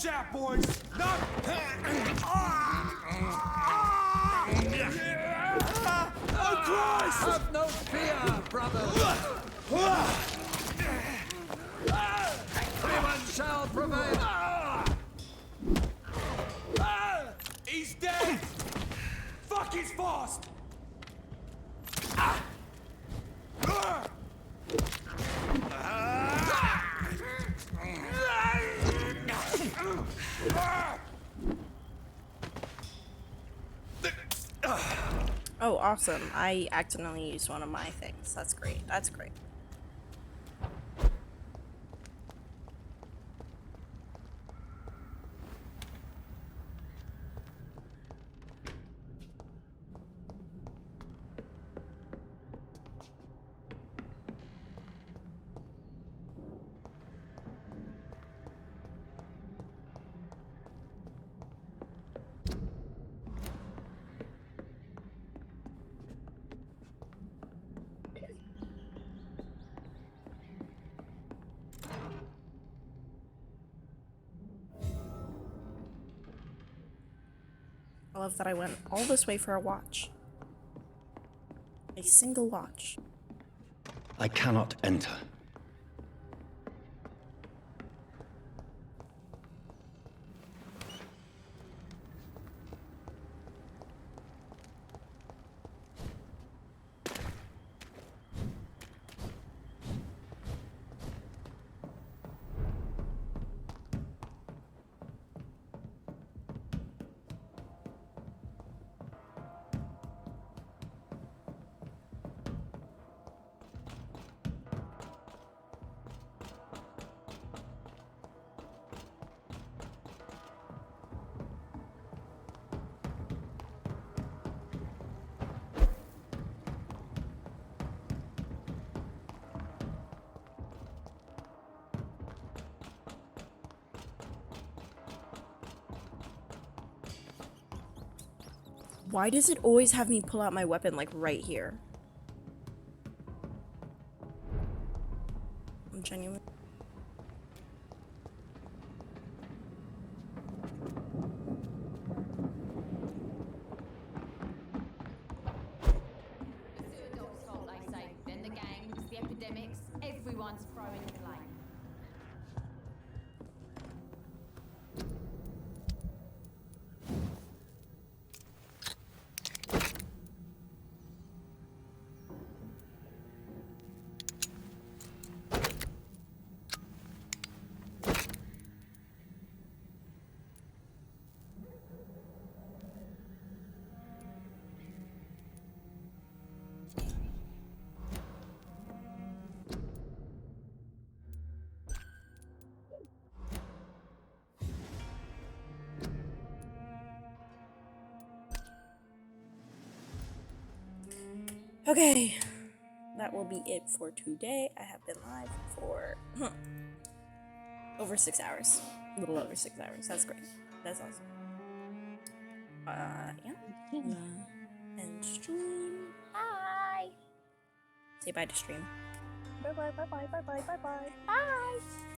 Watch out, boys! No! Oh, Christ! Have no fear, brother! Freeman shall prevail! He's dead! Fuck his fast! Oh, awesome. I accidentally used one of my things. That's great. That's great. I love that I went all this way for a watch. A single watch. I cannot enter. Why does it always have me pull out my weapon like right here? I'm genuine. Don't stop, they say. Then the gangs, the epidemics, everyone's throwing the blame. Okay, that will be it for today. I have been live for over 6 hours. A little over 6 hours. That's great. That's awesome. Yeah. End stream. Bye. Say bye to stream. Bye bye, bye bye, bye bye, bye bye. Bye.